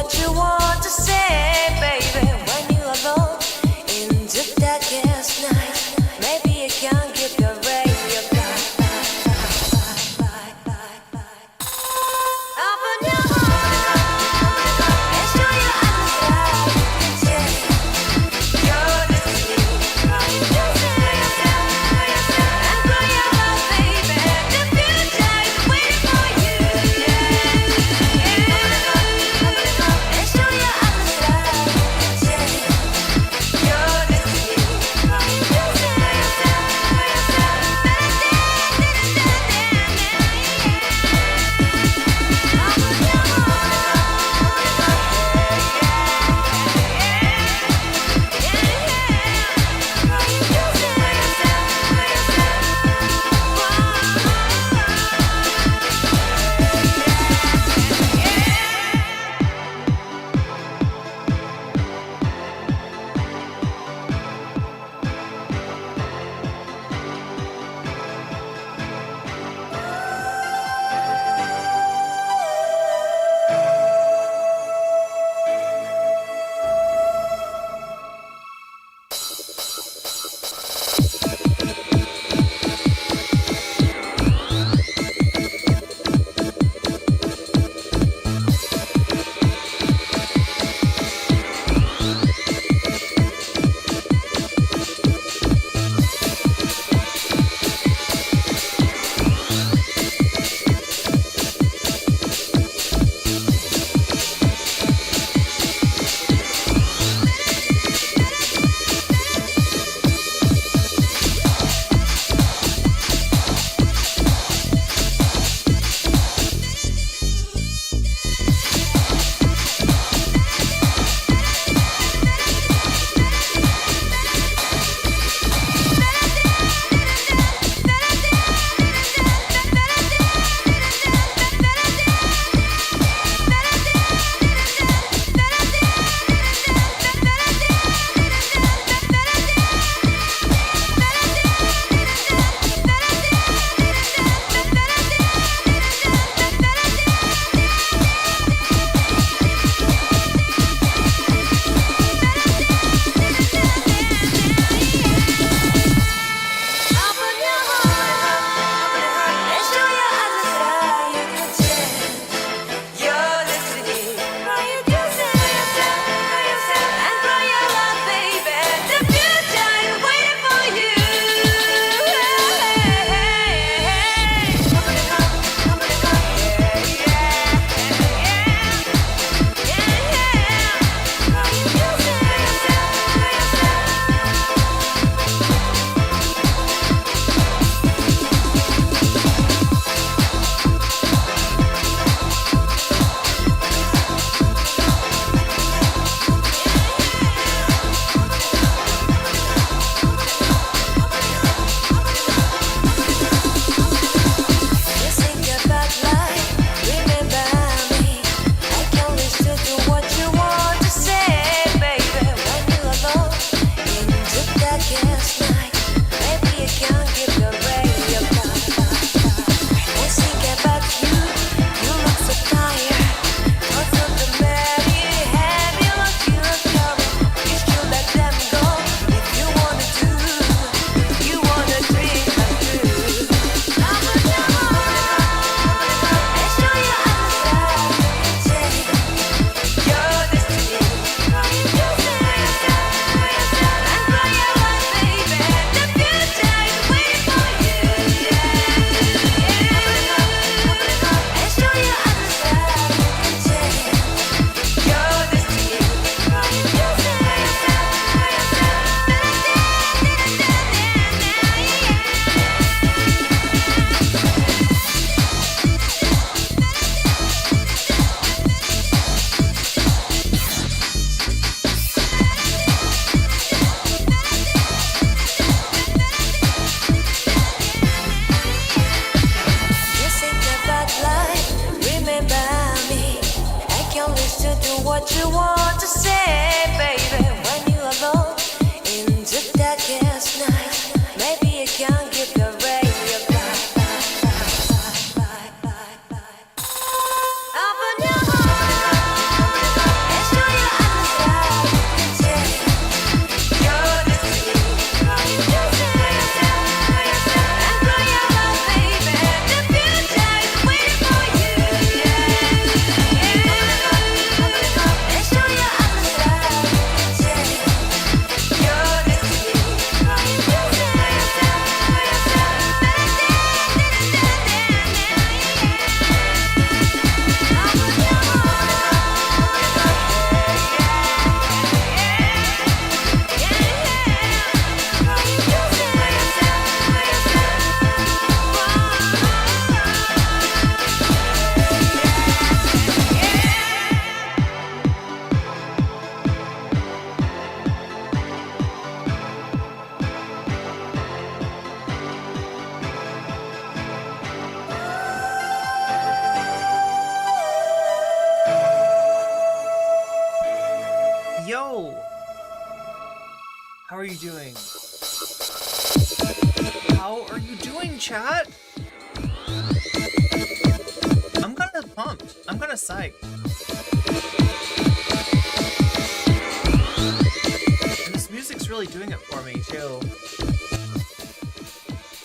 what you want to say, baby. When you're alone in the darkest night, maybe you can keep your radio blind. Open your heart and show your eyes that you can change your destiny. And grow your love, baby. The future is waiting for you. And show your eyes that you can change your destiny. are you doing? How are you doing, chat? I'm kind of pumped. I'm kind of psyched. And this music's really doing it for me, too.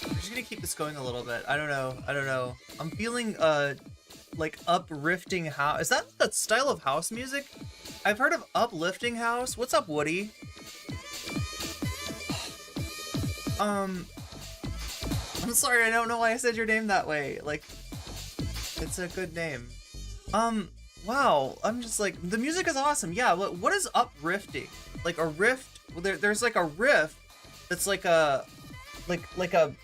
I'm just gonna keep this going a little bit. I don't know. I'm feeling, like uplifting house. Is that the style of house music? I've heard of uplifting house. What's up, Woody? I'm sorry, I don't know why I said your name that way. Like, it's a good name. Wow, I'm just like, the music is awesome. Yeah, what is uplifting? Like a riff, there's like a riff that's like a,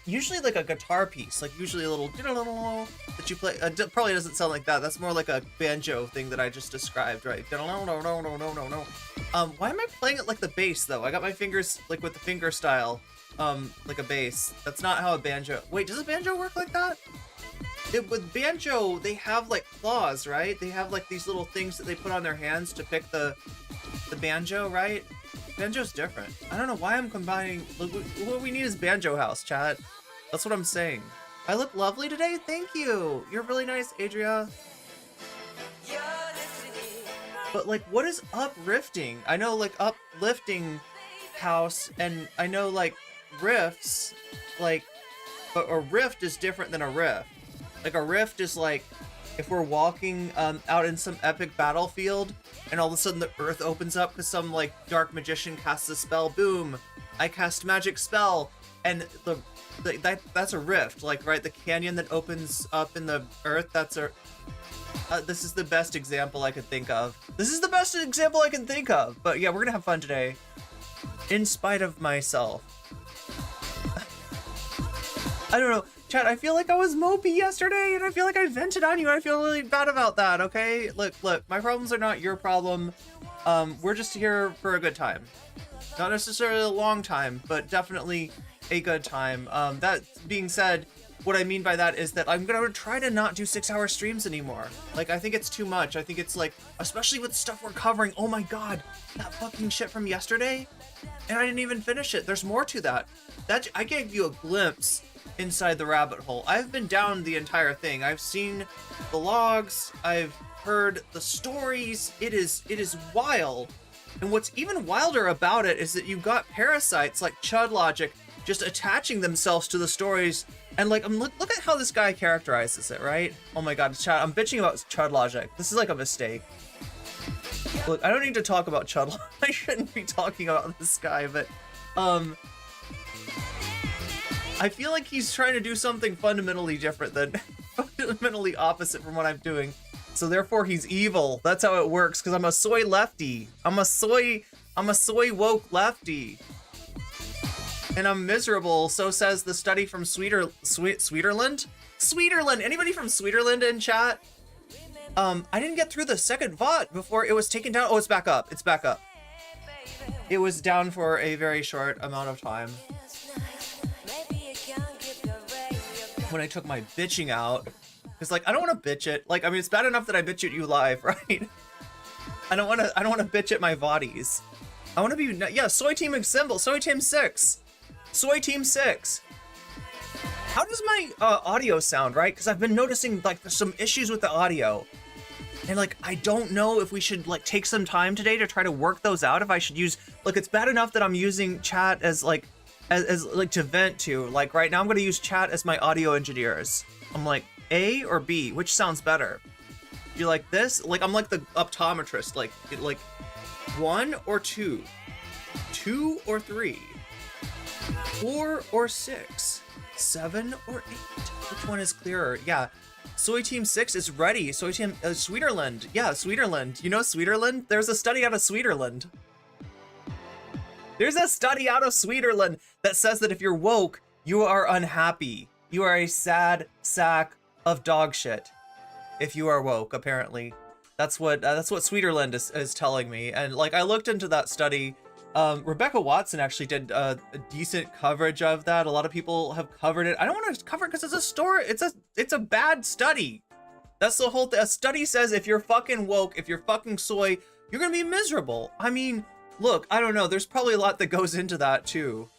usually like a guitar piece, like usually a little that you play. Probably doesn't sound like that. That's more like a banjo thing that I just described, right? Why am I playing it like the bass though? I got my fingers like with the finger style, like a bass. That's not how a banjo. Wait, does a banjo work like that? With banjo, they have like claws, right? They have like these little things that they put on their hands to pick the banjo, right? Banjo's different. I don't know why I'm combining. Look, what we need is banjo house, chat. That's what I'm saying. I look lovely today. Thank you. You're really nice, Adria. But like, what is uplifting? I know like uplifting house, and I know like riffs, like, but a rift is different than a riff. Like a rift is like if we're walking out in some epic battlefield and all of a sudden the earth opens up because some like dark magician casts a spell. Boom, I cast magic spell, and that's a rift. Like, right, the canyon that opens up in the earth, that's a this is the best example I could think of. But yeah, we're gonna have fun today in spite of myself. I don't know, chat, I feel like I was mopey yesterday, and I feel like I vented on you, and I feel really bad about that, okay? Look, my problems are not your problem. We're just here for a good time. Not necessarily a long time, but definitely a good time. That being said, what I mean by that is that I'm gonna try to not do 6-hour streams anymore. Like, I think it's too much. I think it's like, especially with stuff we're covering. Oh my god, that fucking shit from yesterday, and I didn't even finish it. There's more to that. I gave you a glimpse inside the rabbit hole. I've been down the entire thing. I've seen the logs, I've heard the stories. It is wild. And what's even wilder about it is that you've got parasites like Chud Logic just attaching themselves to the stories. And like, look at how this guy characterizes it, right? Oh my god, chat, I'm bitching about Chud Logic. This is like a mistake. Look, I don't need to talk about Chud Logic. I shouldn't be talking about this guy, but I feel like he's trying to do something fundamentally different than fundamentally opposite from what I'm doing. So therefore he's evil. That's how it works, because I'm a soy lefty. I'm a soy woke lefty. And I'm miserable, so says the study from Sweeterland? Sweeterland! Anybody from Sweeterland in chat? I didn't get through the second VOD before it was taken down. Oh, it's back up. It's back up. It was down for a very short amount of time. When I took my bitching out, because like, I don't want to bitch it. Like, I mean, it's bad enough that I bitch at you live, right? I don't want to bitch at my VODies. I want to be, yeah, soy team symbol, soy team 6. Soy team 6. How does my audio sound, right? Because I've been noticing like there's some issues with the audio. And like, I don't know if we should like take some time today to try to work those out. If I should use, like, it's bad enough that I'm using chat as like, as like to vent to. Like right now I'm going to use chat as my audio engineers. I'm like, A or B, which sounds better? You like this? Like, I'm like the optometrist, like 1 or 2, 2 or 3, 4 or 6, 7 or 8. Which one is clearer? Yeah, Soy Team 6 is ready. Soy Team Sweeterland. Yeah, Sweeterland. You know Sweeterland? There's a study out of Sweeterland. There's a study out of Sweeterland that says that if you're woke, you are unhappy. You are a sad sack of dog shit. If you are woke, apparently. That's what Sweeterland is telling me. And like, I looked into that study. Rebecca Watson actually did a decent coverage of that. A lot of people have covered it. I don't want to cover it because it's a story. It's a bad study. That's the whole thing. A study says if you're fucking woke, if you're fucking soy, you're gonna be miserable. I mean, look, I don't know. There's probably a lot that goes into that too.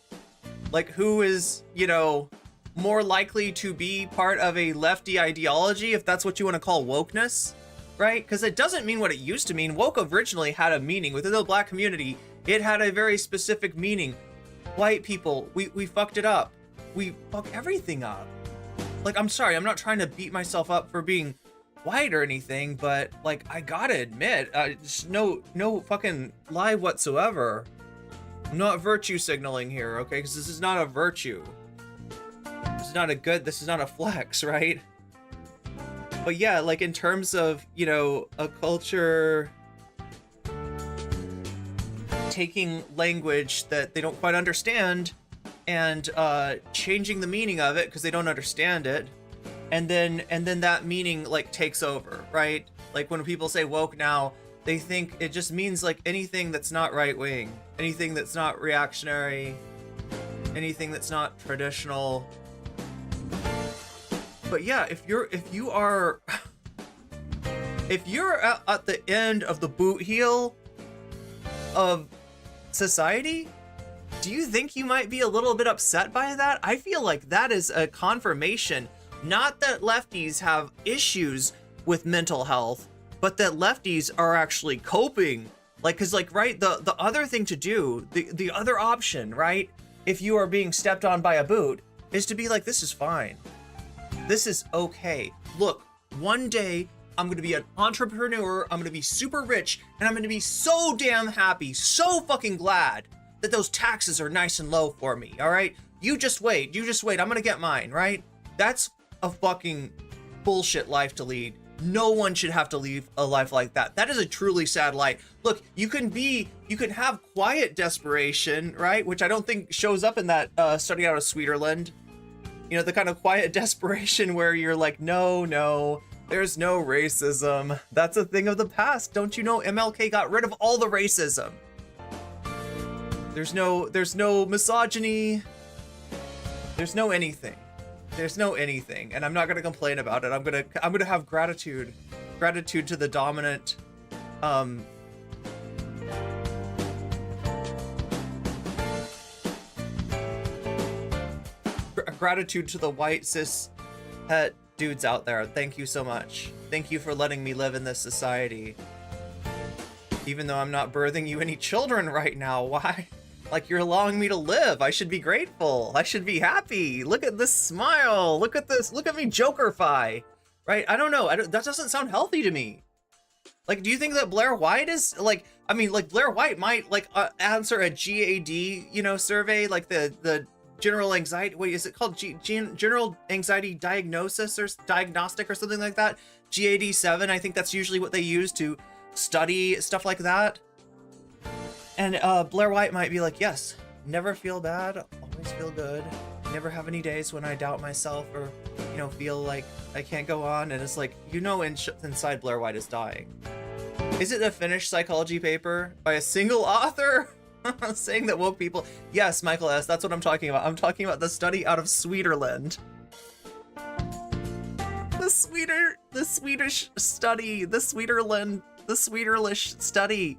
Like, who is, you know, more likely to be part of a lefty ideology, if that's what you want to call wokeness, right? Because it doesn't mean what it used to mean. Woke originally had a meaning within the black community. It had a very specific meaning. White people, we fucked it up. We fuck everything up. Like, I'm sorry, I'm not trying to beat myself up for being white or anything, but like, I gotta admit, just no fucking lie whatsoever. I'm not virtue signaling here, okay? Because this is not a virtue. This is not a good, this is not a flex, right? But yeah, like in terms of, you know, a culture taking language that they don't quite understand and changing the meaning of it because they don't understand it, and then that meaning like takes over, right? Like when people say woke now, they think it just means like anything that's not right wing, anything that's not reactionary, anything that's not traditional. But yeah, if you are at the end of the boot heel of society, do you think you might be a little bit upset by that? I feel like that is a confirmation, not that lefties have issues with mental health, but that lefties are actually coping. Like, cause like, right, the other thing to do, the other option, right, if you are being stepped on by a boot, is to be like, this is fine. This is okay. Look, one day I'm gonna be an entrepreneur, I'm gonna be super rich, and I'm gonna be so damn happy, so fucking glad that those taxes are nice and low for me, all right? You just wait, I'm gonna get mine, right? That's a fucking bullshit life to lead. No one should have to lead a life like that. That is a truly sad life. Look, you can have quiet desperation, right? Which I don't think shows up in that study out of Sweeterland. You know, the kind of quiet desperation where you're like, no, there's no racism. That's a thing of the past. Don't you know MLK got rid of all the racism? There's no misogyny. There's no anything. There's no anything. And I'm not gonna complain about it. I'm gonna have gratitude. Gratitude to the dominant gratitude to the white cis het dudes out there. Thank you so much. Thank you for letting me live in this society. Even though I'm not birthing you any children right now. Why? Like, you're allowing me to live. I should be grateful. I should be happy. Look at this smile. Look at this. Look at me jokerfy. Right? I don't know. That doesn't sound healthy to me. Like, do you think that Blair White is like, I mean, like Blair White might like answer a GAD, you know, survey, like the general anxiety, wait, is it called general anxiety diagnosis or diagnostic or something like that? GAD-7, I think that's usually what they use to study stuff like that. And Blair White might be like, yes, never feel bad, always feel good, never have any days when I doubt myself or, you know, feel like I can't go on. And it's like, you know, inside Blair White is dying. Is it a finished psychology paper by a single author? Saying that woke people, yes, Michael S., that's what I'm talking about. I'm talking about the study out of Sweeterland. The Swedish study, the Sweeterland, the Sweeterlish study.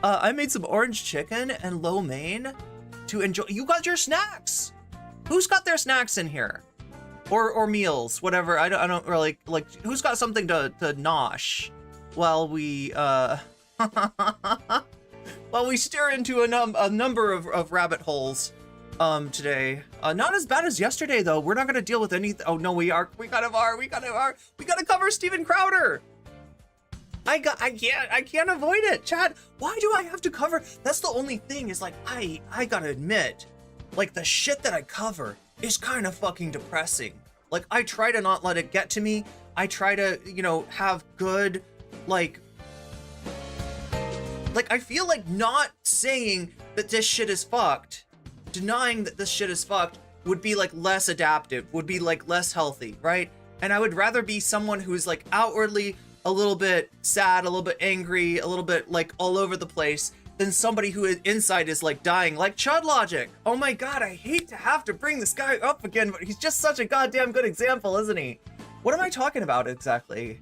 I made some orange chicken and lo mein to enjoy. You got your snacks. Who's got their snacks in here? Or meals, whatever. I don't really, like, who's got something to nosh while we, well, we stare into a number of rabbit holes today. Not as bad as yesterday, though. We're not going to deal with anything. Oh, no, we kind of are. We got to cover Steven Crowder. I can't avoid it. Chad, why do I have to cover? That's the only thing is, like, I got to admit, like, the shit that I cover is kind of fucking depressing. Like, I try to not let it get to me. I try to, you know, have good, like, I feel like not saying that this shit is fucked, denying that this shit is fucked would be like less adaptive, would be like less healthy, right? And I would rather be someone who's like outwardly a little bit sad, a little bit angry, a little bit like all over the place than somebody who inside is like dying, like Chud Logic. Oh my God, I hate to have to bring this guy up again, but he's just such a goddamn good example, isn't he? What am I talking about exactly?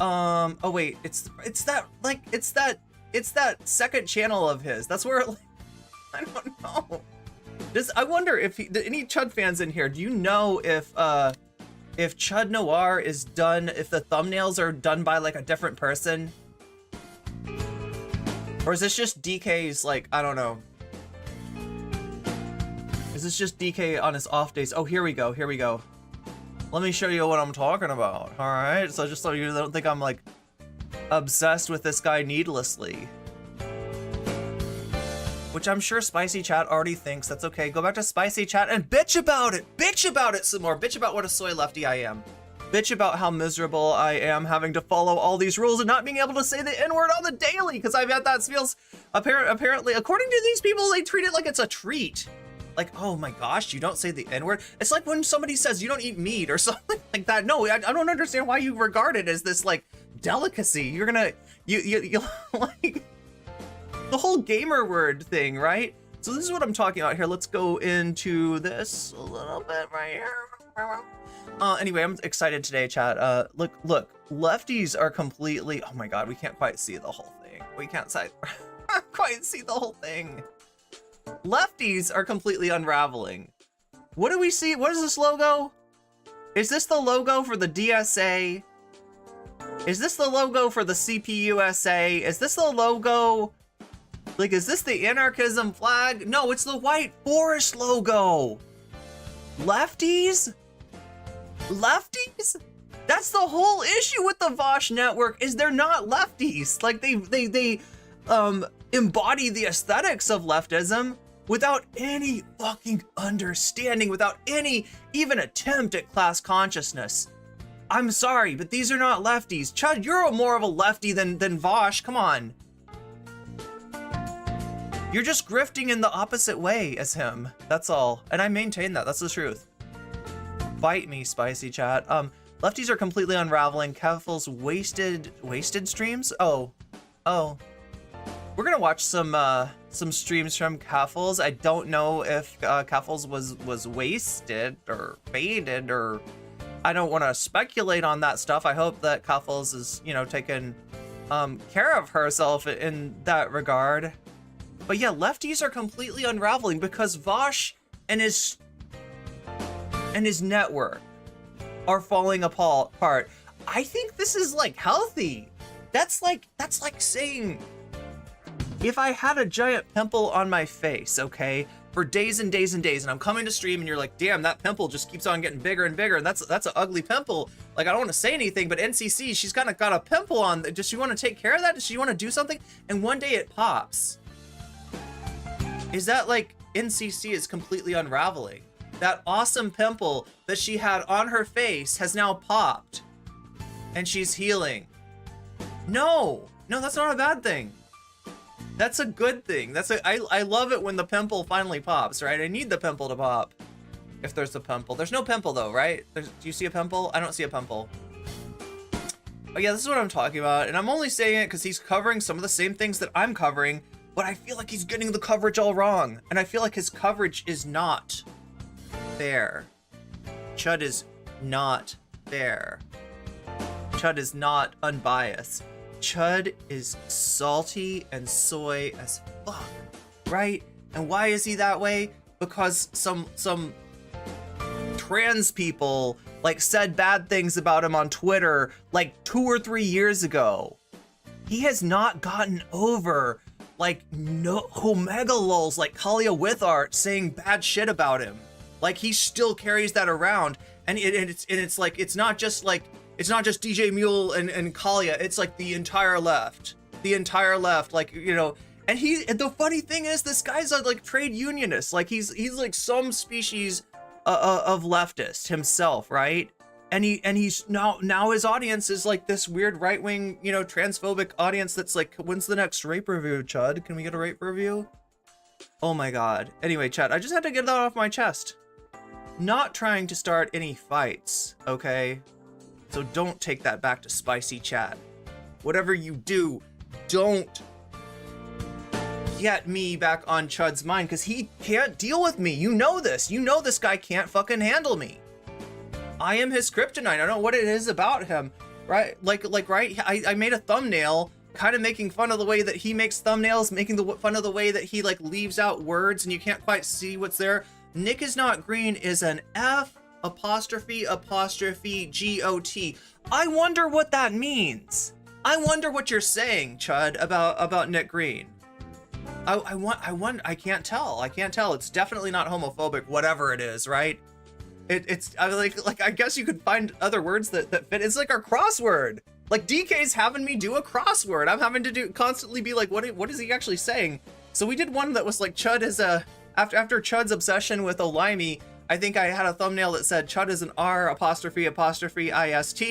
Oh wait, it's that it's that second channel of his. That's where, like, I don't know. I wonder if any Chud fans in here, do you know if Chud Noir is done, if the thumbnails are done by like a different person? Or is this just DK's, like, I don't know. Is this just DK on his off days? Oh, here we go, here we go. Let me show you what I'm talking about, all right? So just so you don't think I'm like obsessed with this guy needlessly. Which I'm sure Spicy Chat already thinks. That's okay. Go back to Spicy Chat and bitch about it. Bitch about it some more. Bitch about what a soy lefty I am. Bitch about how miserable I am having to follow all these rules and not being able to say the N-word on the daily, because I've had that feels apparently, according to these people, they treat it like it's a treat. Like, oh my gosh, you don't say the N-word? It's like when somebody says you don't eat meat or something like that. No, I don't understand why you regard it as this like delicacy. You're gonna, you like the whole gamer word thing, right? So this is what I'm talking about here. Let's go into this a little bit right here. Anyway, I'm excited today, chat. Look, lefties are completely, oh my God, we can't quite see the whole thing. We can't quite see the whole thing. Lefties are completely unraveling. What do we see? What is this logo? Is this the logo for the DSA? Is this the logo for the CPUSA? Is this the logo? Like, is this the anarchism flag? No, it's the White Forest logo. Lefties? Lefties? That's the whole issue with the Vosh network, is they're not lefties. Like, they embody the aesthetics of leftism without any fucking understanding, without any even attempt at class consciousness. I'm sorry, but these are not lefties. Chud, you're more of a lefty than Vosh, come on. You're just grifting in the opposite way as him, that's all. And I maintain that, that's the truth. Bite me, Spicy Chat. Lefties are completely unraveling. Keffals wasted streams? Oh. We're gonna watch some streams from Keffals. I don't know if Keffals was wasted or faded, or I don't want to speculate on that stuff. I hope that Keffals is, you know, taking care of herself in that regard. But yeah, lefties are completely unraveling because Vosh and his network are falling apart. I think this is like healthy. That's like saying, if I had a giant pimple on my face, okay, for days and days and days, and I'm coming to stream and you're like, damn, that pimple just keeps on getting bigger and bigger, and that's an ugly pimple. Like, I don't want to say anything, but NCC, she's kind of got a pimple on. Does she want to take care of that? Does she want to do something? And one day it pops. Is that like NCC is completely unraveling? That awesome pimple that she had on her face has now popped and she's healing. No, that's not a bad thing. That's a good thing. I love it when the pimple finally pops, right? I need the pimple to pop. If there's a pimple. There's no pimple though, right? Do you see a pimple? I don't see a pimple. Oh yeah, this is what I'm talking about. And I'm only saying it because he's covering some of the same things that I'm covering, but I feel like he's getting the coverage all wrong. And I feel like his coverage is not fair. Chud is not fair. Chud is not unbiased. Chud is salty and soy as fuck, right? And why is he that way? Because some trans people like said bad things about him on Twitter like 2 or 3 years ago. He has not gotten over like no omega lols like Kalia Withart saying bad shit about him. Like, he still carries that around, and it's like, it's not just DJ Mule and Kalia, it's like the entire left, like, you know. And the funny thing is, this guy's a like trade unionist, like he's like some species of leftist himself, right? And he's now his audience is like this weird right-wing, you know, transphobic audience that's like, when's the next rape review, Chud? Can we get a rape review? Oh my God. Anyway, chat, I just had to get that off my chest. Not trying to start any fights, okay? So don't take that back to Spicy Chat. Whatever you do, don't get me back on Chud's mind, because he can't deal with me. You know this. You know this guy can't fucking handle me. I am his kryptonite. I don't know what it is about him, right? Like right? I made a thumbnail kind of making fun of the way that he makes thumbnails, making fun of the way that he like leaves out words and you can't quite see what's there. Nick is not green is an F apostrophe G-O-T. I wonder what that means. I wonder what you're saying, Chud, about Nick Green. I can't tell. I can't tell. It's definitely not homophobic, whatever it is, right? It's I like I guess you could find other words that fit. It's like our crossword. Like DK's having me do a crossword. I'm having to constantly be like, what is he actually saying? So we did one that was like Chud is a after Chud's obsession with Olimey. I think I had a thumbnail that said Chud is an R apostrophe IST,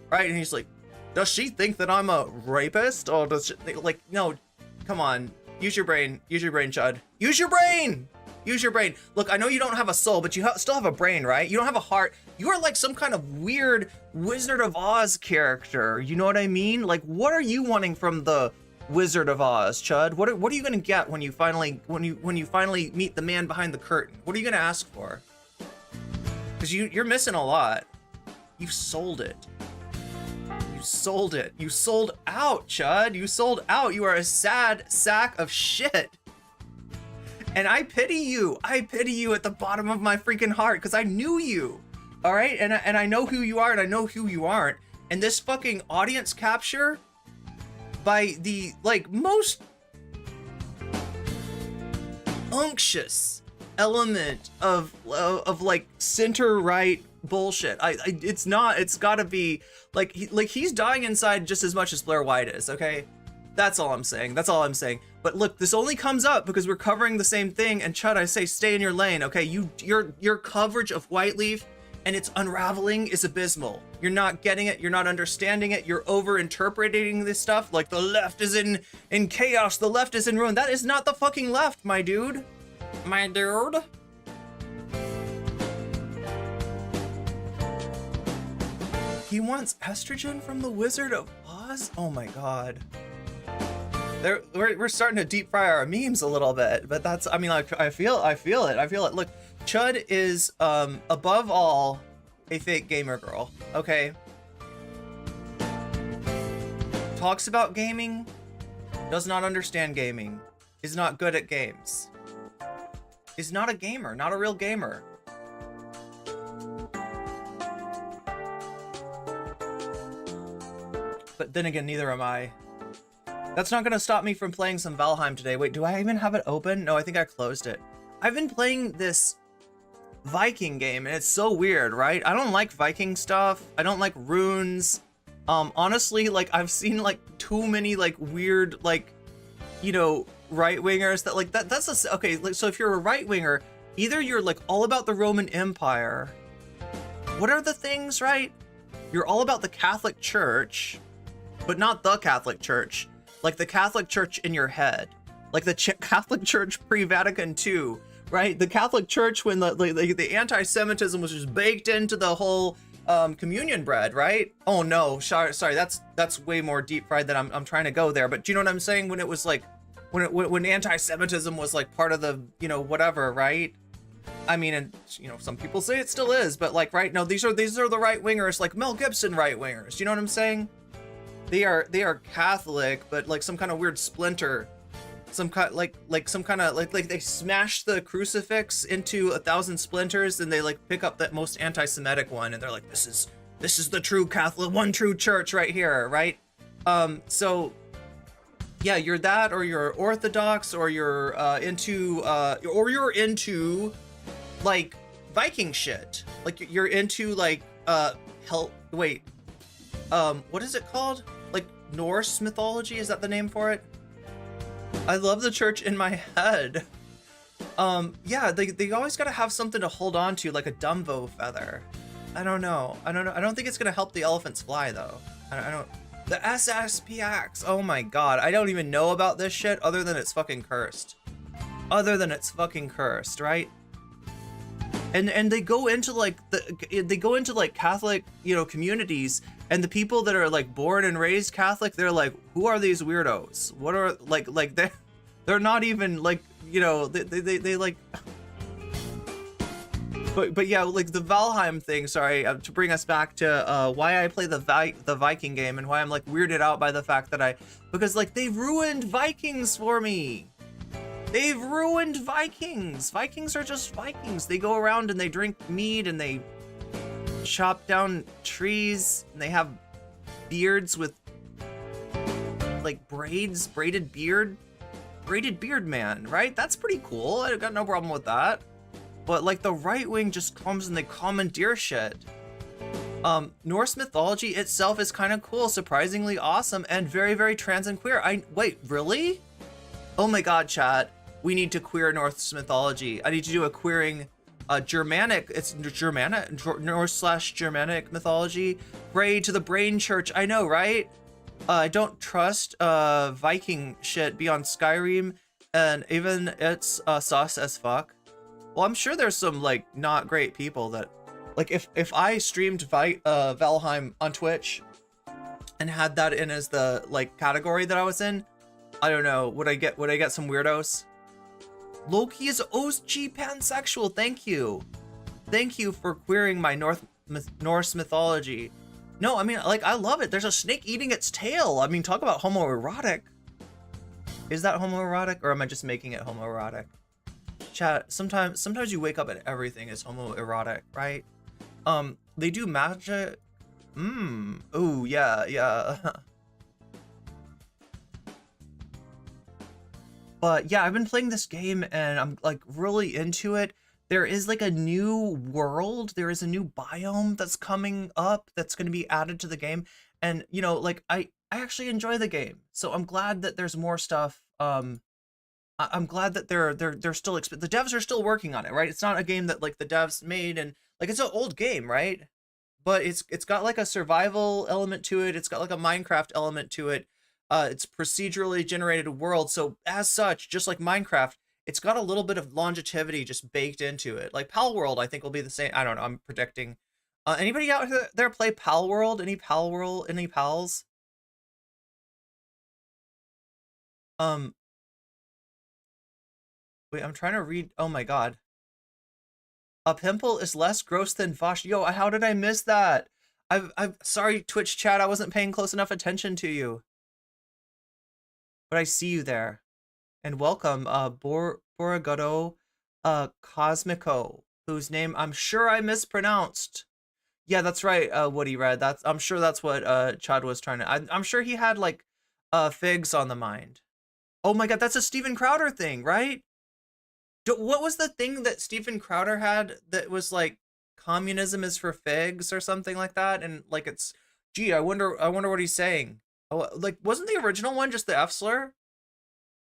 right? And he's like, does she think that I'm a rapist? Or does she, like, no, come on, use your brain, Chud. Use your brain! Use your brain. Look, I know you don't have a soul, but you still have a brain, right? You don't have a heart. You are like some kind of weird Wizard of Oz character. You know what I mean? Like, what are you wanting from the Wizard of Oz, Chud? What are you gonna get when you finally meet the man behind the curtain? What are you gonna ask for? Because you're missing a lot. You sold it. You sold it. You sold out, Chud. You sold out. You are a sad sack of shit. And I pity you. I pity you at the bottom of my freaking heart because I knew you. All right? And I know who you are and I know who you aren't. And this fucking audience capture by the like most unctuous element of like center right bullshit. It's gotta be like he's dying inside just as much as Blair White is, okay? That's all I'm saying. That's all I'm saying. But look, this only comes up because we're covering the same thing. And Chud, I say, stay in your lane, okay? Your coverage of Whiteleaf and its unraveling is abysmal. You're not getting it. You're not understanding it. You're over-interpreting this stuff. Like the left is in chaos. The left is in ruin. That is not the fucking left, my dude. My dude. He wants estrogen from the Wizard of Oz? Oh my God. We're starting to deep fry our memes a little bit, but that's, I mean, like, I feel it. Look, Chud is, above all, a fake gamer girl, okay? Talks about gaming, does not understand gaming, is not good at games, is not a gamer, not a real gamer. But then again, neither am I. That's not gonna stop me from playing some Valheim today. Wait, do I even have it open? No, I think I closed it. I've been playing this Viking game and it's so weird, right? I don't like Viking stuff. I don't like runes. Honestly, like I've seen like too many like weird, like, you know, right-wingers that like that's a, okay, like, so if you're a right-winger, either you're like all about the Roman Empire. What are the things, right? You're all about the Catholic Church, but not the Catholic Church. Like the Catholic Church in your head, like the Catholic Church pre-Vatican II, right? The Catholic Church when the anti-Semitism was just baked into the whole communion bread, right? Oh no, sorry, that's way more deep fried than I'm trying to go there. But do you know what I'm saying? When it was like, when anti-Semitism was like part of the, you know, whatever, right? I mean, and you know, some people say it still is, but like, right? No, these are the right wingers, like Mel Gibson right wingers. Do you know what I'm saying? They are Catholic, but like some kind of weird splinter, some kind like they smash the crucifix into 1,000 splinters, and they like pick up that most anti-Semitic one, and they're like, this is the true Catholic, one true church right here, right? So yeah, you're that, or you're Orthodox, or you're into like Viking shit, like you're into like what is it called? Like Norse mythology? Is that the name for it? I love the church in my head. Yeah, they always gotta have something to hold on to, like a Dumbo feather. I don't know. I don't think it's gonna help the elephants fly though. I don't. The SSPX. Oh my God. I don't even know about this shit other than it's fucking cursed. Right? And they go into like Catholic, you know, communities, and the people that are like born and raised Catholic, they're like, who are these weirdos? What are like they're not even like, you know, they like But yeah, like the Valheim thing. Sorry, to bring us back to why I play the Viking game and why I'm like weirded out by the fact that because like they ruined Vikings for me. They've ruined Vikings. Vikings are just Vikings. They go around and they drink mead and they chop down trees and they have beards with like braids, braided beard man, right? That's pretty cool. I got no problem with that. But like the right wing just comes and they commandeer shit. Norse mythology itself is kind of cool, surprisingly awesome, and very, very trans and queer. Wait, really? Oh my god, chat. We need to queer Norse mythology. I need to do a queering Germanic, it's Germanic, Norse/Germanic mythology. Pray to the brain church, I know, right? I don't trust Viking shit beyond Skyrim, and even it's sus as fuck. Well, I'm sure there's some like not great people that, like if I streamed Valheim on Twitch and had that in as the like category that I was in, I don't know, would I get some weirdos? Loki is OG pansexual. Thank you for queering my Norse mythology. No, I mean, like, I love it. There's a snake eating its tail. I mean, talk about homoerotic. Is that homoerotic, or am I just making it homoerotic? Chat, sometimes you wake up and everything is homoerotic, right? They do magic. Oh, yeah. But yeah, I've been playing this game and I'm like really into it. There is like a new world. There is a new biome that's coming up that's going to be added to the game. And you know, like I actually enjoy the game. So I'm glad that there's more stuff. I'm glad that they're still the devs are still working on it, right? It's not a game that like the devs made and like it's an old game, right? But it's got like a survival element to it. It's got like a Minecraft element to it. It's procedurally generated world, so as such, just like Minecraft, it's got a little bit of longevity just baked into it. Like Pal World, I think will be the same. I don't know. I'm predicting. Anybody out there play Pal World? Any Pal World? Any pals? Wait, I'm trying to read. Oh my god. A pimple is less gross than Vosh. Yo, how did I miss that? I'm sorry, Twitch chat. I wasn't paying close enough attention to you. But I see you there. And welcome, Borogodo Cosmico, whose name I'm sure I mispronounced. Yeah, that's right, Woody Red. I'm sure that's what Chud was trying to. I'm sure he had like figs on the mind. Oh my god, that's a Steven Crowder thing, right? What was the thing that Steven Crowder had that was like communism is for figs or something like that? And like it's, gee, I wonder what he's saying. Oh, like wasn't the original one just the F slur?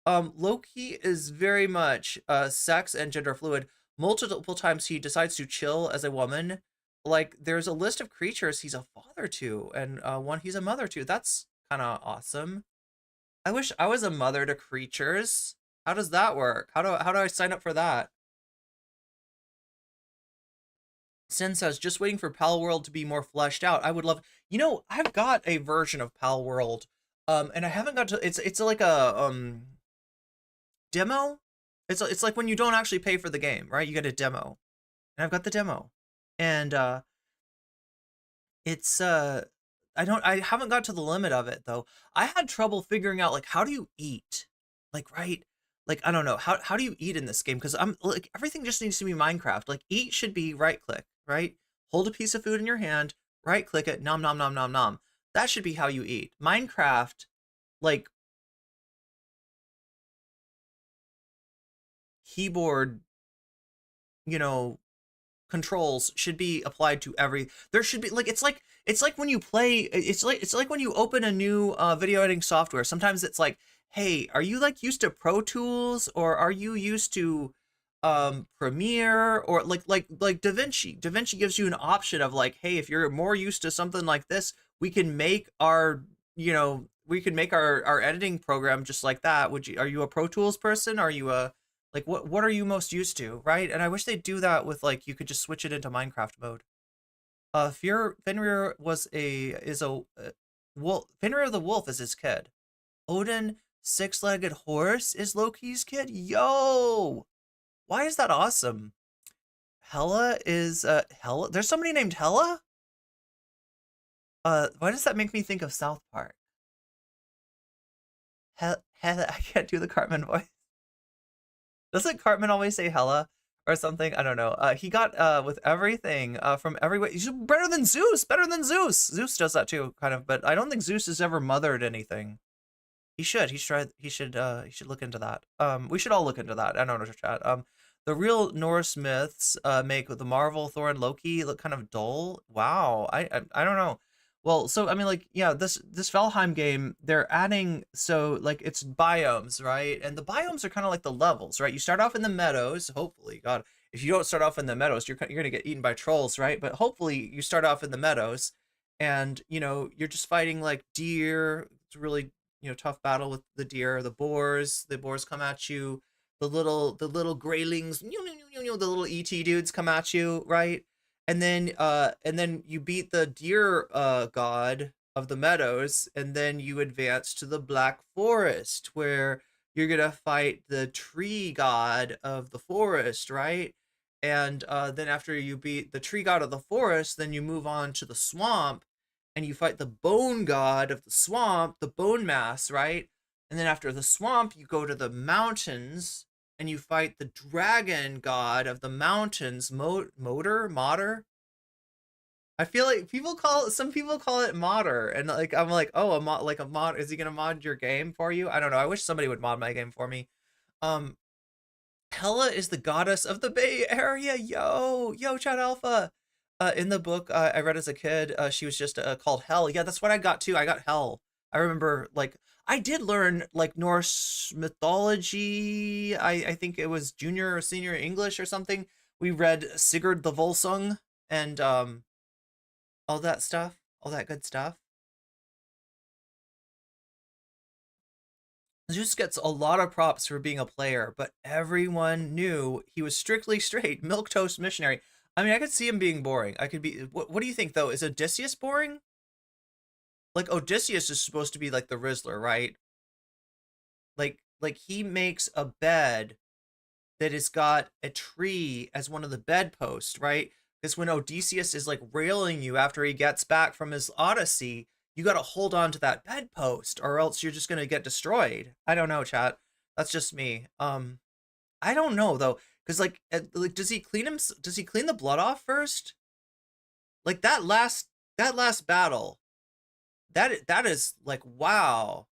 Loki is very much sex and gender fluid. Multiple times he decides to chill as a woman. Like there's a list of creatures he's a father to and one he's a mother to. That's kind of awesome. I wish I was a mother to creatures. How does that work? How do I sign up for that? Sin says, just waiting for Pal World to be more fleshed out. I would love, you know, I've got a version of Pal World, and I haven't got to. It's like a demo. It's like when you don't actually pay for the game, right? You get a demo, and I've got the demo, and it's I haven't got to the limit of it though. I had trouble figuring out like how do you eat, like right. Like, I don't know, how do you eat in this game? Because I'm like, everything just needs to be Minecraft. Like, eat should be right click, right? Hold a piece of food in your hand, right click it, nom nom nom nom nom. That should be how you eat. Minecraft, like, keyboard, you know, controls should be applied to there should be like it's like when you play it's like when you open a new video editing software. Sometimes it's like, hey, are you like used to Pro Tools or are you used to Premiere or like DaVinci gives you an option of like, hey, if you're more used to something like this, we can make our our editing program just like that. Are you a Pro Tools person? Are you a like what are you most used to, right? And I wish they'd do that with like you could just switch it into Minecraft mode. Fenrir Fenrir the wolf is his kid. Odin, six-legged horse, is Loki's kid. Yo, why is that awesome? Hela is Hela. There's somebody named Hela. Why does that make me think of South Park? Hela. I can't do the Cartman voice. Doesn't Cartman always say Hela or something? I don't know. He got with everything from everywhere. He's better than Zeus. Better than Zeus. Zeus does that too, kind of. But I don't think Zeus has ever mothered anything. He should. He should. He should. He should look into that. We should all look into that. I don't know, chat. The real Norse myths make the Marvel, Thor, and Loki look kind of dull. Wow. I don't know. Well, so I mean, like, yeah, this Valheim game, they're adding, so like it's biomes, right? And the biomes are kind of like the levels, right? You start off in the meadows, hopefully. God, if you don't start off in the meadows, you're gonna get eaten by trolls, right? But hopefully you start off in the meadows, and you're just fighting like deer. It's a really tough battle with the deer, the boars. The boars come at you. The little graylings, the little ET dudes come at you, right? And then you beat the deer god of the meadows, and then you advance to the Black Forest, where you're gonna fight the tree god of the forest, right? And then after you beat the tree god of the forest, then you move on to the swamp, and you fight the bone god of the swamp, the bone mass, right? And then after the swamp, you go to the mountains, and you fight the dragon god of the mountains, Moder. I feel like some people call it modder, and like I'm like, oh, a mod, is he gonna mod your game for you? I don't know. I wish somebody would mod my game for me. Um, Hela is the goddess of the Bay Area. Yo, Chad Alpha. In the book I read as a kid, she was just called Hell. Yeah, that's what I got too. I got Hell. I remember, like, I did learn like Norse mythology. I think it was junior or senior English or something. We read Sigurd the Volsung and all that stuff, all that good stuff. Zeus gets a lot of props for being a player, but everyone knew he was strictly straight, milquetoast missionary. I mean, I could see him being boring. I could be. What do you think though? Is Odysseus boring? Like Odysseus is supposed to be like the Rizzler, right? Like he makes a bed that has got a tree as one of the bedposts, right? Because when Odysseus is like railing you after he gets back from his Odyssey, you got to hold on to that bedpost, or else you're just gonna get destroyed. I don't know, chat. That's just me. I don't know though, because like, does he clean him? Does he clean the blood off first? Like that last battle, that is like, wow.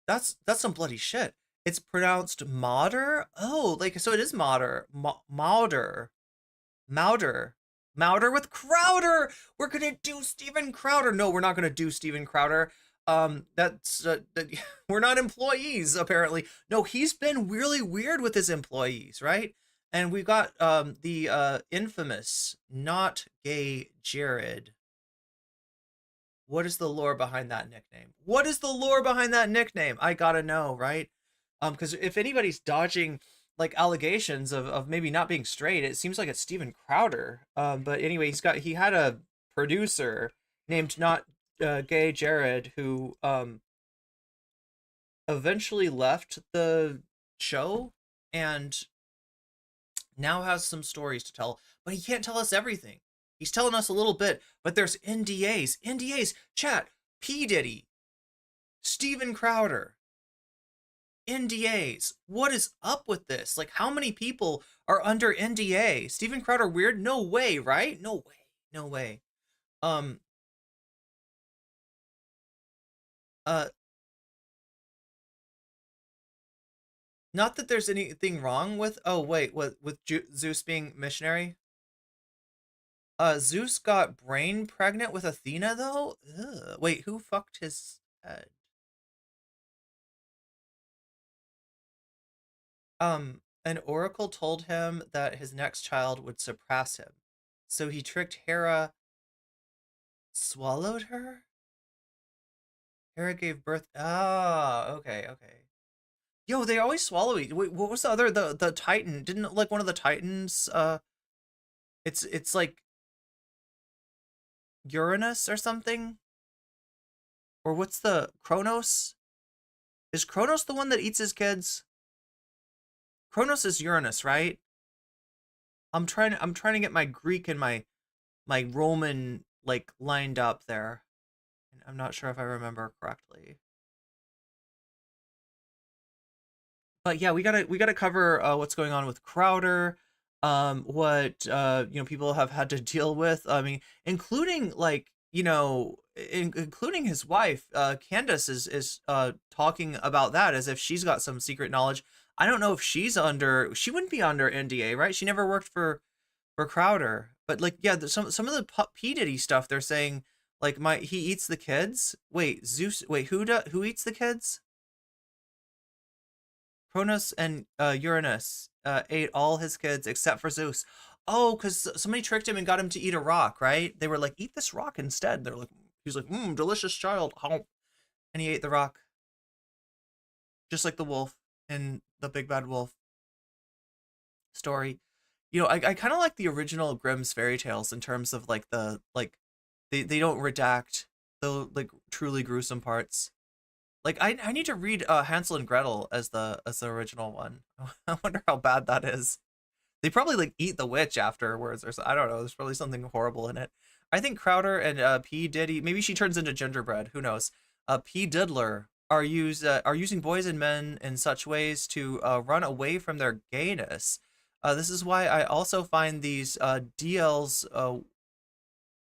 That's some bloody shit. It's pronounced Mauder. Oh, like, so it is Mauder. Mauder. Mauder. Mauder with Crowder. We're gonna do Steven Crowder. No, we're not gonna do Steven Crowder. That's we're not employees apparently. No, he's been really weird with his employees, right? And we've got the infamous not gay Jared. What is the lore behind that nickname? What is the lore behind that nickname? I gotta know, right? Because if anybody's dodging like allegations of maybe not being straight, it seems like it's Steven Crowder. But anyway, he had a producer named not gay Jared who eventually left the show and now has some stories to tell, but he can't tell us everything. He's telling us a little bit, but there's NDAs. NDAs, chat, P. Diddy, Steven Crowder, NDAs. What is up with this? Like, how many people are under NDA? Steven Crowder weird? No way, right? No way. No way. Uh, Not that there's anything wrong with, oh wait, with Zeus being missionary? Zeus got brain pregnant with Athena though? Ugh. Wait, who fucked his head? An oracle told him that his next child would surpass him. So he tricked Hera, swallowed her? Hera gave birth. Ah, okay, okay. Yo, they always swallow each. Wait, what was the other the Titan? Didn't like one of the Titans it's like Uranus or something? Or what's the Kronos? Is Kronos the one that eats his kids? Kronos is Uranus, right? I'm trying to get my Greek and my Roman like lined up there. And I'm not sure if I remember correctly. But yeah, we gotta cover what's going on with Crowder, what people have had to deal with. I mean, including like including his wife, Candace is talking about that as if she's got some secret knowledge. I don't know if she wouldn't be under NDA, right? She never worked for Crowder, but like yeah, some of the P Diddy stuff they're saying like my he eats the kids. Wait, Zeus. Wait, who eats the kids? Cronus and Uranus ate all his kids except for Zeus. Oh, because somebody tricked him and got him to eat a rock, right? They were like, eat this rock instead. They're like, he's like, delicious child. And he ate the rock, just like the wolf in the Big Bad Wolf story. I kind of like the original Grimm's fairy tales in terms of like they don't redact the like truly gruesome parts. Like I need to read Hansel and Gretel as the original one. I wonder how bad that is. They probably like eat the witch afterwards or so. I don't know. There's probably something horrible in it. I think Crowder and P Diddy, maybe she turns into gingerbread. Who knows? P Diddler are using boys and men in such ways to run away from their gayness. This is why I also find these DLs.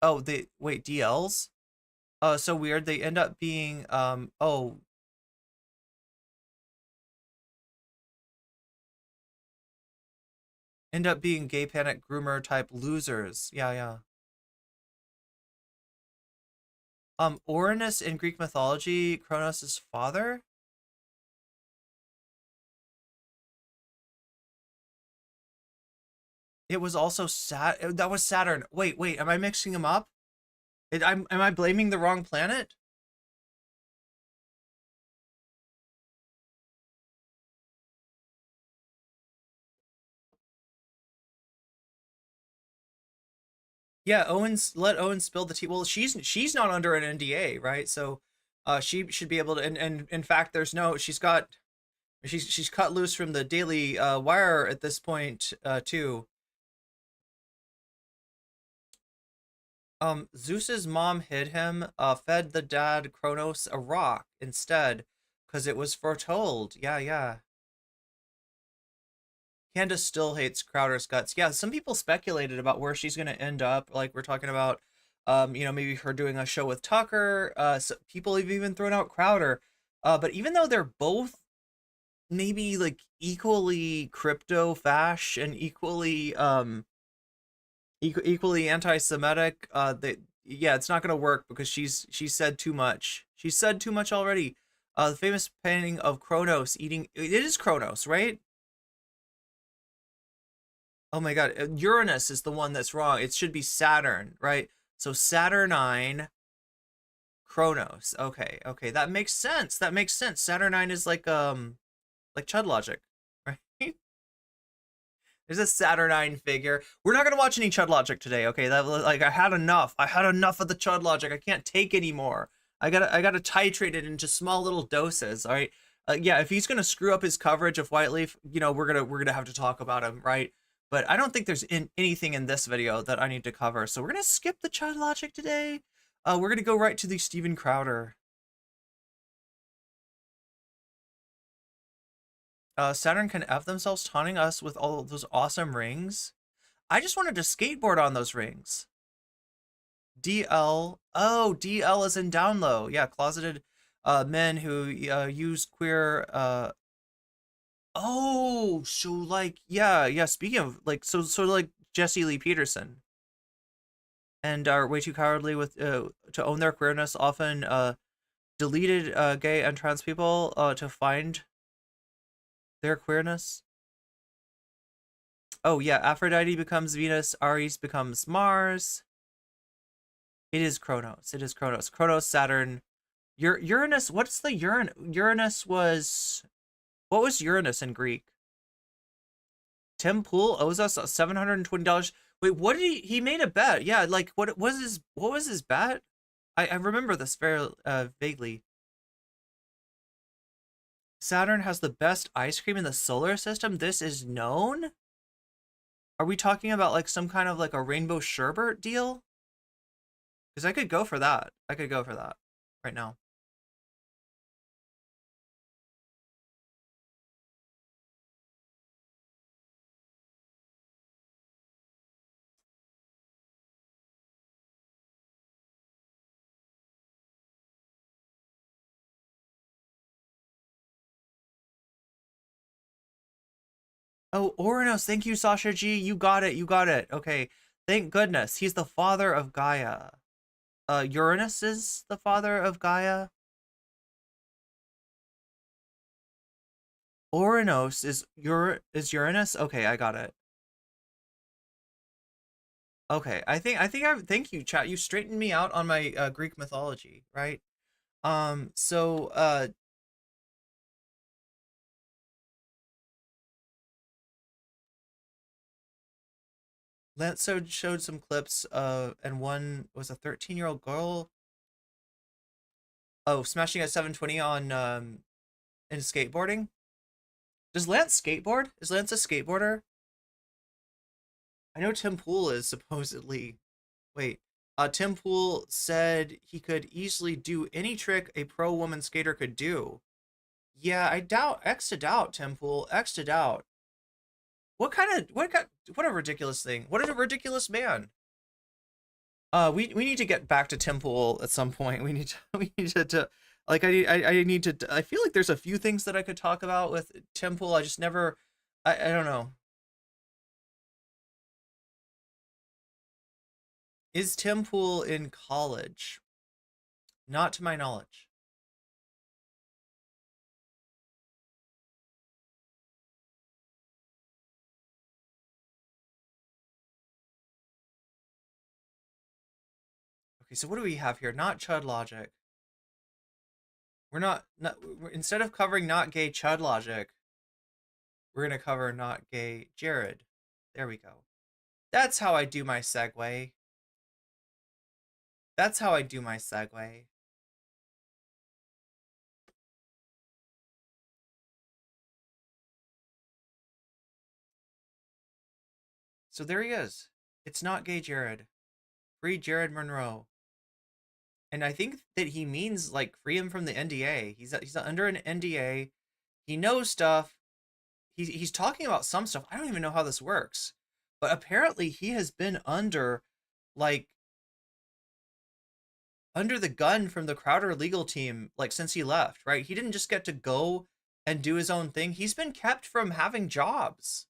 Oh, they wait DLs. So weird. They end up being end up being gay panic groomer type losers. Yeah, yeah. Uranus in Greek mythology, Kronos' father. It was also that was Saturn. Wait, am I mixing them up? Am I blaming the wrong planet? Yeah, let Owen spill the tea. Well, she's not under an NDA, right? So she should be able to and in fact there's no she's cut loose from the Daily Wire at this point too. Zeus's mom hid him, fed the dad Kronos a rock instead, because it was foretold. Yeah, yeah. Candace still hates Crowder's guts. Yeah, some people speculated about where she's gonna end up. Like we're talking about, maybe her doing a show with Tucker. So people have even thrown out Crowder. But even though they're both maybe like equally crypto fash and equally anti-Semitic. Yeah, it's not gonna work because she's said too much. She's said too much already. The famous painting of Kronos eating. It is Kronos, right? Oh my God, Uranus is the one that's wrong. It should be Saturn, right? So Saturnine, Kronos. Okay, okay, that makes sense. That makes sense. Saturnine is like Chud logic, right? There's a Saturnine figure. We're not gonna watch any Chud logic today, okay? That like I had enough. I had enough of the Chud logic. I can't take anymore. I gotta titrate it into small little doses. All right. Yeah, if he's gonna screw up his coverage of Whiteleaf, we're gonna have to talk about him, right? But I don't think there's anything in this video that I need to cover. So we're gonna skip the Chud logic today. We're gonna go right to the Steven Crowder. Saturn can F themselves taunting us with all those awesome rings. I just wanted to skateboard on those rings. DL. Oh, DL is in down low. Yeah, closeted men who use queer oh, so like yeah, speaking of like so like Jesse Lee Peterson and are way too cowardly with to own their queerness, often deleted gay and trans people to find their queerness. Oh yeah, Aphrodite becomes Venus, Ares becomes Mars. It is Kronos. It is Kronos. Kronos, Saturn, Uranus. What's the Uranus was? What was Uranus in Greek? Tim Pool owes us $720. Wait, what did he made a bet? Yeah, like what was his bet? I remember this very vaguely. Saturn has the best ice cream in the solar system. This is known. Are we talking about like some kind of like a rainbow sherbet deal? Because I could go for that. I could go for that right now. Oh, Oranos, thank you, Sasha G. You got it. You got it. Okay. Thank goodness. He's the father of Gaia. Uranus is the father of Gaia. Oranos is Uranus? Okay, I got it. Okay, thank you, chat. You straightened me out on my Greek mythology, right? So Lance showed some clips and one was a 13-year-old girl. Oh, smashing a 720 on in skateboarding. Does Lance skateboard? Is Lance a skateboarder? I know Tim Pool is supposedly. Wait, Tim Pool said he could easily do any trick a pro woman skater could do. Yeah, I doubt. X to doubt, Tim Pool. X to doubt. What a ridiculous thing. What a ridiculous man. We need to get back to Tim Pool at some point. We need to like I need to I feel like there's a few things that I could talk about with Tim Pool. I just never I don't know. Is Tim Pool in college? Not to my knowledge. Okay, so what do we have here? Not Chud logic. Instead of covering not gay Chud logic, we're gonna cover not gay Jared. There we go. That's how I do my segue. That's how I do my segue. So there he is. It's not gay Jared. Free Jared Monroe. And I think that he means like free him from the NDA. He's under an NDA. He knows stuff. He's talking about some stuff. I don't even know how this works. But apparently he has been under the gun from the Crowder legal team like since he left, right? He didn't just get to go and do his own thing. He's been kept from having jobs.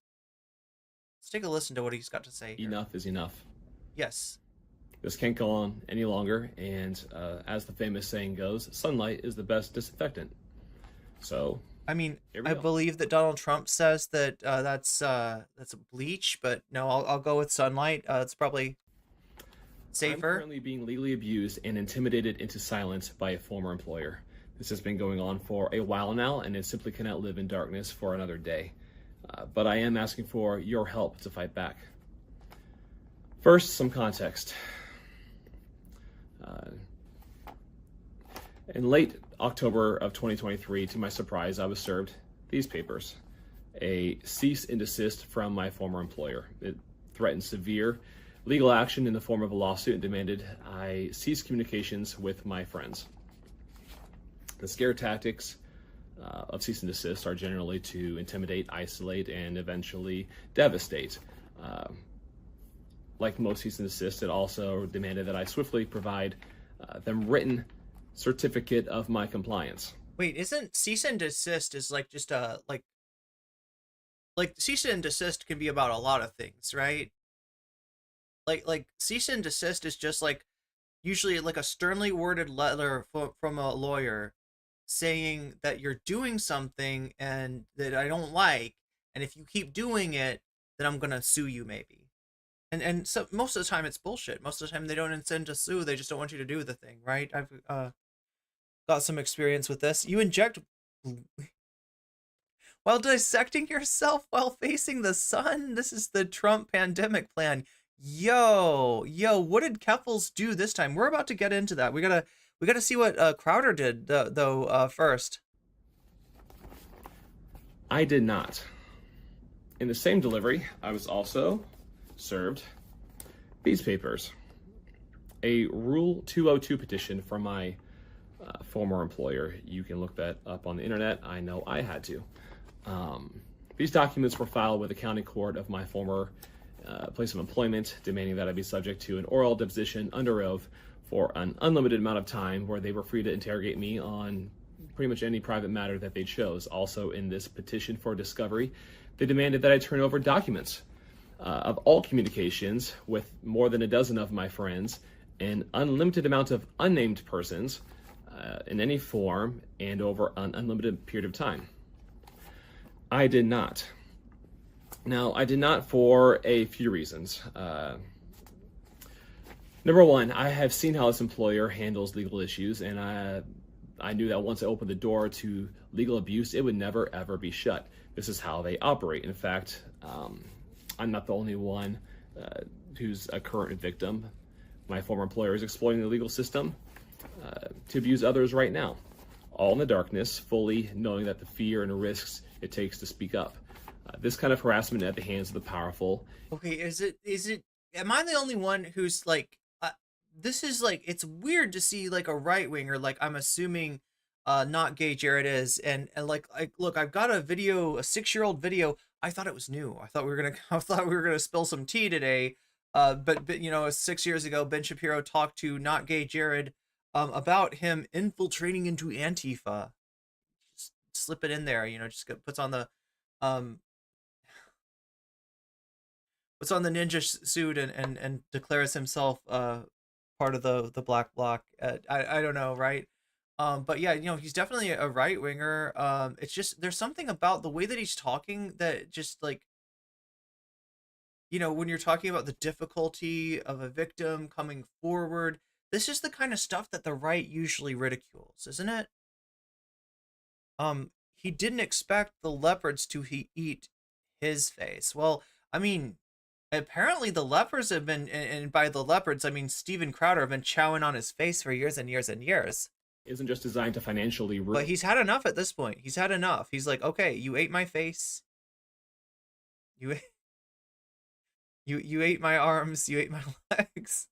Let's take a listen to what he's got to say here. Enough is enough. Yes. This can't go on any longer, and as the famous saying goes, sunlight is the best disinfectant. So, I mean, I believe that Donald Trump says that that's a bleach, but no, I'll go with sunlight. It's probably safer. I'm currently being legally abused and intimidated into silence by a former employer. This has been going on for a while now, and it simply cannot live in darkness for another day. But I am asking for your help to fight back. First, some context. In late October of 2023, to my surprise, I was served these papers. A cease and desist from my former employer. It threatened severe legal action in the form of a lawsuit and demanded I cease communications with my friends. The scare tactics of cease and desist are generally to intimidate, isolate, and eventually devastate. Like most cease and desist, it also demanded that I swiftly provide them written certificate of my compliance. Wait, isn't cease and desist is like just a like cease and desist can be about a lot of things, right? Like cease and desist is just like usually like a sternly worded letter from a lawyer saying that you're doing something and that I don't like, and if you keep doing it, then I'm gonna sue you maybe. And so most of the time it's bullshit. Most of the time they don't intend to sue, they just don't want you to do the thing, right? I've got some experience with this. You inject while dissecting yourself while facing the sun. This is the Trump pandemic plan. Yo, what did Keffals do this time? We're about to get into that. We gotta see what Crowder did though first. I did not. In the same delivery, I was also served these papers. A Rule 202 petition from my former employer. You can look that up on the internet. I know I had to. These documents were filed with the county court of my former place of employment, demanding that I be subject to an oral deposition under oath for an unlimited amount of time, where they were free to interrogate me on pretty much any private matter that they chose. Also, in this petition for discovery, they demanded that I turn over documents of all communications with more than a dozen of my friends, an unlimited amount of unnamed persons in any form, and over an unlimited period of time. I did not. Now, I did not for a few reasons. Number one, I have seen how this employer handles legal issues, and I knew that once I opened the door to legal abuse, it would never, ever be shut. This is how they operate. In fact, I'm not the only one who's a current victim. My former employer is exploiting the legal system to abuse others right now, all in the darkness, fully knowing that the fear and risks it takes to speak up. This kind of harassment at the hands of the powerful. Okay, am I the only one who's like, this is like, it's weird to see like a right winger, like I'm assuming not gay Jared is, and like look, I've got a video, a 6-year-old video. I thought it was new. I thought we were gonna spill some tea today. But you know, 6 years ago, Ben Shapiro talked to not gay Jared about him infiltrating into Antifa. Just slip it in there, you know, just puts on the ninja suit and declares himself part of the black bloc. I don't know, right? But yeah, you know, he's definitely a right winger. It's just, there's something about the way that he's talking that just like, you know, when you're talking about the difficulty of a victim coming forward, this is the kind of stuff that the right usually ridicules, isn't it? He didn't expect the leopards to eat his face. Well, I mean, apparently the leopards have been, and by the leopards, I mean Steven Crowder, have been chowing on his face for years and years and years. Isn't just designed to financially ruin. But he's had enough at this point. He's had enough. He's like, okay, you ate my face. You ate my arms. You ate my legs.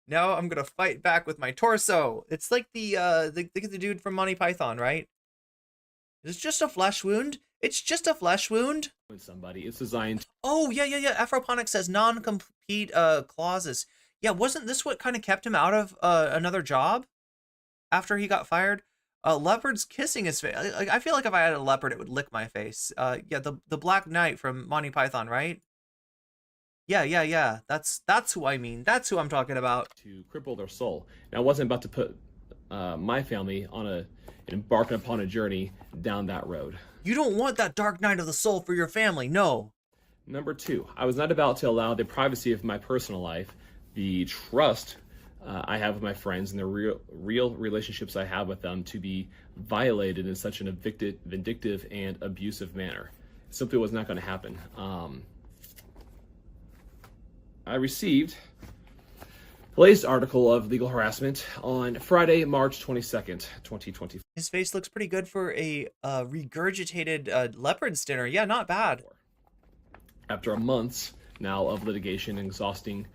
Now I'm gonna fight back with my torso. It's like the dude from Monty Python, right? It's just a flesh wound. It's just a flesh wound. Somebody, it's designed. Oh yeah. Afroponics says non-compete clauses. Yeah, wasn't this what kind of kept him out of another job after he got fired? Leopard's kissing his face. I feel like if I had a leopard, it would lick my face. Yeah, the Black Knight from Monty Python, right? Yeah. That's who I mean. That's who I'm talking about. To cripple their soul. Now, I wasn't about to put my family on embarking upon a journey down that road. You don't want that dark night of the soul for your family, no. Number two, I was not about to allow the privacy of my personal life, the trust I have with my friends, and the real relationships I have with them to be violated in such an vindictive and abusive manner. It simply was not going to happen. I received the latest article of legal harassment on Friday, March 22nd, 2020. His face looks pretty good for a regurgitated leopard's dinner. Yeah, not bad. After months now of litigation exhausting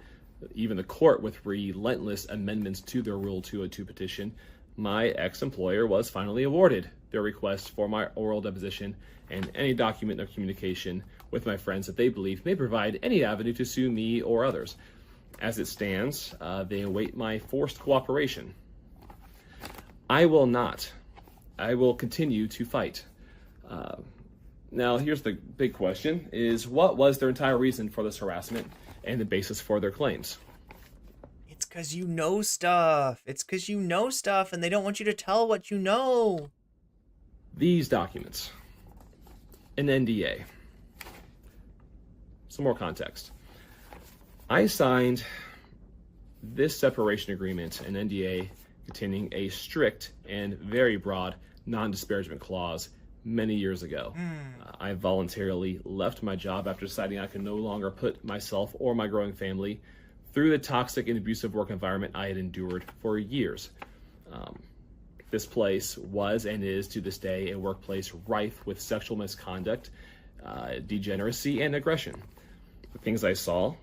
even the court with relentless amendments to their Rule 202 petition, my ex-employer was finally awarded their request for my oral deposition and any document of communication with my friends that they believe may provide any avenue to sue me or others. As it stands, they await my forced cooperation. I will not. I will continue to fight. Now, here's the big question, is what was their entire reason for this harassment and the basis for their claims? It's because you know stuff. It's because you know stuff, and they don't want you to tell what you know. These documents. An NDA. Some more context. I signed this separation agreement, an NDA, containing a strict and very broad non-disparagement clause many years ago. I voluntarily left my job after deciding I could no longer put myself or my growing family through the toxic and abusive work environment I had endured for years. This place was and is to this day a workplace rife with sexual misconduct, degeneracy, and aggression. the things I saw,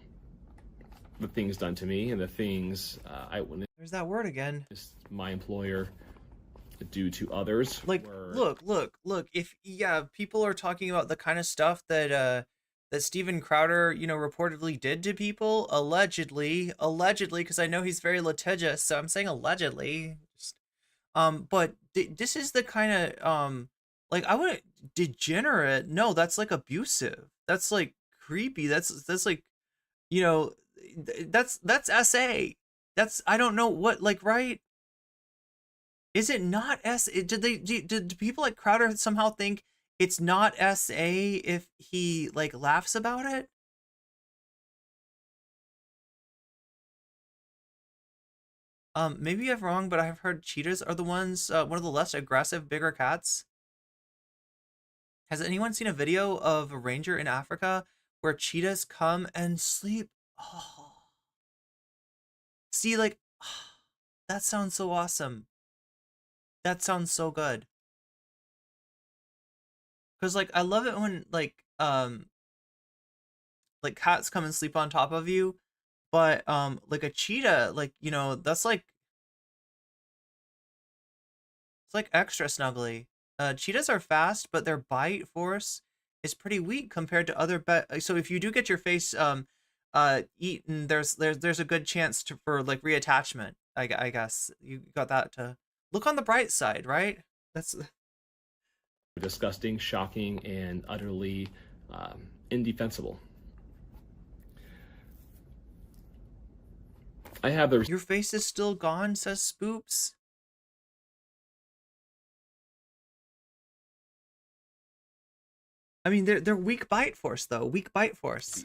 the things done to me, and the things I witnessed There's that word again. my employer do to others. Like, look. If people are talking about the kind of stuff that Steven Crowder, reportedly did to people, allegedly, because I know he's very litigious, so I'm saying allegedly. But this is the kind of like, I wouldn't degenerate. No, that's like abusive. That's like creepy. That's like, that's SA. That's, I don't know what, like, right? Is it not did people like Crowder somehow think it's not SA if he like laughs about it? Maybe I'm wrong, but I've heard cheetahs are the ones, one of the less aggressive, bigger cats. Has anyone seen a video of a ranger in Africa where cheetahs come and sleep? Oh, see, like, that sounds so awesome. That sounds so good. Cause like I love it when like cats come and sleep on top of you, but like a cheetah, like, that's like, it's like extra snuggly. Cheetahs are fast, but their bite force is pretty weak compared to other so if you do get your face eaten, there's a good chance for like reattachment. I guess you got that to look on the bright side, right? That's disgusting, shocking, and utterly indefensible. I have the... Your face is still gone, says Spoops. I mean, they're weak bite force though. Weak bite force.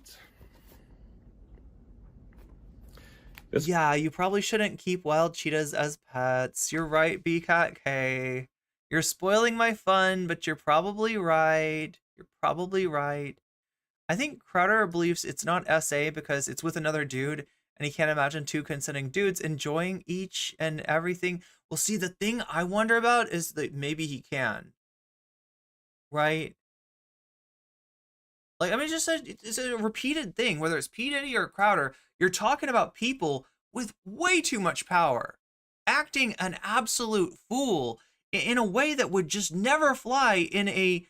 Yeah, you probably shouldn't keep wild cheetahs as pets. You're right, BCat K. You're spoiling my fun, but you're probably right. You're probably right. I think Crowder believes it's not SA because it's with another dude, and he can't imagine two consenting dudes enjoying each and everything. Well, see, the thing I wonder about is that maybe he can. Right? Like, I mean, it's a repeated thing, whether it's P. Diddy or Crowder. You're talking about people with way too much power, acting an absolute fool in a way that would just never fly in a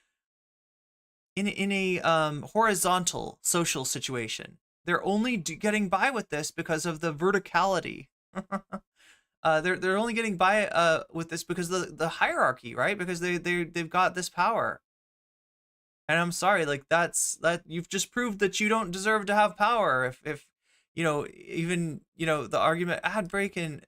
horizontal social situation. They're only getting by with this because of the verticality. They're only getting by with this because of the hierarchy, right? Because they've got this power. And I'm sorry, like that you've just proved that you don't deserve to have power. If even the argument ad break, and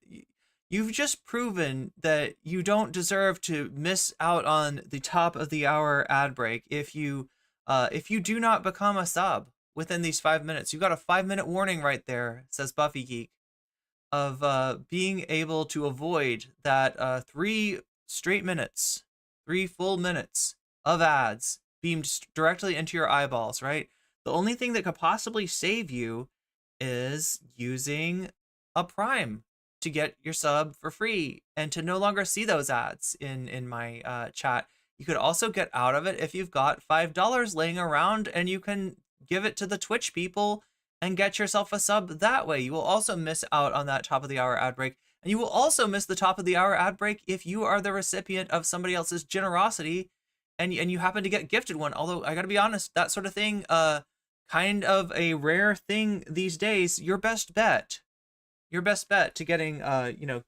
you've just proven that you don't deserve to miss out on the top of the hour ad break if you do not become a sub within these 5 minutes. You got a 5-minute warning right there, says Buffy Geek, of being able to avoid that 3 full minutes of ads beamed directly into your eyeballs, right? The only thing that could possibly save you is using a Prime to get your sub for free and to no longer see those ads in my chat. You could also get out of it if you've got $5 laying around and you can give it to the Twitch people and get yourself a sub that way. You will also miss out on that top of the hour ad break. And you will also miss the top of the hour ad break if you are the recipient of somebody else's generosity and you happen to get gifted one. Although I gotta be honest, that sort of thing, kind of a rare thing these days. Your best bet to getting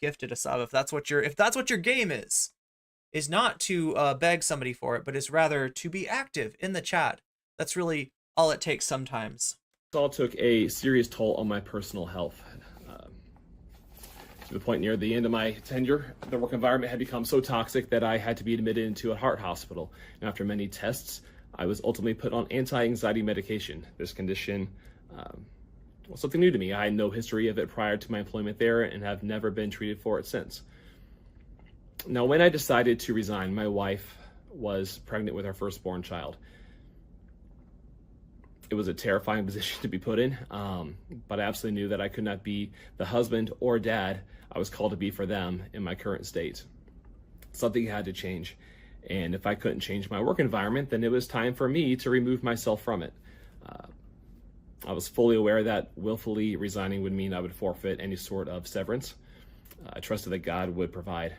gifted a sub, if that's what your game is not to beg somebody for it, but is rather to be active in the chat. That's really all it takes sometimes. It all took a serious toll on my personal health. To the point near the end of my tenure, the work environment had become so toxic that I had to be admitted into a heart hospital. And after many tests, I was ultimately put on anti-anxiety medication. This condition was something new to me. I had no history of it prior to my employment there and have never been treated for it since. Now, when I decided to resign, my wife was pregnant with our firstborn child. It was a terrifying position to be put in, but I absolutely knew that I could not be the husband or dad I was called to be for them in my current state. Something had to change, and if I couldn't change my work environment, then it was time for me to remove myself from it. I was fully aware that willfully resigning would mean I would forfeit any sort of severance. I trusted that God would provide.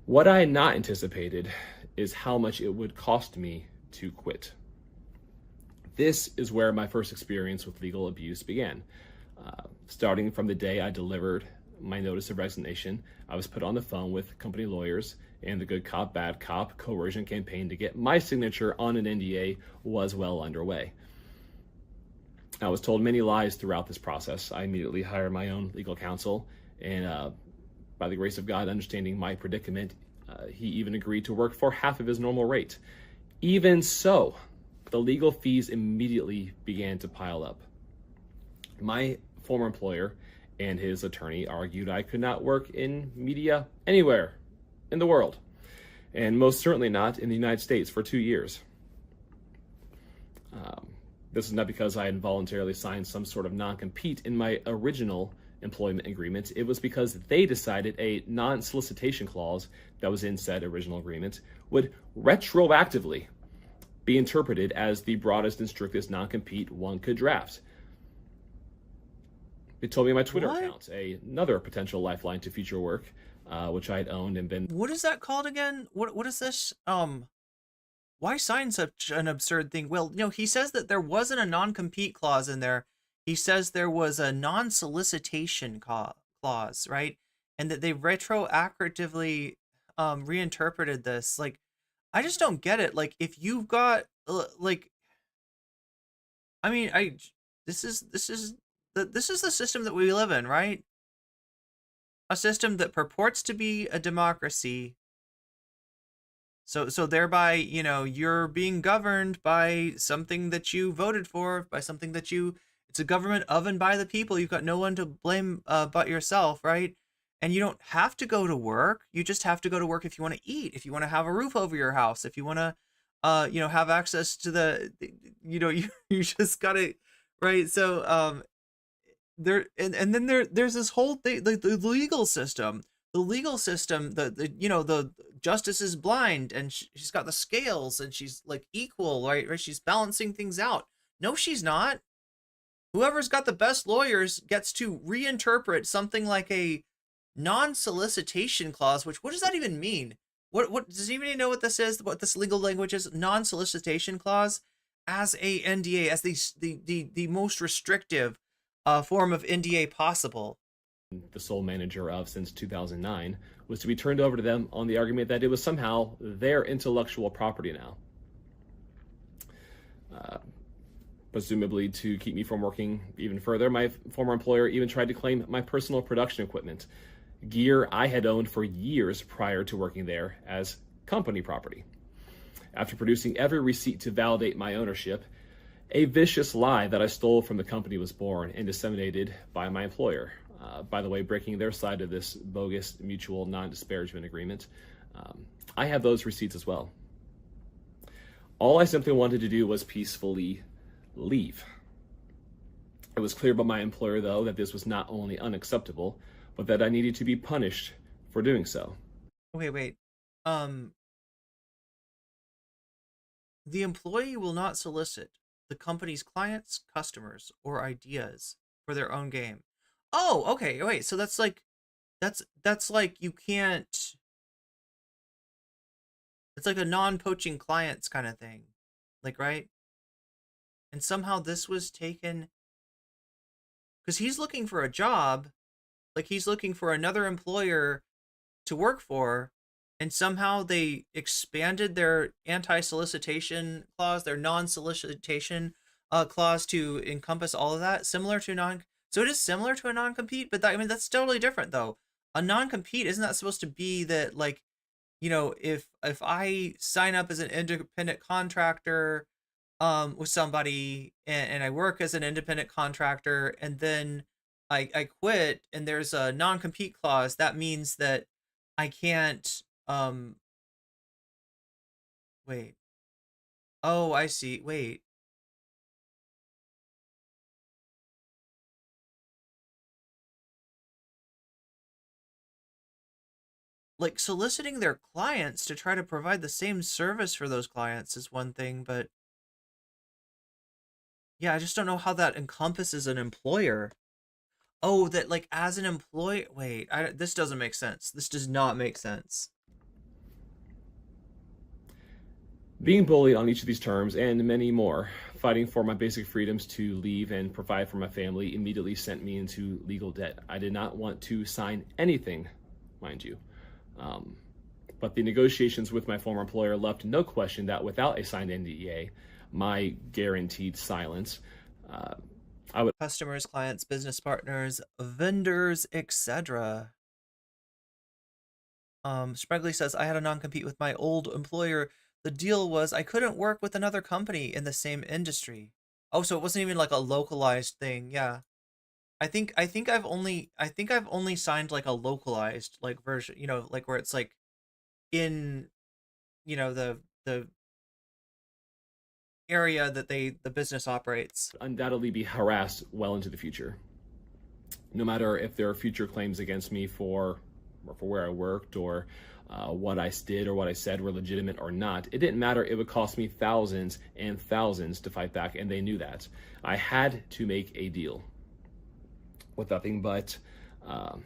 What I had not anticipated is how much it would cost me to quit. This is where my first experience with legal abuse began. Starting from the day I delivered my notice of resignation, I was put on the phone with company lawyers, and the good cop, bad cop coercion campaign to get my signature on an NDA was well underway. I was told many lies throughout this process. I immediately hired my own legal counsel, and by the grace of God, understanding my predicament, he even agreed to work for half of his normal rate. Even so, the legal fees immediately began to pile up. My former employer and his attorney argued I could not work in media anywhere in the world, and most certainly not in the United States for 2 years. This is not because I had voluntarily signed some sort of non-compete in my original employment agreement. It was because they decided a non-solicitation clause that was in said original agreement would retroactively be interpreted as the broadest and strictest non-compete one could draft. They told me my Twitter account, another potential lifeline to future work, which I had owned and been... What is that called again? What is this? Why sign such an absurd thing? Well, he says that there wasn't a non-compete clause in there. He says there was a non-solicitation clause, right? And that they retroactively reinterpreted this. Like, I just don't get it. Like, if you've got like, I mean, this is the system that we live in, right? A system that purports to be a democracy. So thereby, you're being governed by something that you voted for, by something that it's a government of and by the people. You've got no one to blame but yourself, right? And you don't have to go to work. You just have to go to work if you want to eat, if you want to have a roof over your house, if you want to, have access to you just gotta, right? So, and then there's this whole thing, the legal system. The legal system, the justice is blind, and she's got the scales, and she's like equal, right? She's balancing things out. No, she's not. Whoever's got the best lawyers gets to reinterpret something like a non-solicitation clause. Which, what does that even mean? What does anybody know what this is? What this legal language is? Non-solicitation clause as a NDA, as the most restrictive form of NDA possible. The sole manager of since 2009, was to be turned over to them on the argument that it was somehow their intellectual property now. Presumably to keep me from working even further, my former employer even tried to claim my personal production equipment, gear I had owned for years prior to working there, as company property. After producing every receipt to validate my ownership, a vicious lie that I stole from the company was born and disseminated by my employer. By the way, breaking their side of this bogus mutual non-disparagement agreement. I have those receipts as well. All I simply wanted to do was peacefully leave. It was clear by my employer, though, that this was not only unacceptable, but that I needed to be punished for doing so. Wait. The employee will not solicit the company's clients, customers, or ideas for their own gain. Oh, okay. Wait, so that's like you can't. It's like a non-poaching clients kind of thing, like, right? And somehow this was taken because he's looking for a job, like he's looking for another employer to work for, and somehow they expanded their anti-solicitation clause, their non-solicitation clause to encompass all of that, similar to So it is similar to a non-compete, but that's totally different though. A non-compete, isn't that supposed to be that, like, if I sign up as an independent contractor with somebody, and I work as an independent contractor, and then I quit and there's a non-compete clause, that means that I can't wait. Oh, I see. Wait. Like, soliciting their clients to try to provide the same service for those clients is one thing, but Yeah, I just don't know how that encompasses an employer. Oh, that like as an employee. Wait, this doesn't make sense. This does not make sense. Being bullied on each of these terms and many more, fighting for my basic freedoms to leave and provide for my family immediately sent me into legal debt. I did not want to sign anything, mind you. But the negotiations with my former employer left no question that without a signed NDA, my guaranteed silence, I would Customers, clients, business partners, vendors, etc. Sprigly says, I had a non-compete with my old employer. The deal was I couldn't work with another company in the same industry. Oh, so it wasn't even like a localized thing. Yeah. I think I've only signed like a localized like version, like where it's like in, the area that the business operates. undoubtedly be harassed well into the future. No matter if there are future claims against me for where I worked or what I did or what I said were legitimate or not, it didn't matter. It would cost me thousands and thousands to fight back, and they knew that. I had to make a deal with nothing but a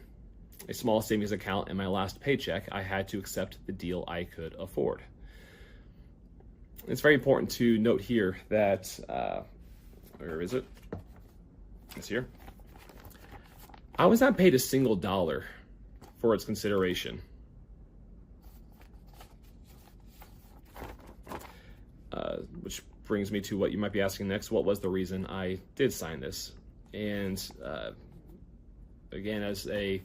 small savings account and my last paycheck. I had to accept the deal I could afford. It's very important to note here that, where is it? It's here. I was not paid a single dollar for its consideration. Which brings me to what you might be asking next. What was the reason I did sign this? And again, as a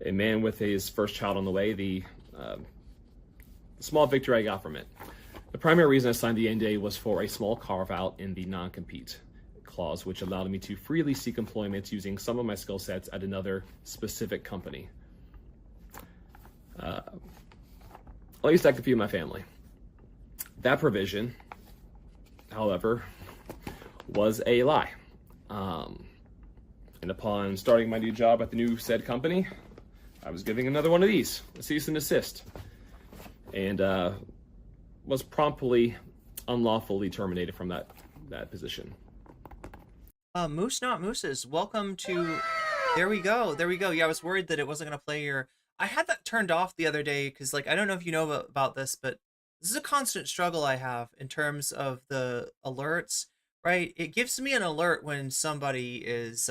man with his first child on the way, the small victory I got from it. The primary reason I signed the NDA was for a small carve-out in the non-compete clause, which allowed me to freely seek employment using some of my skill sets at another specific company. At least I could feed my family. That provision, however, was a lie. And upon starting my new job at the new said company, I was giving another one of these, a cease and desist, and was promptly unlawfully terminated from that position. Moose Not Mooses, welcome to. There we go. Yeah, I was worried that it wasn't gonna play your. I had that turned off the other day because, like, I don't know if you know about this, but this is a constant struggle I have in terms of the alerts. Right, it gives me an alert when somebody is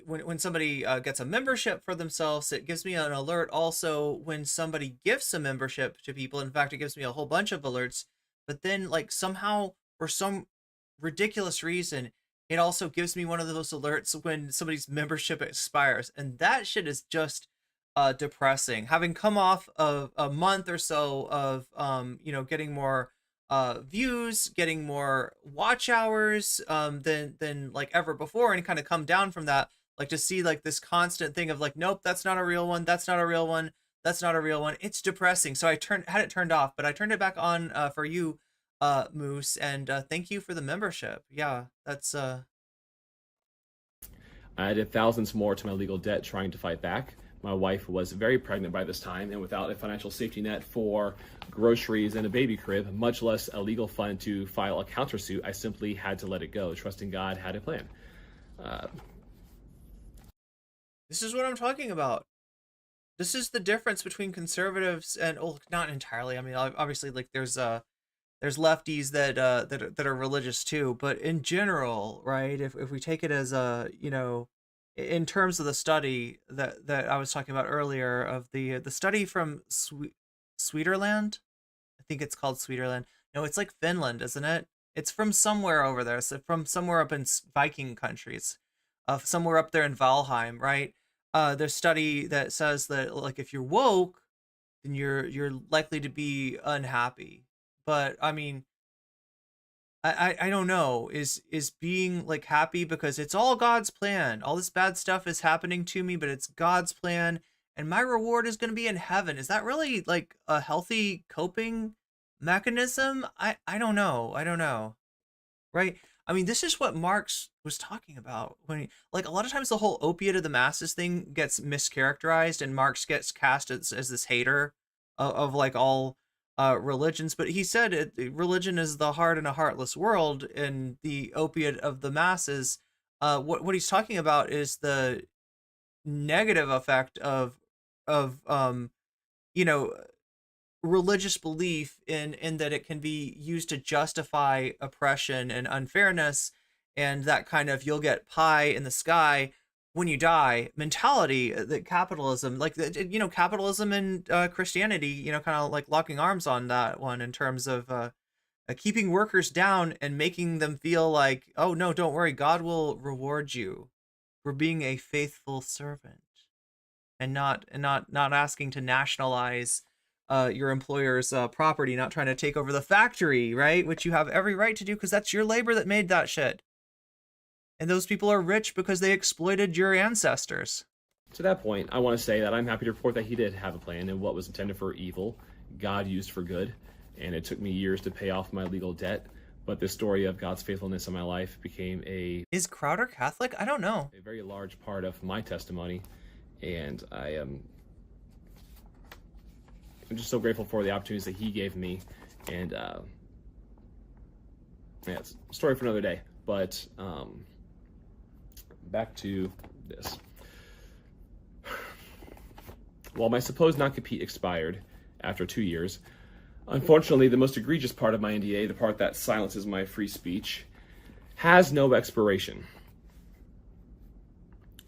when somebody gets a membership for themselves. It gives me an alert also when somebody gifts a membership to people. In fact, it gives me a whole bunch of alerts. But then, like, somehow, for some ridiculous reason, it also gives me one of those alerts when somebody's membership expires. And that shit is just depressing. Having come off of a month or so of getting more views, getting more watch hours than like ever before, and kind of come down from that, like to see like this constant thing of like, nope, that's not a real one, that's not a real one, that's not a real one. It's depressing. So I had it turned off, but I turned it back on for you, Moose, and thank you for the membership. Yeah, that's I added thousands more to my legal debt trying to fight back. My wife was very pregnant by this time, and without a financial safety net for groceries and a baby crib, much less a legal fund to file a countersuit, I simply had to let it go, trusting God had a plan. This is what I'm talking about. This is the difference between conservatives and, oh, not entirely. I mean, obviously, like there's lefties that are religious too, but in general, right? If we take it as a, in terms of the study that I was talking about earlier, of the study from Sweeterland, I think it's called Sweeterland. No, it's like Finland, isn't it? It's from somewhere over there. So from somewhere up in Viking countries, somewhere up there in Valheim, right? There's study that says that, like, if you're woke, then you're likely to be unhappy. But I mean, I don't know. Is being like happy because it's all God's plan. All this bad stuff is happening to me, but it's God's plan, and my reward is going to be in heaven. Is that really like a healthy coping mechanism? I don't know. I don't know. Right? I mean, this is what Marx was talking about when like a lot of times the whole opiate of the masses thing gets mischaracterized, and Marx gets cast as this hater of like all religions, but he said religion is the heart in a heartless world and the opiate of the masses. What he's talking about is the negative effect of you know religious belief in that it can be used to justify oppression and unfairness, and that kind of you'll get pie in the sky when you die mentality that capitalism, like capitalism and Christianity, kind of like locking arms on that one in terms of keeping workers down and making them feel like, oh no, don't worry, God will reward you for being a faithful servant, and not asking to nationalize your employer's property, not trying to take over the factory, right? Which you have every right to do because that's your labor that made that shit. And those people are rich because they exploited your ancestors. To that point, I want to say that I'm happy to report that he did have a plan, and what was intended for evil, God used for good. And it took me years to pay off my legal debt, but the story of God's faithfulness in my life became Is Crowder Catholic? I don't know. a very large part of my testimony, and I'm just so grateful for the opportunities that he gave me. And yeah, it's a story for another day. But back to this. While my supposed non-compete expired after 2 years, unfortunately, the most egregious part of my NDA, the part that silences my free speech, has no expiration.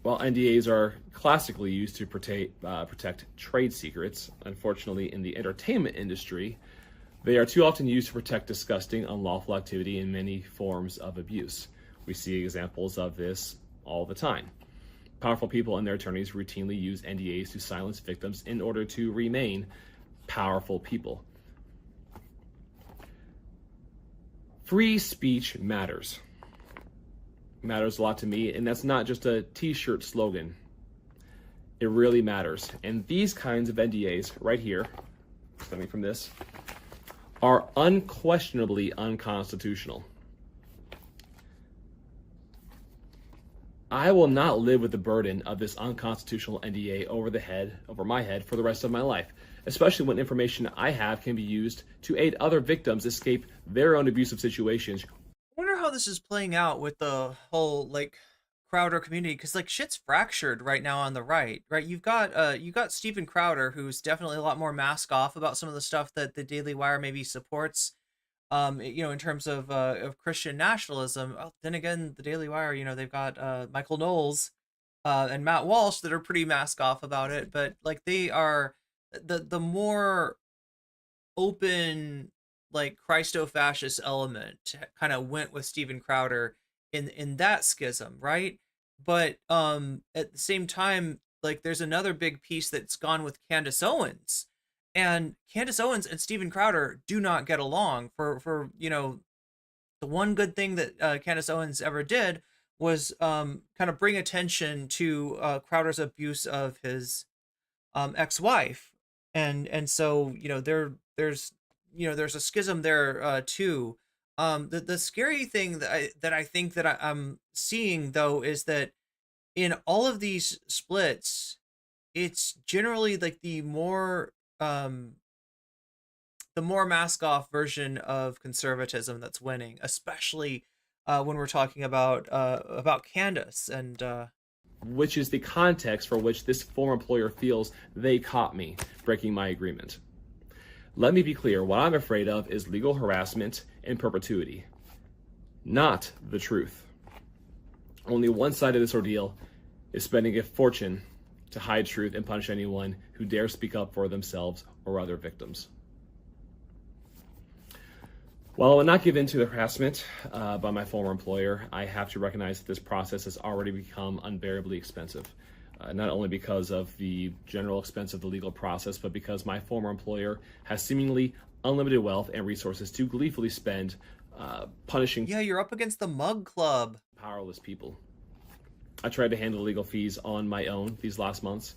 While NDAs are classically used to protect trade secrets, unfortunately, in the entertainment industry, they are too often used to protect disgusting, unlawful activity and many forms of abuse. We see examples of this all the time. Powerful people and their attorneys routinely use NDAs to silence victims in order to remain powerful people. Free speech matters. Matters a lot to me, and that's not just a t-shirt slogan. It really matters. And these kinds of NDAs right here, stemming from this, are unquestionably unconstitutional. I will not live with the burden of this unconstitutional NDA over my head for the rest of my life, especially when information I have can be used to aid other victims escape their own abusive situations. I wonder how this is playing out with the whole Crowder community, because shit's fractured right now on the right. You've got Steven Crowder, who's definitely a lot more mask off about some of the stuff that the Daily Wire maybe supports, in terms of Christian nationalism. Then again, the Daily Wire, they've got Michael Knowles and Matt Walsh that are pretty mask off about it, but they are the more open, Christo-fascist element kind of went with Steven Crowder in that schism, right? But at the same time, there's another big piece that's gone with Candace Owens, and Candace Owens and Steven Crowder do not get along. For the one good thing that Candace Owens ever did was kind of bring attention to Crowder's abuse of his ex-wife, and so there's a schism there too. The scary thing that I think that I'm seeing though is that in all of these splits, it's generally the more mask off version of conservatism that's winning, especially when we're talking about Candace and which is the context for which this former employer feels they caught me breaking my agreement. Let me be clear, what I'm afraid of is legal harassment in perpetuity, not the truth. Only one side of this ordeal is spending a fortune to hide truth and punish anyone who dares speak up for themselves or other victims. While I will not give in to the harassment by my former employer, I have to recognize that this process has already become unbearably expensive. Not only because of the general expense of the legal process, but because my former employer has seemingly unlimited wealth and resources to gleefully spend punishing you're up against the Mug Club. Powerless people. I tried to handle legal fees on my own these last months,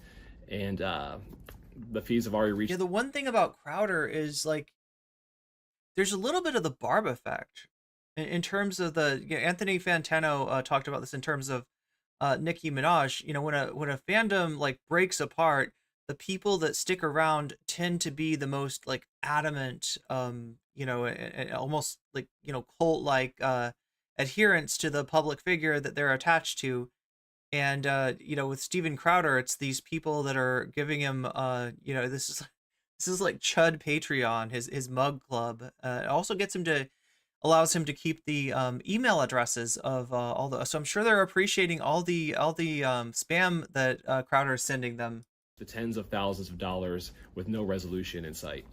and the fees have already reached... Yeah, the one thing about Crowder is, there's a little bit of the Barb effect in terms of the... Anthony Fantano talked about this in terms of Nicki Minaj. When a fandom, breaks apart, the people that stick around tend to be the most like adamant, almost like, cult like adherents to the public figure that they're attached to. And with Steven Crowder, it's these people that are giving him this is like Chud Patreon, his mug club. It also allows him to keep the email addresses of all the. So I'm sure they're appreciating all the spam that Crowder is sending them. To tens of thousands of dollars with no resolution in sight.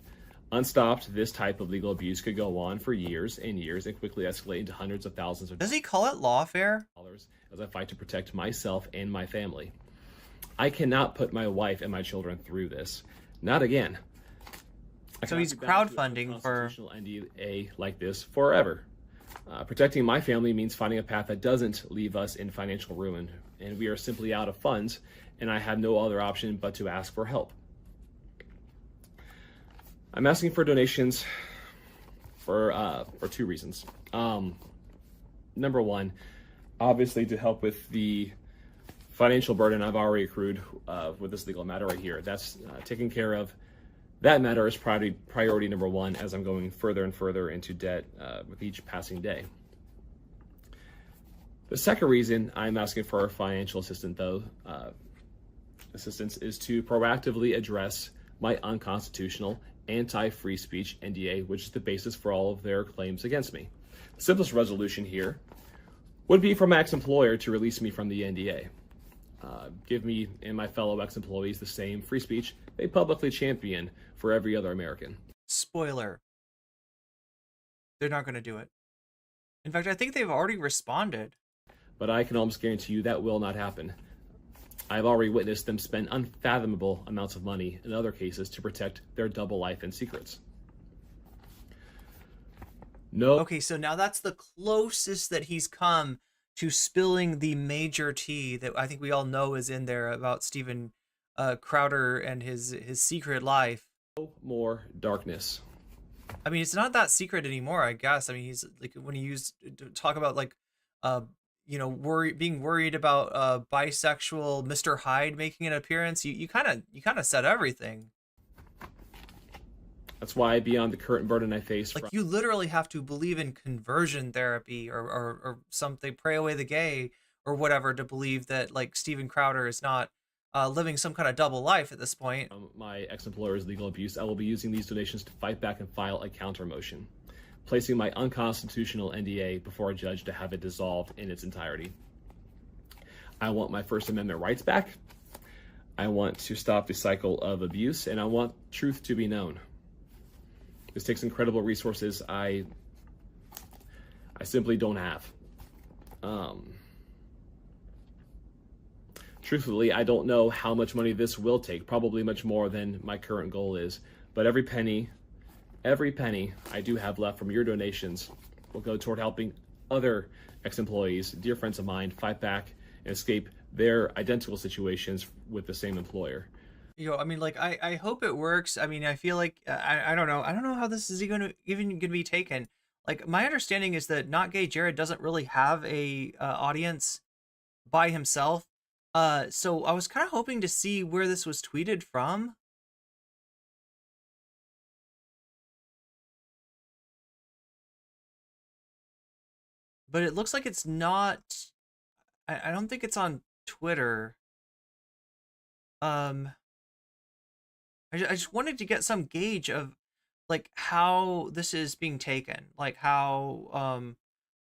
Unstopped, this type of legal abuse could go on for years and years and quickly escalate into hundreds of thousands of Does he call it lawfare? dollars as I fight to protect myself and my family. I cannot put my wife and my children through this. Not again. So he's crowdfunding for constitutional NDA like this forever. Protecting my family means finding a path that doesn't leave us in financial ruin, and we are simply out of funds, and I have no other option but to ask for help. I'm asking for donations for two reasons. Number one, obviously to help with the financial burden I've already accrued with this legal matter right here. That's taking care of. That matter is priority number one as I'm going further and further into debt with each passing day. The second reason I'm asking for financial assistance is to proactively address my unconstitutional anti-free speech NDA, which is the basis for all of their claims against me. The simplest resolution here would be for my ex-employer to release me from the NDA. Give me and my fellow ex-employees the same free speech they publicly champion for every other American. Spoiler. They're not going to do it. In fact, I think they've already responded. But I can almost guarantee you that will not happen. I've already witnessed them spend unfathomable amounts of money in other cases to protect their double life and secrets. No. Okay, so now that's the closest that he's come to spilling the major tea that I think we all know is in there about Steven Crowder and his secret life. No more darkness. I mean, it's not that secret anymore, I guess. I mean, he's like when he talk about like being worried about bisexual Mr. Hyde making an appearance. You kind of said everything. That's why beyond the current burden I face, like you literally have to believe in conversion therapy or something, pray away the gay or whatever, to believe that like Steven Crowder is not living some kind of double life at this point. My ex-employer's legal abuse, I will be using these donations to fight back and file a counter motion, placing my unconstitutional NDA before a judge to have it dissolved in its entirety. I want my First Amendment rights back. I want to stop the cycle of abuse, and I want truth to be known. This takes incredible resources I simply don't have. Truthfully, I don't know how much money this will take, probably much more than my current goal is, but every penny I do have left from your donations will go toward helping other ex-employees, dear friends of mine, fight back and escape their identical situations with the same employer. I mean, like, I hope it works. I mean, I feel like, I don't know how this is even going to be taken. Like, my understanding is that Not Gay Jared doesn't really have a audience by himself. So I was kind of hoping to see where this was tweeted from. But it looks like it's not, I don't think it's on Twitter. I just wanted to get some gauge of like how this is being taken, like how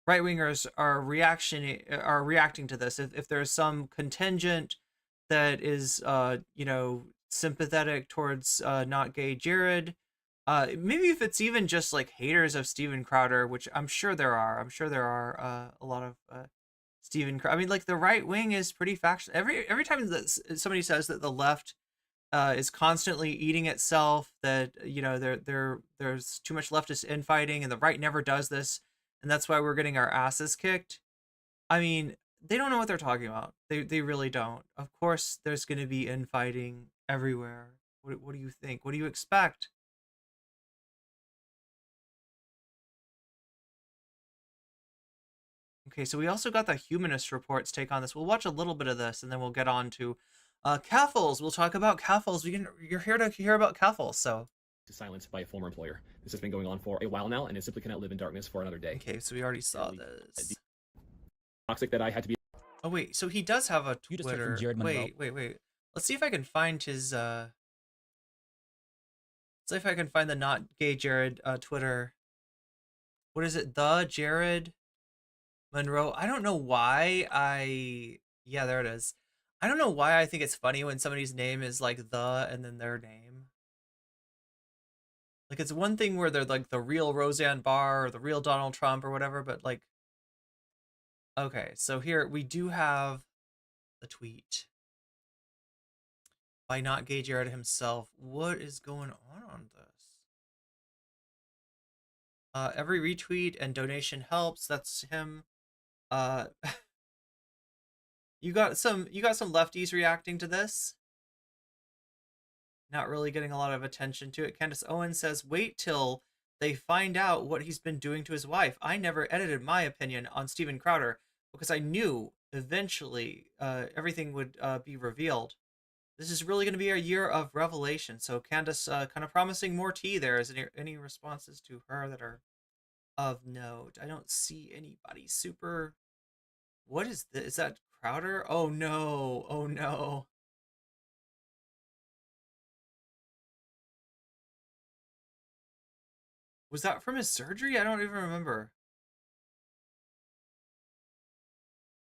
right wingers are reacting to this. If there's some contingent that is sympathetic towards Not Gay Jared, maybe if it's even just like haters of Steven Crowder, which I'm sure there are. I'm sure there are a lot of Steven Crowder. I mean, like the right wing is pretty factional. Every time that somebody says that the left is constantly eating itself, that there's too much leftist infighting and the right never does this, and that's why we're getting our asses kicked. I mean, they don't know what they're talking about. They really don't. Of course there's going to be infighting everywhere. What do you think? What do you expect? Okay, so we also got the Humanist Report's take on this. We'll watch a little bit of this and then we'll get on to Keffals. We'll talk about Keffals. You're here to hear about Keffals, so. To silence by a former employer. This has been going on for a while now, and it simply cannot live in darkness for another day. Okay, so we already saw this. Toxic that I had to be. Oh wait, so he does have a Twitter. You just heard from Jared Monroe. Wait. Let's see if I can find his. Let's see if I can find the not gay Jared Twitter. What is it? The Jared Monroe. I don't know why yeah, there it is. I don't know why I think it's funny when somebody's name is like the and then their name. Like, it's one thing where they're like the real Roseanne Barr or the real Donald Trump or whatever, but like, okay, so here we do have the tweet by not gay Jared himself. What is going on this? Every retweet and donation helps. That's him. You got some lefties reacting to this. Not really getting a lot of attention to it. Candace Owens says, wait till they find out what he's been doing to his wife. I never edited my opinion on Steven Crowder because I knew eventually everything would be revealed. This is really going to be a year of revelation. So Candace kind of promising more tea there. Is there any responses to her that are of note? I don't see anybody super. What is this? Is that Crowder? Oh no. Oh no. Was that from his surgery? I don't even remember.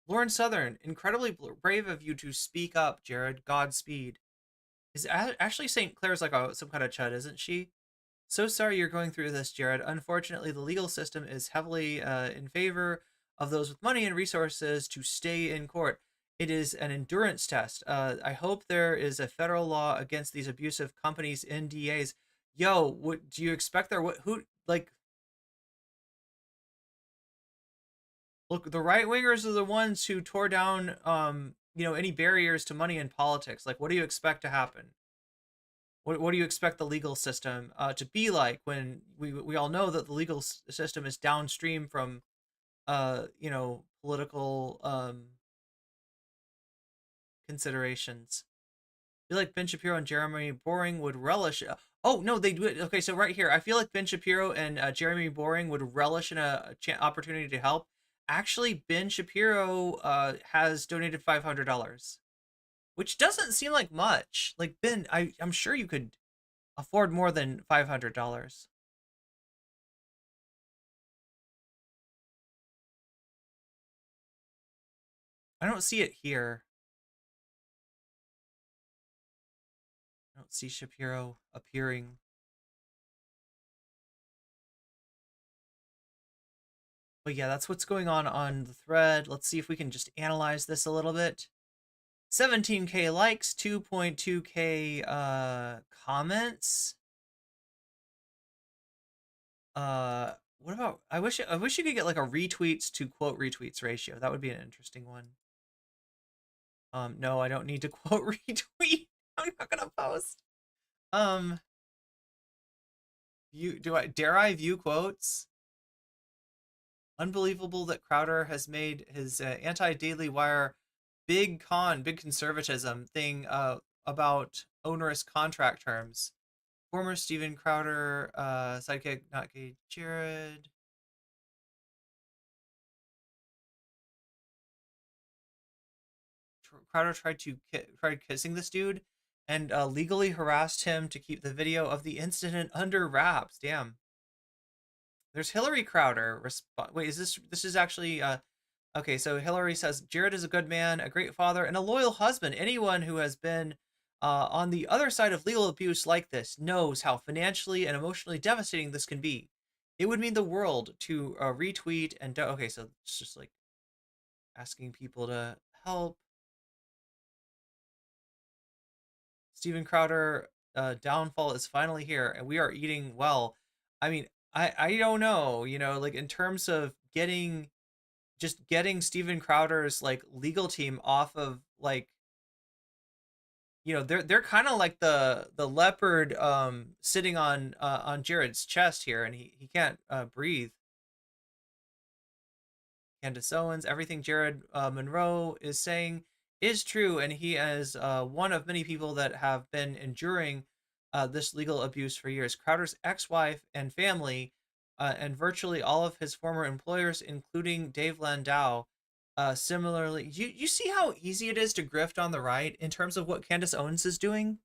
Lauren Southern, incredibly brave of you to speak up, Jared. Godspeed. Is Ashley St. Clair's like some kind of chud, isn't she? So sorry you're going through this, Jared. Unfortunately, the legal system is heavily in favor of those with money and resources to stay in court. It is an endurance test. I hope there is a federal law against these abusive companies, NDAs. Yo, what do you expect there? Who like? Look, the right wingers are the ones who tore down, any barriers to money in politics. Like, what do you expect to happen? What do you expect the legal system to be like when we all know that the legal system is downstream from, political considerations? I feel like Ben Shapiro and Jeremy Boring would relish. Oh no, they do it. Okay, so right here, I feel like Ben Shapiro and Jeremy Boring would relish in a opportunity to help. Actually, Ben Shapiro has donated $500, which doesn't seem like much. Like, Ben, I'm sure you could afford more than $500. I don't see it here. I don't see Shapiro appearing. But yeah, that's what's going on the thread. Let's see if we can just analyze this a little bit. 17K likes, 2.2K comments. What about, I wish you could get like a retweets to quote retweets ratio. That would be an interesting one. No, I don't need to quote retweet. I'm not gonna post. Dare I view quotes? Unbelievable that Crowder has made his anti-Daily Wire big conservatism thing about onerous contract terms. Former Steven Crowder sidekick, not gay Jared. Crowder tried kissing this dude and legally harassed him to keep the video of the incident under wraps. Damn. There's Hillary Crowder. Wait, this is actually okay, so Hillary says Jared is a good man, a great father, and a loyal husband. Anyone who has been on the other side of legal abuse like this knows how financially and emotionally devastating this can be. It would mean the world to retweet and okay, so it's just like asking people to help. Steven Crowder downfall is finally here, and we are eating well. I mean, I don't know, like in terms of getting Steven Crowder's like legal team off of like, they're kind of like the leopard sitting on Jared's chest here, and he can't breathe. Candace Owens, everything Jared Monroe is saying is true, and he is one of many people that have been enduring this legal abuse for years. Crowder's ex-wife and family, and virtually all of his former employers, including Dave Landau, similarly. You see how easy it is to grift on the right in terms of what Candace Owens is doing,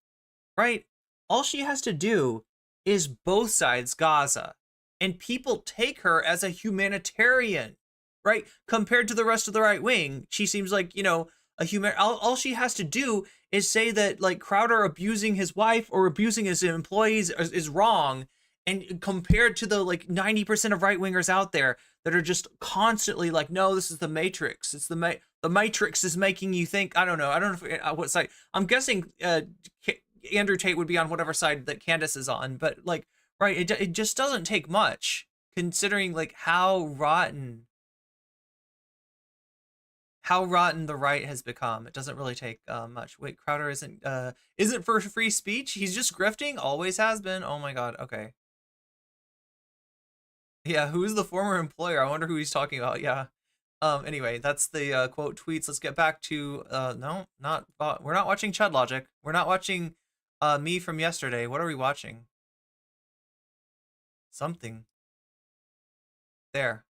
right? All she has to do is both sides Gaza, and people take her as a humanitarian, right? Compared to the rest of the right wing, she seems like, a human. All she has to do is say that like Crowder abusing his wife or abusing his employees is wrong, and compared to the like 90% of right wingers out there that are just constantly like, no, this is the Matrix. It's the Matrix is making you think. I don't know what side. I'm guessing Andrew Tate would be on whatever side that Candace is on, but like, right, it just doesn't take much considering like how rotten the right has become. It doesn't really take much. Wait, Crowder isn't for free speech. He's just grifting. Always has been. Oh my god. Okay. Yeah, who's the former employer? I wonder who he's talking about. Yeah. Anyway, that's the quote tweets. Let's get back to no, not we're not watching Chud Logic. We're not watching me from yesterday. What are we watching? Something. There.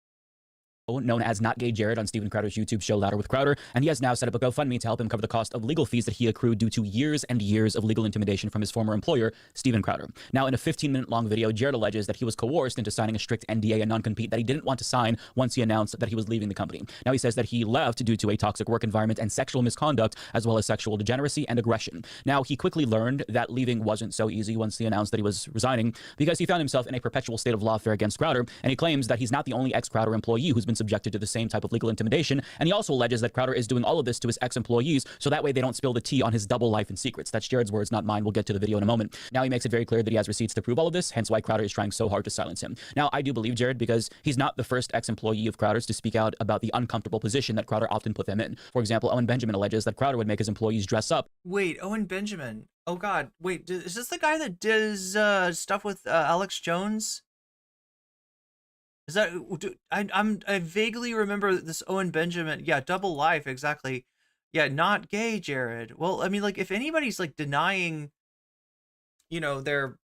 Known as Not Gay Jared on Steven Crowder's YouTube show Louder with Crowder, and he has now set up a GoFundMe to help him cover the cost of legal fees that he accrued due to years and years of legal intimidation from his former employer, Steven Crowder. Now, in a 15-minute long video, Jared alleges that he was coerced into signing a strict NDA and non-compete that he didn't want to sign once he announced that he was leaving the company. Now, he says that he left due to a toxic work environment and sexual misconduct, as well as sexual degeneracy and aggression. Now, he quickly learned that leaving wasn't so easy once he announced that he was resigning, because he found himself in a perpetual state of lawfare against Crowder, and he claims that he's not the only ex-Crowder employee who's been subjected to the same type of legal intimidation, and he also alleges that Crowder is doing all of this to his ex-employees so that way they don't spill the tea on his double life and secrets. That's Jared's words, not mine. We'll get to the video in a moment. Now, he makes it very clear that he has receipts to prove all of this, hence why Crowder is trying so hard to silence him. Now, I do believe Jared because he's not the first ex-employee of Crowder's to speak out about the uncomfortable position that Crowder often put them in. For example, Owen Benjamin alleges that Crowder would make his employees dress up. Wait, Owen Benjamin. Oh god, wait, is this the guy that does stuff with Alex Jones? Is that I vaguely remember this Owen Benjamin. Yeah, double life, exactly. Yeah, not gay, Jared. Well, I mean, like, if anybody's like denying, their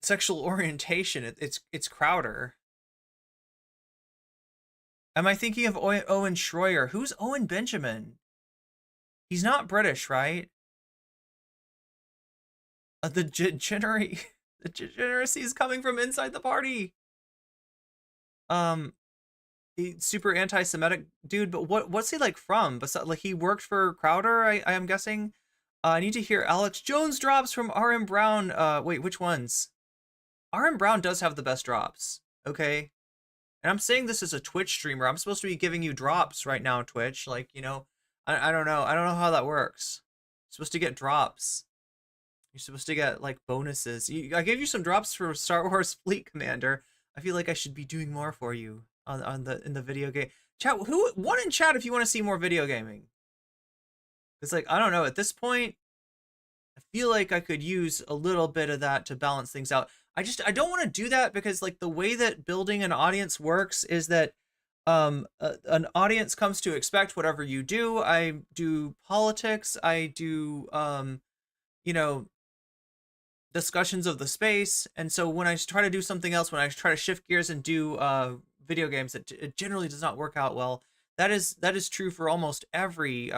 sexual orientation, it's Crowder. Am I thinking of Owen Schroyer? Who's Owen Benjamin? He's not British, right? The degeneracy is coming from inside the party. He's super anti-Semitic dude, but what's he like from? Besides, like, he worked for Crowder, I am guessing. I need to hear Alex Jones drops from RM Brown. Wait, which ones? RM Brown does have the best drops, okay? And I'm saying this as a Twitch streamer. I'm supposed to be giving you drops right now, Twitch. Like, I don't know. I don't know how that works. You're supposed to get drops. You're supposed to get like bonuses. I gave you some drops for Star Wars Fleet Commander. I feel like I should be doing more for you in the video game chat. One in chat if you want to see more video gaming. It's like, I don't know, at this point I feel like I could use a little bit of that to balance things out. I don't want to do that because like the way that building an audience works is that an audience comes to expect whatever you do. I do politics, I do discussions of the space, and so when I try to do something else, when I try to shift gears and do video games, it generally does not work out well. That is true for almost every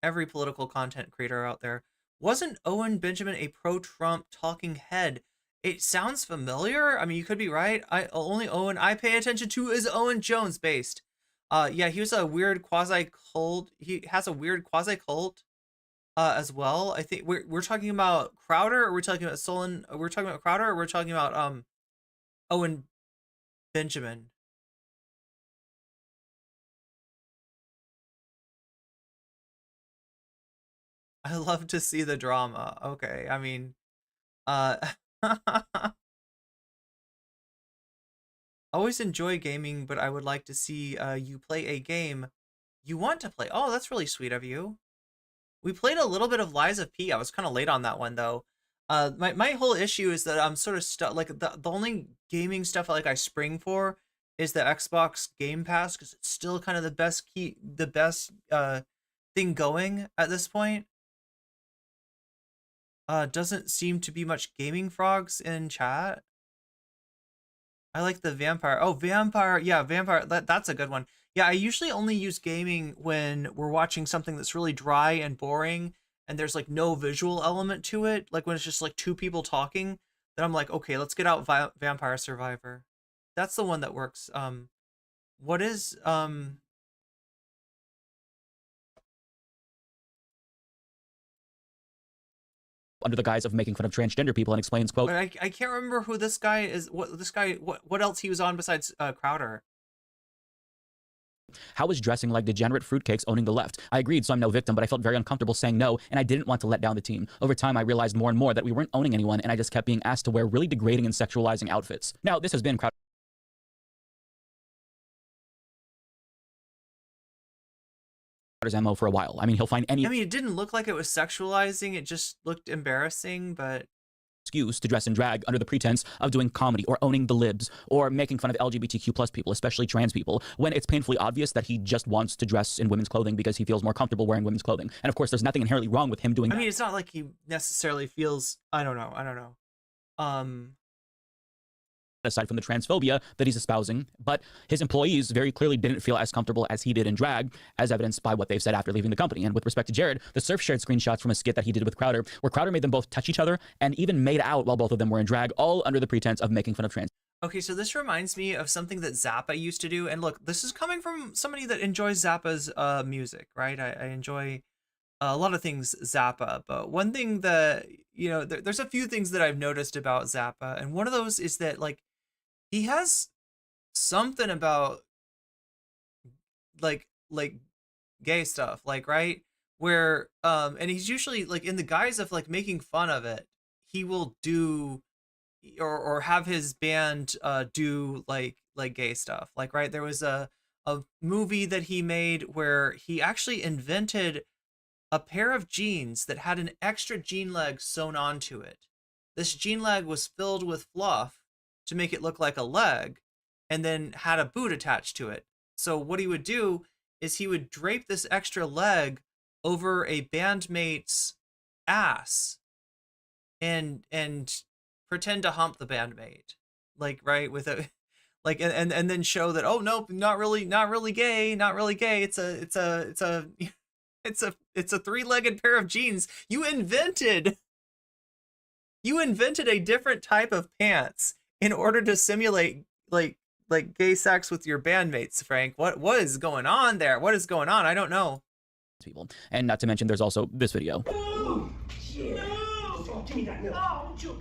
political content creator out there. Wasn't Owen Benjamin a pro-Trump talking head? It sounds familiar. I mean, you could be right. Only Owen I pay attention to is Owen Jones based. Yeah, he was a weird quasi-cult. He has a weird quasi-cult as well. I think we're talking about Crowder, or we're talking about Solon. We're talking about Crowder, or we're talking about Owen Benjamin. I love to see the drama. Okay, I mean, always enjoy gaming, but I would like to see you play a game you want to play. Oh, that's really sweet of you. We played a little bit of Lies of P. I was kind of late on that one though. My whole issue is that I'm sort of stuck. Like the only gaming stuff like I spring for is the Xbox Game Pass, because it's still kind of the best thing going at this point. Doesn't seem to be much gaming frogs in chat. I like the vampire. Oh, vampire. Yeah, vampire. That's a good one. Yeah, I usually only use gaming when we're watching something that's really dry and boring and there's like no visual element to it. Like when it's just like two people talking, then I'm like, okay, let's get out Vampire Survivor. That's the one that works. What is under the guise of making fun of transgender people and explains, quote, but I can't remember who this guy is. What else he was on besides Crowder? how is dressing like degenerate fruitcakes owning the left? I agreed, so I'm no victim, but I felt very uncomfortable saying no, and I didn't want to let down the team. Over time, I realized more and more that we weren't owning anyone, and I just kept being asked to wear really degrading and sexualizing outfits. Now, this has been Crowder's MO for a while. I mean, he'll find any I mean, it didn't look like it was sexualizing. It just looked embarrassing, but excuse to dress in drag under the pretense of doing comedy or owning the libs or making fun of LGBTQ plus people, especially trans people, when it's painfully obvious that he just wants to dress in women's clothing because he feels more comfortable wearing women's clothing. And of course, there's nothing inherently wrong with him doing that. I mean, it's not like he necessarily feels, I don't know. Aside from the transphobia that he's espousing, but his employees very clearly didn't feel as comfortable as he did in drag, as evidenced by what they've said after leaving the company. And with respect to Jared, the Surf shared screenshots from a skit that he did with Crowder, where Crowder made them both touch each other and even made out while both of them were in drag, all under the pretense of making fun of trans. Okay, so this reminds me of something that Zappa used to do. And look, this is coming from somebody that enjoys Zappa's music, right? I enjoy a lot of things Zappa, but one thing that, you know, there's a few things that I've noticed about Zappa, and one of those is that, like, he has something about like gay stuff, like, right, where and he's usually like in the guise of like making fun of it, he will do or have his band do like gay stuff, like, right, there was a movie that he made where he actually invented a pair of jeans that had an extra jean leg sewn onto it. This jean leg was filled with fluff to make it look like a leg, and then had a boot attached to it. So what he would do is he would drape this extra leg over a bandmate's ass and pretend to hump the bandmate, like, right, with a like, and then show that, oh nope, not really gay, it's a three-legged pair of jeans. You invented a different type of pants in order to simulate like gay sex with your bandmates, Frank. What is going on there? What is going on? I don't know. People. And not to mention, there's also this video. Give me that milk.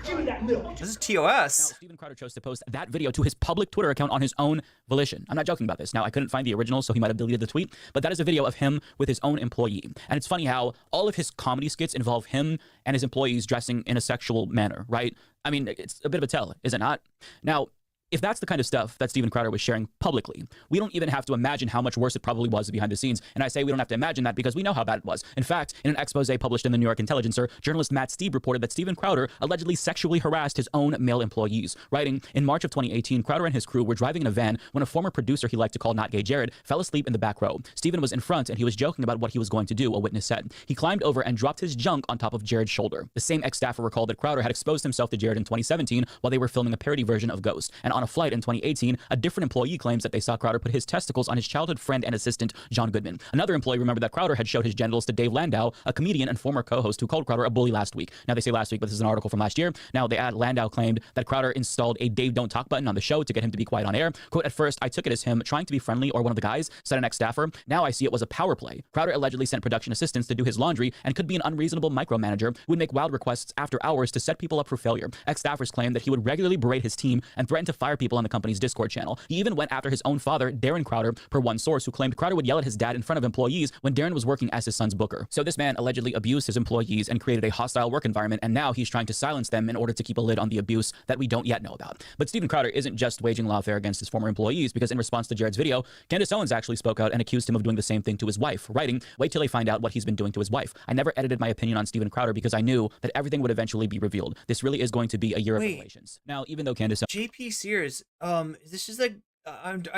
Give me that milk. This is TOS. Now, Steven Crowder chose to post that video to his public Twitter account on his own volition. I'm not joking about this. Now, I couldn't find the original, so he might have deleted the tweet, but that is a video of him with his own employee. And it's funny how all of his comedy skits involve him and his employees dressing in a sexual manner, right? I mean, it's a bit of a tell, is it not? Now, if that's the kind of stuff that Steven Crowder was sharing publicly, we don't even have to imagine how much worse it probably was behind the scenes. And I say we don't have to imagine that because we know how bad it was. In fact, in an expose published in the New York Intelligencer, journalist Matt Steeb reported that Steven Crowder allegedly sexually harassed his own male employees. Writing, in March of 2018, Crowder and his crew were driving in a van when a former producer he liked to call Not Gay Jared fell asleep in the back row. Steven was in front and he was joking about what he was going to do, a witness said. He climbed over and dropped his junk on top of Jared's shoulder. The same ex-staffer recalled that Crowder had exposed himself to Jared in 2017 while they were filming a parody version of Ghost. And on a flight in 2018, a different employee claims that they saw Crowder put his testicles on his childhood friend and assistant, John Goodman. Another employee remembered that Crowder had showed his genitals to Dave Landau, a comedian and former co-host who called Crowder a bully last week. Now, they say last week, but this is an article from last year. Now, they add Landau claimed that Crowder installed a Dave Don't Talk button on the show to get him to be quiet on air. Quote, at first, I took it as him trying to be friendly or one of the guys, said an ex-staffer. Now I see it was a power play. Crowder allegedly sent production assistants to do his laundry and could be an unreasonable micromanager who would make wild requests after hours to set people up for failure. Ex-staffers claimed that he would regularly berate his team and threaten to fire people on the company's Discord channel. He even went after his own father, Darren Crowder, per one source, who claimed Crowder would yell at his dad in front of employees when Darren was working as his son's booker. So this man allegedly abused his employees and created a hostile work environment, and now he's trying to silence them in order to keep a lid on the abuse that we don't yet know about. But Steven Crowder isn't just waging lawfare against his former employees, because in response to Jared's video, Candace Owens actually spoke out and accused him of doing the same thing to his wife, writing, wait till they find out what he's been doing to his wife. I never edited my opinion on Steven Crowder because I knew that everything would eventually be revealed. This really is going to be a year of revelations. Now, even though Candace JP Sears, this is like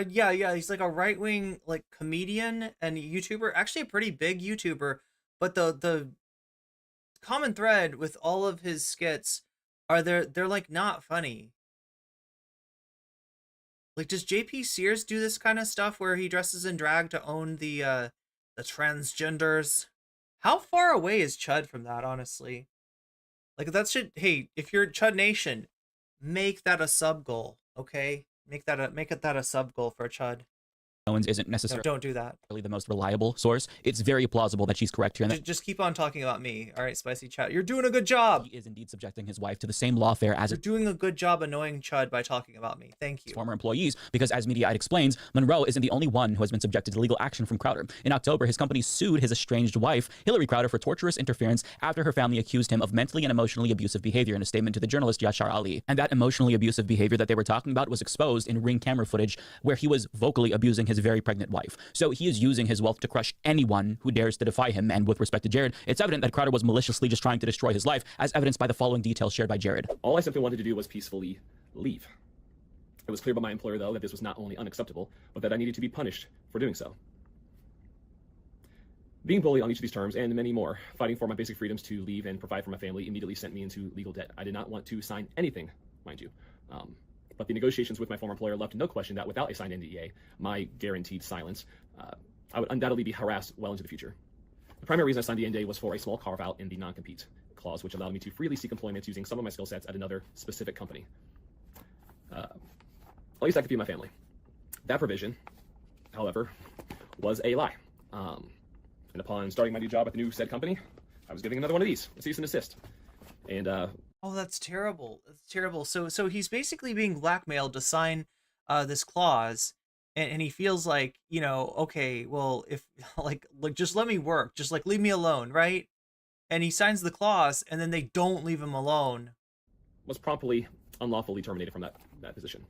Yeah, he's like a right-wing like comedian and YouTuber, actually a pretty big YouTuber, but the common thread with all of his skits are they're like not funny. Like, does JP Sears do this kind of stuff where he dresses in drag to own the transgenders? How far away is Chud from that, honestly? Like, that should, hey, if you're Chud Nation, make that a sub goal, okay? Make it that a sub goal for Chud. Owens isn't No, necessarily don't do that. the most reliable source. It's very plausible that she's correct here, and that Just keep on talking about me. All right, Spicy Chat. You're doing a good job. he is indeed subjecting his wife to the same lawfare as You're doing a good job annoying Chud by talking about me. Thank you. former employees, because as Mediaite explains, Monroe isn't the only one who has been subjected to legal action from Crowder. In October, his company sued his estranged wife, Hillary Crowder, for torturous interference after her family accused him of mentally and emotionally abusive behavior in a statement to the journalist Yashar Ali. And that emotionally abusive behavior that they were talking about was exposed in Ring camera footage where he was vocally abusing his very pregnant wife. So he is using his wealth to crush anyone who dares to defy him. And with respect to Jared, it's evident that Crowder was maliciously just trying to destroy his life, as evidenced by the following details shared by Jared. All I simply wanted to do was peacefully leave. It was clear by my employer, though, that this was not only unacceptable, but that I needed to be punished for doing so. Being bullied on each of these terms, and many more, fighting for my basic freedoms to leave and provide for my family, immediately sent me into legal debt. I did not want to sign anything, mind you. But the negotiations with my former employer left no question that without a signed NDA, my guaranteed silence, I would undoubtedly be harassed well into the future. The primary reason I signed the NDA was for a small carve-out in the non-compete clause, which allowed me to freely seek employment using some of my skill sets at another specific company. At least I could feed my family. That provision, however, was a lie. And upon starting my new job at the new said company, I was giving another one of these, a cease and desist. And Oh, that's terrible. That's terrible. So he's basically being blackmailed to sign this clause, and he feels like, you know, okay, well, if like just let me work, just like leave me alone, right? And he signs the clause, and then they don't leave him alone. was promptly unlawfully terminated from that position.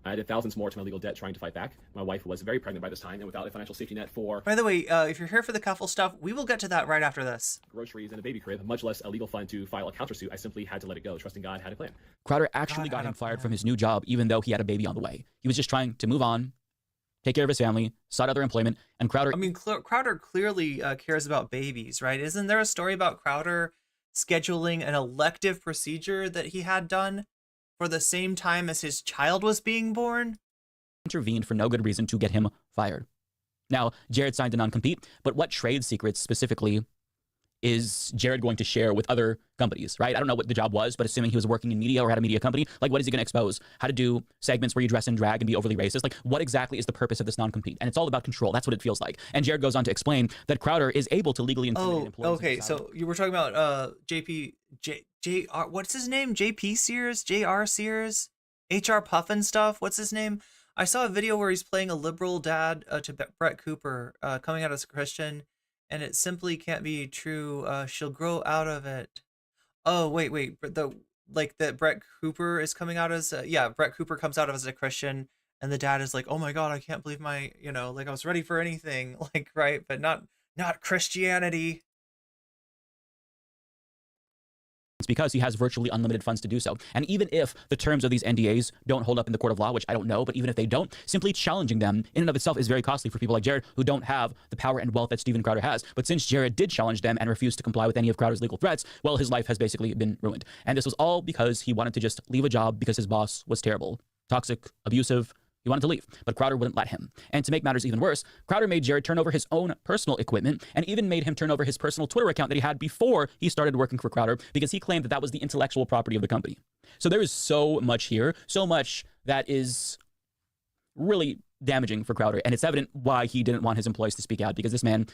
I added thousands more to my legal debt trying to fight back. My wife was very pregnant by this time, and without a financial safety net for By the way, if you're here for the Keffals stuff, we will get to that right after this. groceries and a baby crib, much less a legal fund to file a countersuit, I simply had to let it go, trusting God had a plan. Crowder actually God, got I him don't- fired from his new job, even though he had a baby on the way. He was just trying to move on, take care of his family, sought other employment, and Crowder... I mean, Crowder clearly cares about babies, right? Isn't there a story about Crowder scheduling an elective procedure that he had done for the same time as his child was being born? intervened for no good reason to get him fired. Now, Jared signed a non-compete, but what trade secrets specifically is Jared going to share with other companies, right? I don't know what the job was, but assuming he was working in media or had a media company, like what is he going to expose? How to do segments where you dress in drag and be overly racist? Like what exactly is the purpose of this non-compete? And it's all about control. That's what it feels like. And Jared goes on to explain that Crowder is able to legally intimidate employees. Okay. So you were talking about JR, what's his name? JP Sears? JR Sears? HR Puffin stuff? What's his name? I saw a video where he's playing a liberal dad to Brett Cooper, coming out as a Christian, and it simply can't be true. She'll grow out of it. Oh, wait. That Brett Cooper is coming out as Brett Cooper comes out as a Christian, and the dad is like, oh my God, I can't believe my, like I was ready for anything, like, right, but not Christianity. It's because he has virtually unlimited funds to do so. And even if the terms of these NDAs don't hold up in the court of law, which I don't know, but even if they don't, simply challenging them in and of itself is very costly for people like Jared who don't have the power and wealth that Steven Crowder has. But since Jared did challenge them and refused to comply with any of Crowder's legal threats, well, his life has basically been ruined. And this was all because he wanted to just leave a job because his boss was terrible, toxic, abusive. He wanted to leave, but Crowder wouldn't let him. And to make matters even worse, Crowder made Jared turn over his own personal equipment and even made him turn over his personal Twitter account that he had before he started working for Crowder because he claimed that that was the intellectual property of the company. So there is so much here, so much that is really damaging for Crowder. And it's evident why he didn't want his employees to speak out, because this man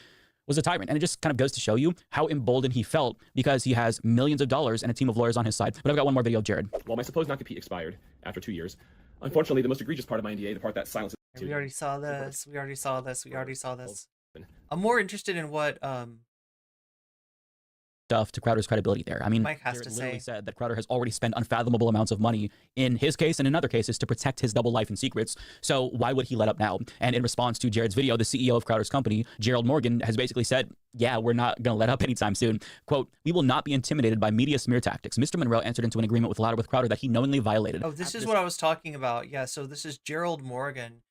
was a tyrant. And it just kind of goes to show you how emboldened he felt because he has millions of dollars and a team of lawyers on his side. But I've got one more video of Jared. While my supposed non-compete expired after 2 years, unfortunately, the most egregious part of my NDA, the part that silences... We already saw this. We already saw this. I'm more interested in what stuff to Crowder's credibility there. I mean, Mike has Jared to literally say. said that Crowder has already spent unfathomable amounts of money in his case and in other cases to protect his double life and secrets. So why would he let up now? And in response to Jared's video, the CEO of Crowder's company, Gerald Morgan, has basically said, yeah, we're not going to let up anytime soon. Quote, we will not be intimidated by media smear tactics. Mr. Monroe entered into an agreement with Louder with Crowder that he knowingly violated. Oh, this is what I was talking about. Yeah, so this is Gerald Morgan,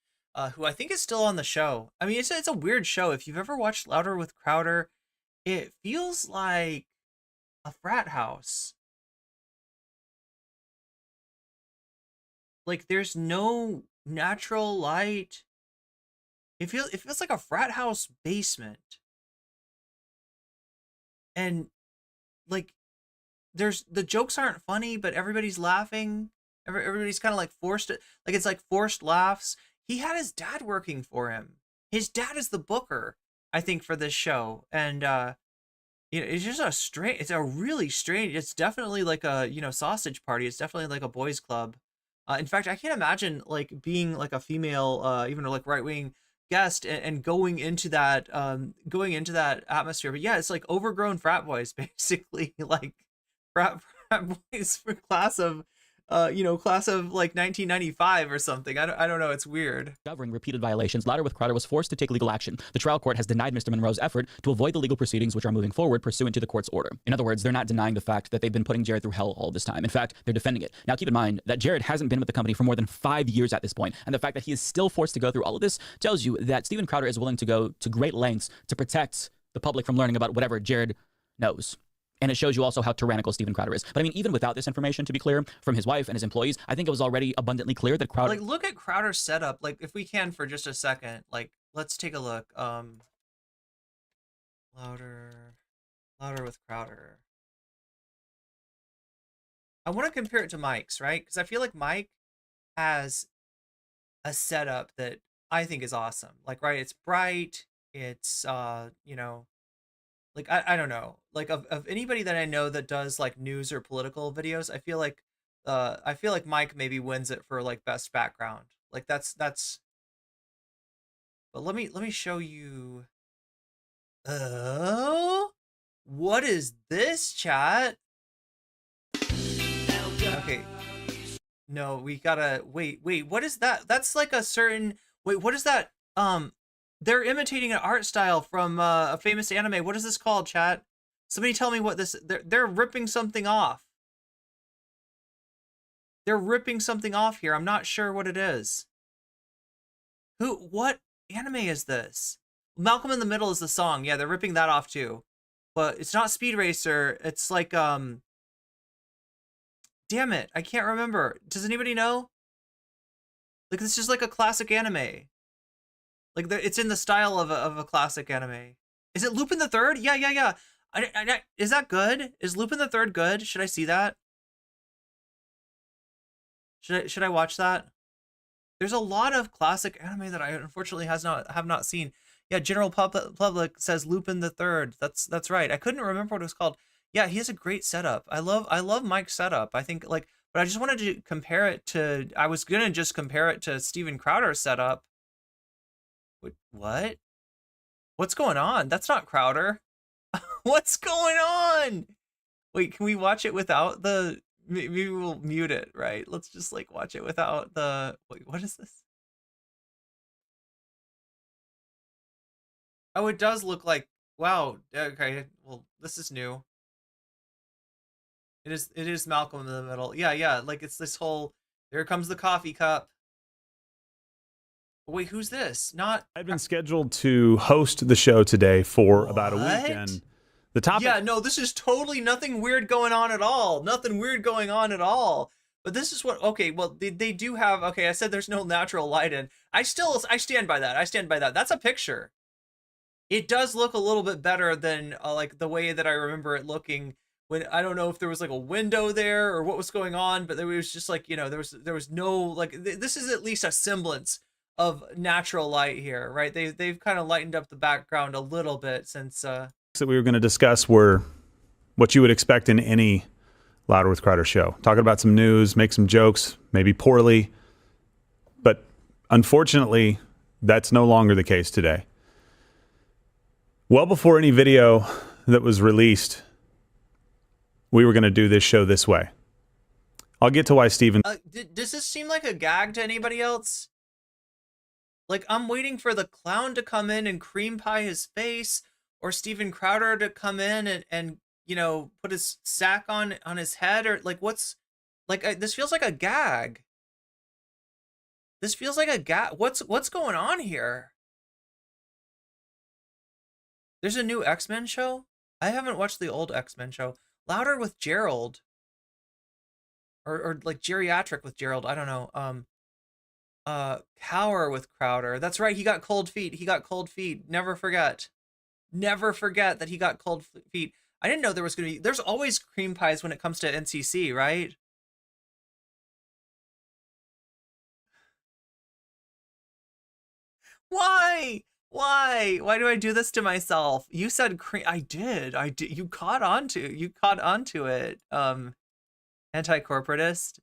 who I think is still on the show. I mean, it's a weird show. If you've ever watched Louder with Crowder, it feels like a frat house. Like there's no natural light. It feels like a frat house basement. And like the jokes aren't funny, but everybody's laughing. Everybody's kind of like forced, like it's like forced laughs. He had his dad working for him. His dad is the booker, I think, for this show. And you know, it's just it's a really strange, it's definitely like a, you know, sausage party. It's definitely like a boys club. In fact, I can't imagine like being like a female, even like right-wing guest and going into that atmosphere. But yeah, it's like overgrown frat boys, basically, like frat boys for class of like 1995 or something. I don't know. It's weird. Covering repeated violations, Louder with Crowder was forced to take legal action. The trial court has denied Mr. Monroe's effort to avoid the legal proceedings which are moving forward pursuant to the court's order. In other words, they're not denying the fact that they've been putting Jared through hell all this time. In fact, they're defending it. Now, keep in mind that Jared hasn't been with the company for more than 5 years at this point, and the fact that he is still forced to go through all of this tells you that Steven Crowder is willing to go to great lengths to protect the public from learning about whatever Jared knows. And it shows you also how tyrannical Steven Crowder is. But I mean, even without this information, to be clear, from his wife and his employees, I think it was already abundantly clear that Crowder... Like, look at Crowder's setup. Like, if we can for just a second, like, let's take a look. Louder with Crowder. I want to compare it to Mike's, right? Because I feel like Mike has a setup that I think is awesome. Like, right, it's bright. It's, you know... Like, I don't know, like of anybody that I know that does like news or political videos, I feel like Mike maybe wins it for like best background. Like that's, but let me show you. Oh, what is this, chat? Okay. No, we gotta, wait, what is that? That's like a certain, wait, what is that? They're imitating an art style from a famous anime. What is this called, chat? Somebody tell me what this... They're ripping something off. They're ripping something off here. I'm not sure what it is. What anime is this? Malcolm in the Middle is the song. Yeah, they're ripping that off too. But it's not Speed Racer. It's like, damn it. I can't remember. Does anybody know? Like, this is like a classic anime. Like, it's in the style of a classic anime. Is it Lupin the Third? Yeah. Is that good? Is Lupin the Third good? Should I see that? Should I watch that? There's a lot of classic anime that I unfortunately have not seen. Yeah, general public says Lupin the Third. That's right. I couldn't remember what it was called. Yeah, he has a great setup. I love Mike's setup. I think, like, but I just wanted to compare it to... I was gonna just compare it to Steven Crowder's setup. What? What's going on? That's not Crowder. What's going on? Wait, can we watch it without the... Maybe we'll mute it, right? Let's just like watch it without the... Wait, what is this? Oh, it does look like... Wow. Okay, well, this is new. It is Malcolm in the Middle. Yeah, like it's this whole... There comes the coffee cup. Wait, who's this? Not... I've been scheduled to host the show today for about a week, and the topic... Yeah, no, this is totally nothing weird going on at all. Nothing weird going on at all. But this is what... Okay, well, they do have... Okay, I said there's no natural light in. I stand by that. I stand by that. That's a picture. It does look a little bit better than, like, the way that I remember it looking when... I don't know if there was, like, a window there or what was going on, but there was just, like, you know, there was no... Like, this is at least a semblance of natural light here, right? They've kind of lightened up the background a little bit since that we were going to discuss were what you would expect in any Louder with Crowder show. Talking about some news, make some jokes, maybe poorly, but unfortunately, that's no longer the case today. Well before any video that was released we were going to do this show this way. I'll get to why Steven... Does this seem like a gag to anybody else? Like, I'm waiting for the clown to come in and cream pie his face, or Steven Crowder to come in and you know, put his sack on his head, or like, what's... Like, this feels like a gag. This feels like a gag. What's going on here? There's a new X-Men show? I haven't watched the old X-Men show. Louder with Gerald. Or like geriatric with Gerald. I don't know. Cower with Crowder. That's right. He got cold feet. He got cold feet. Never forget. Never forget that he got cold feet. I didn't know there was going to be... There's always cream pies when it comes to NCC, right? Why? Why do I do this to myself? You said cream. I did. You caught onto it. Anti-corporatist.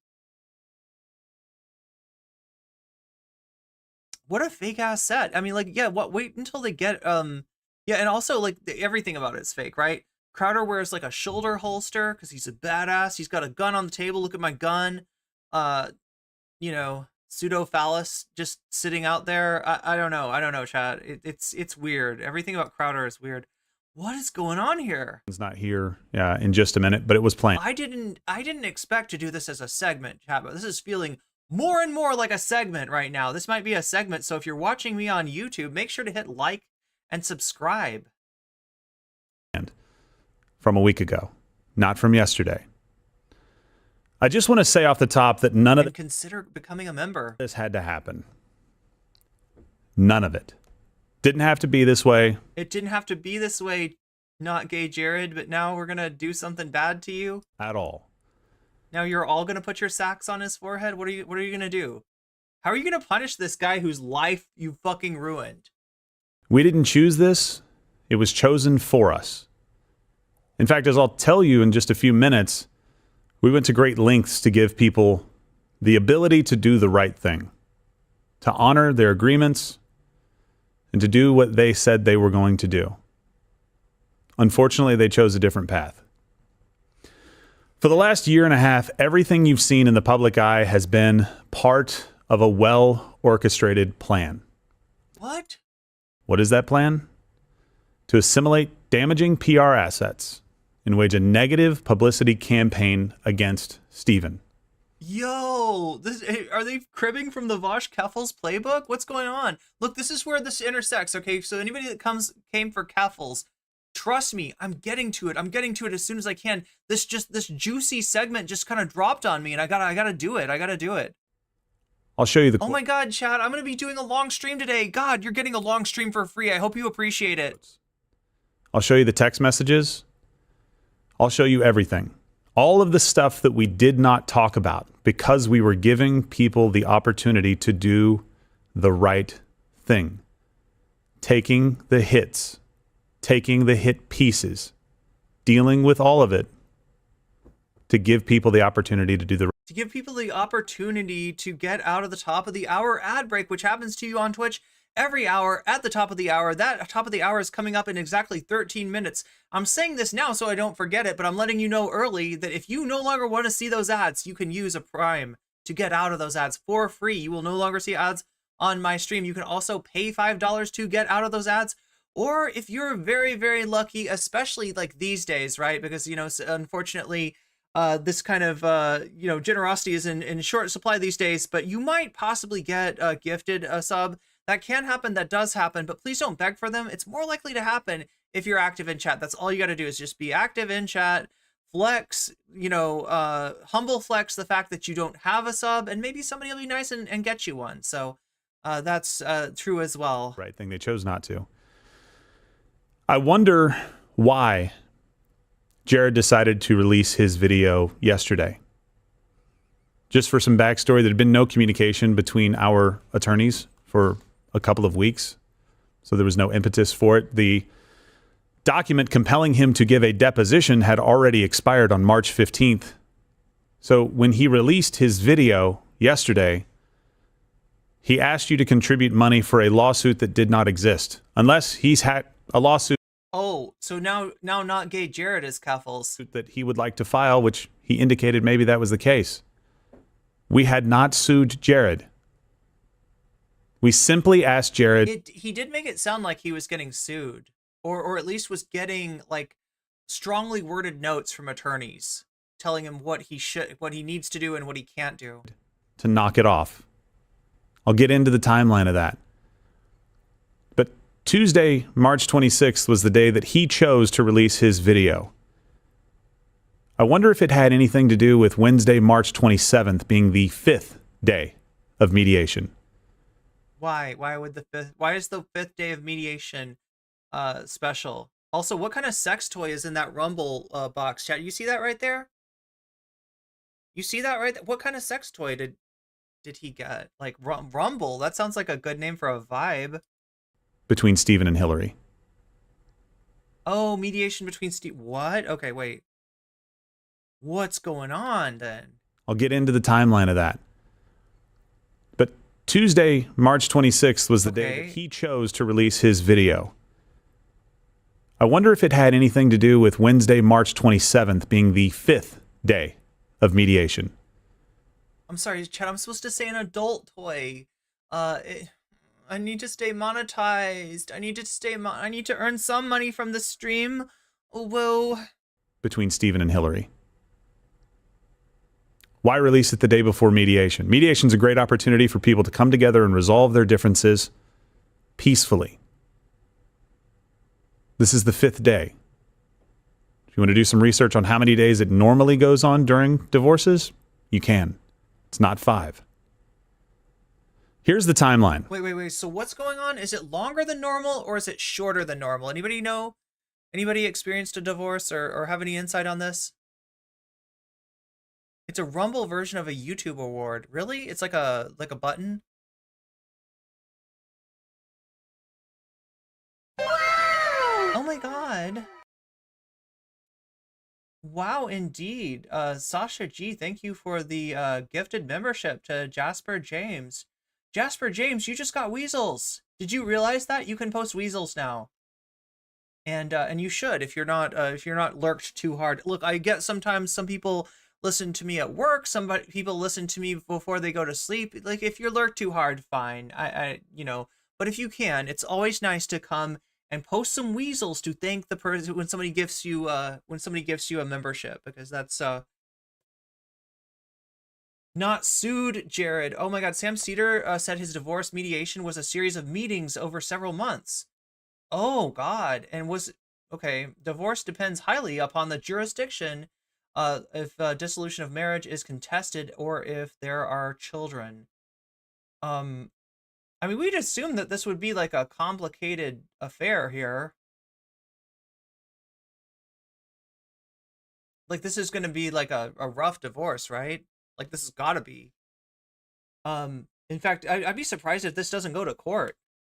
What a fake ass set. I mean, like, yeah, wait until they get, yeah, and also, like, everything about it's fake, right? Crowder wears, like, a shoulder holster because he's a badass. He's got a gun on the table. Look at my gun. You know, pseudo-phallus just sitting out there. I don't know, Chad. It's weird. Everything about Crowder is weird. What is going on here? It's not here in just a minute, but it was planned. I didn't expect to do this as a segment, Chad, but this is feeling more and more like a segment right now. This might be a segment, so if you're watching me on YouTube, make sure to hit like and subscribe. From a week ago, not from yesterday. I just want to say off the top that none of it... Consider becoming a member. This had to happen. None of it. Didn't have to be this way. It didn't have to be this way, not gay Jared, but now we're going to do something bad to you? At all. Now you're all going to put your sacks on his forehead? What are you going to do? How are you going to punish this guy whose life you fucking ruined? We didn't choose this. It was chosen for us. In fact, as I'll tell you in just a few minutes, we went to great lengths to give people the ability to do the right thing, to honor their agreements, and to do what they said they were going to do. Unfortunately, they chose a different path. For the last year and a half, everything you've seen in the public eye has been part of a well-orchestrated plan. What? What is that plan? To assimilate damaging PR assets and wage a negative publicity campaign against Steven. Yo, are they cribbing from the Vosh Keffals playbook? What's going on? Look, this is where this intersects, okay? So anybody that came for Keffals, trust me, I'm getting to it. I'm getting to it as soon as I can. This juicy segment just kind of dropped on me, and I gotta do it. I gotta do it. I'll show you the... Oh my God, Chad, I'm gonna be doing a long stream today. God, you're getting a long stream for free. I hope you appreciate it. I'll show you the text messages. I'll show you everything. All of the stuff that we did not talk about because we were giving people the opportunity to do the right thing. Taking the hits, taking the hit pieces, dealing with all of it to give people the opportunity to do the right. To give people the opportunity to get out of the top of the hour ad break, which happens to you on Twitch every hour at the top of the hour. That top of the hour is coming up in exactly 13 minutes. I'm saying this now so I don't forget it, but I'm letting you know early that if you no longer want to see those ads, you can use a Prime to get out of those ads for free. You will no longer see ads on my stream. You can also pay $5 to get out of those ads. Or if you're very, very lucky, especially like these days, right? Because, you know, unfortunately, this kind of, you know, generosity is in short supply these days, but you might possibly get gifted a sub. That can happen. That does happen, but please don't beg for them. It's more likely to happen if you're active in chat. That's all you got to do is just be active in chat, flex, you know, humble flex the fact that you don't have a sub, and maybe somebody will be nice and get you one. So that's true as well. Right thing. They chose not to. I wonder why Jared decided to release his video yesterday. Just for some backstory, there had been no communication between our attorneys for a couple of weeks, so there was no impetus for it. The document compelling him to give a deposition had already expired on March 15th. So when he released his video yesterday, he asked you to contribute money for a lawsuit that did not exist. Unless he's had a lawsuit Oh, so now not gay Jared is Keffals. that he would like to file, which he indicated maybe that was the case. We had not sued Jared. We simply asked Jared. He did make it sound like he was getting sued, or at least was getting like strongly worded notes from attorneys telling him what he needs to do and what he can't do. To knock it off. I'll get into the timeline of that. But Tuesday, March 26th was the day that he chose to release his video. I wonder if it had anything to do with Wednesday, March 27th being the 5th day of mediation. Why? Why is the 5th day of mediation special? Also, what kind of sex toy is in that Rumble box, chat? You see that right there? You see that right there? What kind of sex toy did he get? Like Rumble? That sounds like a good name for a vibe. Between Stephen and Hillary. Oh, mediation between Steve. What? Okay, wait. What's going on then? I'll get into the timeline of that. But Tuesday, March 26th was the day that he chose to release his video. I wonder if it had anything to do with Wednesday, March 27th being the 5th day of mediation. I'm sorry, Chad, I'm supposed to say an adult toy. I need to stay monetized. I need to earn some money from the stream. Oh, whoa. Between Stephen and Hillary. Why release it the day before mediation? Mediation is a great opportunity for people to come together and resolve their differences peacefully. This is the 5th day. If you want to do some research on how many days it normally goes on during divorces, you can. It's not 5. Here's the timeline. Wait. So what's going on? Is it longer than normal or is it shorter than normal? Anybody know? Anybody experienced a divorce or have any insight on this? It's a Rumble version of a YouTube award. Really? It's like a button? Oh my god. Wow, indeed. Sasha G, thank you for the gifted membership to Jasper James. Jasper James, you just got weasels. Did you realize that? You can post weasels now. And you should if you're not lurked too hard. Look, I get sometimes some people listen to me at work, people listen to me before they go to sleep. Like if you're lurked too hard, fine. But if you can, it's always nice to come and post some weasels to thank the person when somebody gives you a membership, because that's not sued Jared. Oh my god, Sam Cedar said his divorce mediation was a series of meetings over several months. Oh god, and divorce depends highly upon the jurisdiction if dissolution of marriage is contested or if there are children. I mean, we'd assume that this would be like a complicated affair here. Like this is going to be like a rough divorce, right? Like this has got to be. In fact, I'd be surprised if this doesn't go to court.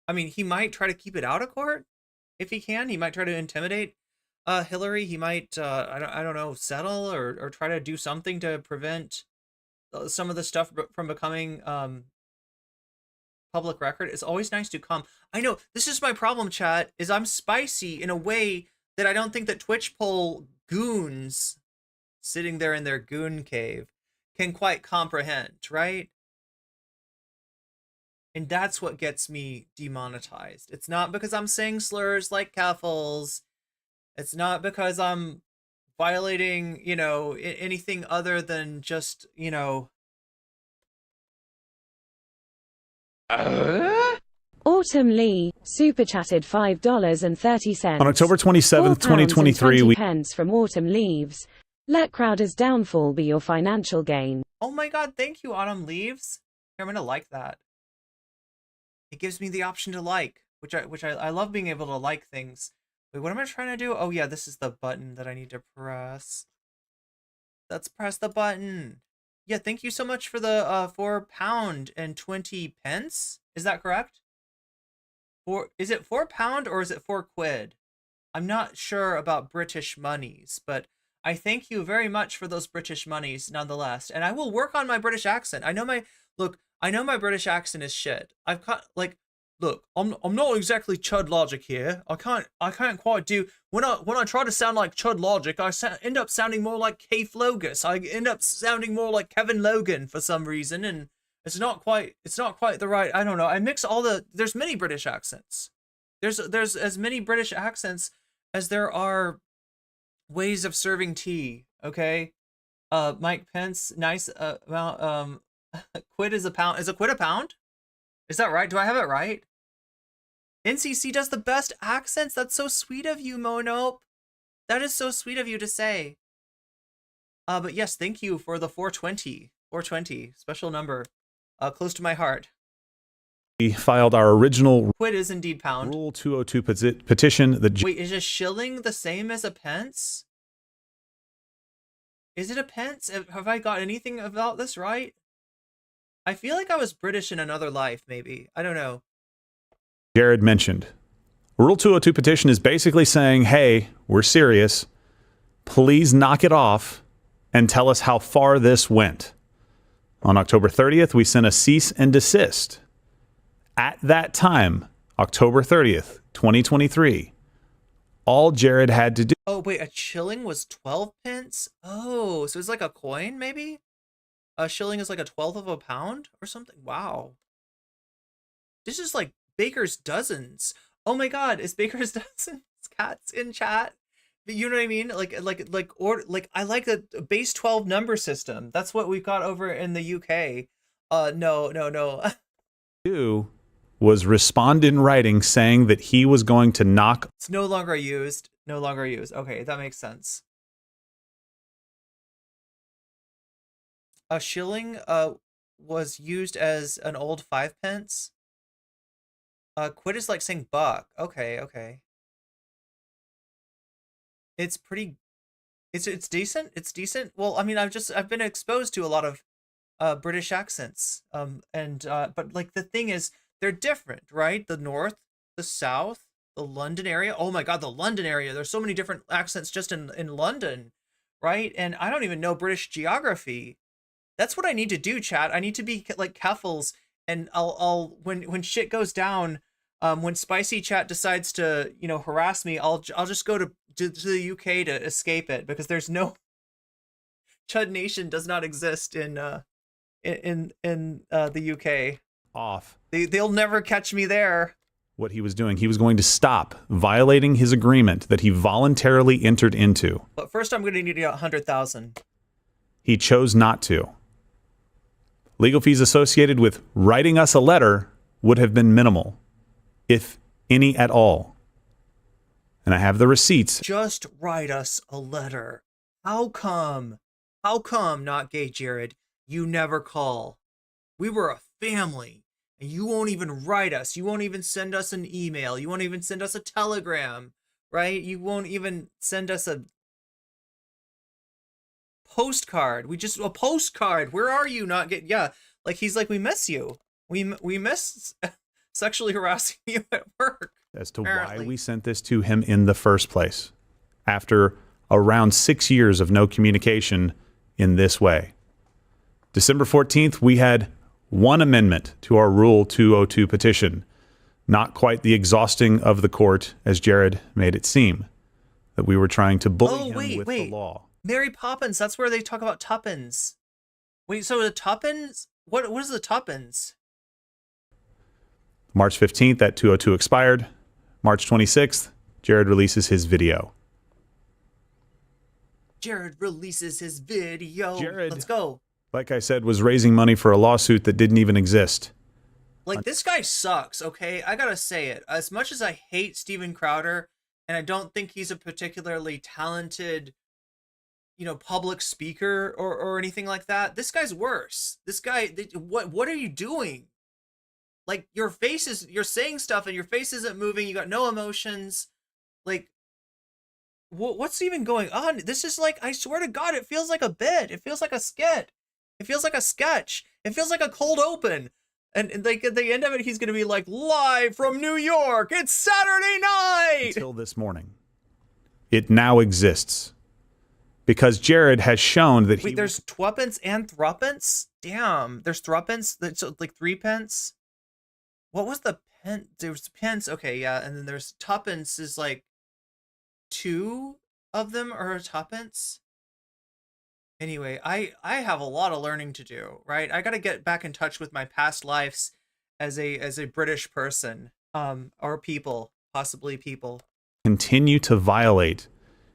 I mean, he might try to keep it out of court if he can. He might try to intimidate Hillary. He might, I don't know, settle or try to do something to prevent some of the stuff from becoming public record. It's always nice to come. I know this is my problem, chat, is I'm spicy in a way that I don't think that Twitch poll goons sitting there in their goon cave can quite comprehend, right? And that's what gets me demonetized. It's not because I'm saying slurs like Keffals. It's not because I'm violating, anything other than just, Autumn Lee, super chatted $5.30. On October 27th, 2023, pence from Autumn Leaves. Let Crowder's downfall be your financial gain. Oh my god, thank you, Autumn Leaves. Here, I'm gonna like that. It gives me the option to like, which I love being able to like things. Wait, what am I trying to do? Oh yeah, this is the button that I need to press. Let's press the button. Yeah, thank you so much for the £4.20. Is that correct? Is it £4 or is it £4? I'm not sure about British monies, but I thank you very much for those British monies nonetheless. And I will work on my British accent. I know my British accent is shit. I've got look, I'm not exactly Chud Logic here. I can't quite do when I try to sound like Chud Logic, I end up sounding more like K Flogus. I end up sounding more like Kevin Logan for some reason, and it's not quite the right. I don't know. I mix all the. There's many British accents. There's as many British accents as there are ways of serving tea. Okay, Mike Pence, nice. Quid is a pound. Is a quid a pound? Is that right? Do I have it right? NCC does the best accents. That's so sweet of you, Monope. That is so sweet of you to say. But yes, thank you for the 420. 420, special number. Close to my heart. We filed our original Quid is indeed pound. Rule 202 petition. Wait, is a shilling the same as a pence? Is it a pence? Have I got anything about this right? I feel like I was British in another life, maybe. I don't know. Jared mentioned. Rule 202 petition is basically saying, hey, we're serious. Please knock it off and tell us how far this went. On October 30th, we sent a cease and desist. At that time, October 30th, 2023, all Jared had to do... Oh, wait, a shilling was 12 pence? Oh, so it's like a coin, maybe? A shilling is like a 12th of a pound or something? Wow. This is like Baker's Dozens. Oh my god, is Baker's Dozens cats in chat? You know what I mean? Like I like a base 12 number system. That's what we've got over in the UK. No. Do was respond in writing saying that he was going to knock... It's no longer used. No longer used. Okay, that makes sense. A shilling was used as an old 5 pence. Quid is like saying buck. Okay. It's pretty. It's decent. It's decent. Well, I mean, I've been exposed to a lot of British accents. But like the thing is, they're different, right? The North, the South, the London area. Oh my God, the London area. There's so many different accents just in London, right? And I don't even know British geography. That's what I need to do, chat. I need to be like Keffals, and I'll when shit goes down, when Spicy Chat decides to harass me, I'll just go to the UK to escape it, because there's no Chud Nation does not exist in the UK. Off. They'll never catch me there. What he was doing, he was going to stop violating his agreement that he voluntarily entered into. But first, I'm going to need 100,000. He chose not to. Legal fees associated with writing us a letter would have been minimal, if any at all. And I have the receipts. Just write us a letter. How come, not gay Jared, you never call? We were a family, and you won't even write us. You won't even send us an email. You won't even send us a telegram, right? You won't even send us a postcard. A postcard. Where are you? Like he's like, we miss you. We miss sexually harassing you at work. As to apparently. why we sent this to him in the first place, after around 6 years of no communication in this way. December 14th, we had one amendment to our Rule 202 petition, not quite the exhausting of the court as Jared made it seem, that we were trying to bully him with the law. Mary Poppins, that's where they talk about tuppence. Wait, so the tuppence? What is the tuppence? March 15th, that 202 expired. March 26th, Jared releases his video. Jared, let's go. Like I said, was raising money for a lawsuit that didn't even exist. Like, this guy sucks, okay? I gotta say it. As much as I hate Steven Crowder, and I don't think he's a particularly talented, public speaker or anything like that, this guy's worse. This guy, what are you doing? Like, you're saying stuff and your face isn't moving. You got no emotions. Like, what's even going on? This is like, I swear to God, it feels like a bit. It feels like a skit. It feels like a sketch. It feels like a cold open. And like at the end of it, he's going to be like, live from New York. It's Saturday night. Until this morning. It now exists. Because Jared has shown that Wait, there's twuppence and thruppence? Damn, there's thruppence. That's like 3 pence. What was the there's Pence. Okay, yeah, and then there's Tuppence is like 2 of them are Tuppence. Anyway, I have a lot of learning to do, right? I got to get back in touch with my past lives as a British person, or people, possibly people, continue to violate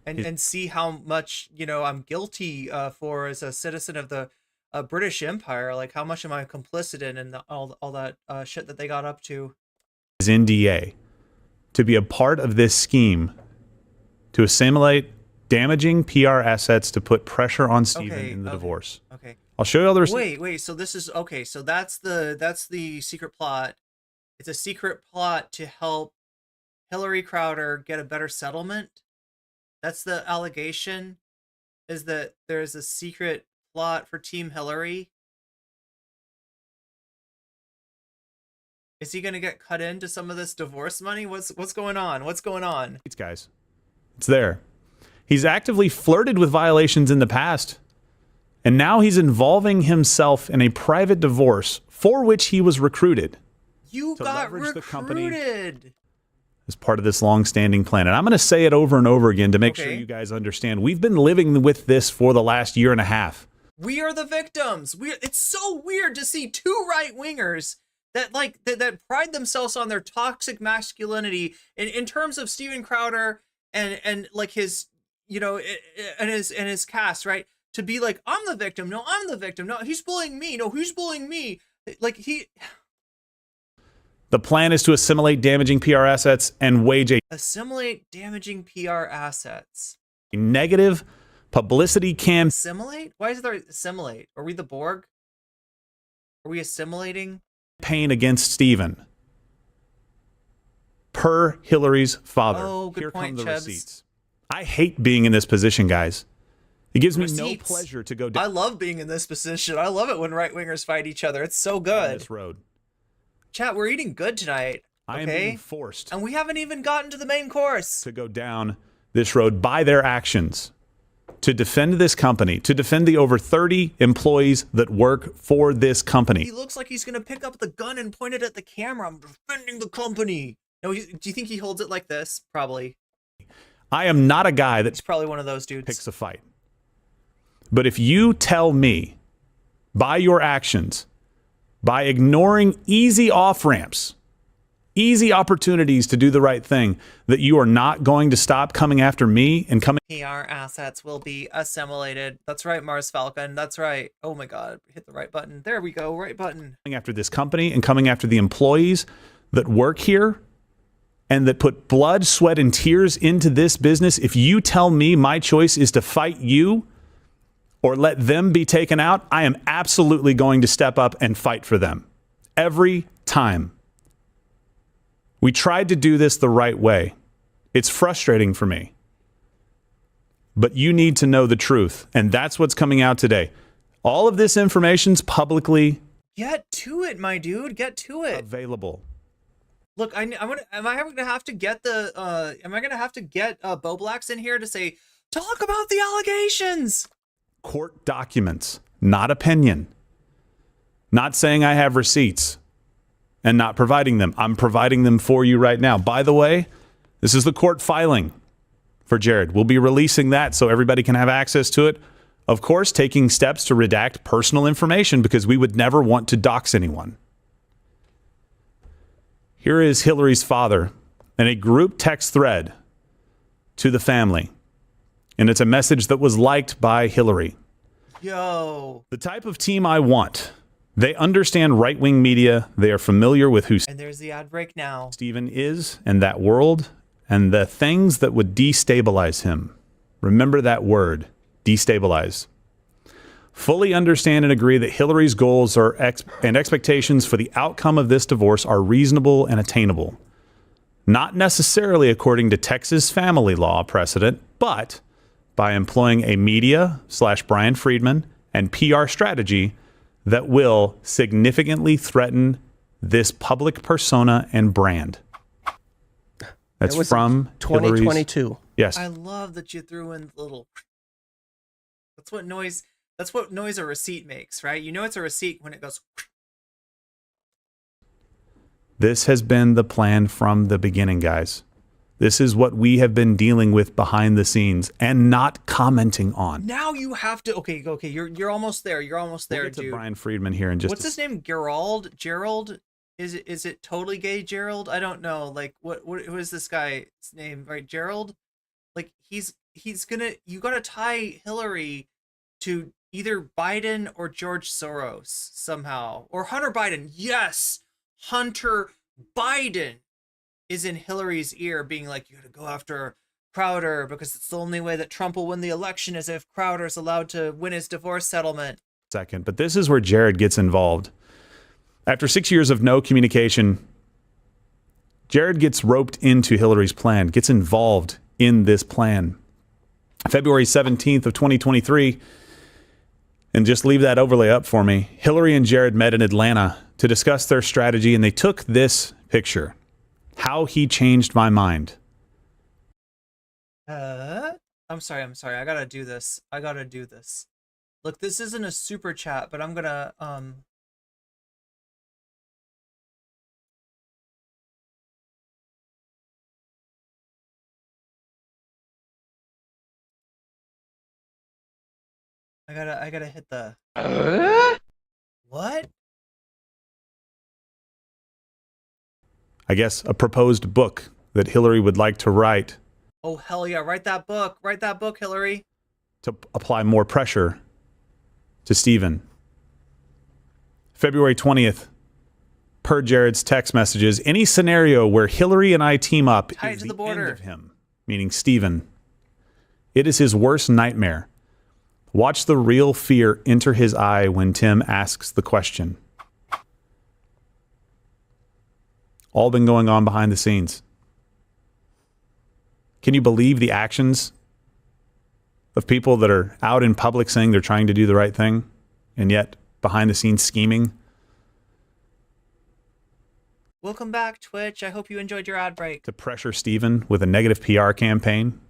and see how much, you know, I'm guilty for as a citizen of the British Empire. Like, how much am I complicit in, and all that shit that they got up to. his NDA to be a part of this scheme to assimilate damaging PR assets to put pressure on Stephen in the divorce. Okay. I'll show you all the receipts. Wait. So this is okay. So that's the secret plot. It's a secret plot to help Hillary Crowder get a better settlement. That's the allegation, is that there's a secret plot for Team Hillary. Is he gonna get cut into some of this divorce money? What's going on? What's going on? It's guys. It's there. He's actively flirted with violations in the past, and now he's involving himself in a private divorce for which he was recruited. You got leverage the company recruited as part of this long-standing plan. And I'm going to say it over and over again to make sure you guys understand. We've been living with this for the last year and a half. We are the victims. It's so weird to see 2 right-wingers that that pride themselves on their toxic masculinity in terms of Steven Crowder and like his, you know, and his cast, right? To be like, I'm the victim. No, I'm the victim. No, he's bullying me. No, he's bullying me. Like The plan is to assimilate damaging PR assets and wage a assimilate damaging PR assets. negative publicity campaign. Assimilate? Why is there assimilate? Are we the Borg? Are we assimilating? Against Stephen. Per Hillary's father. Oh, good Here point, come the Chebs. receipts. I hate being in this position, guys. It gives me no Receipts. pleasure to go I down love being in this position. I love it when right-wingers fight each other. It's so good. this road. Chat, we're eating good tonight. I am being forced And we haven't even gotten to the main course. to go down this road by their actions to defend this company, to defend the over 30 employees that work for this company. He looks like he's going to pick up the gun and point it at the camera. I'm defending the company. No, do you think he holds it like this? Probably. I am not a guy that He's probably one of those dudes. picks a fight. But if you tell me by your actions, by ignoring easy off-ramps, easy opportunities to do the right thing, that you are not going to stop coming after me and coming PR assets will be assimilated. That's right, Mars Falcon. That's right. Oh my God. Hit the right button. There we go. Right button. after this company and coming after the employees that work here and that put blood, sweat, and tears into this business, if you tell me my choice is to fight you or let them be taken out, I am absolutely going to step up and fight for them. Every time. We tried to do this the right way. It's frustrating for me. But you need to know the truth, and that's what's coming out today. All of this information's publicly Get to it, my dude. Get to it. available. Look, am I going to have to get Bo Blacks in here to say, talk about the allegations? Court documents, not opinion. Not saying I have receipts and not providing them. I'm providing them for you right now. By the way, this is the court filing for Jared. We'll be releasing that so everybody can have access to it. Of course, taking steps to redact personal information because we would never want to dox anyone. Here is Hillary's father in a group text thread to the family. And it's a message that was liked by Hillary. Yo. The type of team I want. They understand right-wing media. They are familiar with who And there's the ad break now. Stephen is and that world and the things that would destabilize him. Remember that word, destabilize. Fully understand and agree that Hillary's goals and expectations for the outcome of this divorce are reasonable and attainable. Not necessarily according to Texas family law precedent, but by employing a media/Brian Friedman and PR strategy that will significantly threaten this public persona and brand. That's from 2022. Hillary's, yes. I love that you threw in little. That's what noise a receipt makes, right? You know it's a receipt when it goes. This has been the plan from the beginning, guys. This is what we have been dealing with behind the scenes and not commenting on. Now you have to. Okay. You're almost there. You're almost there, We'll get to dude. Brian Friedman here in just. What's his name? Gerald? Is it totally gay, Gerald? I don't know. Like, who is this guy's name? Right, Gerald? Like, he's gonna. You gotta tie Hillary to either Biden or George Soros somehow, or Hunter Biden. Yes, Hunter Biden is in Hillary's ear being like, you gotta go after Crowder because it's the only way that Trump will win the election is if Crowder's allowed to win his divorce settlement. Second, but this is where Jared gets involved. After 6 years of no communication, Jared gets roped into Hillary's plan, gets involved in this plan. February 17th of 2023, and just leave that overlay up for me. Hillary and Jared met in Atlanta to discuss their strategy, and they took this picture. How he changed my mind. I'm sorry. I gotta do this. Look, this isn't a super chat, but I'm gonna I gotta hit the what? I guess a proposed book that Hillary would like to write. Oh, hell yeah. Write that book, Hillary. To apply more pressure to Stephen. February 20th, per Jared's text messages, any scenario where Hillary and I team up Tied is to the the border. end of him, meaning Stephen. It is his worst nightmare. Watch the real fear enter his eye when Tim asks the question. All been going on behind the scenes. Can you believe the actions of people that are out in public saying they're trying to do the right thing and yet behind the scenes scheming? Welcome back, Twitch. I hope you enjoyed your ad break. To pressure Stephen with a negative PR campaign?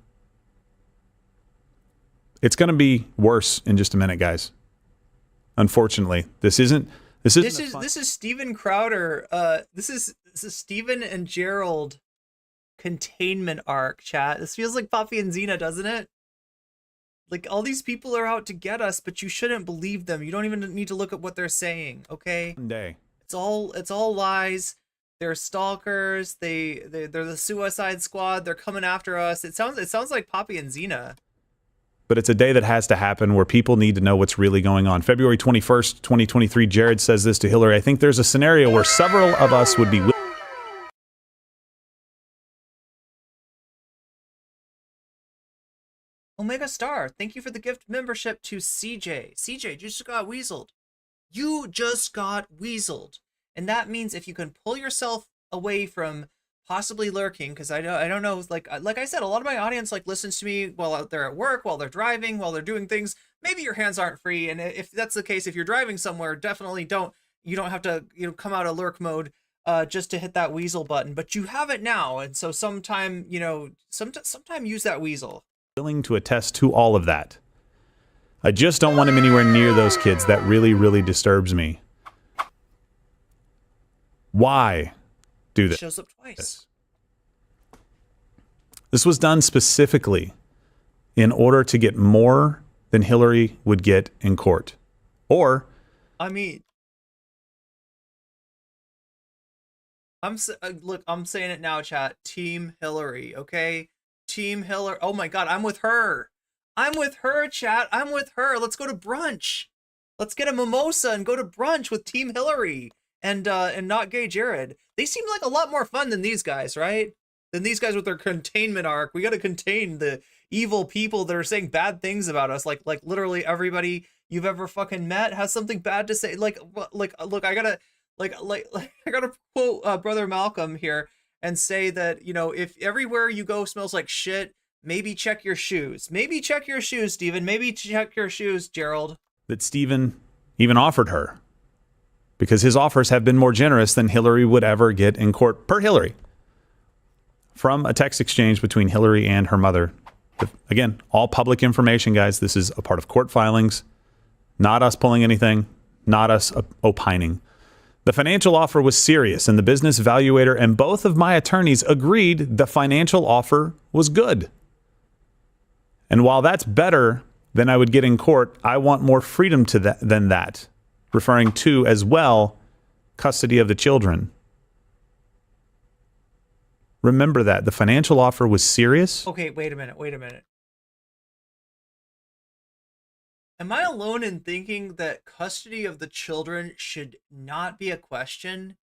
It's going to be worse in just a minute, guys. Unfortunately, this is Steven Crowder. This is Steven and Gerald containment arc, chat. This feels like Poppy and Xena, doesn't it? Like, all these people are out to get us, but you shouldn't believe them. You don't even need to look at what they're saying, okay? Day. It's all lies. They're stalkers. They're the Suicide Squad. They're coming after us. It sounds like Poppy and Xena. But it's a day that has to happen where people need to know what's really going on. February 21st, 2023, Jared says this to Hillary. I think there's a scenario where several of us would be... Omega Star, thank you for the gift membership to CJ. CJ, you just got weaseled. You just got weaseled. And that means if you can pull yourself away from possibly lurking, because I don't know, like I said, a lot of my audience like listens to me while out there at work, while they're driving, while they're doing things. Maybe your hands aren't free, and if that's the case, if you're driving somewhere, definitely you don't have to come out of lurk mode just to hit that weasel button, but you have it now, and so sometime use that weasel. Willing to attest to all of that. I just don't want him anywhere near those kids. That really, really disturbs me. Why do this? Shows up twice. This was done specifically in order to get more than Hillary would get in court. Or, I mean, I'm saying it now, chat. Team Hillary, okay? Team Hillary. Oh my God, I'm with her. I'm with her, chat. I'm with her. Let's go to brunch. Let's get a mimosa and go to brunch with Team Hillary and not gay Jared. They seem like a lot more fun than these guys, right? Than these guys with their containment arc. We got to contain the evil people that are saying bad things about us. Like literally everybody you've ever fucking met has something bad to say. Look, I gotta quote Brother Malcolm here and say that, if everywhere you go smells like shit, maybe check your shoes. Maybe check your shoes, Steven. Maybe check your shoes, Gerald. that Stephen even offered her, because his offers have been more generous than Hillary would ever get in court per Hillary. From a text exchange between Hillary and her mother. Again, all public information, guys. This is a part of court filings, not us pulling anything, not us opining. The financial offer was serious, and the business valuator and both of my attorneys agreed the financial offer was good. And while that's better than I would get in court, I want more freedom than that, referring to as well custody of the children. Remember that the financial offer was serious. Okay, wait a minute. Am I alone in thinking that custody of the children should not be a question?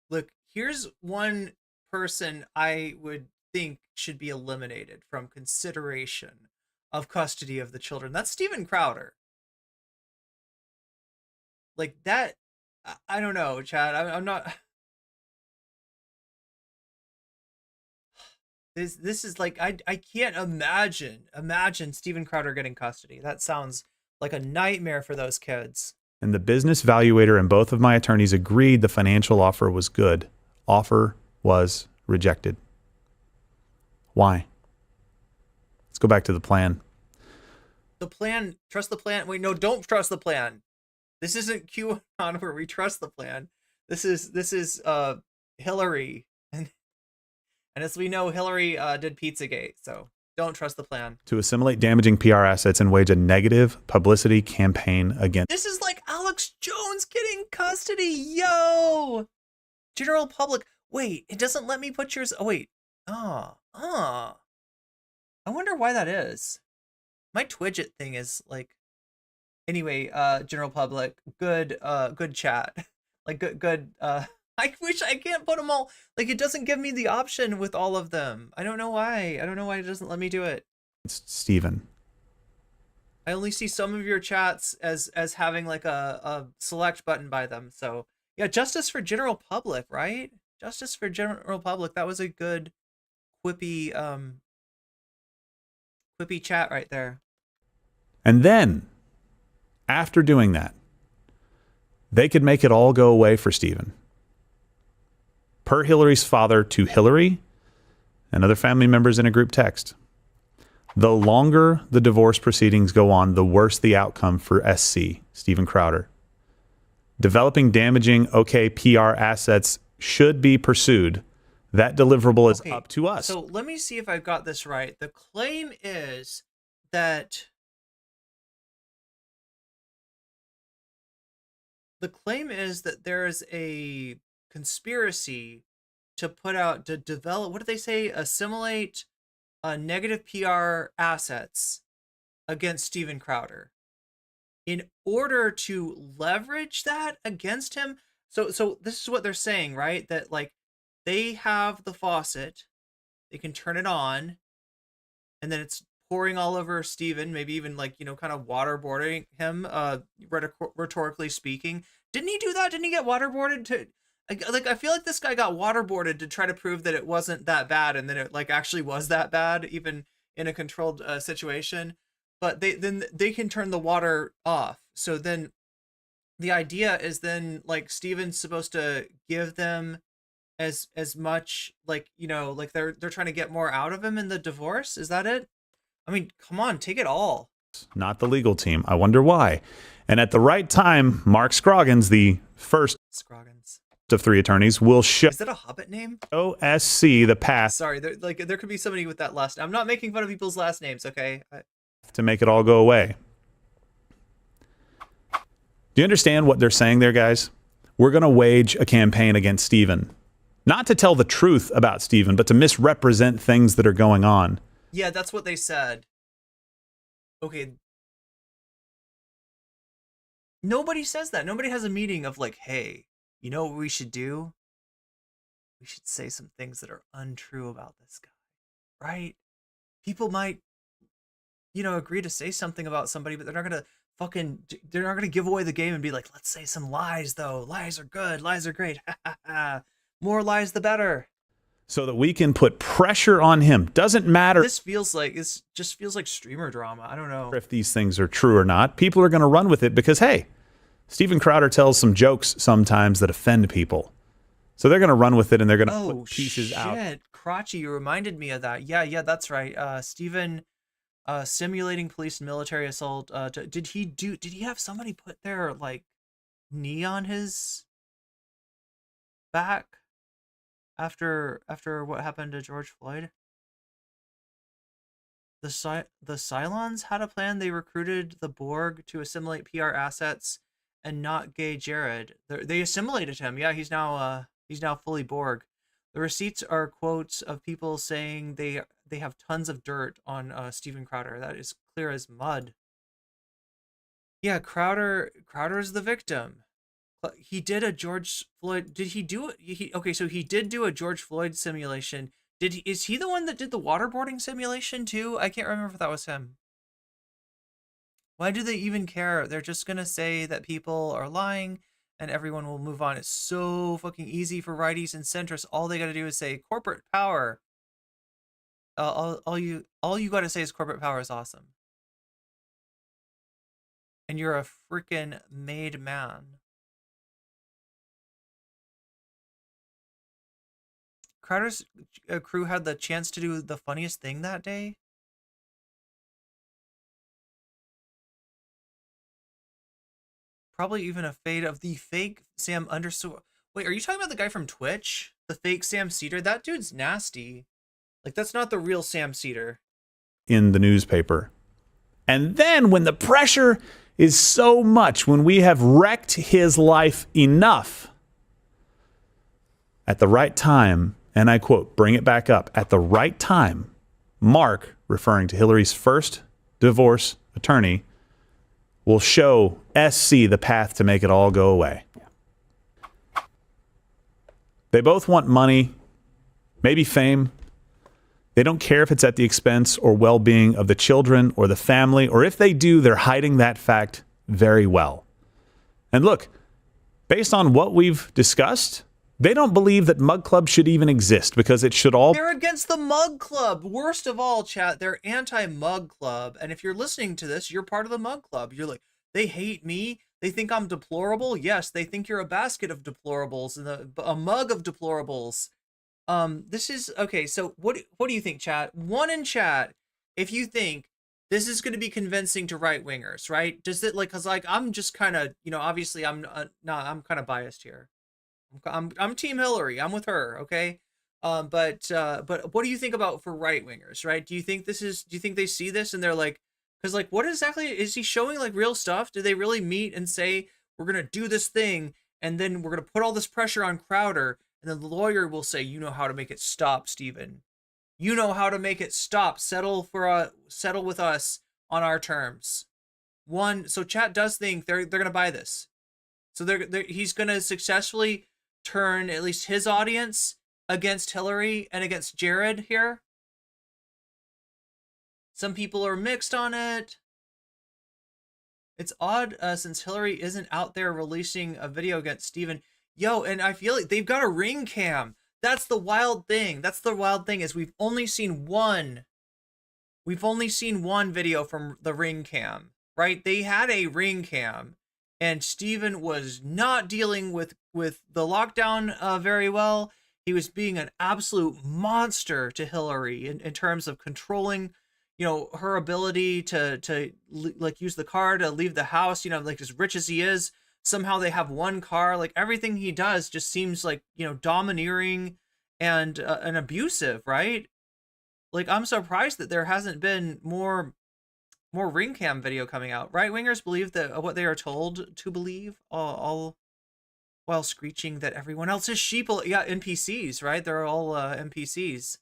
Look, here's one person I would think should be eliminated from consideration of custody of the children. That's Steven Crowder. Like that, I don't know, Chad. I'm not. This is like I can't imagine Steven Crowder getting custody. That sounds like a nightmare for those kids. And the business valuator and both of my attorneys agreed the financial offer was good. Offer was rejected. Why? Let's go back to the plan. The plan, trust the plan. Wait, no, don't trust the plan. This isn't QAnon where we trust the plan. This is Hillary. And as we know, Hillary did Pizzagate, so don't trust the plan. To assimilate damaging PR assets and wage a negative publicity campaign against. This is like Alex Jones getting custody, yo! General public. Wait, it doesn't let me put yours. Oh, wait. I wonder why that is. My Twidget thing is like. Anyway, general public, good chat. Like good. I wish I can't put them all. Like it doesn't give me the option with all of them. I don't know why. I don't know why it doesn't let me do it. It's Steven. I only see some of your chats as having like a select button by them. So yeah, justice for general public, right? Justice for general public. That was a good quippy chat right there. And then after doing that, they could make it all go away for Steven. Per Hillary's father to Hillary and other family members in a group text. The longer the divorce proceedings go on, the worse the outcome for SC, Steven Crowder. Developing damaging PR assets should be pursued. That deliverable is up to us. So let me see if I've got this right. The claim is that there is a conspiracy to develop, what did they say? Assimilate negative PR assets against Steven Crowder in order to leverage that against him. So this is what they're saying, right? That like they have the faucet, they can turn it on, and then it's pouring all over Steven, maybe even like, kind of waterboarding him, rhetorically speaking. Didn't he do that? Didn't he get waterboarded to like I feel like this guy got waterboarded to try to prove that it wasn't that bad, and then it like actually was that bad, even in a controlled situation. But they can turn the water off. So then the idea is then like Steven's supposed to give them as much like like they're trying to get more out of him in the divorce. Is that it? I mean, come on, take it all. Not the legal team. I wonder why. And at the right time, Mark Scroggins, the first of three attorneys, will show. Is that a Hobbit name? OSC the path. Sorry, there could be somebody with that last name. I'm not making fun of people's last names, okay? To make it all go away. Do you understand what they're saying there, guys? We're going to wage a campaign against Steven. Not to tell the truth about Steven, but to misrepresent things that are going on. Yeah, that's what they said. Okay. Nobody says that. Nobody has a meeting of like, hey, you know what we should do? We should say some things that are untrue about this guy, right? People might, agree to say something about somebody, but they're not going to give away the game and be like, let's say some lies though. Lies are good. Lies are great. More lies, the better. So that we can put pressure on him. Doesn't matter. This just feels like streamer drama. I don't know if these things are true or not. People are going to run with it because, hey, Steven Crowder tells some jokes sometimes that offend people. So they're going to run with it and they're going to put pieces out. Oh, shit. Crotchy, you reminded me of that. Yeah, that's right. Steven simulating police and military assault. Did he have somebody put their, like, knee on his back after what happened to George Floyd? The Cylons had a plan. They recruited the Borg to assimilate PR assets and not gay Jared. They assimilated him. Yeah, he's now fully Borg. The receipts are quotes of people saying they have tons of dirt on Steven Crowder. That is clear as mud. Yeah, Crowder's the victim. He did a George Floyd. Did he do it? Okay, so he did do a George Floyd simulation. Is he the one that did the waterboarding simulation too? I can't remember if that was him. Why do they even care? They're just gonna say that people are lying and everyone will move on. It's so fucking easy for righties and centrists. All they gotta do is say corporate power. All you gotta say is corporate power is awesome. And you're a freaking made man. Crowder's crew had the chance to do the funniest thing that day. Probably even a fade of the fake Sam underscore. Wait, are you talking about the guy from Twitch? The fake Sam Cedar? That dude's nasty. Like, that's not the real Sam Cedar. In the newspaper. And then when the pressure is so much, when we have wrecked his life enough, at the right time, and I quote, bring it back up, at the right time, Mark, referring to Hillary's first divorce attorney, will show SC the path to make it all go away. They both want money, maybe fame. They don't care if it's at the expense or well-being of the children or the family, or if they do, they're hiding that fact very well. And look, based on what we've discussed, they don't believe that Mug Club should even exist because it should all... They're against the Mug Club. Worst of all, chat, they're anti-Mug Club. And if you're listening to this, you're part of the Mug Club. You're like, they hate me. They think I'm deplorable. Yes, they think you're a basket of deplorables and a mug of deplorables. This is... Okay, so what do you think, chat? One in chat, if you think this is going to be convincing to right-wingers, right? Does it, like, because, like, I'm just kind of, you know, obviously I'm I'm kind of biased here. I'm Team Hillary. I'm with her. Okay. But what do you think about for right wingers? Right? Do you think they see this and they're like, because like, what exactly is he showing? Like real stuff? Do they really meet and say we're gonna do this thing and then we're gonna put all this pressure on Crowder and then the lawyer will say, you know how to make it stop, Steven. You know how to make it stop. Settle with us on our terms. So chat does think they're gonna buy this. So he's gonna successfully turn at least his audience against Hillary and against Jared here. Some people are mixed on it. It's odd since Hillary isn't out there releasing a video against Steven. Yo, and I feel like they've got a ring cam. That's the wild thing. Is we've only seen one video from the ring cam, right? They had a ring cam. And Steven was not dealing with the lockdown very well. He was being an absolute monster to Hillary in terms of controlling, you know, her ability to like use the car to leave the house, you know, like as rich as he is. Somehow they have one car. Like everything he does just seems like, you know, domineering and abusive, right? Like I'm surprised that there hasn't been more ring cam video coming out. Right wingers believe that what they are told to believe, all while screeching that everyone else is sheeple. Yeah, NPCs, right? They're all NPCs.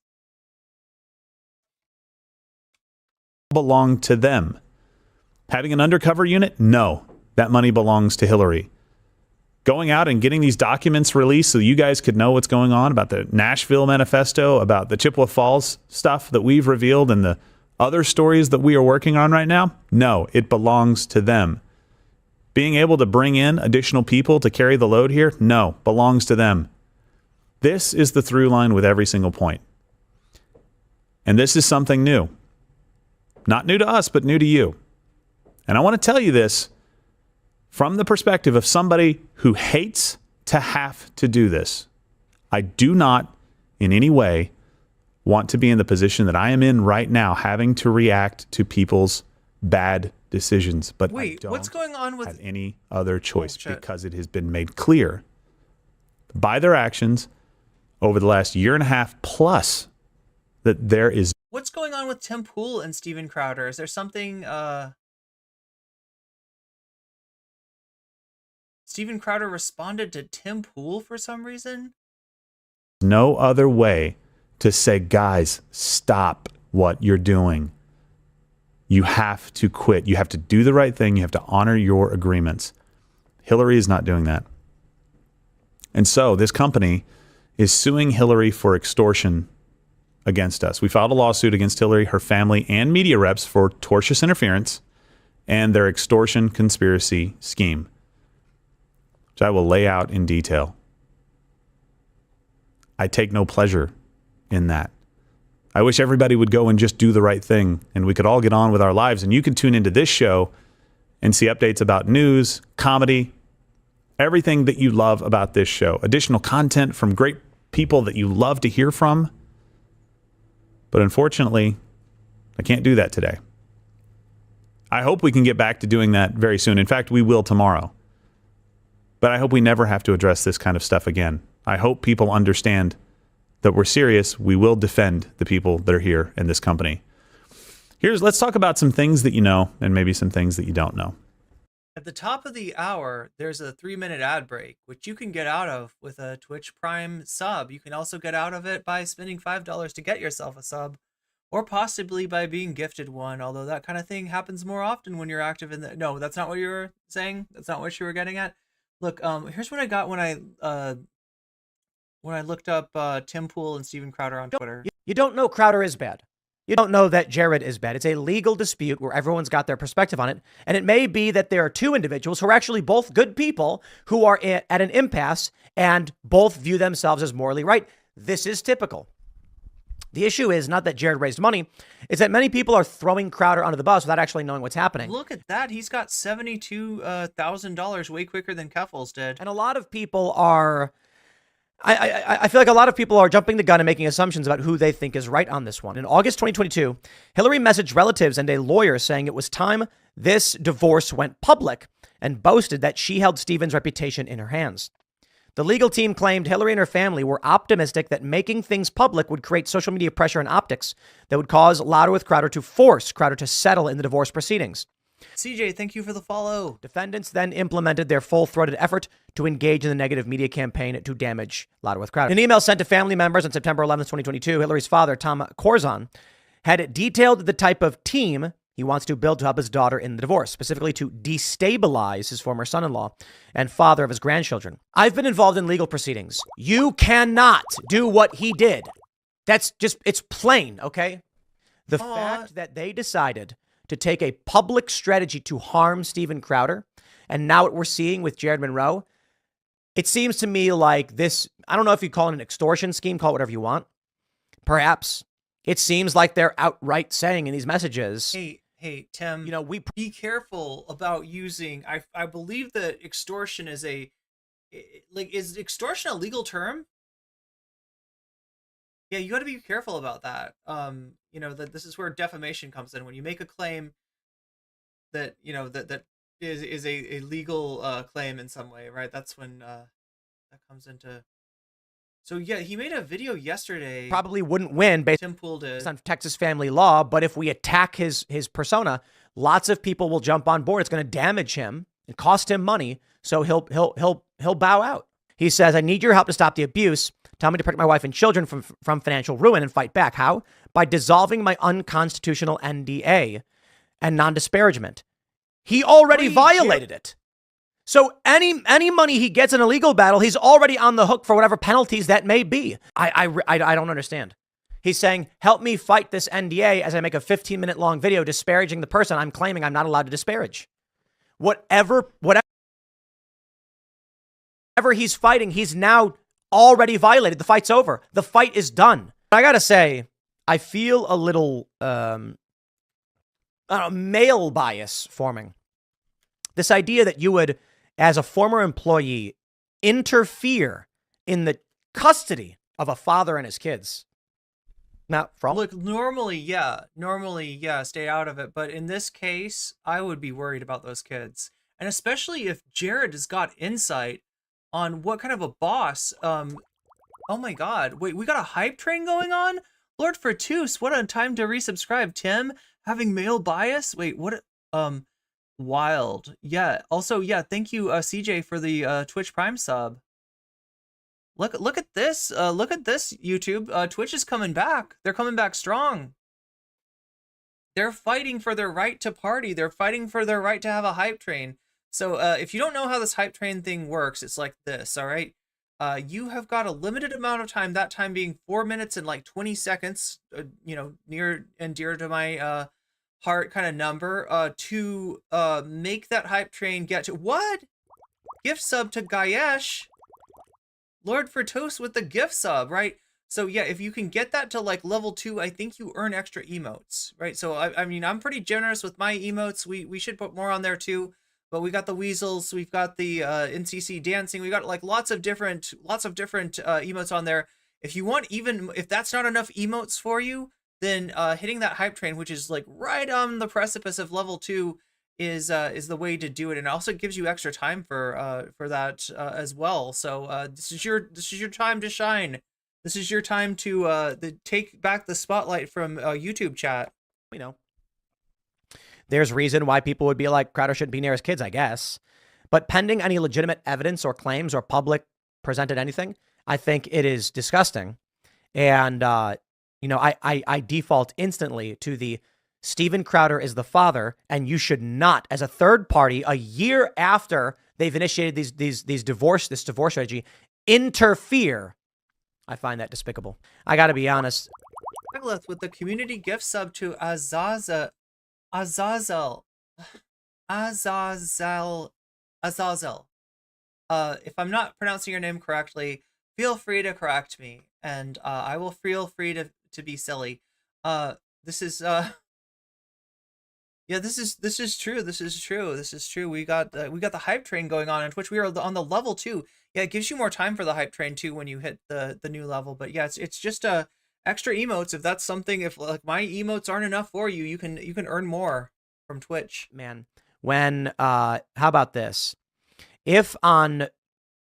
Belong to them. Having an undercover unit? No. That money belongs to Hillary. Going out and getting these documents released so you guys could know what's going on about the Nashville manifesto, about the Chippewa Falls stuff that we've revealed and the other stories that we are working on right now? No, it belongs to them. Being able to bring in additional people to carry the load here? No, belongs to them. This is the through line with every single point. And this is something new. Not new to us, but new to you. And I want to tell you this from the perspective of somebody who hates to have to do this. I do not in any way want to be in the position that I am in right now, having to react to people's bad decisions, but I Wait, don't what's going on with have any other choice shit. because it has been made clear by their actions over the last year and a half plus that there is what's going on with Tim Pool and Steven Crowder? Is there something Steven Crowder responded to Tim Pool for some reason? no other way to say, guys, stop what you're doing. You have to quit. You have to do the right thing. You have to honor your agreements. Hillary is not doing that. And so this company is suing Hillary for extortion against us. We filed a lawsuit against Hillary, her family, and media reps for tortious interference and their extortion conspiracy scheme, which I will lay out in detail. I take no pleasure in that. I wish everybody would go and just do the right thing and we could all get on with our lives. And you can tune into this show and see updates about news, comedy, everything that you love about this show. Additional content from great people that you love to hear from. But unfortunately, I can't do that today. I hope we can get back to doing that very soon. In fact, we will tomorrow. But I hope we never have to address this kind of stuff again. I hope people understand that we're serious. We will defend the people that are here in this company. Let's talk about some things that you know and maybe some things that you don't know. At the top of the hour, there's a 3-minute ad break, which you can get out of with a Twitch Prime sub. You can also get out of it by spending $5 to get yourself a sub, or possibly by being gifted one, although that kind of thing happens more often when you're active in the... No, that's not what you were saying? That's not what you were getting at? Look, here's what I got when I looked up Tim Pool and Steven Crowder on Twitter. You don't know Crowder is bad. You don't know that Jared is bad. It's a legal dispute where everyone's got their perspective on it. And it may be that there are two individuals who are actually both good people who are at an impasse and both view themselves as morally right. This is typical. The issue is not that Jared raised money. It's that many people are throwing Crowder under the bus without actually knowing what's happening. Look at that. He's got $72,000 way quicker than Keffals did. And a lot of people are... I feel like a lot of people are jumping the gun and making assumptions about who they think is right on this one. In August 2022, Hillary messaged relatives and a lawyer saying it was time this divorce went public and boasted that she held Steven's reputation in her hands. The legal team claimed Hillary and her family were optimistic that making things public would create social media pressure and optics that would cause Louder with Crowder to force Crowder to settle in the divorce proceedings. CJ, thank you for the follow. Defendants then implemented their full-throated effort to engage in the negative media campaign to damage Louder with Crowder. In an email sent to family members on September 11th, 2022, Hillary's father, Tom Corzon, had detailed the type of team he wants to build to help his daughter in the divorce, specifically to destabilize his former son-in-law and father of his grandchildren. I've been involved in legal proceedings. You cannot do what he did. That's just, it's plain, okay? The fact that they decided to take a public strategy to harm Steven Crowder, and now what we're seeing with Jared Monroe, it seems to me like this, I don't know if you call it an extortion scheme, call it whatever you want. Perhaps. It seems like they're outright saying in these messages, Hey, Tim, you know, we be careful about using, I believe that extortion is is extortion a legal term? Yeah, you got to be careful about that. You know, that this is where defamation comes in. When you make a claim that, you know, that is a legal claim in some way, right? That's when that comes into. So yeah, he made a video yesterday. probably wouldn't win based Tim Pool did. on Texas family law, but if we attack his persona, lots of people will jump on board. It's going to damage him and cost him money, so he'll bow out. He says, "I need your help to stop the abuse. Tell me to protect my wife and children from financial ruin and fight back. How? By dissolving my unconstitutional NDA and non-disparagement." He already violated it. So any money he gets in a legal battle, he's already on the hook for whatever penalties that may be. I don't understand. He's saying, help me fight this NDA as I make a 15-minute long video disparaging the person I'm claiming I'm not allowed to disparage. Whatever he's fighting, he's now already violated. The fight's over. The fight is done. I gotta say, I feel a little male bias forming. This idea that you would, as a former employee, interfere in the custody of a father and his kids. Now, from Look, normally, yeah, stay out of it. But in this case, I would be worried about those kids. And especially if Jared has got insight on what kind of a boss. Oh my God. Wait, we got a hype train going on? Lord Fortus, what a time to resubscribe. Tim, having male bias? Wait, what? Wild. Yeah. Also, yeah, thank you, CJ, for the Twitch Prime sub. Look at this. Look at this, YouTube. Twitch is coming back. They're coming back strong. They're fighting for their right to party. They're fighting for their right to have a hype train. So if you don't know how this hype train thing works, it's like this, all right? You have got a limited amount of time, that time being 4 minutes and like 20 seconds, you know, near and dear to my heart kind of number, to make that hype train get to... What? Gift sub to Gayesh. Lord Fortos with the gift sub, right? So yeah, if you can get that to like level 2, I think you earn extra emotes, right? So I mean, I'm pretty generous with my emotes. We should put more on there too. But we got the weasels, we've got the NCC dancing, we got like lots of different emotes on there. If you want, even if that's not enough emotes for you, then hitting that hype train, which is like right on the precipice of level 2, is the way to do it, and it also gives you extra time for that as well. So this is your time to shine. This is your time to take back the spotlight from YouTube chat. You know, there's reason why people would be like, Crowder shouldn't be near his kids, I guess. But pending any legitimate evidence or claims or public presented anything, I think it is disgusting. And you know, I default instantly to the Steven Crowder is the father, and you should not, as a third party, a year after they've initiated this divorce strategy, interfere. I find that despicable. I got to be honest. Megalith with the community gift sub to Azazel. If I'm not pronouncing your name correctly, feel free to correct me, and I will feel free to be silly. This is yeah, this is true. This is true. We got the hype train going on Twitch. We are on the level 2. Yeah, it gives you more time for the hype train too when you hit the new level. But yeah, it's just extra emotes. If that's something, if like my emotes aren't enough for you, you can earn more from Twitch. Man, when how about this? If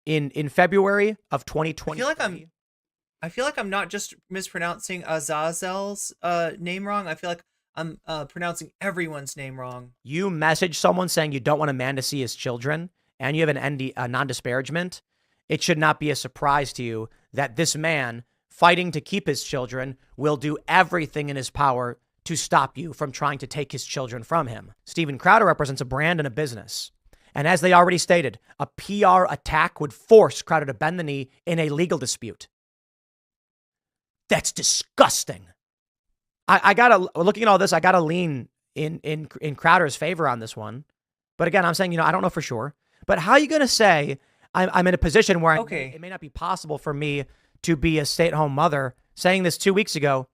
in February of 2020, I feel like I'm not just mispronouncing Azazel's name wrong. I feel like I'm pronouncing everyone's name wrong. You message someone saying you don't want a man to see his children, and you have a non-disparagement, it should not be a surprise to you that this man fighting to keep his children will do everything in his power to stop you from trying to take his children from him. Steven Crowder represents a brand and a business. And as they already stated, a PR attack would force Crowder to bend the knee in a legal dispute. That's disgusting. Looking at all this, I gotta lean in Crowder's favor on this one. But again, I'm saying, you know, I don't know for sure. But how are you gonna say I'm in a position where it may not be possible for me to be a stay-at-home mother, saying this 2 weeks ago,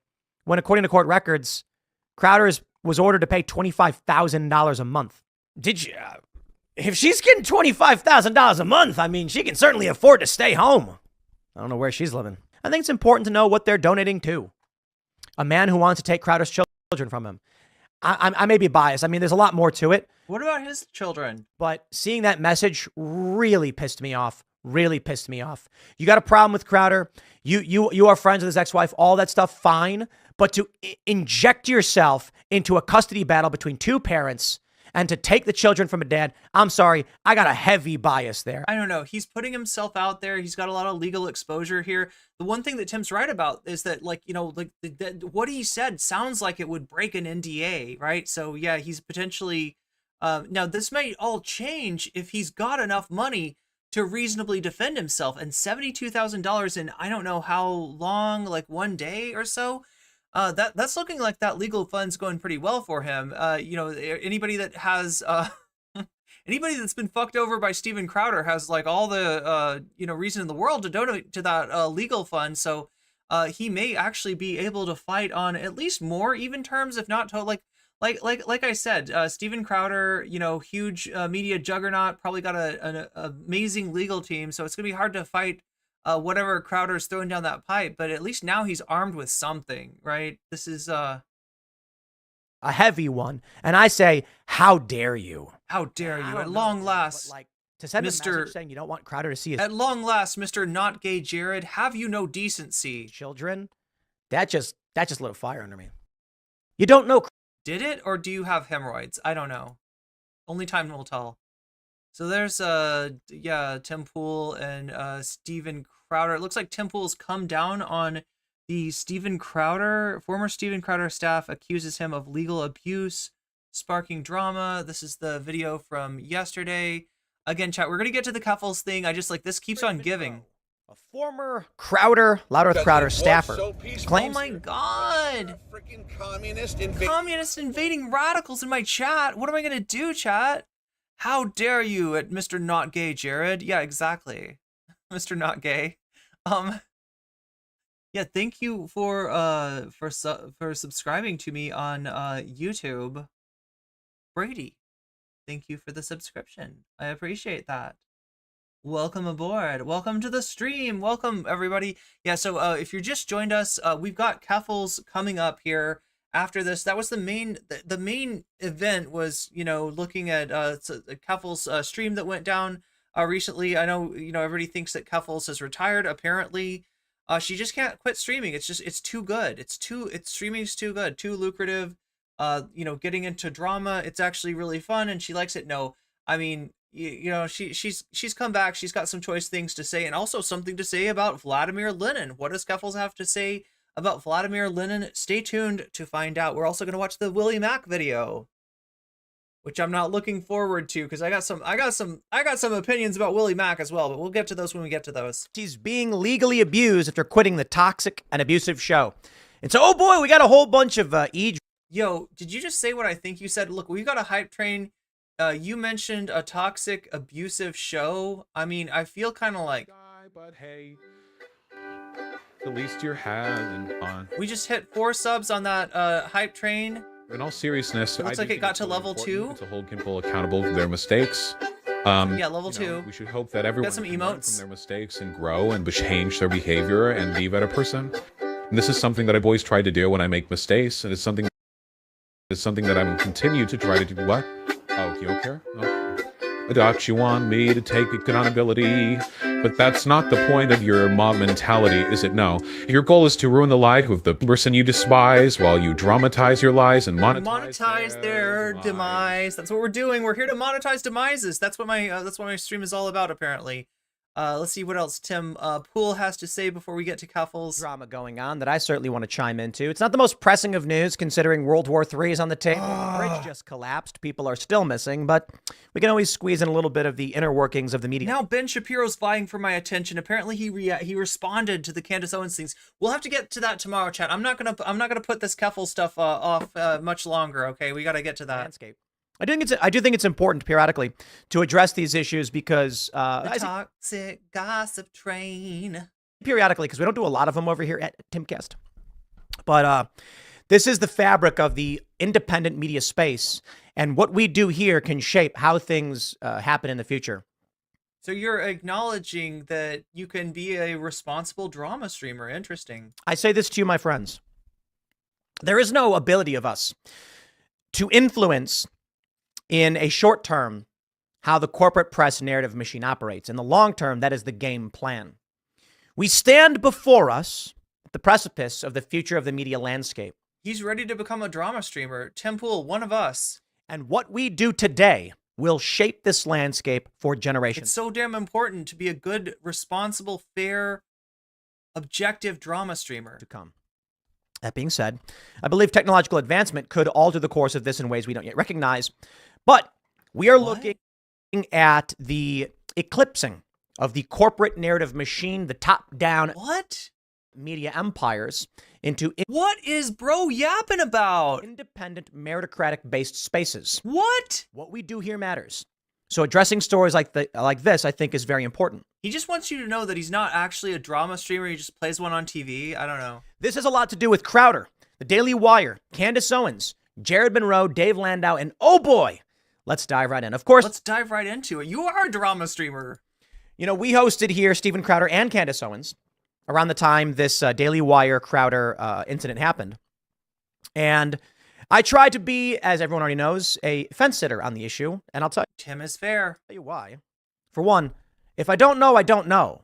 when according to court records, Crowder was ordered to pay $25,000 a month. Did you? If she's getting $25,000 a month, I mean, she can certainly afford to stay home. I don't know where she's living. I think it's important to know what they're donating to. A man who wants to take Crowder's children from him. I may be biased. I mean, there's a lot more to it. What about his children? But seeing that message really pissed me off. Really pissed me off. You got a problem with Crowder. You are friends with his ex-wife. All that stuff, fine. But to inject yourself into a custody battle between two parents and to take the children from a dad, I'm sorry, I got a heavy bias there. I don't know. He's putting himself out there. He's got a lot of legal exposure here. The one thing that Tim's right about is that, like, you know, like what he said sounds like it would break an NDA, right? So yeah, he's potentially, now this may all change if he's got enough money to reasonably defend himself, and $72,000 in I don't know how long, like 1 day or so. That's looking like that legal fund's going pretty well for him. You know, anybody that has anybody that's been fucked over by Steven Crowder has like all the you know, reason in the world to donate to that legal fund. So he may actually be able to fight on at least more even terms, if not to like I said, Steven Crowder, you know, huge media juggernaut, probably got an amazing legal team. So it's gonna be hard to fight whatever Crowder's throwing down that pipe, but at least now he's armed with something, right? This is a heavy one. And I say, how dare you? How dare you? At long last, like, to send a Mr. message saying you don't want Crowder to see his At long last, Mr. Not Gay Jared, have you no decency? children, that just lit a fire under me. You don't know. Did it, or do you have hemorrhoids? I don't know. Only time will tell. So there's Tim Pool and Steven Crowder. It looks like Tim Pool's come down on the former Steven Crowder staff accuses him of legal abuse, sparking drama. This is the video from yesterday. Again, chat, we're gonna get to the Keffals thing. I just this keeps on giving. A former Crowder, Louder with Crowder staffer claims. Oh my God! Freaking Communist invading radicals in my chat. What am I gonna do, chat? How dare you at Mr. Not Gay Jared? Yeah, exactly. Mr. Not Gay. Yeah, thank you for subscribing to me on YouTube. Brady, thank you for the subscription. I appreciate that. Welcome aboard. Welcome to the stream. Welcome everybody. Yeah, so if you just joined us, we've got Keffals coming up here after this. That was the main event was, looking at Keffals stream that went down recently. I know, everybody thinks that Keffals has retired. Apparently, she just can't quit streaming. It's too good. Streaming's too good, too lucrative. Getting into drama, it's actually really fun and she likes it. No, I mean, she's come back. She's got some choice things to say and also something to say about Vladimir Lenin. What does Keffals have to say about Vladimir Lenin? Stay tuned to find out. We're also going to watch the Willie Mac video, which I'm not looking forward to because I got some opinions about Willie Mac as well, but we'll get to those when we get to those. He's being legally abused after quitting the toxic and abusive show. And so, oh boy, we got a whole bunch of Yo, did you just say what I think you said? Look, we got a hype train. You mentioned a toxic, abusive show. I mean, I feel kind of like... But hey, at least you're having fun. We just hit 4 subs on that hype train. In all seriousness, it looks like it got to level 2. To hold people accountable for their mistakes. Yeah, level 2. We should hope that everyone got some can learn emotes from their mistakes and grow and change their behavior and be a better person. And this is something that I've always tried to do when I make mistakes, and it's something that I'm continue to try to do. What? Oh, you don't care? Oh. Doc, you want me to take accountability, but that's not the point of your mob mentality, is it? No. Your goal is to ruin the life of the person you despise while you dramatize your lies and monetize their demise. That's what we're doing. We're here to monetize demises. That's what my stream is all about, apparently. Let's see what else Tim Pool has to say before we get to Keffals. Drama going on that I certainly want to chime into. It's not the most pressing of news considering World War III is on the table. The bridge just collapsed. People are still missing, but we can always squeeze in a little bit of the inner workings of the media. Now Ben Shapiro's vying for my attention. Apparently he responded to the Candace Owens things. We'll have to get to that tomorrow, chat. I'm not gonna put this Keffals stuff off much longer. Okay, we got to get to that. Landscape. I do think it's important periodically to address these issues because the toxic gossip train. Periodically, because we don't do a lot of them over here at Timcast. But this is the fabric of the independent media space, and what we do here can shape how things happen in the future. So you're acknowledging that you can be a responsible drama streamer. Interesting. I say this to you, my friends. There is no ability of us to influence in a short term how the corporate press narrative machine operates. In the long term, that is the game plan. We stand before us at the precipice of the future of the media landscape. He's ready to become a drama streamer. Tim Pool, one of us. And what we do today will shape this landscape for generations. It's so damn important to be a good, responsible, fair, objective drama streamer. To come. That being said, I believe technological advancement could alter the course of this in ways we don't yet recognize. But we are looking at the eclipsing of the corporate narrative machine, the top-down media empires into what is bro yapping about? Independent meritocratic-based spaces. What we do here matters. So addressing stories like this, I think, is very important. He just wants you to know that he's not actually a drama streamer. He just plays one on TV. I don't know. This has a lot to do with Crowder, The Daily Wire, Candace Owens, Jared Monroe, Dave Landau, and oh boy, let's dive right in. Of course, let's dive right into it. You are a drama streamer. You know, we hosted here Steven Crowder and Candace Owens around the time this Daily Wire Crowder incident happened. And I tried to be, as everyone already knows, a fence sitter on the issue. And I'll tell Tim is fair. you why. For one, if I don't know, I don't know.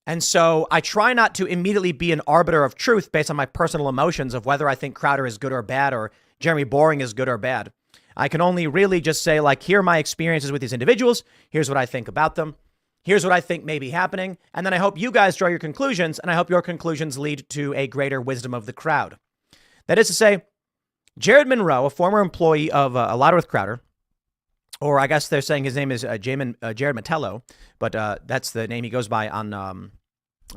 And so I try not to immediately be an arbiter of truth based on my personal emotions of whether I think Crowder is good or bad or Jeremy Boring is good or bad. I can only really just say, like, here are my experiences with these individuals. Here's what I think about them. Here's what I think may be happening. And then I hope you guys draw your conclusions, and I hope your conclusions lead to a greater wisdom of the crowd. That is to say, Jared Monroe, a former employee of Louder with Crowder, or I guess they're saying his name is Jared Metello, but that's the name he goes by on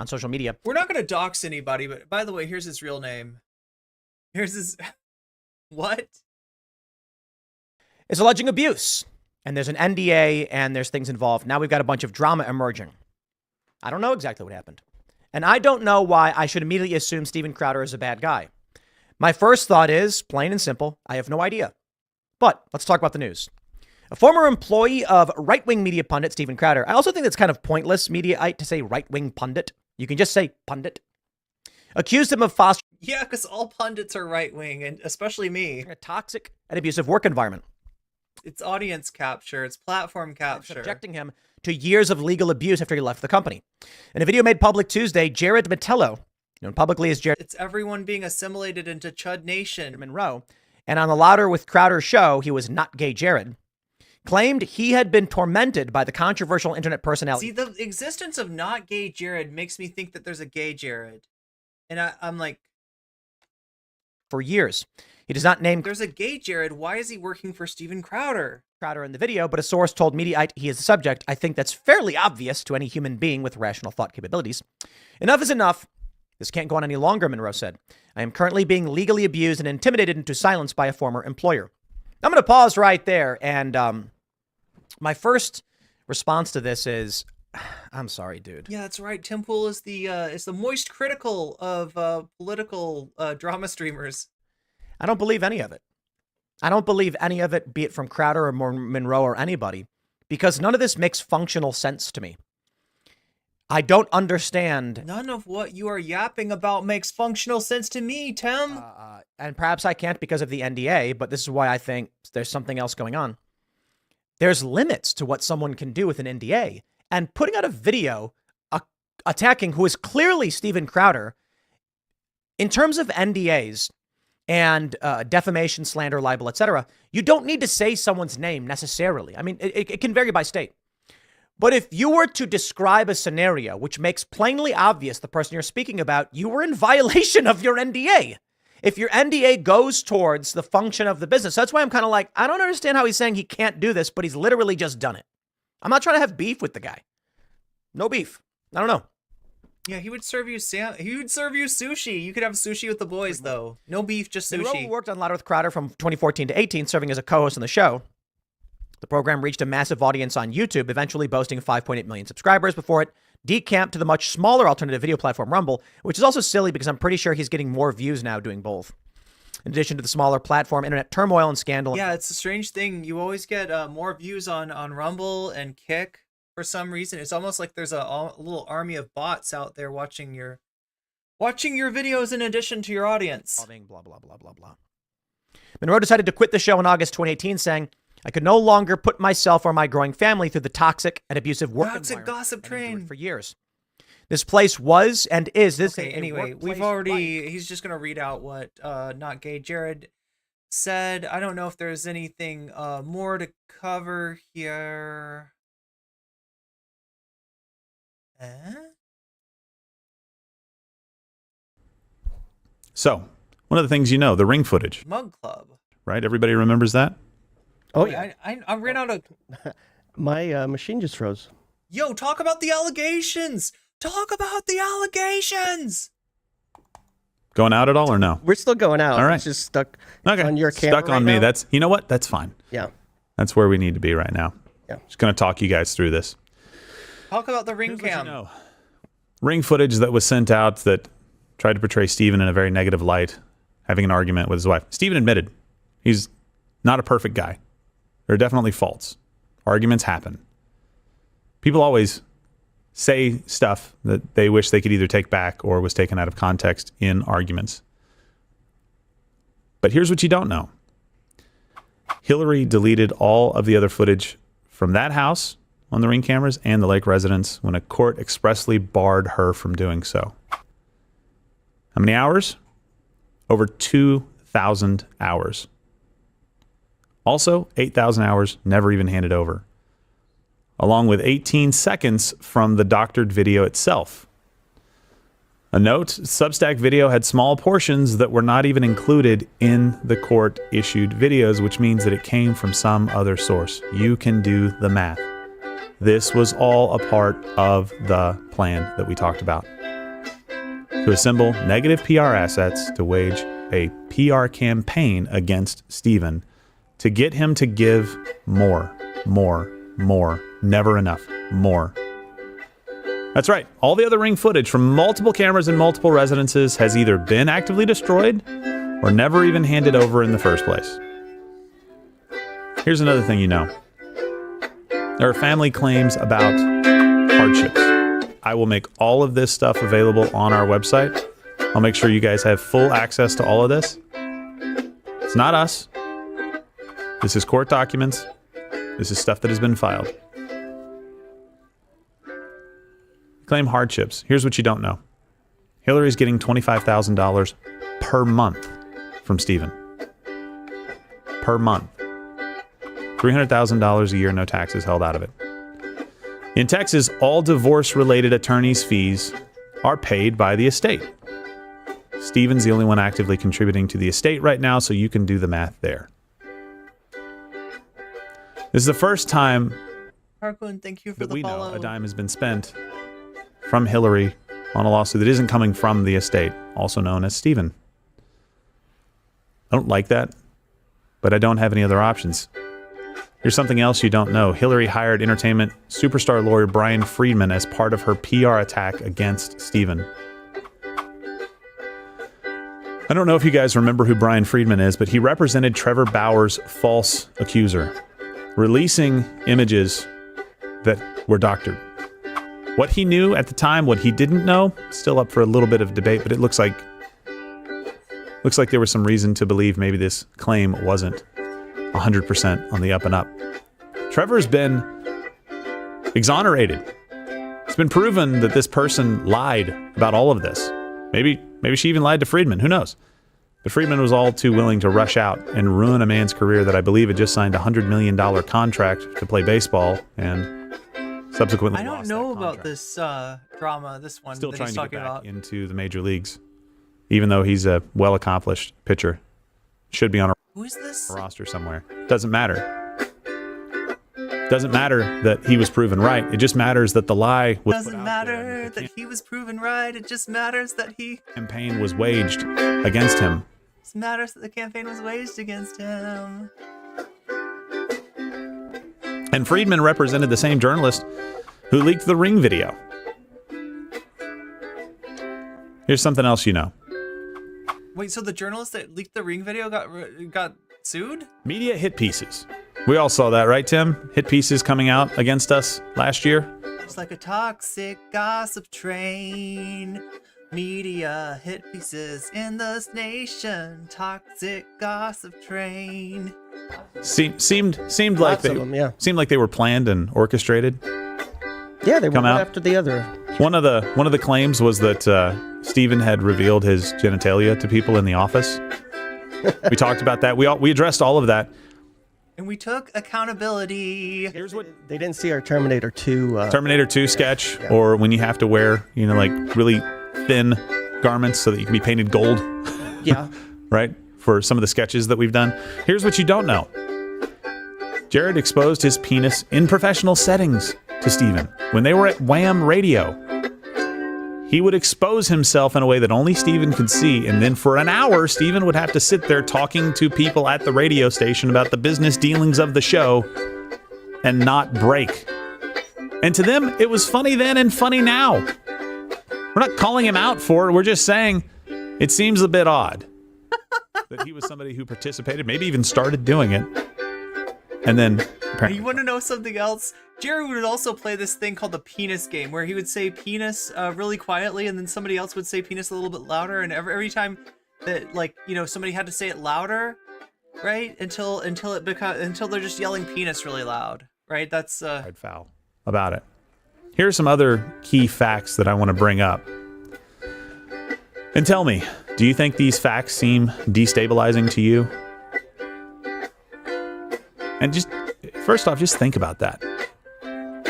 social media. We're not going to dox anybody, but by the way, here's his real name. Here's his... What? Is alleging abuse. And there's an NDA and there's things involved. Now we've got a bunch of drama emerging. I don't know exactly what happened. And I don't know why I should immediately assume Steven Crowder is a bad guy. My first thought is, plain and simple, I have no idea. But let's talk about the news. A former employee of right-wing media pundit Steven Crowder. I also think that's kind of pointless, Mediaite, to say right-wing pundit. You can just say pundit. Accused him of fostering Yeah, because all pundits are right-wing, and especially me. a toxic and abusive work environment. It's audience capture. It's platform capture. Subjecting him to years of legal abuse after he left the company. In a video made public Tuesday, Jared Metello, known publicly as Jared It's everyone being assimilated into Chud Nation. Monroe, and on the Louder with Crowder show, he was not gay Jared, claimed he had been tormented by the controversial internet personality. See, the existence of not gay Jared makes me think that there's a gay Jared. And I'm like, For years. He does not name there's a gay Jared. Why is he working for Steven Crowder? Crowder in the video, but a source told Mediaite he is the subject. I think that's fairly obvious to any human being with rational thought capabilities. Enough is enough. This can't go on any longer, Monroe said. I am currently being legally abused and intimidated into silence by a former employer. I'm going to pause right there. And my first response to this is, I'm sorry, dude. Yeah, that's right. Tim Pool is the moist critical of political drama streamers. I don't believe any of it. I don't believe any of it, be it from Crowder or Monroe or anybody, because none of this makes functional sense to me. I don't understand. None of what you are yapping about makes functional sense to me, Tim. And perhaps I can't because of the NDA, but this is why I think there's something else going on. There's limits to what someone can do with an NDA. And putting out a video attacking who is clearly Steven Crowder, in terms of NDAs and defamation, slander, libel, etc., you don't need to say someone's name necessarily. I mean, it can vary by state. But if you were to describe a scenario which makes plainly obvious the person you're speaking about, you were in violation of your NDA. If your NDA goes towards the function of the business. That's why I'm kind of like, I don't understand how he's saying he can't do this, but he's literally just done it. I'm not trying to have beef with the guy. No beef. I don't know. Yeah, he would serve you he would serve you sushi. You could have sushi with the boys, though. No beef, just Monroe sushi. worked on Louder with Crowder from 2014 to 18, serving as a co-host on the show. The program reached a massive audience on YouTube, eventually boasting 5.8 million subscribers before it decamped to the much smaller alternative video platform Rumble, which is also silly because I'm pretty sure he's getting more views now doing both. In addition to the smaller platform, internet turmoil and scandal. Yeah, it's a strange thing. You always get more views on Rumble and Kick for some reason. It's almost like there's a little army of bots out there watching your videos in addition to your audience. Blah, blah, blah, blah, blah. Monroe decided to quit the show in August 2018, saying, I could no longer put myself or my growing family through the toxic and abusive work Toxic environment gossip and endured train for years. This place was and is this. Okay, anyway, we've already. He's just gonna read out what not gay Jared said. I don't know if there's anything more to cover here. So, one of the things the ring footage, Mug Club. right? Everybody remembers that? Oh, Wait, yeah. I ran out of. My machine just froze. Yo, talk about the allegations. Talk about the allegations. Going out at all or no? We're still going out. All right. It's just stuck Okay. on your camera. Stuck on right me. now. That's, you know what? That's fine. Yeah. That's where we need to be right now. Yeah. Just going to talk you guys through this. Talk about the ring Here's what cam. you know. Ring footage that was sent out that tried to portray Steven in a very negative light, having an argument with his wife. Steven admitted he's not a perfect guy. There are definitely faults. Arguments happen. People always say stuff that they wish they could either take back or was taken out of context in arguments. But here's what you don't know. Hillary deleted all of the other footage from that house on the Ring cameras and the Lake residence when a court expressly barred her from doing so. How many hours? Over 2,000 hours. Also, 8,000 hours never even handed over, along with 18 seconds from the doctored video itself. A note, Substack video had small portions that were not even included in the court-issued videos, which means that it came from some other source. You can do the math. This was all a part of the plan that we talked about. To assemble negative PR assets to wage a PR campaign against Stephen to get him to give more, never enough, more. That's right. All the other Ring footage from multiple cameras in multiple residences has either been actively destroyed or never even handed over in the first place. Here's another thing you know. There are family claims about hardships. I will make all of this stuff available on our website. I'll make sure you guys have full access to all of this. It's not us. This is court documents. This is stuff that has been filed. Claim hardships. Here's what you don't know. Hillary's getting $25,000 per month from Stephen. Per month. $300,000 a year, no taxes held out of it. In Texas, all divorce-related attorneys' fees are paid by the estate. Stephen's the only one actively contributing to the estate right now, so you can do the math there. This is the first time Harpoon, thank you for that the we follow. know a dime has been spent from Hillary on a lawsuit that isn't coming from the estate, also known as Stephen. I don't like that, but I don't have any other options. Here's something else you don't know. Hillary hired entertainment superstar lawyer Brian Friedman as part of her PR attack against Stephen. I don't know if you guys remember who Brian Friedman is, but he represented Trevor Bauer's false accuser, releasing images that were doctored. What he knew at the time, what he didn't know, still up for a little bit of debate, but it looks like there was some reason to believe maybe this claim wasn't 100% on the up and up. Trevor's been exonerated. It's been proven that this person lied about all of this. Maybe she even lied to Friedman. Who knows? But Friedman was all too willing to rush out and ruin a man's career that I believe had just signed a $100 million contract to play baseball and subsequently I don't lost know that about contract. this drama, this one Still that trying he's to get talking back about. into the major leagues, even though he's a well-accomplished pitcher. Should be on a Who is this? roster somewhere. Doesn't matter. Doesn't matter that he was proven right. It just matters that the lie was Doesn't matter that he was proven right. It just matters that campaign was waged against him. It matters that the campaign was waged against him. And Friedman represented the same journalist who leaked the Ring video. Here's something else you know. Wait, so the journalist that leaked the Ring video got sued? Media hit pieces. We all saw that, right, Tim? Hit pieces coming out against us last year. It's like a toxic gossip train. Media hit pieces in this nation. Toxic gossip train. Seemed like Lots they of them, yeah. seemed like they were planned and orchestrated. Yeah, they were Come one out. after the other. One of the claims was that Stephen had revealed his genitalia to people in the office. We talked about that. We addressed all of that. And we took accountability. Here's what They didn't see our Terminator 2. Terminator 2 sketch, yeah. or when you have to wear, like really thin garments so that you can be painted gold, Yeah. right? For some of the sketches that we've done. Here's what you don't know. Jared exposed his penis in professional settings to Stephen. When they were at Wham Radio, he would expose himself in a way that only Stephen could see, and then for an hour, Stephen would have to sit there talking to people at the radio station about the business dealings of the show and not break. And to them, it was funny then and funny now. We're not calling him out for it. We're just saying it seems a bit odd that he was somebody who participated, maybe even started doing it, and then Apparently. You want to know something else? Jerry would also play this thing called the penis game, where he would say penis really quietly, and then somebody else would say penis a little bit louder, and every time that, like, you know, somebody had to say it louder, right? Until they're just yelling penis really loud, right? That's foul about it. Here are some other key facts that I want to bring up. And tell me, do you think these facts seem destabilizing to you? And just, first off, just think about that.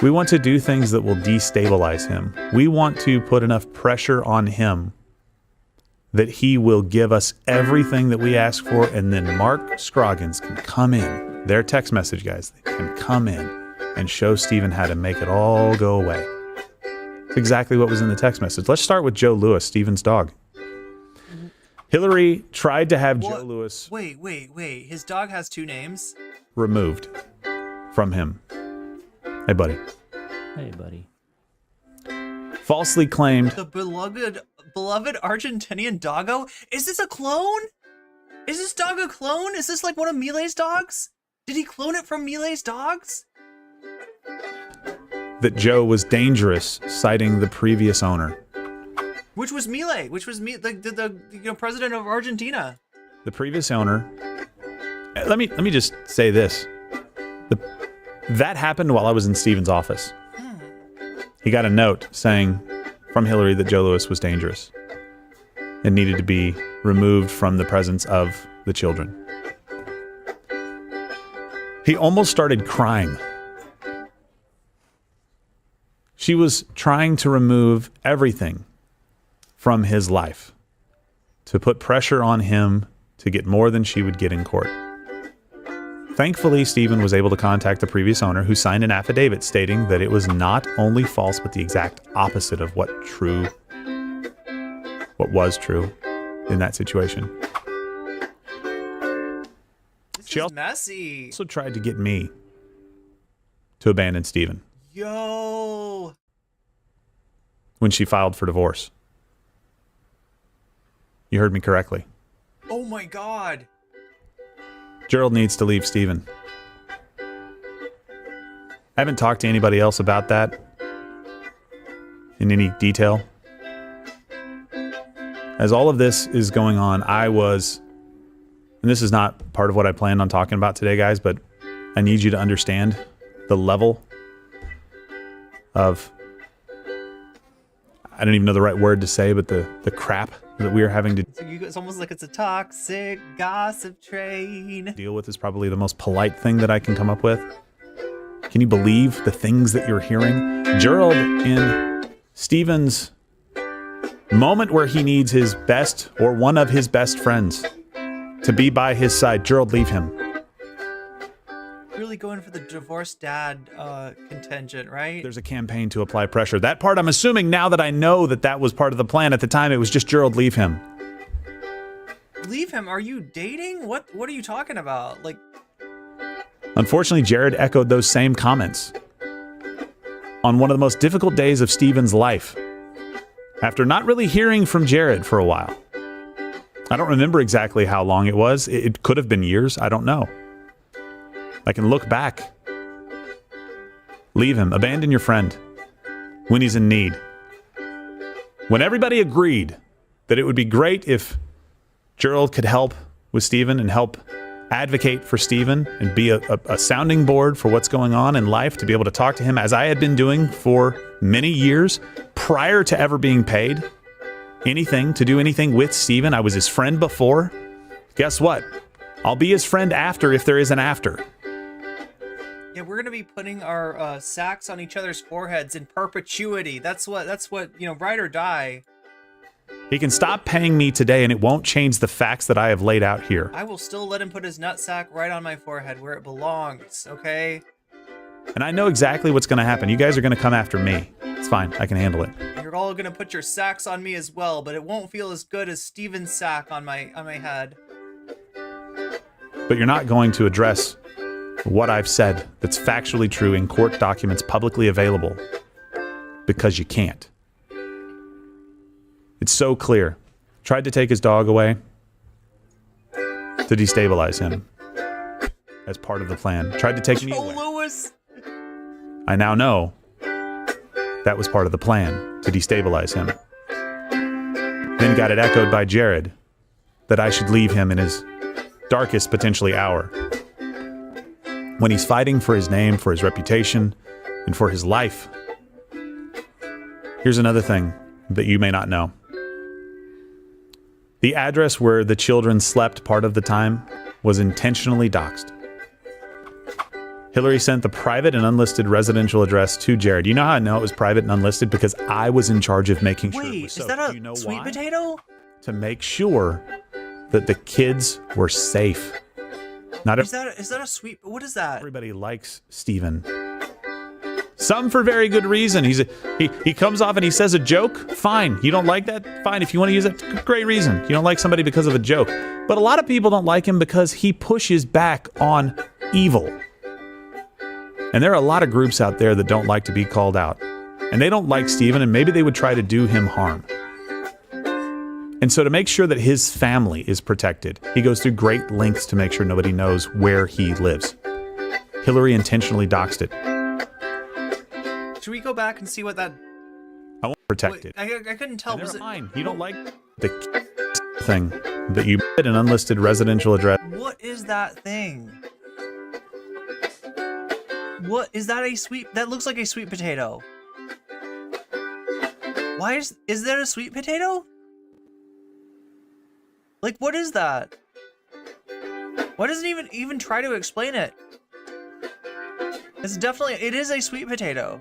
We want to do things that will destabilize him. We want to put enough pressure on him that he will give us everything that we ask for, and then Mark Scroggins can come in. Their text message, guys, they can come in and show Steven how to make it all go away. It's exactly what was in the text message. Let's start with Joe Lewis, Steven's dog. Hillary tried to have Joe Lewis... Wait. His dog has 2 names? ...removed from him. Hey, buddy. Hey, buddy. Falsely claimed... The beloved Argentinian doggo? Is this a clone? Is this dog a clone? Is this like one of Mile's dogs? Did he clone it from Mile's dogs? ...that Joe was dangerous, citing the previous owner. Which was Milei, the president of Argentina. The previous owner. Let me just say this. That happened while I was in Steven's office. He got a note saying from Hillary that Joe Lewis was dangerous and needed to be removed from the presence of the children. He almost started crying. She was trying to remove everything from his life, to put pressure on him to get more than she would get in court. Thankfully, Steven was able to contact the previous owner, who signed an affidavit stating that it was not only false, but the exact opposite of what was true in that situation. This is messy. Also tried to get me to abandon Steven. Yo. When she filed for divorce. You heard me correctly. Oh my God. Gerald needs to leave Steven. I haven't talked to anybody else about that in any detail. As all of this is going on, and this is not part of what I planned on talking about today, guys, but I need you to understand the level of, I don't even know the right word to say, but the crap that we are having to It's almost like it's a toxic gossip train. deal with is probably the most polite thing that I can come up with. Can you believe the things that you're hearing? Gerald, in Steven's moment where he needs his best or one of his best friends to be by his side, Gerald, leave him. Really going for the divorced dad contingent, right? There's a campaign to apply pressure. That part, I'm assuming now that I know that was part of the plan. At the time, it was just Gerald, leave him. Leave him? Are you dating? What are you talking about? Like, unfortunately, Jared echoed those same comments on one of the most difficult days of Steven's life, after not really hearing from Jared for a while. I don't remember exactly how long it was. It could have been years. I don't know. I can look back. Leave him. Abandon your friend when he's in need. When everybody agreed that it would be great if Gerald could help with Steven and help advocate for Steven and be a sounding board for what's going on in life, to be able to talk to him as I had been doing for many years prior to ever being paid anything to do anything with Steven. I was his friend before. Guess what? I'll be his friend after, if there is an after. yeah, we're gonna be putting our sacks on each other's foreheads in perpetuity. That's what ride or die. He can stop paying me today, and it won't change the facts that I have laid out here. I will still let him put his nutsack right on my forehead where it belongs, okay? And I know exactly what's going to happen. You guys are going to come after me. It's fine. I can handle it. You're all gonna put your sacks on me as well, but it won't feel as good as Steven's sack on my head. But you're not going to address what I've said that's factually true in court documents publicly available, because you can't. It's so clear. Tried to take his dog away to destabilize him. as part of the plan. Tried to take me Joe away. Lewis. I now know that was part of the plan to destabilize him. Then got it echoed by Jared that I should leave him in his darkest potentially hour. When he's fighting for his name, for his reputation, and for his life. Here's another thing that you may not know. The address where the children slept part of the time was intentionally doxed. Hillary sent the private and unlisted residential address to Jared. You know how I know it was private and unlisted? Because I was in charge of making sure it was so. Is that a Do you know sweet why? potato? To make sure that the kids were safe. Not Is that a sweet? What is that? everybody likes Steven. Some for very good reason. He comes off and he says a joke. Fine. You don't like that? Fine. If you want to use that, great reason. You don't like somebody because of a joke. But a lot of people don't like him because he pushes back on evil. And there are a lot of groups out there that don't like to be called out. And they don't like Steven, and maybe they would try to do him harm. And so to make sure that his family is protected, he goes through great lengths to make sure nobody knows where he lives. Hillary intentionally doxed it. Should we go back and see what that? I won't protect it. I couldn't tell. And Was they're it mine. You don't like the thing that you put an unlisted residential address. What is that thing? What is that? A sweet? That looks like a sweet potato. Why is there a sweet potato? Like, what is that? Why doesn't it even try to explain it? It is a sweet potato.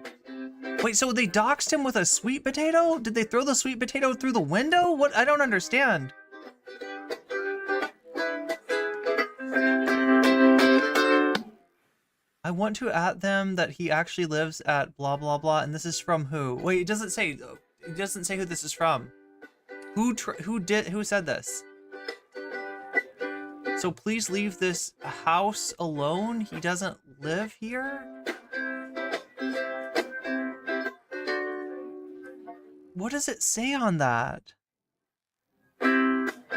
Wait, so they doxed him with a sweet potato? Did they throw the sweet potato through the window? What? I don't understand. I want to at them that he actually lives at blah blah blah, and this is from who? Wait, it doesn't say. It doesn't say who this is from. Who said this? So please leave this house alone. He doesn't live here. What does it say on that?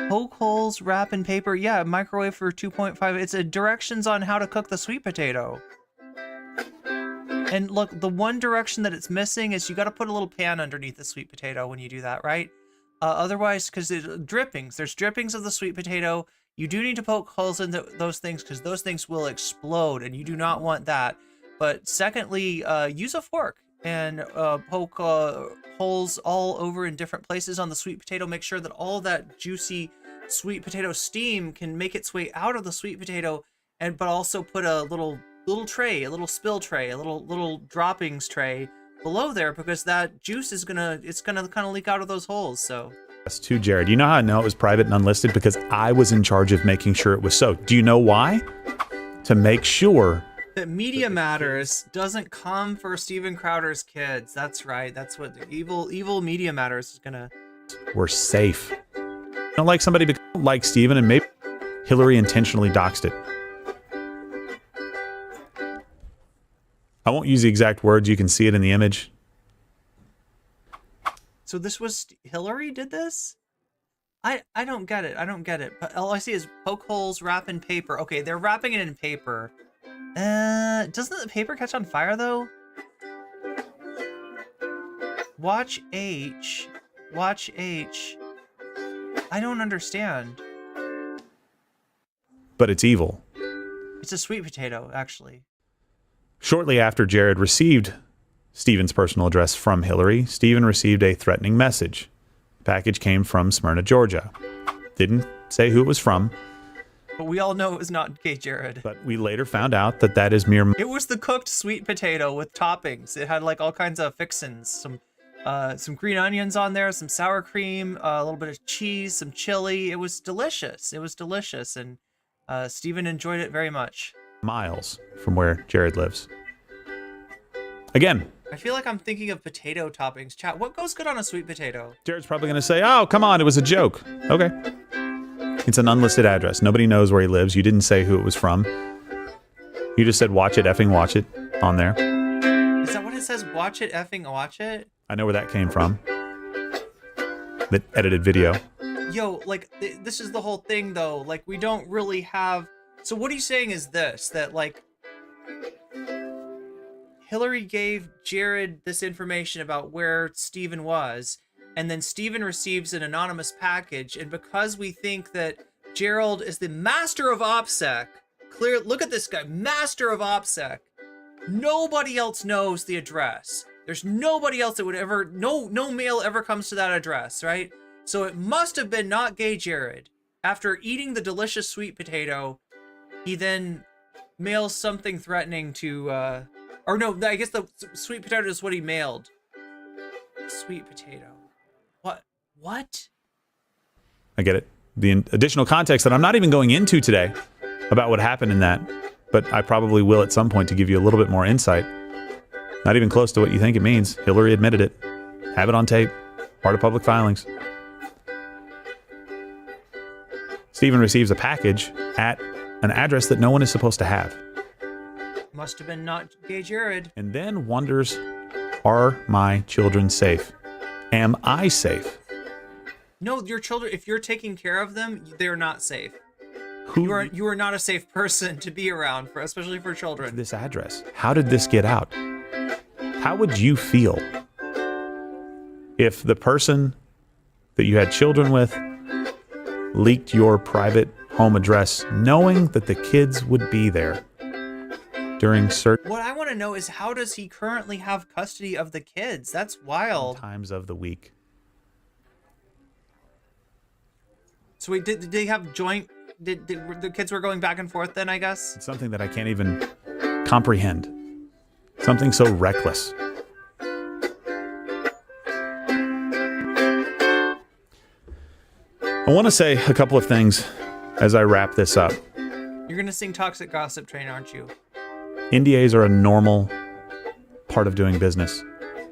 Poke holes, wrap in paper. Yeah, microwave for 2.5. It's a directions on how to cook the sweet potato. And look, the one direction that it's missing is you got to put a little pan underneath the sweet potato when you do that, right? Otherwise, because there's drippings of the sweet potato. You do need to poke holes in those things because those things will explode, and you do not want that. But secondly, use a fork and poke holes all over in different places on the sweet potato. Make sure that all that juicy sweet potato steam can make its way out of the sweet potato, but also put a little tray, a little spill tray, a little droppings tray below there, because that juice is gonna kind of leak out of those holes. So. To Jared. You know how I know it was private and unlisted? Because I was in charge of making sure it was so. Do you know why? To make sure that Media Matters doesn't come for Steven Crowder's kids. That's right. That's what the evil Media Matters is gonna. We're safe. Don't like somebody because you don't like Steven, and maybe Hillary intentionally doxed it. I won't use the exact words. You can see it in the image. So this was Hillary did this? I don't get it. I don't get it. But all I see is poke holes, wrap in paper. Okay, they're wrapping it in paper. Doesn't the paper catch on fire though? Watch H. Watch H. I don't understand. But it's evil. It's a sweet potato, actually. Shortly after Jared received Steven's personal address from Hillary, Steven received a threatening message. The package came from Smyrna, Georgia. Didn't say who it was from. But we all know it was not gay Jared. But we later found out that that is mere... It was the cooked sweet potato with toppings. It had like all kinds of fixins. Some green onions on there, some sour cream, a little bit of cheese, some chili. It was delicious. It was delicious. And Steven enjoyed it very much. miles from where Jared lives. Again, I feel like I'm thinking of potato toppings. Chat, what goes good on a sweet potato? Jared's probably going to say, oh, come on, it was a joke. Okay. It's an unlisted address. Nobody knows where he lives. You didn't say who it was from. You just said, watch it, effing watch it on there. Is that what it says? Watch it, effing watch it? I know where that came from. The edited video. Yo, like, this is the whole thing, though. Like, we don't really have So what he's saying is this, that like Hillary gave Jared this information about where Steven was, and then Steven receives an anonymous package, and because we think that Gerald is the master of OPSEC, look at this guy, master of OPSEC, nobody else knows the address. There's nobody else that would ever, no mail ever comes to that address, right? So it must have been not gay Jared. After eating the delicious sweet potato, he then mails something threatening to, or no, I guess the sweet potato is what he mailed. Sweet potato. What? I get it. The additional context that I'm not even going into today about what happened in that, but I probably will at some point to give you a little bit more insight. Not even close to what you think it means. Hillary admitted it. Have it on tape. Part of public filings. Steven receives a package at an address that no one is supposed to have. Must have been not gay Jared. And then wonders, are my children safe? Am I safe? No, your children, if you're taking care of them, they're not safe. Who? You are not a safe person to be around, especially for children. This address. How did this get out? How would you feel if the person that you had children with leaked your private home address, knowing that the kids would be there during certain What I want to know is, how does he currently have custody of the kids? That's wild. times of the week? So wait, did they have joint? Did the kids were going back and forth then, I guess? It's something that I can't even comprehend. Something so reckless. I want to say a couple of things as I wrap this up. You're gonna sing Toxic Gossip Train, aren't you? NDAs are a normal part of doing business.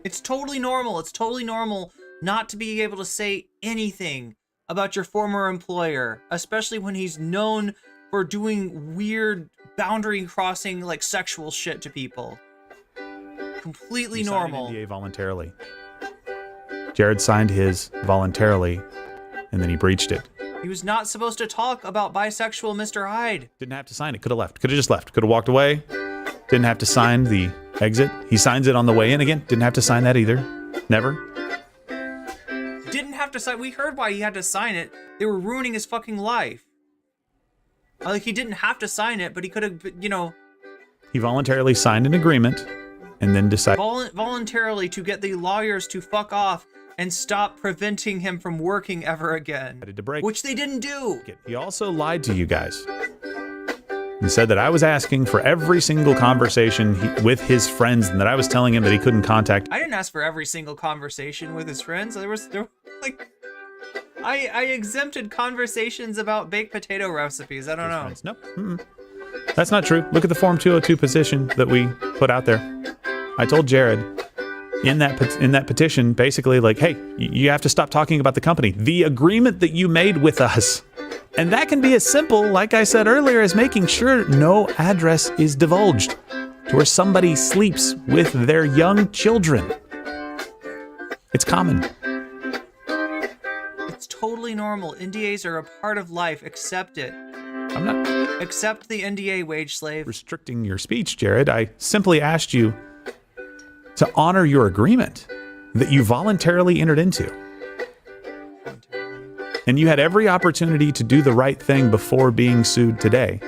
It's totally normal. It's totally normal not to be able to say anything about your former employer, especially when he's known for doing weird boundary crossing, like sexual shit to people. Completely normal. Signed an NDA voluntarily. Jared signed his voluntarily, and then he breached it. He was not supposed to talk about bisexual Mr. Hyde. Didn't have to sign it. Could have left. Could have just left. Could have walked away. Didn't have to sign the exit. He signs it on the way in again. Didn't have to sign that either. Never. Didn't have to sign. We heard why he had to sign it. They were ruining his fucking life. Like, he didn't have to sign it, but he could have, you know. He voluntarily signed an agreement and then decided Voluntarily to get the lawyers to fuck off and stop preventing him from working ever again. to break. Which they didn't do. He also lied to you guys and said that I was asking for every single conversation with his friends and that I was telling him that he couldn't contact. I didn't ask for every single conversation with his friends. There like, I exempted conversations about baked potato recipes. I don't know. Friends. Nope. That's not true. Look at the Form 202 petition that we put out there. I told Jared in that petition, basically, like, hey, you have to stop talking about the company, the agreement that you made with us. And that can be as simple, like I said earlier, as making sure no address is divulged to where somebody sleeps with their young children. It's common. It's totally normal. NDAs are a part of life. Accept it. I'm not Accept the NDA, wage slave. restricting your speech, Jared. I simply asked you to honor your agreement that you voluntarily entered into. And you had every opportunity to do the right thing before being sued today.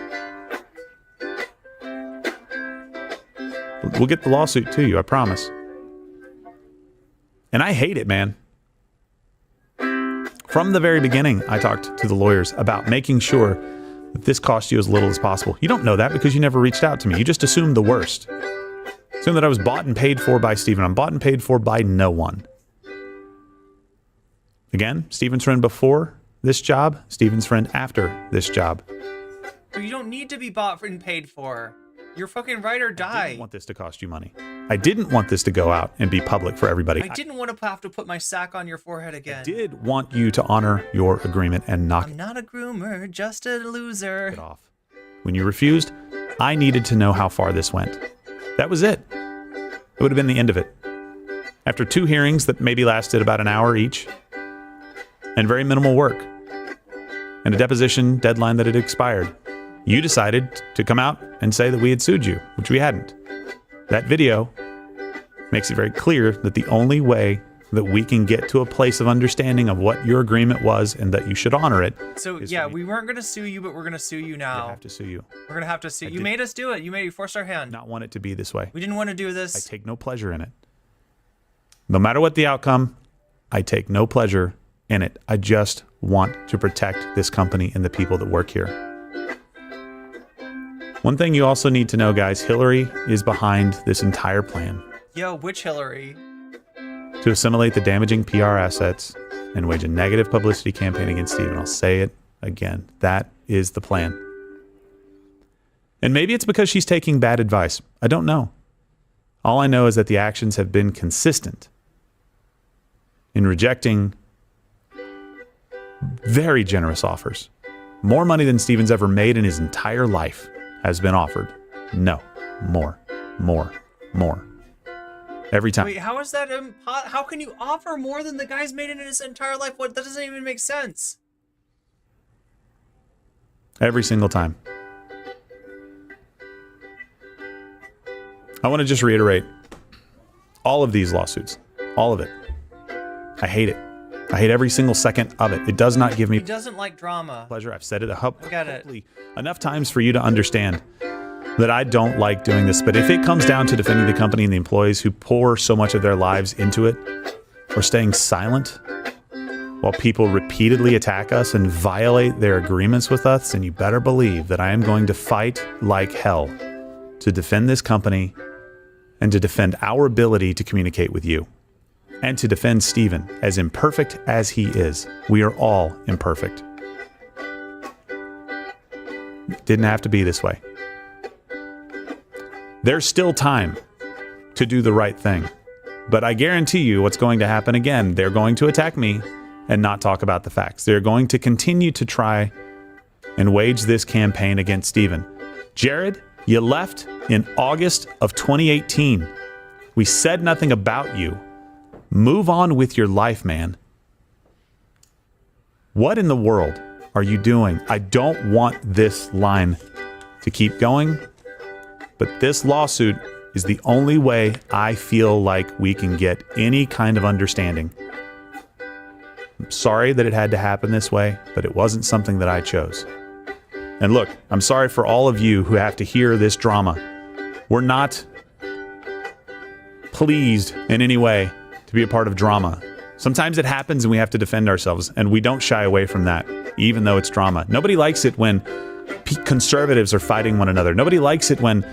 We'll get the lawsuit to you, I promise. And I hate it, man. From the very beginning, I talked to the lawyers about making sure that this cost you as little as possible. You don't know that because you never reached out to me. You just assumed the worst. Assumed that I was bought and paid for by Steven. I'm bought and paid for by no one. Again, Steven's friend before this job, Steven's friend after this job. So you don't need to be bought and paid for. You're fucking ride or I die. didn't want this to cost you money. I didn't want this to go out and be public for everybody. I didn't want to have to put my sack on your forehead again. I did want you to honor your agreement and knock I'm not a groomer, just a loser. it off. When you refused, I needed to know how far this went. That was it. It would have been the end of it. After 2 hearings that maybe lasted about an hour each, and very minimal work, and a deposition deadline that had expired, you decided to come out and say that we had sued you, which we hadn't. That video makes it very clear that the only way that we can get to a place of understanding of what your agreement was and that you should honor it. So yeah, we weren't going to sue you, but we're going to sue you now. I have to sue you. We're going to have to sue. You made us do it. You forced our hand. Not want it to be this way. We didn't want to do this. I take no pleasure in it. No matter what the outcome, I take no pleasure in it. I just want to protect this company and the people that work here. One thing you also need to know, guys, Hillary is behind this entire plan. Yo, which Hillary? To assimilate the damaging PR assets and wage a negative publicity campaign against Stephen. I'll say it again. That is the plan. And maybe it's because she's taking bad advice. I don't know. All I know is that the actions have been consistent in rejecting very generous offers. More money than Stephen's ever made in his entire life has been offered. No. More. Every time. Wait, how is that? How can you offer more than the guy's made in his entire life? What? That doesn't even make sense. Every single time. I want to just reiterate all of these lawsuits. All of it. I hate it. I hate every single second of it. It does not give me He doesn't like drama. pleasure. I've said it it. enough times for you to understand that I don't like doing this. But if it comes down to defending the company and the employees who pour so much of their lives into it, or staying silent while people repeatedly attack us and violate their agreements with us, then you better believe that I am going to fight like hell to defend this company and to defend our ability to communicate with you and to defend Stephen, as imperfect as he is. We are all imperfect. It didn't have to be this way. There's still time to do the right thing. But I guarantee you what's going to happen again. They're going to attack me and not talk about the facts. They're going to continue to try and wage this campaign against Stephen. Jared, you left in August of 2018. We said nothing about you. Move on with your life, man. What in the world are you doing? I don't want this line to keep going. But this lawsuit is the only way I feel like we can get any kind of understanding. I'm sorry that it had to happen this way, but it wasn't something that I chose. And look, I'm sorry for all of you who have to hear this drama. We're not pleased in any way to be a part of drama. Sometimes it happens and we have to defend ourselves, and we don't shy away from that, even though it's drama. Nobody likes it when conservatives are fighting one another. Nobody likes it when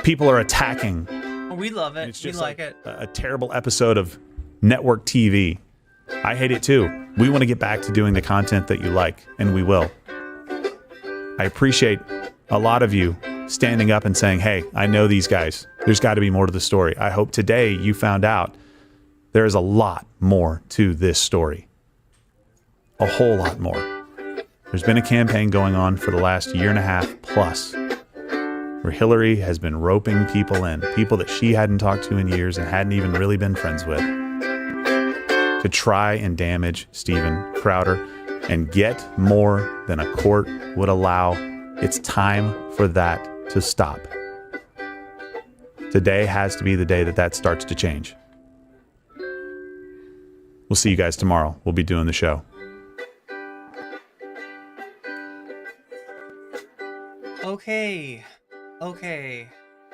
people are attacking. We love it. It's just we like it. A terrible episode of network TV. I hate it too. We want to get back to doing the content that you like, and we will. I appreciate a lot of you standing up and saying, hey, I know these guys. There's got to be more to the story. I hope today you found out there is a lot more to this story. A whole lot more. There's been a campaign going on for the last year and a half plus, where Hillary has been roping people in, people that she hadn't talked to in years and hadn't even really been friends with, to try and damage Stephen Crowder and get more than a court would allow. It's time for that to stop. Today has to be the day that that starts to change. We'll see you guys tomorrow. We'll be doing the show. Okay.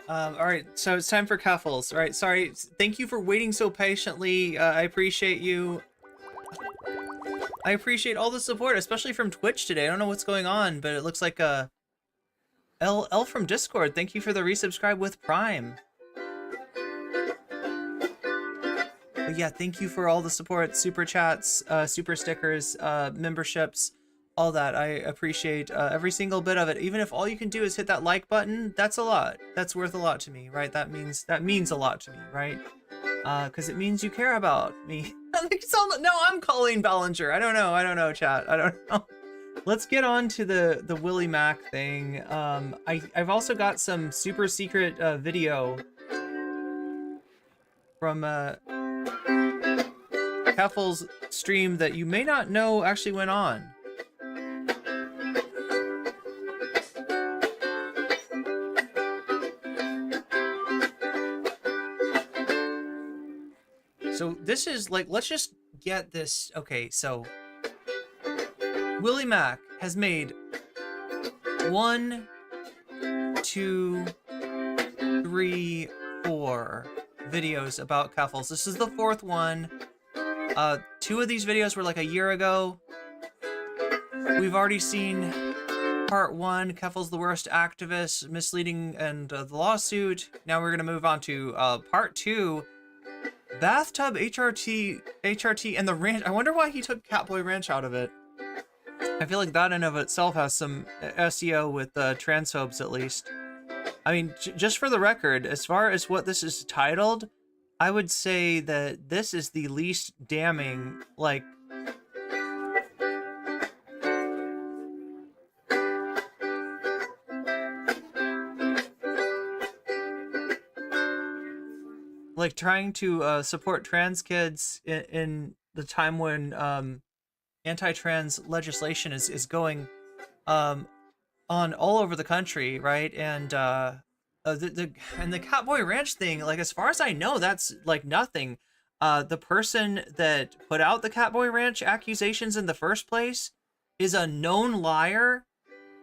All right, so it's time for Keffals. All right, sorry. Thank you for waiting so patiently. I appreciate you. I appreciate all the support, especially from Twitch today. I don't know what's going on, but it looks like L from Discord. Thank you for the resubscribe with Prime. But yeah, thank you for all the support, super chats, super stickers, memberships, all that. I appreciate every single bit of it. Even if all you can do is hit that like button, that's a lot. That's worth a lot to me, right? That means a lot to me, right? Because it means you care about me. No, I'm Colleen Ballinger. I don't know, chat. I don't know. Let's get on to the Willie Mac thing. I've also got some super secret video from Keffals' stream that you may not know actually went on. So this is like, let's just get this. Okay, so Willie Mac has made 1, 2, 3, 4 videos about Keffals. This is the 4th one. 2 of these videos were like a year ago. We've already seen part 1, Keffals the worst activist, misleading, and the lawsuit. Now we're gonna move on to part 2, bathtub HRT, and the ranch. I wonder why he took Catboy Ranch out of it. I feel like that in of itself has some SEO with transphobes at least. I mean, just for the record, as far as what this is titled, I would say that this is the least damning, like, trying to support trans kids in the time when anti-trans legislation is going on all over the country, right? And the Catboy Ranch thing, like, as far as I know, that's like nothing. The person that put out the Catboy Ranch accusations in the first place is a known liar.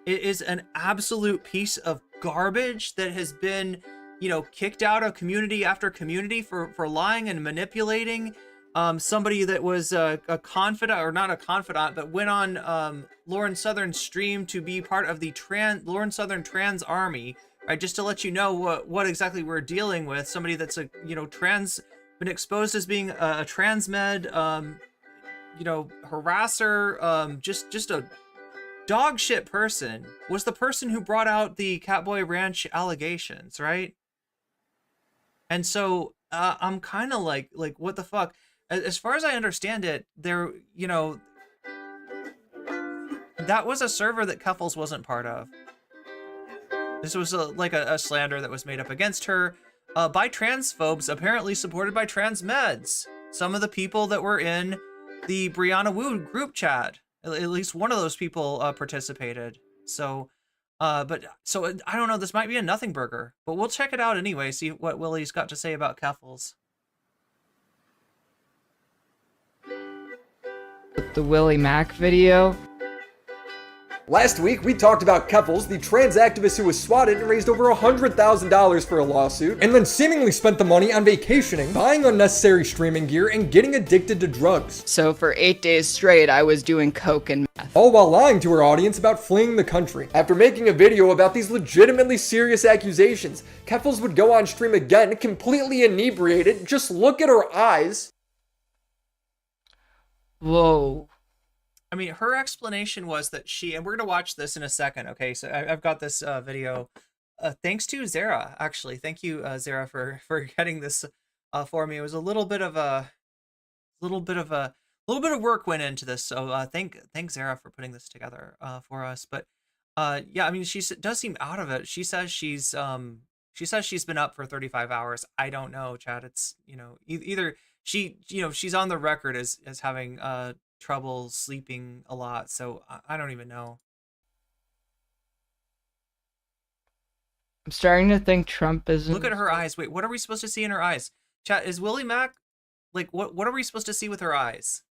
It is an absolute piece of garbage that has been, you know, kicked out of community after community for lying and manipulating. Somebody that was a confidant, or not a confidant, but went on Lauren Southern's stream to be part of the Lauren Southern trans army, right? Just to let you know what exactly we're dealing with. Somebody that's a, you know, been exposed as being a trans med, you know, harasser, just a dog shit person, was the person who brought out the Catboy Ranch allegations, right? And so I'm kind of like what the fuck? As far as I understand it, there, you know, that was a server that Keffals wasn't part of. This was like a slander that was made up against her by transphobes, apparently supported by trans meds. Some of the people that were in the Brianna Wu group chat, at least one of those people participated. So, so I don't know, this might be a nothing burger, but we'll check it out anyway, see what Willie's got to say about Keffals. The Willie Mac video. Last week, we talked about Keffals, the trans activist who was swatted and raised over $100,000 for a lawsuit, and then seemingly spent the money on vacationing, buying unnecessary streaming gear, and getting addicted to drugs. So for 8 days straight, I was doing coke and meth. All while lying to her audience about fleeing the country. After making a video about these legitimately serious accusations, Keffals would go on stream again, completely inebriated. Just look at her eyes. Whoa. I mean, her explanation was that and we're going to watch this in a second, okay? So I've got this video, thanks to Zara, actually. Thank you, Zara, for getting this for me. It was a little bit of work went into this, so thanks Zara for putting this together for us. But yeah, I mean, she does seem out of it. She says she's been up for 35 hours. I don't know, Chad. It's, you know, either she, you know, she's on the record as having trouble sleeping a lot, so I don't even know. I'm starting to think Trump isn't. Look at her eyes. Wait, what are we supposed to see in her eyes? Chat, is Willie Mac, like, what are we supposed to see with her eyes?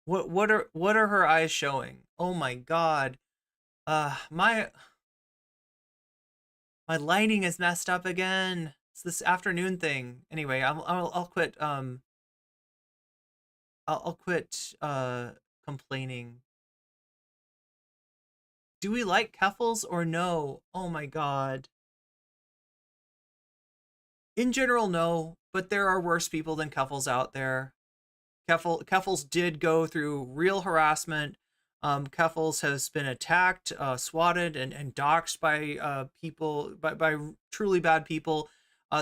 What are her eyes showing? Oh my god. My lighting is messed up again. It's this afternoon thing. Anyway, I'll quit I'll quit complaining. Do we like Keffals or no? Oh my god. In general, no, but there are worse people than Keffals out there. Keffals did go through real harassment. Keffals has been attacked, swatted, and doxxed by people, by truly bad people.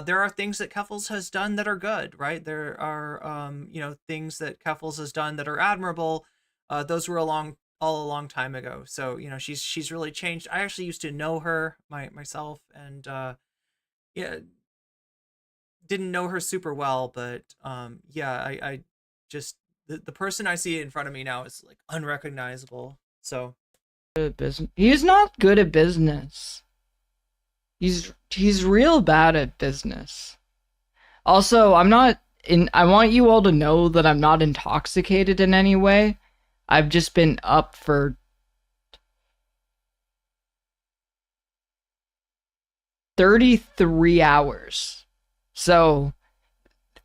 There are things that Keffals has done that are good, right? There are, you know, things that Keffals has done that are admirable. Those were all a long time ago. So, you know, she's really changed. I actually used to know her myself, and yeah, didn't know her super well, but yeah, I just the person I see in front of me now is like unrecognizable. So he's not good at business. He's real bad at business. Also, I'm not I want you all to know that I'm not intoxicated in any way. I've just been up for 33 hours. So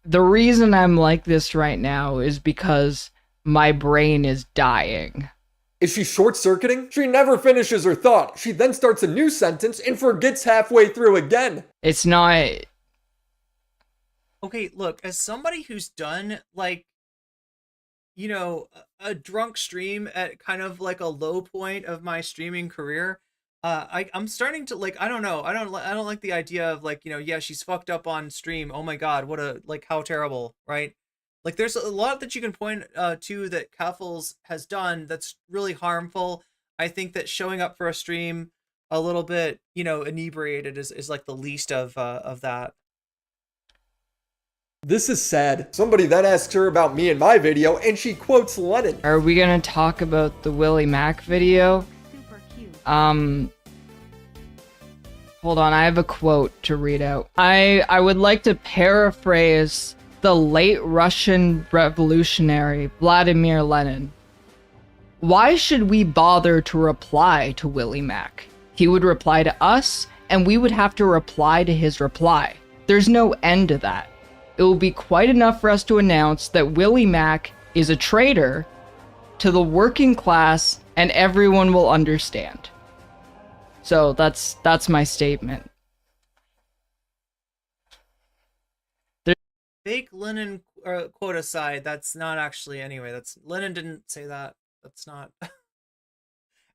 the reason I'm like this right now is because my brain is dying. Is she short-circuiting? She never finishes her thought. She then starts a new sentence and forgets halfway through again. It's not... Okay, look, as somebody who's done, like, you know, a drunk stream at kind of like a low point of my streaming career, I'm starting to, like, I don't know, I don't like the idea of, like, you know, yeah, she's fucked up on stream. Oh my god, what a, like, how terrible, right? Like, there's a lot that you can point to that Keffals has done that's really harmful. I think that showing up for a stream a little bit, you know, inebriated is like the least of that. This is sad. Somebody then asks her about me and my video, and she quotes Lennin. Are we gonna talk about the Willie Mac video? Hold on, I have a quote to read out. I would like to paraphrase the late Russian revolutionary Vladimir Lenin. Why should we bother to reply to Willie Mac? He would reply to us, and we would have to reply to his reply. There's no end to that. It will be quite enough for us to announce that Willie Mac is a traitor to the working class, and everyone will understand. So that's my statement. Fake Lennin quote aside, that's not actually, anyway, that's, Lennin didn't say that. That's not,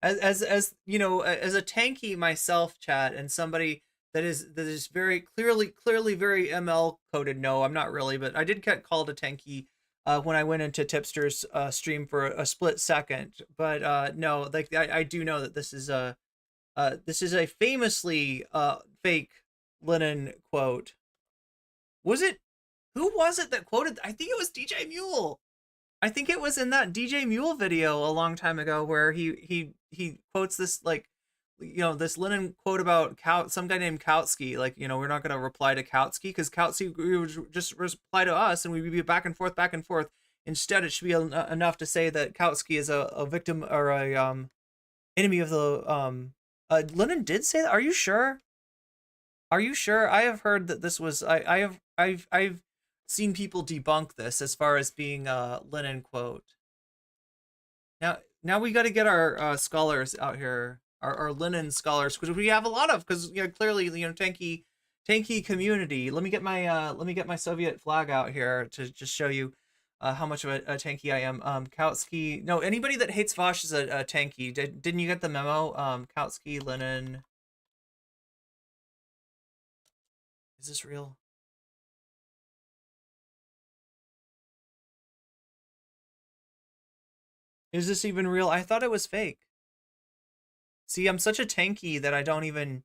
as you know, as a tanky myself, chat, and somebody that is very clearly very ML coded. No, I'm not really, but I did get called a tanky when I went into Tipster's stream for a split second. But no, like, I do know that this is a famously fake Lennin quote. Was it? Who was it that quoted? I think it was DJ Mule. I think it was in that DJ Mule video a long time ago where he quotes this, like, you know, this Lennin quote about some guy named Kautsky. Like, you know, we're not going to reply to Kautsky because Kautsky would just reply to us and we'd be back and forth. Instead, it should be enough to say that Kautsky is a victim or a enemy of the Lennin did say that. Are you sure? Are you sure? I have heard that this was I've seen people debunk this as far as being a Lennin quote. Now we got to get our scholars out here, our Lennin scholars, because we have a lot of, because, you know, clearly, you know, tanky community. Let me get my Soviet flag out here to just show you how much of a tanky I am. Kautsky, no, anybody that hates Vosh is a tanky. Didn't you get the memo? Kautsky, Lennin. Is this real? Is this even real? I thought it was fake. See, I'm such a tanky that I don't even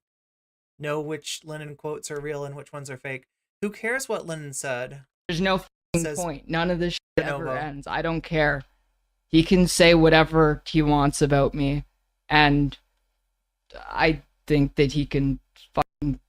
know which Lennin quotes are real and which ones are fake. Who cares what Lennin said? There's no point. None of this shit ever ends. I don't care. He can say whatever he wants about me, and I think that he can fucking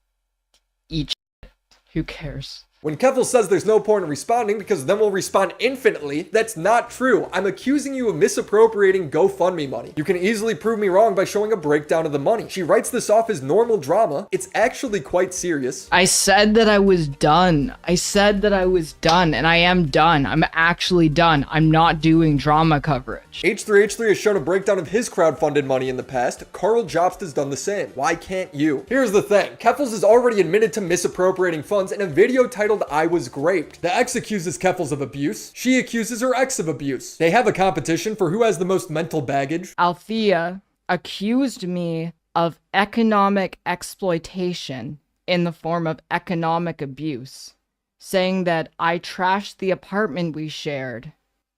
eat shit. Who cares? When Keffals says there's no point in responding because then we'll respond infinitely, that's not true. I'm accusing you of misappropriating GoFundMe money. You can easily prove me wrong by showing a breakdown of the money. She writes this off as normal drama. It's actually quite serious. I said that I was done. I said that I was done, and I am done. I'm actually done. I'm not doing drama coverage. H3H3 has shown a breakdown of his crowdfunded money in the past. Carl Jobst has done the same. Why can't you? Here's the thing. Keffals has already admitted to misappropriating funds in a video titled I Was Graped. The ex accuses Keffals of abuse. She accuses her ex of abuse. They have a competition for who has the most mental baggage. Althea accused me of economic exploitation in the form of economic abuse, saying that I trashed the apartment we shared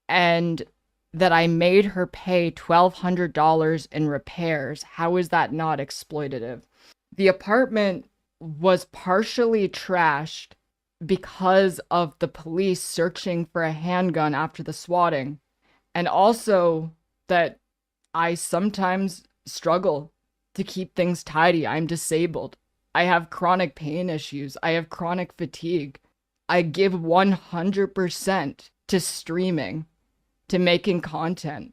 and that I made her pay $1,200 in repairs. How is that not exploitative? The apartment was partially trashed because of the police searching for a handgun after the swatting, and also that I sometimes struggle to keep things tidy. I'm disabled. I have chronic pain issues. I have chronic fatigue. I give 100% to streaming, to making content.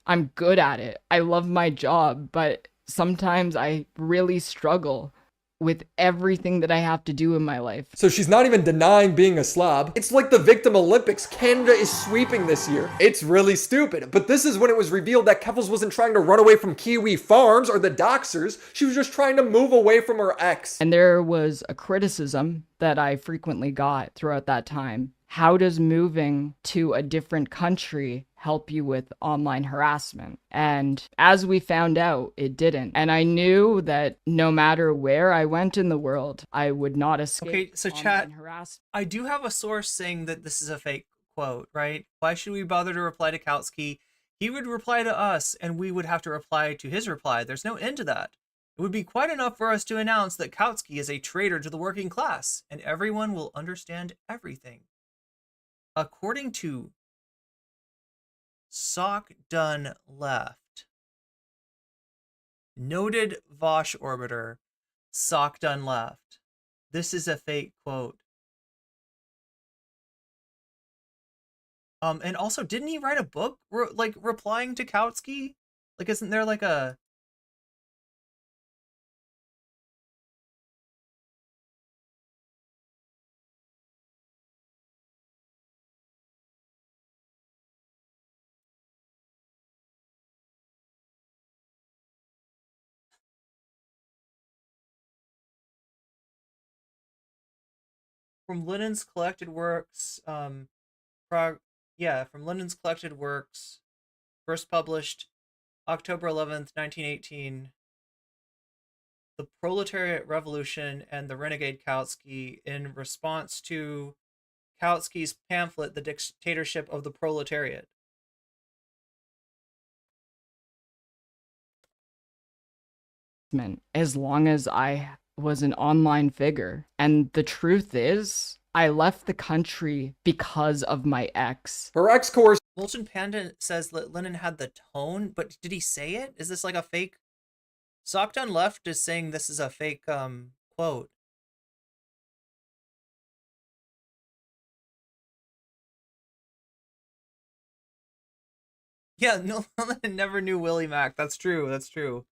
I'm good at it. I love my job, but sometimes I really struggle with everything that I have to do in my life. So she's not even denying being a slob. It's like the Victim Olympics. Canada is sweeping this year. It's really stupid. But this is when it was revealed that Keffals wasn't trying to run away from Kiwi Farms or the Doxers. She was just trying to move away from her ex. And there was a criticism that I frequently got throughout that time. How does moving to a different country help you with online harassment? And as we found out, it didn't. And I knew that no matter where I went in the world, I would not escape. Okay, so chat, I do have a source saying that this is a fake quote, right? Why should we bother to reply to Kautsky? He would reply to us, and we would have to reply to his reply. There's no end to that. It would be quite enough for us to announce that Kautsky is a traitor to the working class, and everyone will understand everything. According to Sock Done Left, noted Vosh orbiter, Sock Done Left, this is a fake quote. And also, didn't he write a book replying to Kautsky? Like, isn't there like a... From Lenin's collected works, from Lenin's collected works, first published October 11th, 1918, The Proletariat Revolution and the Renegade Kautsky, in response to Kautsky's pamphlet, The Dictatorship of the Proletariat. As long as I was an online figure. And the truth is, I left the country because of my ex. Her ex coerced. Molten Panda says that Lennin had the tone, but did he say it? Is this like a fake? Sockdown Left is saying this is a fake quote. Yeah, no, Lennin never knew Willie Mac. That's true. That's true.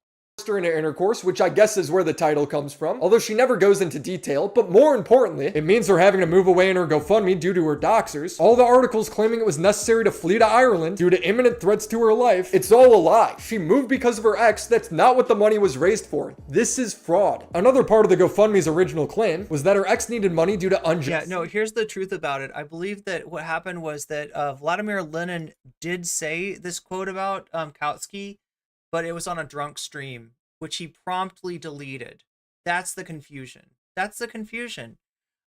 Her in intercourse, which I guess is where the title comes from, although she never goes into detail. But more importantly, it means her having to move away in her GoFundMe due to her doxers. All the articles claiming it was necessary to flee to Ireland due to imminent threats to her life, it's all a lie. She moved because of her ex. That's not what the money was raised for. This is fraud. Another part of the GoFundMe's original claim was that her ex needed money due to unjust... Yeah, no, here's the truth about it. I believe that what happened was that Vladimir Lenin did say this quote about Kautsky, but it was on a drunk stream, which he promptly deleted. That's the confusion. That's the confusion.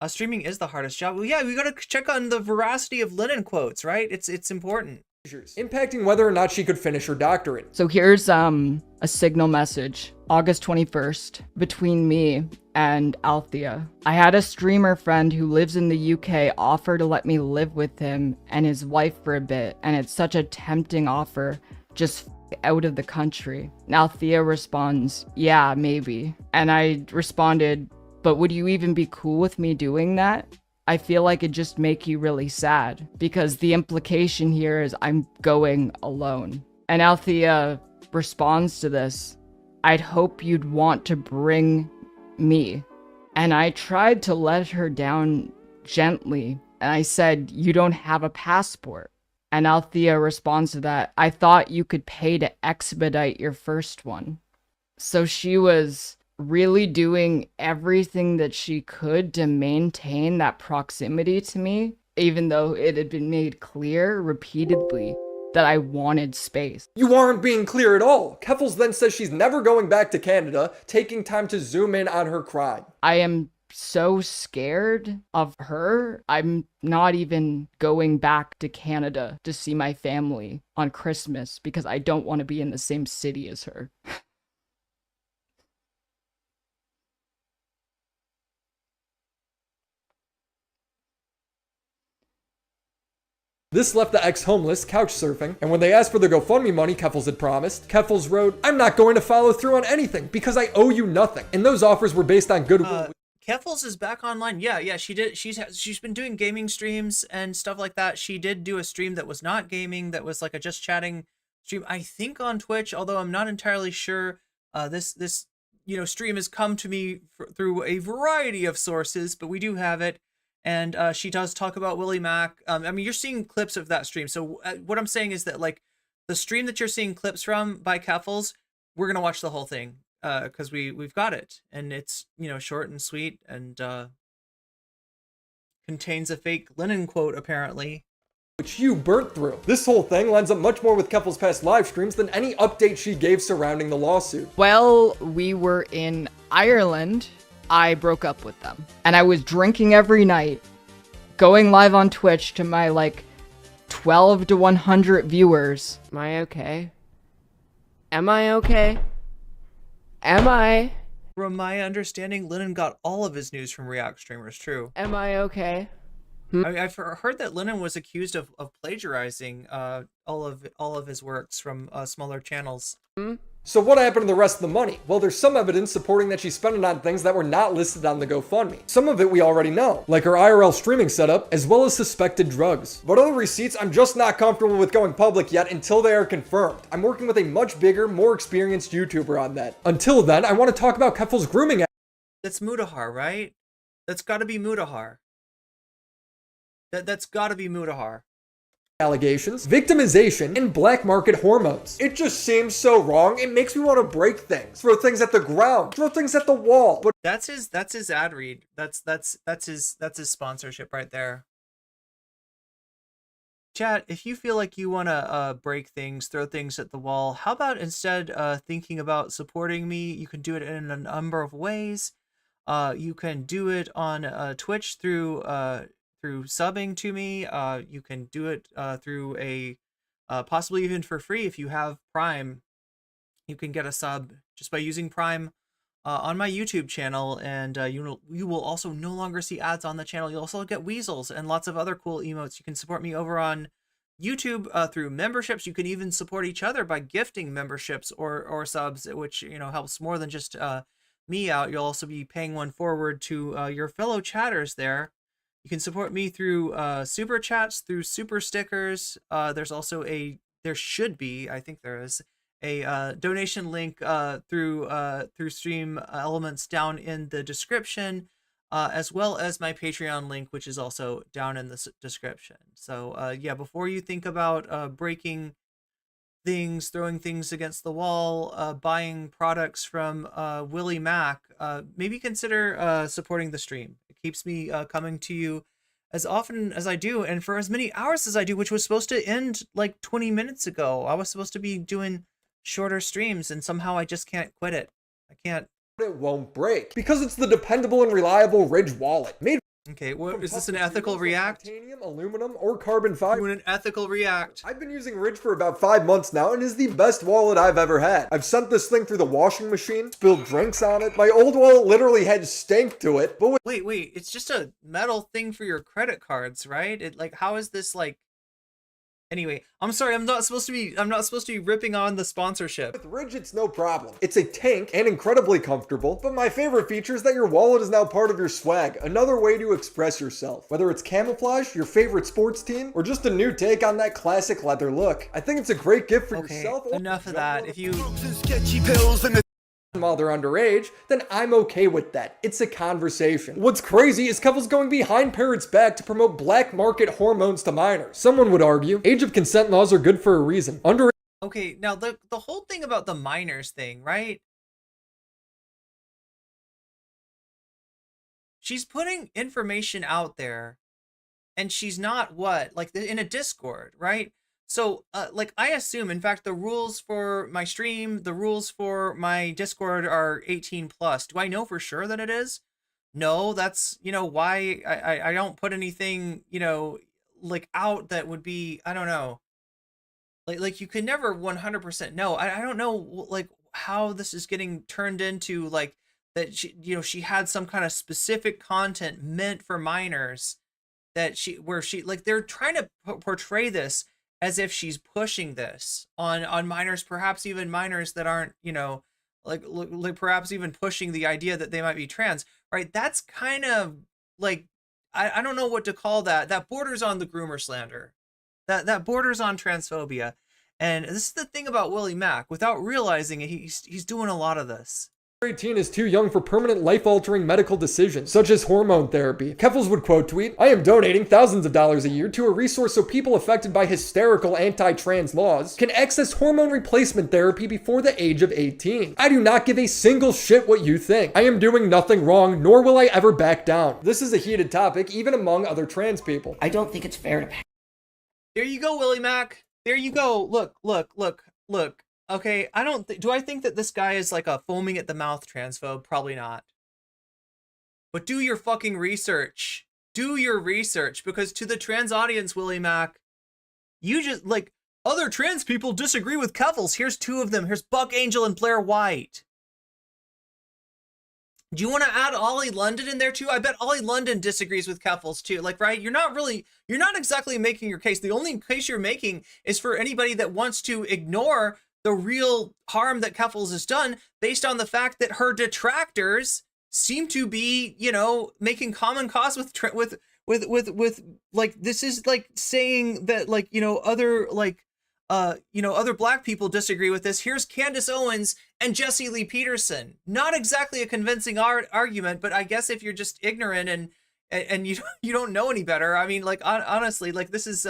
Streaming is the hardest job. Well, yeah, we gotta check on the veracity of Lenin quotes, right? It's important. Impacting whether or not she could finish her doctorate. So here's a signal message. August 21st, between me and Althea. I had a streamer friend who lives in the UK offer to let me live with him and his wife for a bit, and it's such a tempting offer. Just out of the country. Now Thea responds, yeah, maybe. And I responded, but would you even be cool with me doing that? I feel like it'd just make you really sad because the implication here is I'm going alone. And Althea responds to this, I'd hope you'd want to bring me. And I tried to let her down gently. And I said, you don't have a passport. And Althea responds to that, I thought you could pay to expedite your first one. So she was really doing everything that she could to maintain that proximity to me, even though it had been made clear repeatedly that I wanted space. You aren't being clear at all. Keffals then says she's never going back to Canada, taking time to zoom in on her crime. I am so scared of her. I'm not even going back to Canada to see my family on Christmas because I don't want to be in the same city as her. This left the ex homeless, couch surfing, and when they asked for the GoFundMe money Keffals had promised, Keffals wrote, I'm not going to follow through on anything because I owe you nothing. And those offers were based on goodwill. Keffals is back online. Yeah, she did. She's been doing gaming streams and stuff like that. She did do a stream that was not gaming, that was like a just chatting stream, I think on Twitch, although I'm not entirely sure. This stream has come to me through a variety of sources, but we do have it. And she does talk about Willie Mac. I mean, you're seeing clips of that stream. So what I'm saying is that, like, the stream that you're seeing clips from by Keffals, we're gonna watch the whole thing because we've got it, and it's short and sweet, and contains a fake Lennin quote apparently, which you burnt through. This whole thing lines up much more with Keffals' past live streams than any update she gave surrounding the lawsuit. Well, we were in Ireland. I broke up with them. And I was drinking every night, going live on Twitch to my, like, 12 to 100 viewers. Am I okay? Am I okay? Am I? From my understanding, Lennin got all of his news from React streamers, true. Am I okay? I've heard that Lennin was accused of plagiarizing all of his works from smaller channels. So what happened to the rest of the money? Well, there's some evidence supporting that she spent it on things that were not listed on the GoFundMe. Some of it we already know, like her IRL streaming setup, as well as suspected drugs. But other receipts I'm just not comfortable with going public yet until they are confirmed. I'm working with a much bigger, more experienced YouTuber on that. Until then, I want to talk about Keffals' grooming. That's Mudahar, right? That's got to be Mudahar. That's got to be Mudahar. Allegations, victimization, and black market hormones. It just seems so wrong. It makes me want to break things, throw things at the ground, throw things at the wall. But that's his ad read. That's his sponsorship right there. Chat, if you feel like you want to break things, throw things at the wall, how about instead thinking about supporting me? You can do it in a number of ways. You can do it on Twitch through subbing to me. You can do it through a possibly even for free if you have Prime. You can get a sub just by using Prime on my YouTube channel, and you will also no longer see ads on the channel. You'll also get weasels and lots of other cool emotes. You can support me over on YouTube through memberships. You can even support each other by gifting memberships or subs, which helps more than just me out. You'll also be paying one forward to your fellow chatters there. You can support me through super chats, through super stickers. There's also there should be, I think there is, a donation link through stream elements down in the description, as well as my Patreon link, which is also down in the description. So yeah, before you think about breaking things, throwing things against the wall, buying products from Willie Mac, maybe consider supporting the stream. It keeps me coming to you as often as I do, and for as many hours as I do, which was supposed to end like 20 minutes ago. I was supposed to be doing shorter streams, and somehow I just can't quit it. I can't. It won't break because it's the dependable and reliable Ridge wallet made. Okay, what is this, an ethical react? Titanium, aluminum, or carbon fiber? Doing an ethical react. I've been using Ridge for about 5 months now, and is the best wallet I've ever had. I've sent this thing through the washing machine, spilled drinks on it. My old wallet literally had stank to it. But wait, it's just a metal thing for your credit cards, right? How is this like? Anyway, I'm sorry, I'm not supposed to be ripping on the sponsorship. With Ridge, it's no problem. It's a tank and incredibly comfortable, but my favorite feature is that your wallet is now part of your swag, another way to express yourself. Whether it's camouflage, your favorite sports team, or just a new take on that classic leather look. I think it's a great gift for yourself. Enough of that. If you while they're underage, then I'm okay with that. It's a conversation. What's crazy is Keffals going behind parents' back to promote black market hormones to minors. Someone would argue, age of consent laws are good for a reason. Okay, now the whole thing about the minors thing, right? She's putting information out there, and she's not in a Discord, right? So, I assume, in fact, the rules for my stream, the rules for my Discord are 18 plus. Do I know for sure that it is? No, that's, why I don't put anything, out that would be, I don't know. Like you can never 100% know. I don't know, how this is getting turned into, that she had some kind of specific content meant for minors that they're trying to portray this as if she's pushing this on minors, perhaps even minors that aren't, perhaps even pushing the idea that they might be trans. right? That's kind of like, I don't know what to call that. That borders on the groomer slander. That borders on transphobia. And this is the thing about Willie Mac. Without realizing it, he's doing a lot of this. 18 is too young for permanent life-altering medical decisions, such as hormone therapy. Keffals would quote tweet, "I am donating thousands of dollars a year to a resource so people affected by hysterical anti-trans laws can access hormone replacement therapy before the age of 18. I do not give a single shit what you think. I am doing nothing wrong, nor will I ever back down." This is a heated topic, even among other trans people. I don't think it's fair to... There you go, Willie Mac. There you go. Look. Okay, do I think that this guy is like a foaming at the mouth transphobe? Probably not. But do your fucking research. Do your research, because to the trans audience, Willie Mac, you just, like, other trans people disagree with Keffals. Here's two of them. Here's Buck Angel and Blair White. Do you want to add Ollie London in there too? I bet Ollie London disagrees with Keffals too. Like, right? You're not exactly making your case. The only case you're making is for anybody that wants to ignore the real harm that Keffals has done based on the fact that her detractors seem to be, making common cause with like, this is like saying that, like, other black people disagree with this. Here's Candace Owens and Jesse Lee Peterson. Not exactly a convincing argument, but I guess if you're just ignorant and you don't know any better, I mean, like, honestly, like, this is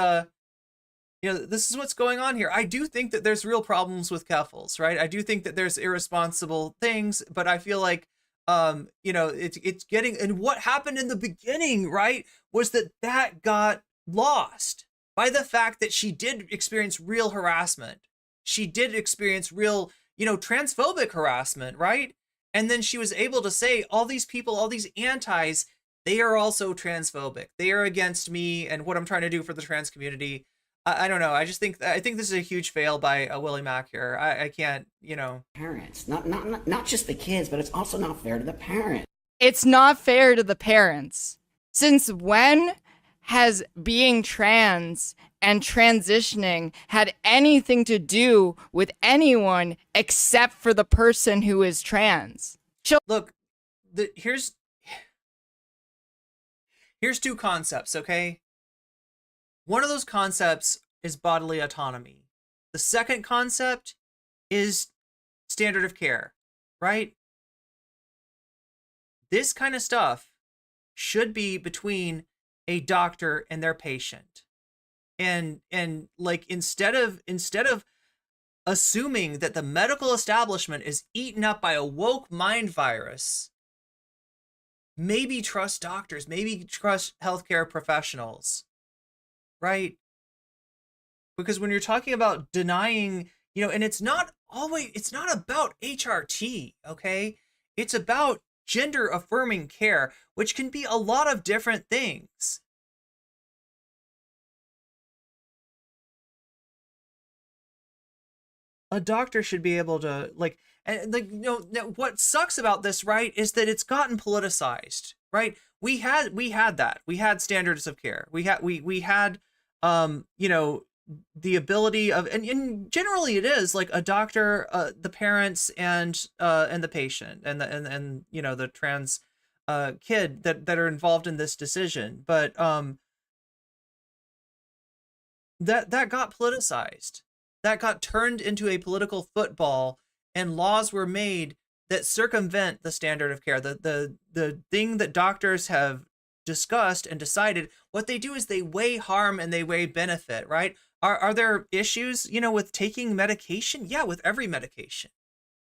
this is what's going on here. I do think that there's real problems with Keffals, right? I do think that there's irresponsible things, but I feel like, it's getting, and what happened in the beginning, right, was that got lost by the fact that she did experience real harassment. She did experience real, transphobic harassment, right? And then she was able to say, all these people, all these antis, they are also transphobic. They are against me and what I'm trying to do for the trans community. I don't know. I think this is a huge fail by Willie Mac here. I can't, Parents, not just the kids, but it's also not fair to the parents. It's not fair to the parents. Since when has being trans and transitioning had anything to do with anyone except for the person who is trans? Look, here's two concepts, okay? One of those concepts is bodily autonomy. The second concept is standard of care, right? This kind of stuff should be between a doctor and their patient. And like, instead of assuming that the medical establishment is eaten up by a woke mind virus, maybe trust doctors, maybe trust healthcare professionals. Right? Because when you're talking about denying, and it's not about HRT, okay? It's about gender affirming care, which can be a lot of different things. A doctor should be able to, what sucks about this, right, is that it's gotten politicized, right? We had that. We had standards of care. We had the ability of, and generally it is like a doctor, the parents, and the patient, and the trans kid that are involved in this decision. But that got politicized. That got turned into a political football, and laws were made that circumvent the standard of care. The thing that doctors have discussed and decided, what they do is they weigh harm and they weigh benefit, right? Are there issues, with taking medication? Yeah, with every medication.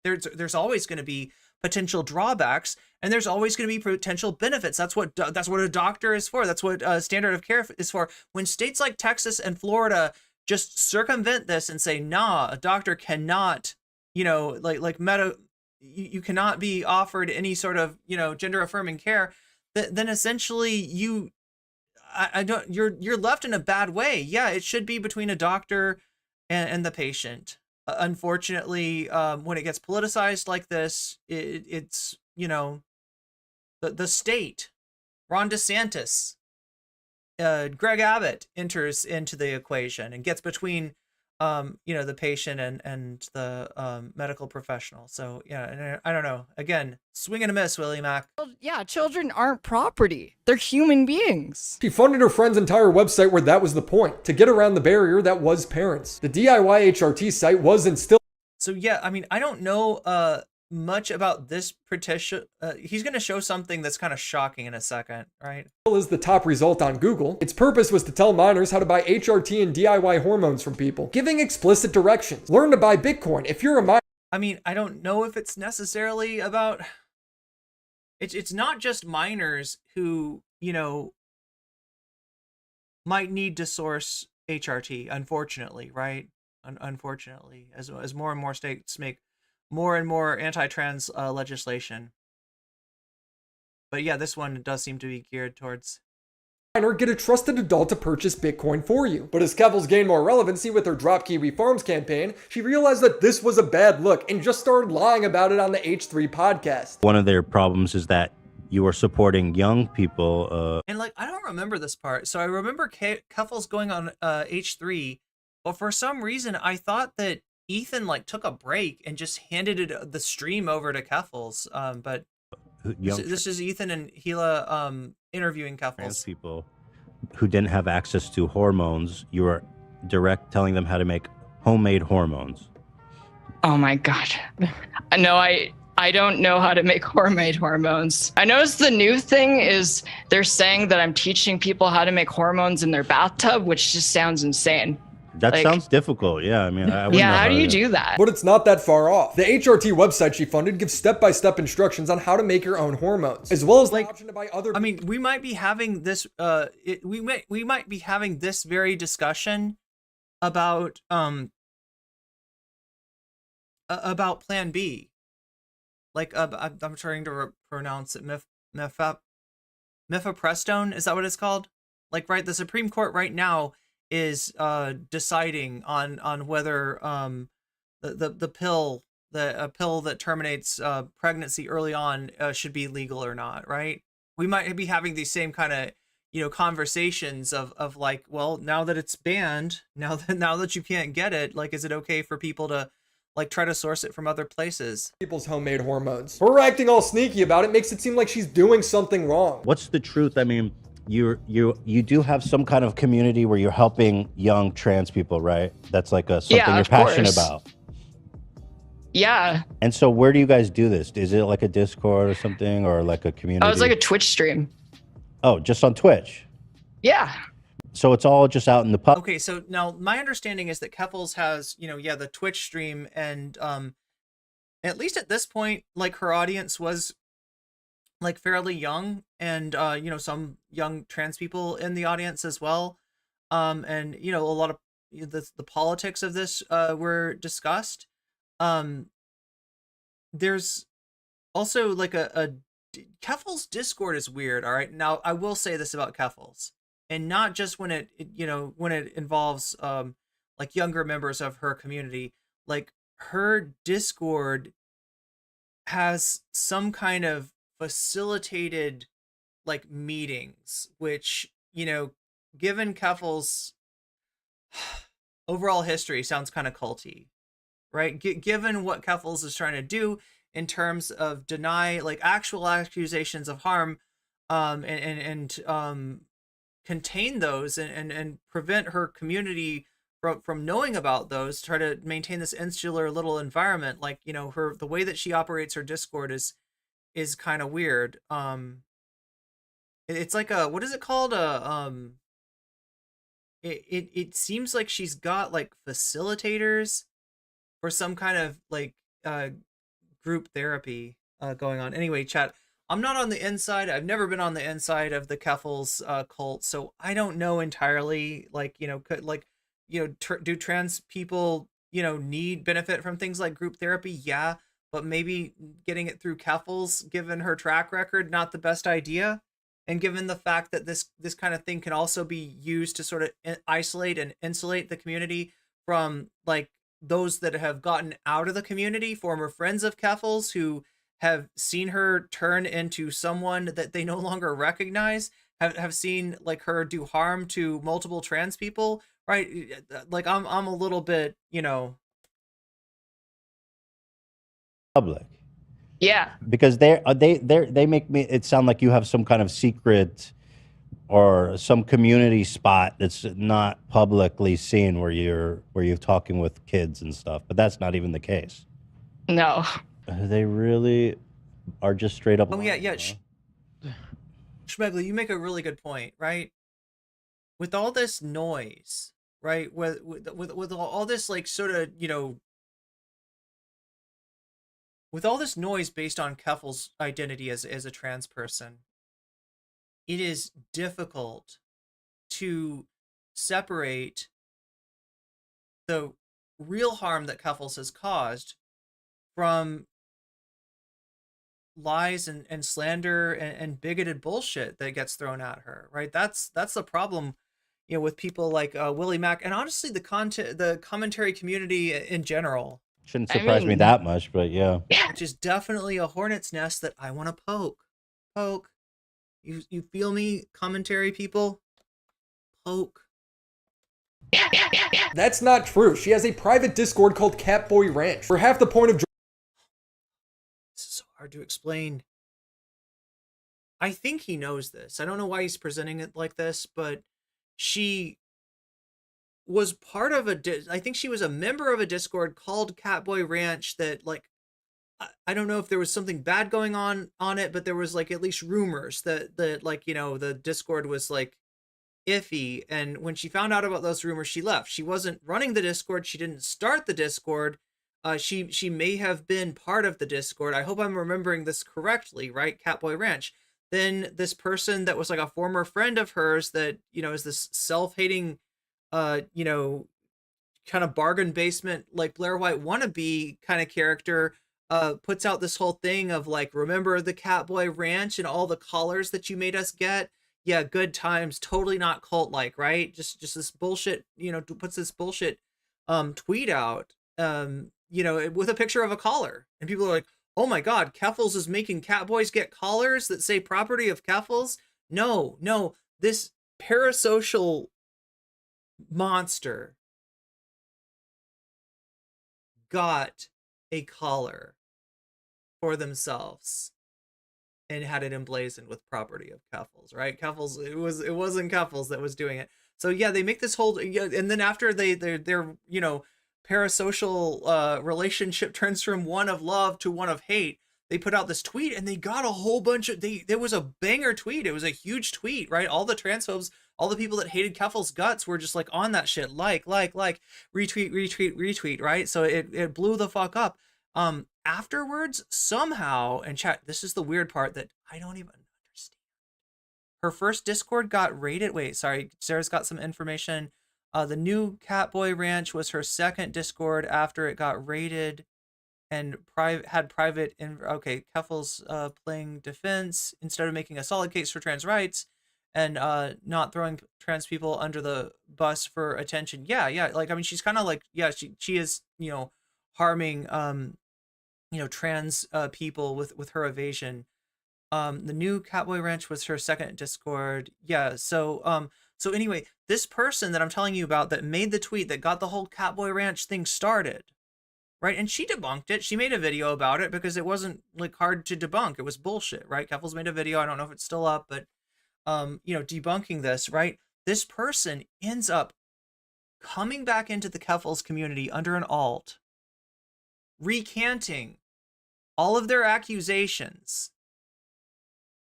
There's always going to be potential drawbacks, and there's always going to be potential benefits. That's what a doctor is for. That's what standard of care is for. When states like Texas and Florida just circumvent this and say, nah, a doctor cannot, you cannot be offered any sort of, gender affirming care, then essentially you're left in a bad way. Yeah, it should be between a doctor and the patient. Unfortunately, when it gets politicized like this, it's the state, Ron DeSantis, Greg Abbott enters into the equation and gets between the patient and the medical professional. So yeah, and I don't know. Again, swing and a miss, Willie Mac. Yeah, children aren't property. They're human beings. She funded her friend's entire website where that was the point, to get around the barrier that was parents. The DIY HRT site was and still. So yeah, I mean, I don't know much about this petition. He's going to show something that's kind of shocking in a second, right? Is the top result on Google. Its purpose was to tell minors how to buy HRT and DIY hormones from people, giving explicit directions. Learn to buy Bitcoin if you're a minor. I mean, I don't know if it's necessarily about. It's not just minors who, might need to source HRT, unfortunately, right? Unfortunately, as more and more states make more and more anti-trans legislation. But yeah, this one does seem to be geared towards. Or get a trusted adult to purchase Bitcoin for you. But as Keffals gained more relevancy with her Drop Kiwi Farms campaign, she realized that this was a bad look and just started lying about it on the H3 podcast. One of their problems is that you are supporting young people. And I don't remember this part. So I remember Keffals going on H3, but for some reason I thought that Ethan took a break and just handed the stream over to Keffals. But this is Ethan and Gila interviewing Keffals. Trans people who didn't have access to hormones, you are telling them how to make homemade hormones. Oh my God. No, I don't know how to make homemade hormones. I noticed the new thing is they're saying that I'm teaching people how to make hormones in their bathtub, which just sounds insane. That sounds difficult. Yeah, I mean, I wouldn't know how do you do that? But it's not that far off. The HRT website she funded gives step-by-step instructions on how to make your own hormones, as well as the option to buy other. I mean, we might be having this. We might be having this very discussion about Plan B. I'm trying to pronounce it. Mifeprestone, is that what it's called? Right, the Supreme Court right now is deciding on whether the pill that terminates pregnancy early on should be legal or not, right? We might be having these same kind of conversations of well, now that it's banned, now that you can't get it, is it okay for people to try to source it from other places? People's homemade hormones. Her acting all sneaky about it makes it seem like she's doing something wrong. What's the truth? I mean, you do have some kind of community where you're helping young trans people, right? That's something you're passionate about. Yeah. And so where do you guys do this? Is it a Discord or something, or a community? Oh, it's a Twitch stream. Oh, just on Twitch? Yeah. So it's all just out in the public. Okay, so now my understanding is that Keffals has, the Twitch stream, and at least at this point, her audience was fairly young, and some young trans people in the audience as well, and a lot of the politics of this were discussed. There's also a Keffals Discord is weird. All right, now I will say this about Keffals, and not just when it involves younger members of her community. Her Discord has some kind of facilitated meetings, which given Keffals' overall history sounds kind of culty, right? Given what Keffals is trying to do in terms of deny actual accusations of harm, and contain those and prevent her community from knowing about those, try to maintain this insular little environment. The way that she operates her Discord is kind of weird. It's what is it called? It seems like she's got facilitators or some kind of group therapy going on. Anyway, chat, I'm not on the inside. I've never been on the inside of the Keffals cult, so I don't know entirely. Do trans people need benefit from things like group therapy? Yeah. But maybe getting it through Keffals, given her track record, not the best idea. And given the fact that this kind of thing can also be used to sort of isolate and insulate the community from those that have gotten out of the community, former friends of Keffals who have seen her turn into someone that they no longer recognize, have seen like her do harm to multiple trans people, right? Like I'm a little bit, you know, public. Yeah. Because they make me it sound like you have some kind of secret or some community spot that's not publicly seen where you're talking with kids and stuff, but that's not even the case. No. They really are just straight up. oh yeah, yeah. Schmegler, you make a really good point, right? With all this noise, right? With all this like sort of, you know, with all this noise based on Keffals' identity as a trans person, it is difficult to separate the real harm that Keffals has caused from lies and slander and bigoted bullshit that gets thrown at her, right? That's the problem, you know, with people like Willie Mac, and honestly the commentary community in general. Shouldn't surprise me that much, but yeah. Which is definitely a hornet's nest that I want to poke. You feel me, commentary people? Poke. That's not true. She has a private Discord called Catboy Ranch, where half the point of This is so hard to explain. I think he knows this. I don't know why he's presenting it like this, but she was part of I think she was a member of a Discord called Catboy Ranch that, like, I don't know if there was something bad going on it, but there was like at least rumors that like, you know, the Discord was like iffy. And when she found out about those rumors, she left. She wasn't running the Discord. She didn't start the Discord. She may have been part of the Discord. I hope I'm remembering this correctly, right? Catboy Ranch. Then this person that was like a former friend of hers that, you know, is this self-hating, you know, kind of bargain basement, like Blair White wannabe kind of character, puts out this whole thing of like, remember the Catboy Ranch and all the collars that you made us get? Yeah, good times, totally not cult-like, right? Just this bullshit, you know, puts this bullshit tweet out, you know, with a picture of a collar. And people are like, oh my God, Keffals is making Catboys get collars that say property of Keffals? No, this parasocial monster got a collar for themselves and had it emblazoned with property of Keffals, right? Keffals, it wasn't Keffals that was doing it. So yeah, they make this whole, and then after their you know, parasocial relationship turns from one of love to one of hate, they put out this tweet and they got a whole bunch of, there was a banger tweet. It was a huge tweet, right? All the transphobes, all the people that hated Keffals' guts were just like on that shit, like, retweet, right? So it blew the fuck up. Afterwards, somehow, and chat, this is the weird part that I don't even understand. Her first Discord got raided. Wait, sorry, Sarah's got some information. The new Catboy Ranch was her second Discord after it got raided and had private. Okay, Keffals playing defense instead of making a solid case for trans rights and not throwing trans people under the bus for attention. Yeah. Like, I mean, she's kind of like, yeah, she is, you know, harming you know, trans people with her evasion. The new Catboy Ranch was her second Discord. Yeah, so anyway, this person that I'm telling you about that made the tweet that got the whole Catboy Ranch thing started, right? And she debunked it. She made a video about it because it wasn't like hard to debunk. It was bullshit, right? Keffals made a video. I don't know if it's still up, but you know, debunking this, right? This person ends up coming back into the Keffals community under an alt, recanting all of their accusations.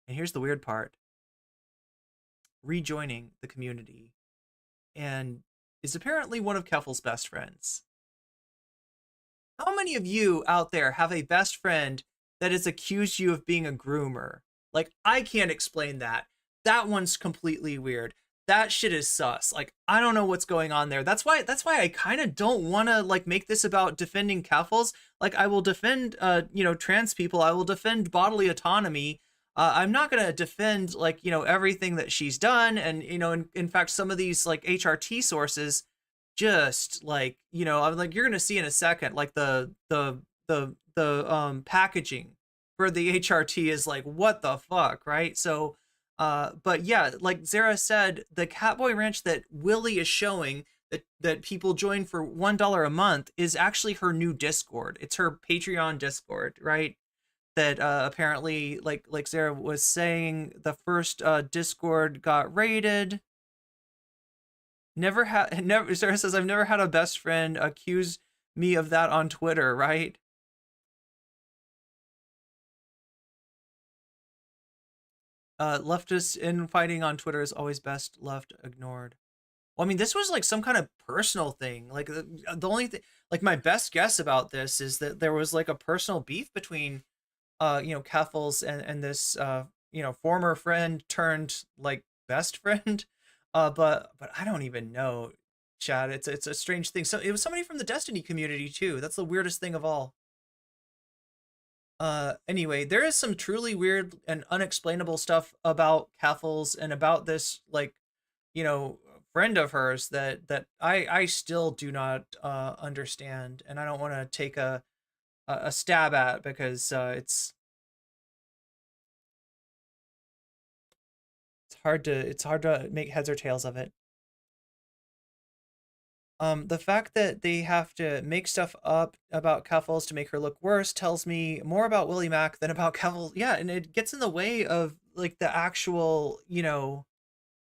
And here's the weird part. Rejoining the community and is apparently one of Keffals' best friends. How many of you out there have a best friend that has accused you of being a groomer? Like, I can't explain that. That one's completely weird. That shit is sus. Like, I don't know what's going on there. That's why I kind of don't want to like make this about defending Keffals. Like, I will defend you know, trans people. I will defend bodily autonomy. I'm not going to defend like, you know, everything that she's done. And, you know, in fact, some of these like HRT sources just like, you know, I'm like, you're going to see in a second, like the packaging for the HRT is like, what the fuck, right? So But yeah, like Zara said, the Catboy Ranch that Willie is showing that people join for $1 a month is actually her new Discord. It's her Patreon Discord, right? That apparently, like Zara was saying, the first Discord got raided. Sarah says, I've never had a best friend accuse me of that on Twitter, right? Leftist infighting on Twitter is always best left ignored. Well, I mean, this was like some kind of personal thing. Like the only thing, like my best guess about this is that there was like a personal beef between, Keffals and this, former friend turned like best friend. But I don't even know, Chad. It's a strange thing. So it was somebody from the Destiny community too. That's the weirdest thing of all. Anyway, there is some truly weird and unexplainable stuff about Keffals and about this, like, friend of hers that I still do not understand, and I don't want to take a stab at, because it's hard to make heads or tails of it. The fact that they have to make stuff up about Keffals to make her look worse tells me more about Willie Mac than about Keffals. Yeah, and it gets in the way of like the actual,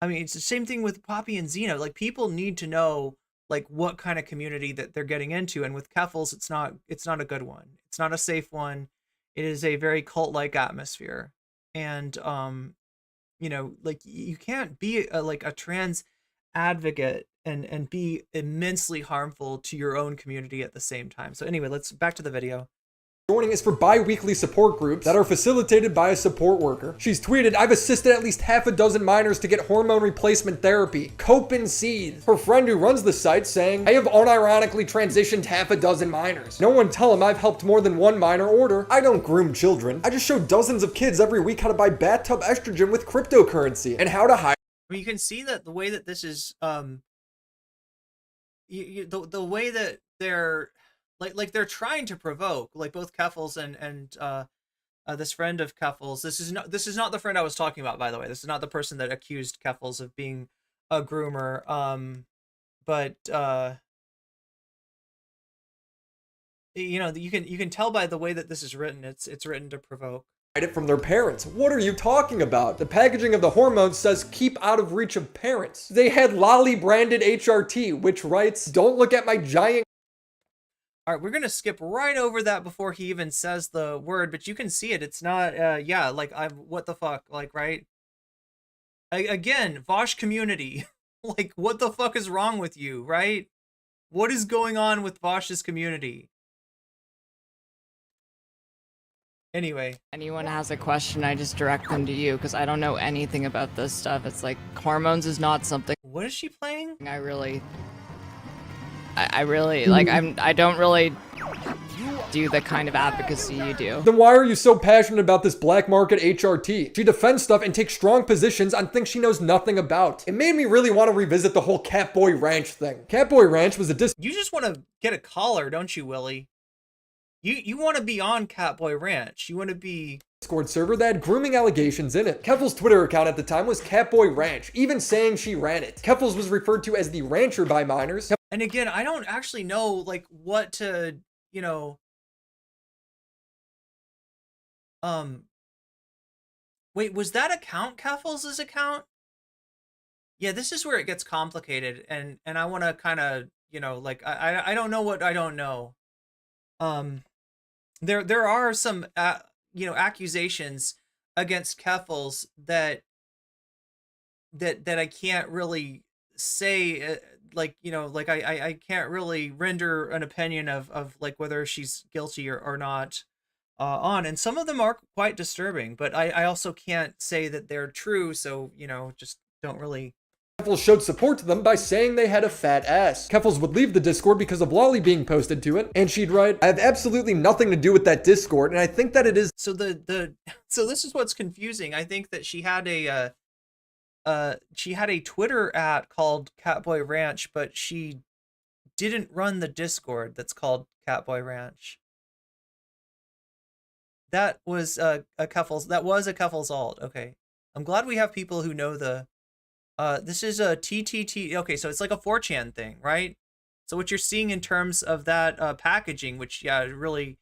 I mean, it's the same thing with Poppy and Xena. Like, people need to know like what kind of community that they're getting into, and with Keffals, it's not a good one. It's not a safe one. It is a very cult-like atmosphere, and like you can't be a trans advocate and be immensely harmful to your own community at the same time. So anyway, let's back to the video. Joining is for bi-weekly support groups that are facilitated by a support worker. She's tweeted, I've assisted at least half a dozen minors to get hormone replacement therapy. Cope and seethe. Her friend who runs the site saying, I have unironically transitioned half a dozen minors. No one tell him I've helped more than one minor order. I don't groom children. I just show dozens of kids every week how to buy bathtub estrogen with cryptocurrency and how to hire. I mean, you can see that the way that this is, the way that they're like they're trying to provoke, like both Keffals and this friend of Keffals. This is not the friend I was talking about, by the way. This is not the person that accused Keffals of being a groomer. But you can tell by the way that this is written. It's written to provoke. It from their parents. What are you talking about? The packaging of the hormones says keep out of reach of parents. They had Lolly branded HRT, which writes, don't look at my giant. All right, we're going to skip right over that before he even says the word, but you can see it. It's not, what the fuck, like, right? Again, Vosh community, like, what the fuck is wrong with you, right? What is going on with Vosh's community? Anyway. Anyone has a question, I just direct them to you, because I don't know anything about this stuff. It's like, hormones is not something. What is she playing? I really, like, I don't really do the kind of advocacy you do. Then why are you so passionate about this black market HRT? She defends stuff and takes strong positions on things she knows nothing about. It made me really want to revisit the whole Catboy Ranch thing. Catboy Ranch was a You just want to get a collar, don't you, Willie? You want to be on Catboy Ranch. You want to be Discord server that had grooming allegations in it. Keffals' Twitter account at the time was Catboy Ranch, even saying she ran it. Keffals was referred to as the rancher by minors. And again, I don't actually know, like, what to, wait, was that account Keffals' account? Yeah, this is where it gets complicated, and I want to kind of, like, I don't know what I don't know. There are some, accusations against Keffals that I can't really say, I can't really render an opinion of like whether she's guilty or not on, and some of them are quite disturbing, but I also can't say that they're true, so just don't really. Keffals showed support to them by saying they had a fat ass. Keffals would leave the Discord because of Lolly being posted to it, and she'd write, I have absolutely nothing to do with that Discord, and I think that it is. So so this is what's confusing. I think that she had a Twitter @ called Catboy Ranch, but she didn't run the Discord that's called Catboy Ranch. That was a Keffals alt. Okay. I'm glad we have people who know the. This is a TTT. Okay, so it's like a 4chan thing, right? So what you're seeing in terms of that packaging, which really,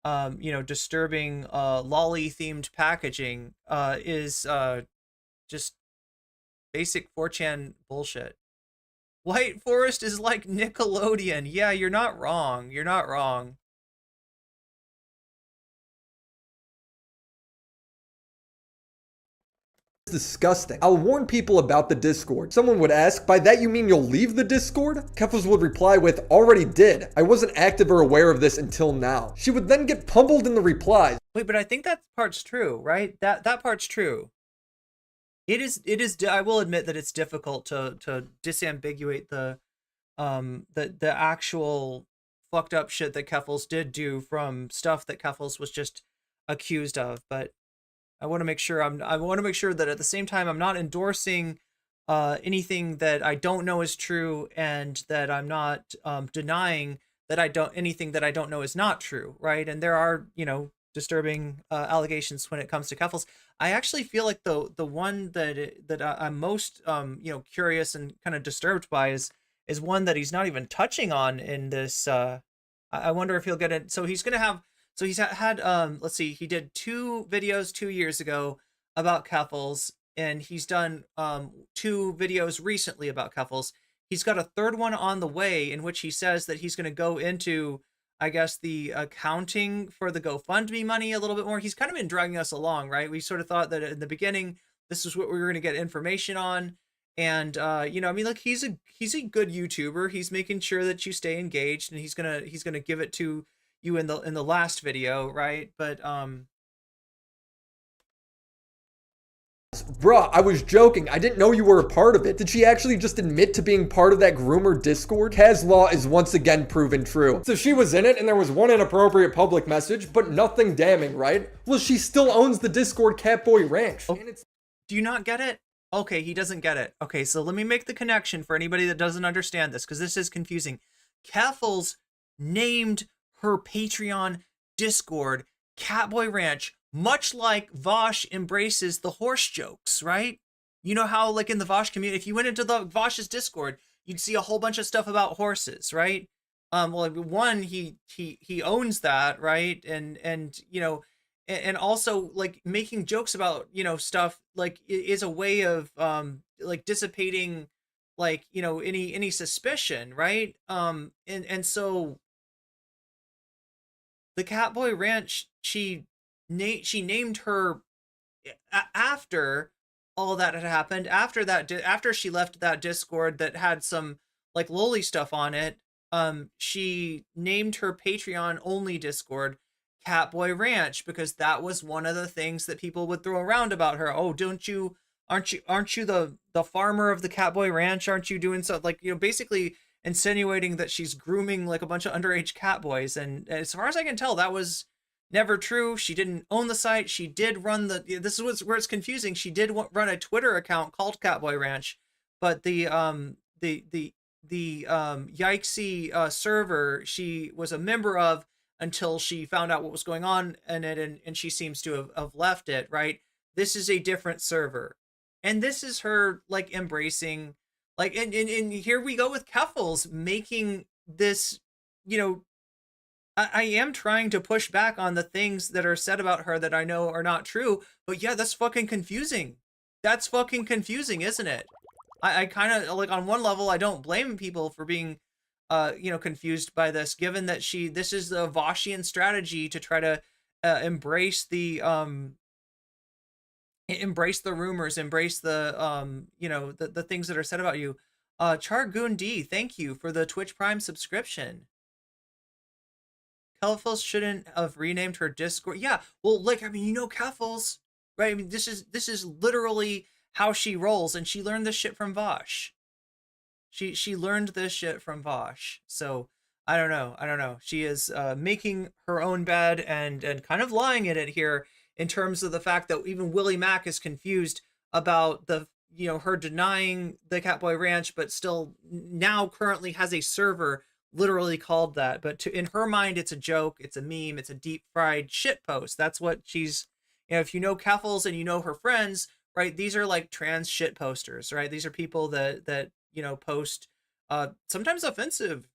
disturbing lolly themed packaging, is just basic 4chan bullshit. White Forest is like Nickelodeon. Yeah, you're not wrong. You're not wrong. Disgusting. I'll warn people about the Discord. Someone would ask, by that you mean you'll leave the Discord? Keffals would reply with, already did. I wasn't active or aware of this until now. She would then get pummeled in the replies. Wait, but I think that part's true, right? That part's true. It is, I will admit that it's difficult to disambiguate the actual fucked up shit that Keffals did do from stuff that Keffals was just accused of, but I want to make sure I want to make sure that at the same time I'm not endorsing anything that I don't know is true, and that I'm not denying that anything that I don't know is not true, right? And there are, disturbing allegations when it comes to Keffals. I actually feel like the one that I'm most curious and kind of disturbed by is one that he's not even touching on in this. I wonder if he'll get it. So he's gonna have. So he's had let's see, he did 2 videos 2 years ago about Keffals, and he's done 2 videos recently about Keffals. He's got a 3rd one on the way in which he says that he's going to go into, I guess, the accounting for the GoFundMe money a little bit more. He's kind of been dragging us along, right? We sort of thought that in the beginning this is what we were going to get information on, and he's a good YouTuber. He's making sure that you stay engaged, and he's gonna give it to you in the last video, right? But Bruh, I was joking. I didn't know you were a part of it. Did she actually just admit to being part of that groomer Discord? Kaz law is once again proven true. So she was in it and there was one inappropriate public message, but nothing damning, right? Well, she still owns the Discord Catboy Ranch. Oh, do you not get it? Okay, he doesn't get it. Okay, so let me make the connection for anybody that doesn't understand this, because this is confusing. Keffals named her Patreon Discord Catboy Ranch, much like Vosh embraces the horse jokes, right? You know how, like, in the Vosh community, if you went into the Vosh's Discord, you'd see a whole bunch of stuff about horses, right? Well, one, he owns that, right? And also, like, making jokes about, stuff, like, is a way of like dissipating, like, any suspicion, right? And so the Catboy Ranch, she named her after all that had happened, after she left that Discord that had some like lowly stuff on it. She named her Patreon only Discord Catboy Ranch, because that was one of the things that people would throw around about her. Oh, aren't you the farmer of the Catboy Ranch? Aren't you doing so, like, basically insinuating that she's grooming like a bunch of underage catboys. And as far as I can tell, that was never true. She didn't own the site. She did run this is where it's confusing. She did run a Twitter account called Catboy Ranch, but the Yikesy server she was a member of until she found out what was going on in it, and she seems to have left it, right? This is a different server. And this is her like embracing, like, and here we go with Keffals making this, I am trying to push back on the things that are said about her that I know are not true, but yeah, that's fucking confusing. That's fucking confusing, isn't it? I kind of, like, on one level, I don't blame people for being, confused by this, given that this is the Voshian strategy to try to embrace the rumors, embrace the, the things that are said about you. Chargoon D, thank you for the Twitch Prime subscription. Keffals shouldn't have renamed her Discord. Yeah, well, like, I mean, Keffals, right? I mean, this is literally how she rolls, and she learned this shit from Vosh. She learned this shit from Vosh. So I don't know. She is making her own bed and kind of lying in it here, in terms of the fact that even Willie Mac is confused about the, her denying the Catboy Ranch, but still now currently has a server literally called that. But in her mind, it's a joke, it's a meme, it's a deep fried shit post. That's what she's, if you know Keffals and you know her friends, right? These are like trans shit posters, right? These are people that post sometimes offensive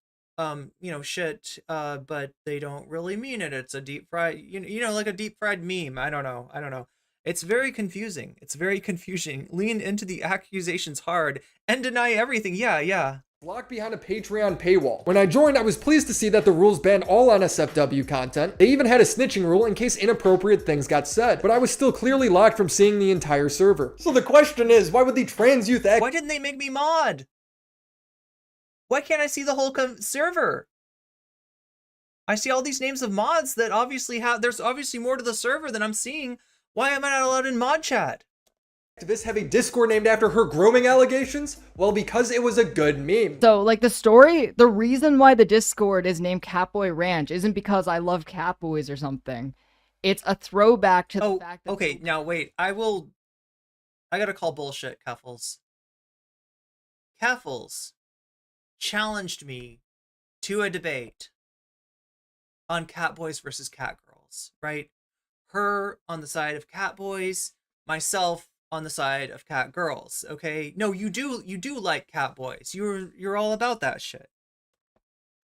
shit, but they don't really mean it. It's a deep fried, like a deep fried meme. I don't know. It's very confusing. It's very confusing. Lean into the accusations hard and deny everything. Yeah. Locked behind a Patreon paywall. When I joined, I was pleased to see that the rules banned all NSFW content. They even had a snitching rule in case inappropriate things got said, but I was still clearly locked from seeing the entire server. So the question is, why would the trans youth Why didn't they make me mod? Why can't I see the whole server? I see all these names of mods that obviously there's obviously more to the server than I'm seeing. Why am I not allowed in mod chat? activists have a Discord named after her grooming allegations? Well, because it was a good meme. So, like, the reason why the Discord is named Catboy Ranch isn't because I love catboys or something. It's a throwback to the fact that... Okay, now wait, I gotta call bullshit, Keffals. Keffals challenged me to a debate on catboys versus catgirls, right? Her on the side of catboys, myself on the side of catgirls, okay? No, you do like catboys. You're all about that shit.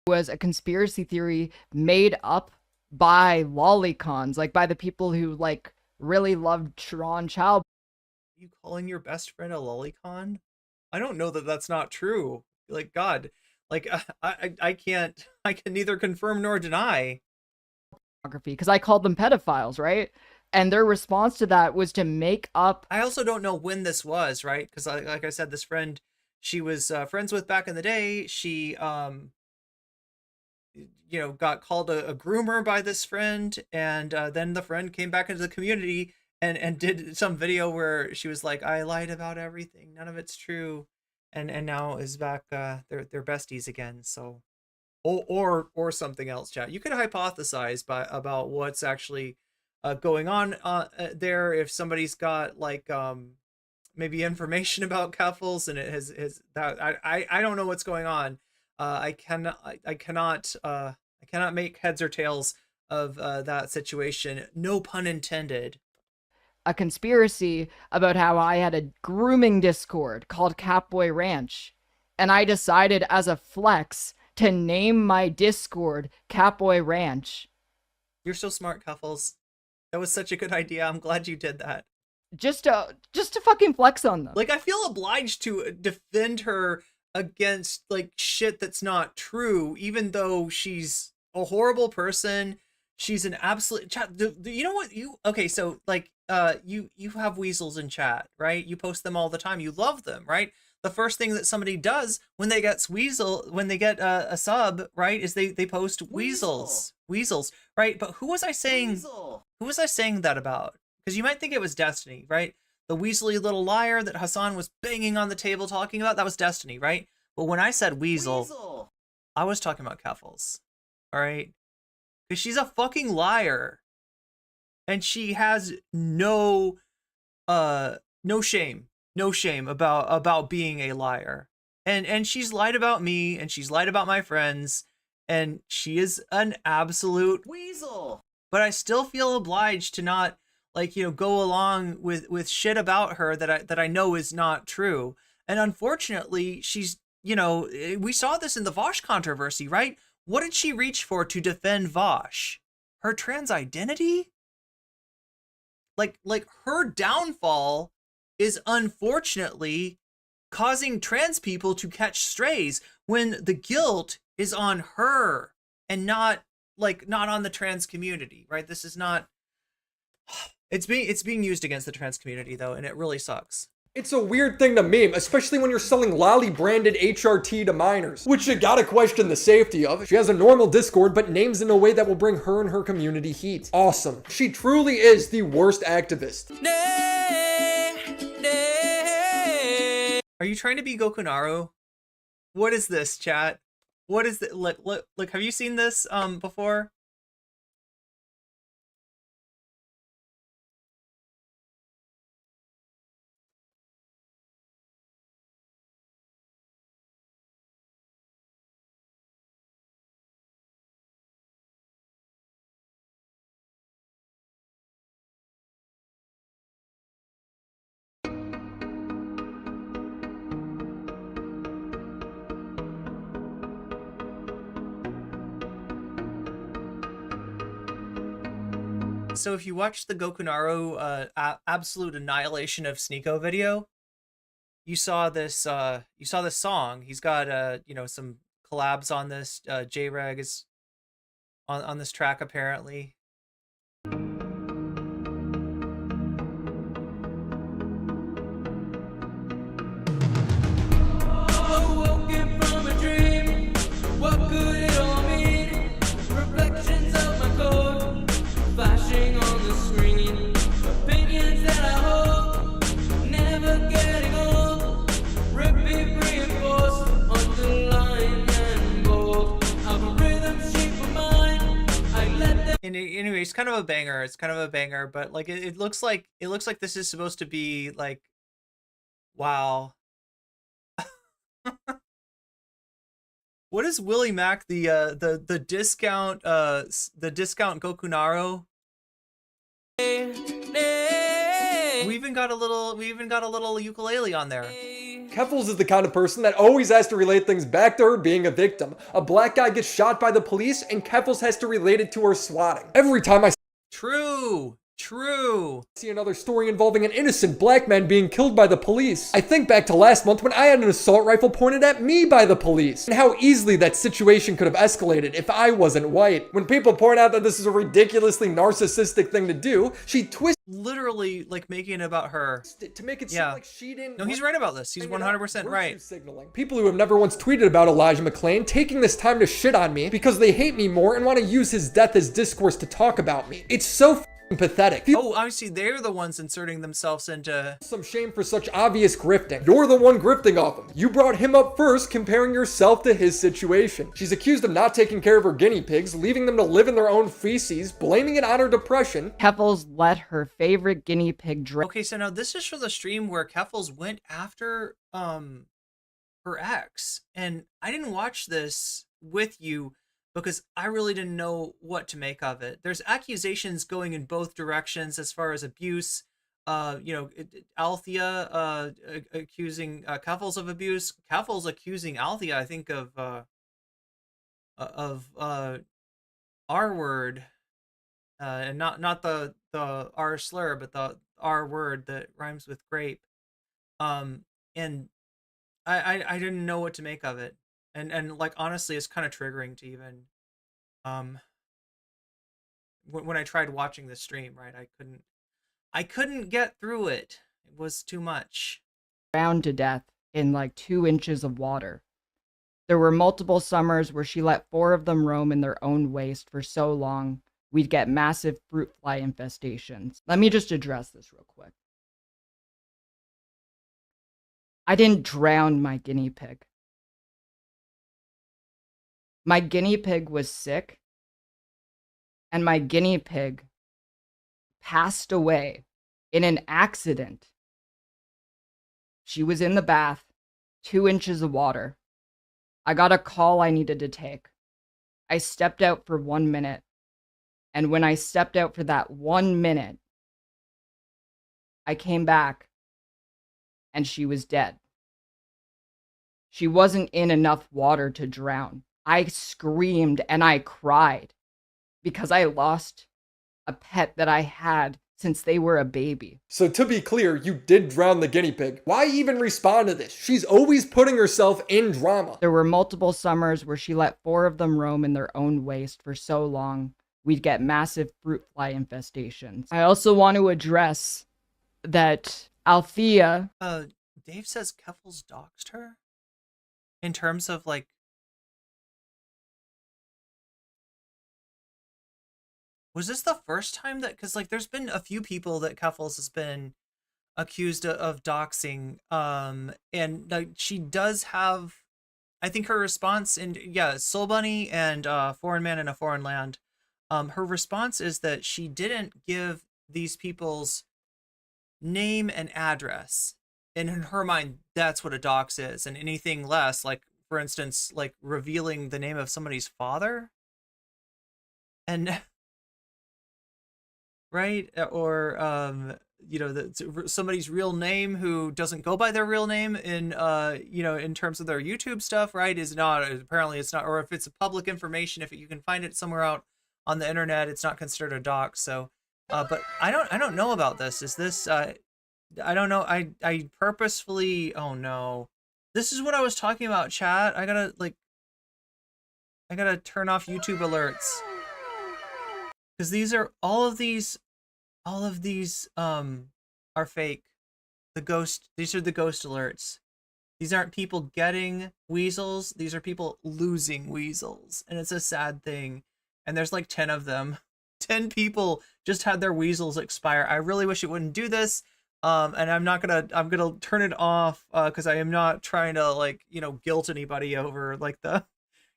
Was a conspiracy theory made up by lolicons, like by the people who like really loved Sharon Chow. You calling your best friend a lolicon? I don't know that that's not true. Like, God, like I can neither confirm nor deny. Because I called them pedophiles, right? And their response to that was to make up. I also don't know when this was, right? Because like I said, this friend she was friends with back in the day, she got called a groomer by this friend, and then the friend came back into the community and did some video where she was like, I lied about everything, none of it's true, and now is back, they're besties again. So or something else, chat. You could hypothesize about what's actually going on there, if somebody's got like maybe information about Keffals and it has that I don't know what's going on. I cannot make heads or tails of that situation. No pun intended. A conspiracy about how I had a grooming Discord called Catboy Ranch, and I decided as a flex to name my Discord Catboy Ranch. You're so smart, Keffals. That was such a good idea. I'm glad you did that. Just to fucking flex on them. Like, I feel obliged to defend her against like shit that's not true, even though she's a horrible person. She's an absolute you know what okay, so like you have weasels in chat, right? You post them all the time. You love them, right? The first thing that somebody does when they get a sub, right, is they post weasels, right? But who was I saying that about? Because you might think it was Destiny, right? The weaselly little liar that Hassan was banging on the table talking about, that was Destiny, right? But when I said weasel. I was talking about Keffals, all right? Because she's a fucking liar, and she has no shame about being a liar, and she's lied about me, and she's lied about my friends, and she is an absolute weasel. But I still feel obliged to not go along with shit about her that I know is not true. And unfortunately, she's we saw this in the Vosh controversy, right? What did she reach for to defend Vosh? Her trans identity? Like her downfall is unfortunately causing trans people to catch strays when the guilt is on her and not on the trans community, right? This is not, it's being used against the trans community though, and it really sucks. It's a weird thing to meme, especially when you're selling lolly branded HRT to minors, which you gotta question the safety of. She has a normal Discord, but names in a way that will bring her and her community heat. Awesome. She truly is the worst activist. Are you trying to be Gokunaru? What is this, chat? What is it? Look, have you seen this before? So if you watch the Gokunaru absolute annihilation of Sneeko video, you saw this song. He's got some collabs on this. J-Reg is on this track apparently. And anyway, it's kind of a banger. It's kind of a banger, but like it looks like this is supposed to be like, wow. What is Willie Mac, the discount Gokunaro? We even got a little ukulele on there. Keffals is the kind of person that always has to relate things back to her being a victim. A black guy gets shot by the police and Keffals has to relate it to her swatting. Every time I True. see another story involving an innocent black man being killed by the police, I think back to last month when I had an assault rifle pointed at me by the police, and how easily that situation could have escalated if I wasn't white. When people point out that this is a ridiculously narcissistic thing to do, she twists Literally like making it about her it to make it seem like she didn't. No, he's right about this. He's 100% right. Signaling. People who have never once tweeted about Elijah McClain taking this time to shit on me because they hate me more and want to use his death as discourse to talk about me. It's so pathetic. Oh, obviously they're the ones inserting themselves into some shame for such obvious grifting. You're the one grifting off him. You brought him up first, comparing yourself to his situation. She's accused of not taking care of her guinea pigs, leaving them to live in their own feces, blaming it on her depression. Keffals let her favorite guinea pig drink. Okay, so now this is from the stream where Keffals went after her ex, and I didn't watch this with you because I really didn't know what to make of it. There's accusations going in both directions as far as abuse. Althea accusing Keffals of abuse. Keffals accusing Althea, I think, of R word, and not the R slur, but the R word that rhymes with grape. And I didn't know what to make of it. And like honestly, it's kind of triggering to even when I tried watching the stream, right? I couldn't get through it. It was too much. Drowned to death in like 2 inches of water. There were multiple summers where she let 4 of them roam in their own waste for so long we'd get massive fruit fly infestations. Let me just address this real quick. I didn't drown my guinea pig. My guinea pig was sick, and my guinea pig passed away in an accident. She was in the bath, 2 inches of water. I got a call I needed to take. I stepped out for 1 minute, and when I stepped out for that 1 minute, I came back, and she was dead. She wasn't in enough water to drown. I screamed and I cried because I lost a pet that I had since they were a baby. So to be clear, you did drown the guinea pig. Why even respond to this? She's always putting herself in drama. There were multiple summers where she let 4 of them roam in their own waste for so long we'd get massive fruit fly infestations. I also want to address that Althea... Dave says Keffals doxed her? In terms of like... Was this the first time that, because like there's been a few people that Keffals has been accused of doxing, and like she does have, I think her response in Soul Bunny and Foreign Man in a Foreign Land, her response is that she didn't give these people's name and address, and in her mind that's what a dox is, and anything less, like for instance like revealing the name of somebody's father, and right? Or somebody's real name who doesn't go by their real name in in terms of their YouTube stuff, right? Is not, apparently it's not, or if it's public information, if you can find it somewhere out on the internet, it's not considered a dox. So But I don't know about this. Is this I don't know. I purposefully, oh no. This is what I was talking about, chat. I gotta turn off YouTube alerts. Because these are all of these are fake. These are the ghost alerts. These aren't people getting weasels, these are people losing weasels. And it's a sad thing. And there's like 10 of them. 10 people just had their weasels expire. I really wish it wouldn't do this. And I'm gonna turn it off because I am not trying to, like, you know, guilt anybody over like the,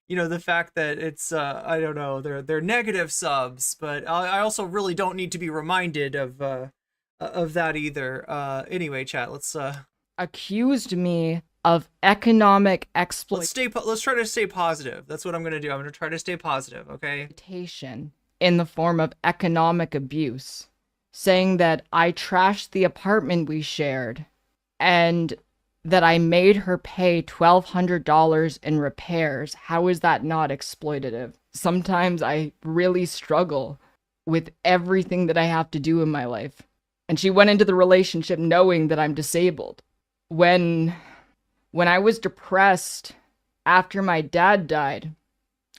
you know, the fact that it's I don't know, they're negative subs, but I also really don't need to be reminded of that either. Anyway, chat, let's accused me of economic let's try to stay positive. That's what I'm gonna do. I'm gonna try to stay positive, okay? In the form of economic abuse, saying that I trashed the apartment we shared and that I made her pay $1,200 in repairs. How is that not exploitative? Sometimes I really struggle with everything that I have to do in my life. And she went into the relationship knowing that I'm disabled. When I was depressed after my dad died,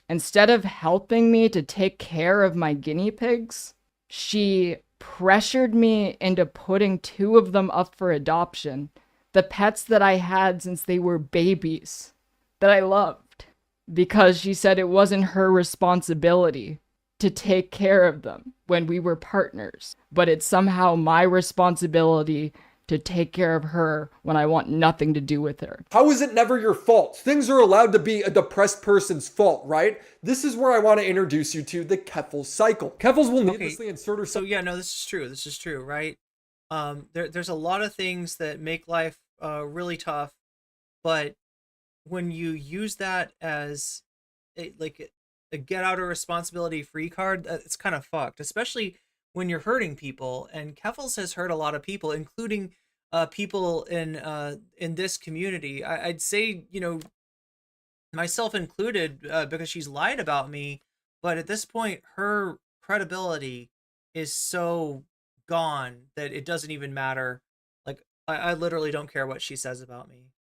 instead of helping me to take care of my guinea pigs, she pressured me into putting 2 of them up for adoption. The pets that I had since they were babies, that I loved, because she said it wasn't her responsibility to take care of them when we were partners, but it's somehow my responsibility to take care of her when I want nothing to do with her. How is it never your fault? Things are allowed to be a depressed person's fault, right? This is where I want to introduce you to the Keffals cycle. Keffals will needlessly insert herself. So yeah, no, this is true. This is true, right? There's a lot of things that make life really tough, but when you use that as a get out of responsibility free card, it's kind of fucked, especially when you're hurting people. And Keffals has hurt a lot of people, including people in this community. I'd say, you know, myself included, because she's lied about me. But at this point, her credibility is so gone that it doesn't even matter. Like, I literally don't care what she says about me.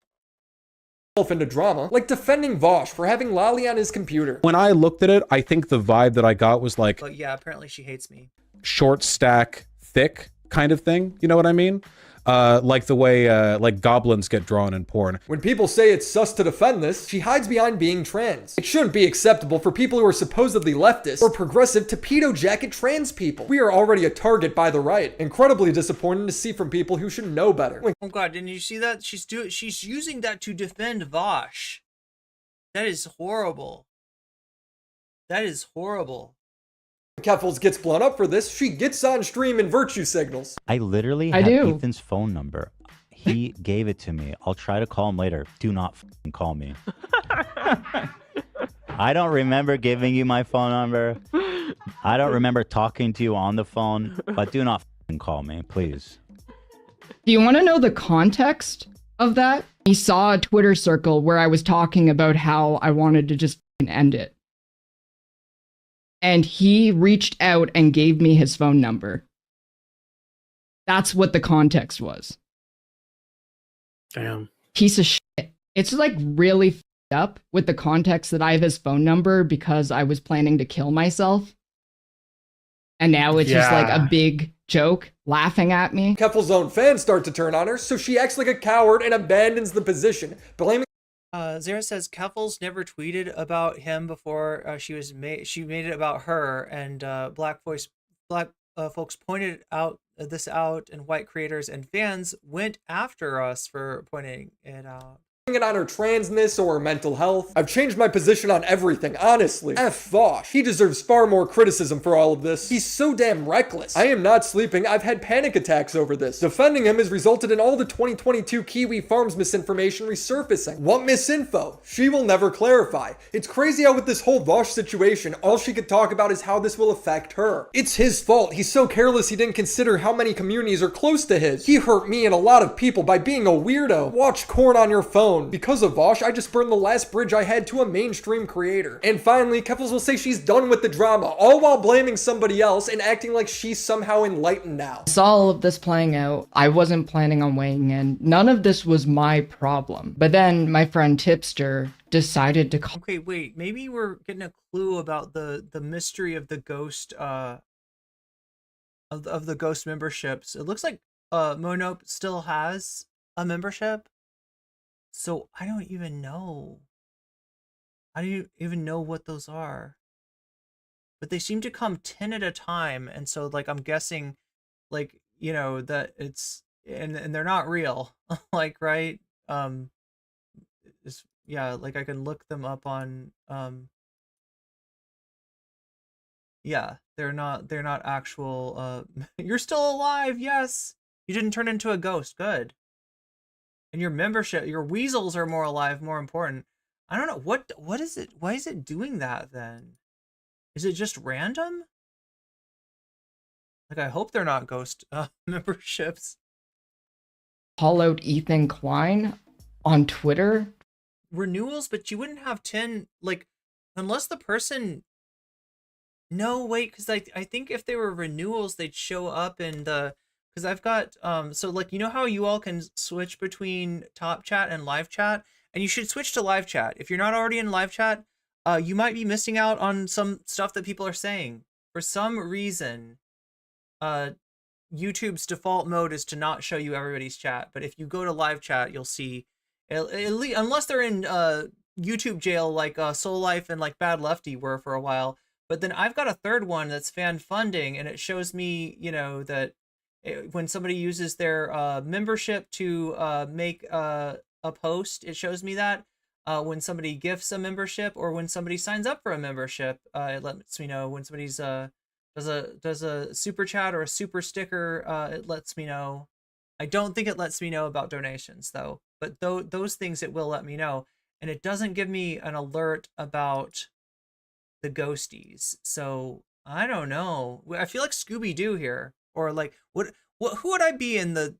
Into drama, like defending Vosh for having Lolly on his computer. When I looked at it, I think the vibe that I got was like, But yeah, apparently she hates me. short stack, thick kind of thing. You know what I mean? Like the way like goblins get drawn in porn. When people say it's sus to defend this, she hides behind being trans. It shouldn't be acceptable for people who are supposedly leftist or progressive to pedo jacket trans people. We are already a target by the right. Incredibly disappointing to see from people who should know better. Oh god, didn't you see that? She's using that to defend Vosh. That is horrible. That is horrible. Keffals gets blown up for this. She gets on stream and virtue signals. I literally have Ethan's phone number. He gave it to me. I'll try to call him later. Do not f***ing call me. I don't remember giving you my phone number. I don't remember talking to you on the phone, but do not f***ing call me, please. Do you want to know the context of that? He saw a Twitter circle where I was talking about how I wanted to just end it. And he reached out and gave me his phone number. That's what the context was. Damn. Piece of shit. It's like really f***ed up with the context that I have his phone number because I was planning to kill myself. And now it's just like a big joke laughing at me. Keffals' own fans start to turn on her, so she acts like a coward and abandons the position, blaming. Zara says Keffals never tweeted about him before she made it about her, and black folks pointed this out, and white creators and fans went after us for pointing it out. It on her transness or her mental health. I've changed my position on everything, honestly. F Vosh. He deserves far more criticism for all of this. He's so damn reckless. I am not sleeping. I've had panic attacks over this. Defending him has resulted in all the 2022 Kiwi Farms misinformation resurfacing. What misinfo? She will never clarify. It's crazy how with this whole Vosh situation, all she could talk about is how this will affect her. It's his fault. He's so careless he didn't consider how many communities are close to his. He hurt me and a lot of people by being a weirdo. Watch corn on your phone. alone. Because of Vosh, I just burned the last bridge I had to a mainstream creator. And finally, Keffals will say she's done with the drama, all while blaming somebody else and acting like she's somehow enlightened now. I saw all of this playing out. I wasn't planning on weighing in. None of this was my problem. But then my friend Tipster decided to call. Okay, wait, maybe we're getting a clue about the mystery of the ghost of the ghost memberships. It looks like Monope still has a membership. So I don't even know. I don't even know what those are. But they seem to come 10 at a time, and so like I'm guessing like, you know, that it's and they're not real. Like, right? Yeah, like I can look them up on yeah, they're not actual you're still alive. Yes. You didn't turn into a ghost. Good. And your membership, your weasels are more alive, more important. I don't know what is it? Why is it doing that then? Is it just random? Like, I hope they're not ghost memberships. Call out Ethan Klein on Twitter. Renewals, but you wouldn't have 10, like, unless the person... No, wait, because I think if they were renewals, they'd show up in the... Because I've got, so, like, you know how you all can switch between top chat and live chat? And you should switch to live chat. If you're not already in live chat, you might be missing out on some stuff that people are saying. For some reason, YouTube's default mode is to not show you everybody's chat. But if you go to live chat, you'll see, unless they're in YouTube jail like Soul Life and like Bad Lefty were for a while. But then I've got a third one that's fan funding, and it shows me, you know, that when somebody uses their membership to make a post, it shows me that. When somebody gifts a membership or when somebody signs up for a membership, it lets me know. When somebody's does a super chat or a super sticker, it lets me know. I don't think it lets me know about donations though, but those things it will let me know, and it doesn't give me an alert about the ghosties. So I don't know. I feel like Scooby-Doo here, or like what who would I be in the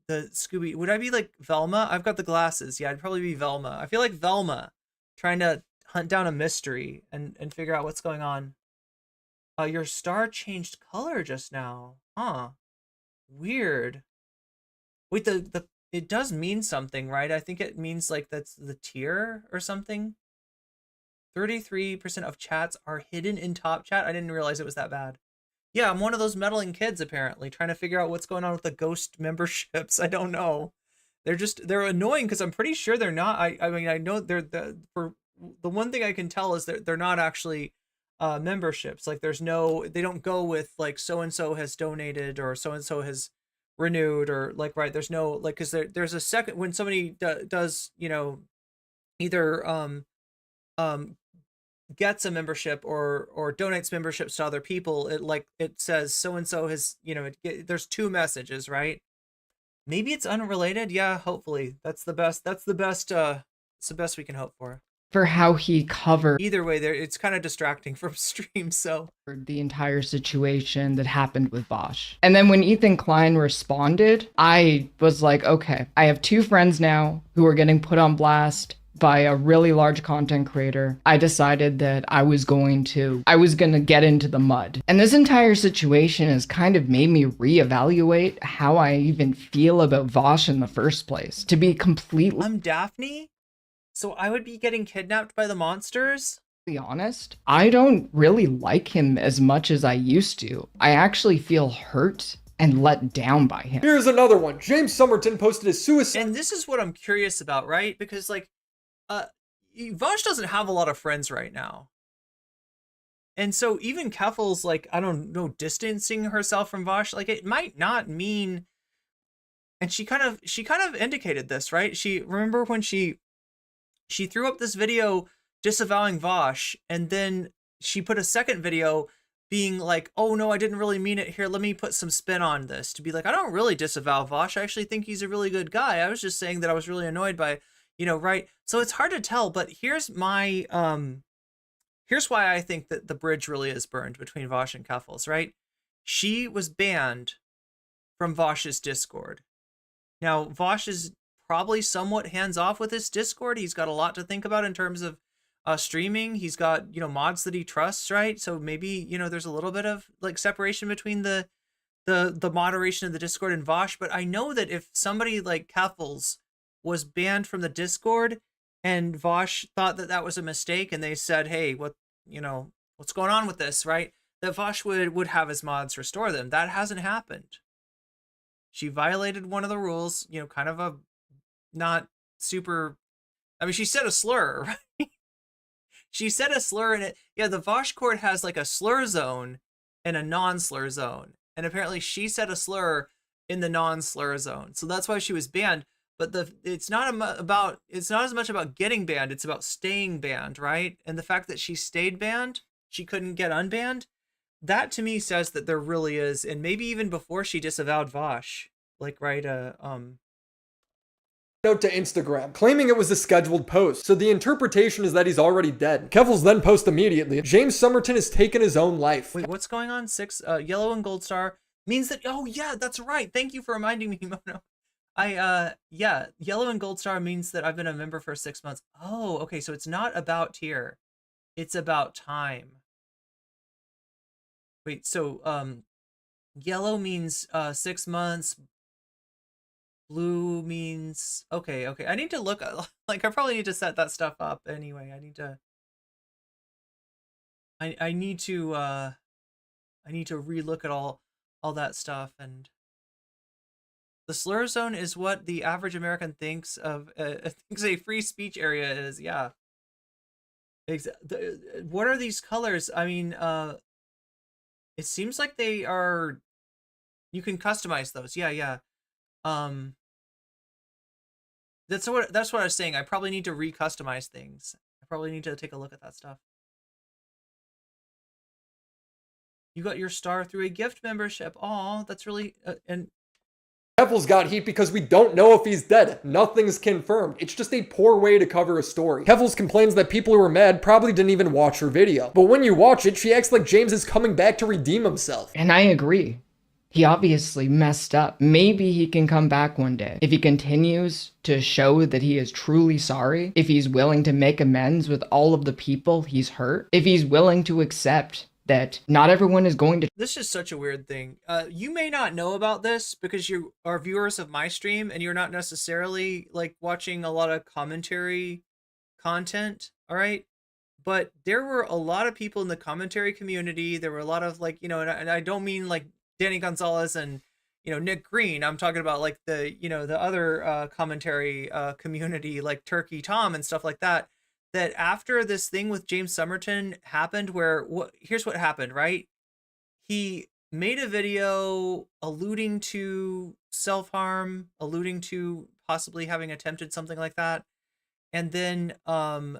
Scooby? Would I be like Velma? I've got the glasses. Yeah, I'd probably be Velma. I feel like Velma trying to hunt down a mystery and figure out what's going on. Your star changed color just now. Huh. Weird. Wait, it does mean something, right? I think it means like that's the tier or something. 33% of chats are hidden in top chat. I didn't realize it was that bad. Yeah, I'm one of those meddling kids apparently, trying to figure out what's going on with the ghost memberships. I don't know. They're annoying because I'm pretty sure they're not. I mean, I know for the one thing I can tell is that they're not actually memberships. Like they don't go with like so-and-so has donated or so-and-so has renewed or like, right. There's no like, cause there's a second when somebody does, you know, either, gets a membership or donates memberships to other people, it says so-and-so has, you know, there's two messages, right? Maybe it's unrelated. Yeah, hopefully that's the best it's the best we can hope for how he covered. Either way, it's kind of distracting from stream, so the entire situation that happened with Bosch. And then when Ethan Klein responded, I was like, okay, I have two friends now who are getting put on blast by a really large content creator. I decided that I was going to get into the mud. And this entire situation has kind of made me reevaluate how I even feel about Vosh in the first place. To be completely... I'm Daphne, so I would be getting kidnapped by the monsters? To be honest, I don't really like him as much as I used to. I actually feel hurt and let down by him. Here's another one. James Somerton posted a suicide. And this is what I'm curious about, right? Because like, Vosh doesn't have a lot of friends right now. And so even Keffals, like, I don't know, distancing herself from Vosh, like it might not mean, and she kind of indicated this, right? Remember when she threw up this video disavowing Vosh, and then she put a second video being like, oh no, I didn't really mean it. Here, let me put some spin on this to be like, I don't really disavow Vosh. I actually think he's a really good guy. I was just saying that I was really annoyed by, you know, right? So it's hard to tell, but here's my, here's why I think that the bridge really is burned between Vosh and Keffals, right? She was banned from Vosh's Discord. Now, Vosh is probably somewhat hands off with his Discord. He's got a lot to think about in terms of streaming. He's got, you know, mods that he trusts, right? So maybe, you know, there's a little bit of like separation between the moderation of the Discord and Vosh. But I know that if somebody like Keffals was banned from the Discord and Vosh thought that that was a mistake and they said, hey, what, you know, what's going on with this, right? That Vosh would have his mods restore them. That hasn't happened. She violated one of the rules, you know, kind of a not super, I mean, she said a slur, right? She said a slur in it. Yeah, the Vosh court has like a slur zone and a non-slur zone. And apparently she said a slur in the non-slur zone. So that's why she was banned. But it's not as much about getting banned, it's about staying banned, right? And the fact that she stayed banned, she couldn't get unbanned, that to me says that there really is, and maybe even before she disavowed Vosh, like right note to Instagram, claiming it was a scheduled post. So the interpretation is that he's already dead. Keffals then posts immediately, James Somerton has taken his own life. Wait, what's going on? 6 yellow and gold star means that, oh yeah, that's right. Thank you for reminding me, Mono. Yeah, yellow and gold star means that I've been a member for 6 months. Oh, okay, so it's not about tier. It's about time. Wait, so yellow means 6 months. Blue means okay. I need to look, like I probably need to set that stuff up anyway. I need to relook at all that stuff. And the slur zone is what the average American thinks of thinks a free speech area is. Yeah. What are these colors? I mean, it seems like they are, you can customize those. Yeah. That's what I was saying. I probably need to recustomize things. I probably need to take a look at that stuff. You got your star through a gift membership. Aw, that's really and Keffals got heat because we don't know if he's dead. Nothing's confirmed. It's just a poor way to cover a story. Keffals complains that people who were mad probably didn't even watch her video. But when you watch it, she acts like James is coming back to redeem himself. And I agree. He obviously messed up. Maybe he can come back one day. If he continues to show that he is truly sorry, if he's willing to make amends with all of the people he's hurt, if he's willing to accept that not everyone is going to. This is such a weird thing. You may not know about this because you are viewers of my stream and you're not necessarily like watching a lot of commentary content, all right? But there were a lot of people in the commentary community. There were a lot of like, you know, and I don't mean like Danny Gonzalez and, you know, Nick Green. I'm talking about like the, you know, the other commentary community like Turkey Tom and stuff like that. That after this thing with James Somerton happened, where here's what happened, right? He made a video alluding to self-harm, alluding to possibly having attempted something like that, and then a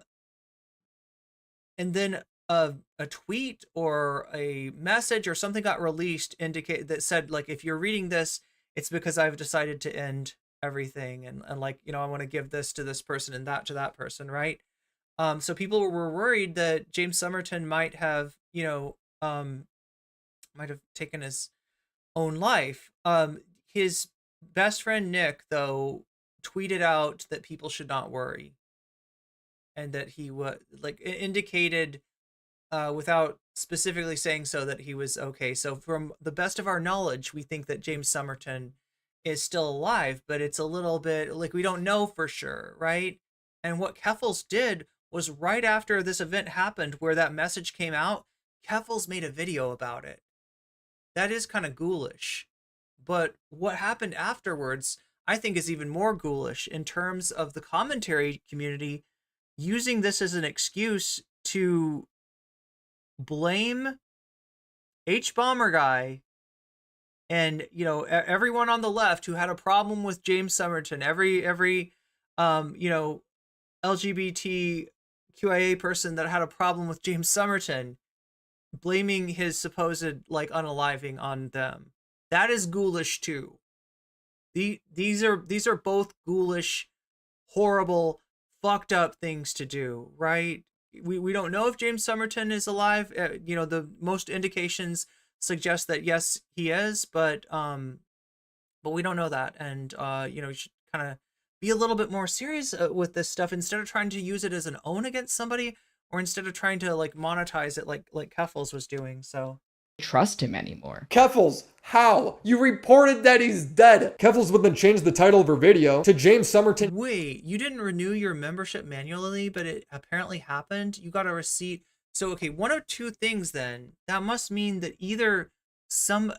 tweet or a message or something got released that said like, if you're reading this, it's because I've decided to end everything, and like, you know, I want to give this to this person and that to that person, right? So people were worried that James Somerton might have, you know, might have taken his own life. His best friend Nick, though, tweeted out that people should not worry, and that he was like indicated, without specifically saying so, that he was okay. So from the best of our knowledge, we think that James Somerton is still alive, but it's a little bit like we don't know for sure, right? And what Keffals did was right after this event happened, where that message came out, Keffals made a video about it. That is kind of ghoulish. But what happened afterwards, I think, is even more ghoulish in terms of the commentary community using this as an excuse to blame H-Bomber Guy and, you know, everyone on the left who had a problem with James Somerton, every you know, LGBTQIA person that had a problem with James Somerton, blaming his supposed like unaliving on them. That is ghoulish too. These are both ghoulish, horrible, fucked up things to do, right? We don't know if James Somerton is alive. You know, the most indications suggest that yes, he is, but we don't know that. And you know, you should kind of be a little bit more serious with this stuff instead of trying to use it as an own against somebody, or instead of trying to like monetize it like Keffals was doing. So trust him anymore. Keffals, how? You reported that he's dead. Keffals would then change the title of her video to James Somerton. Wait, you didn't renew your membership manually, but it apparently happened? You got a receipt. So, okay, one of two things then. That must mean that either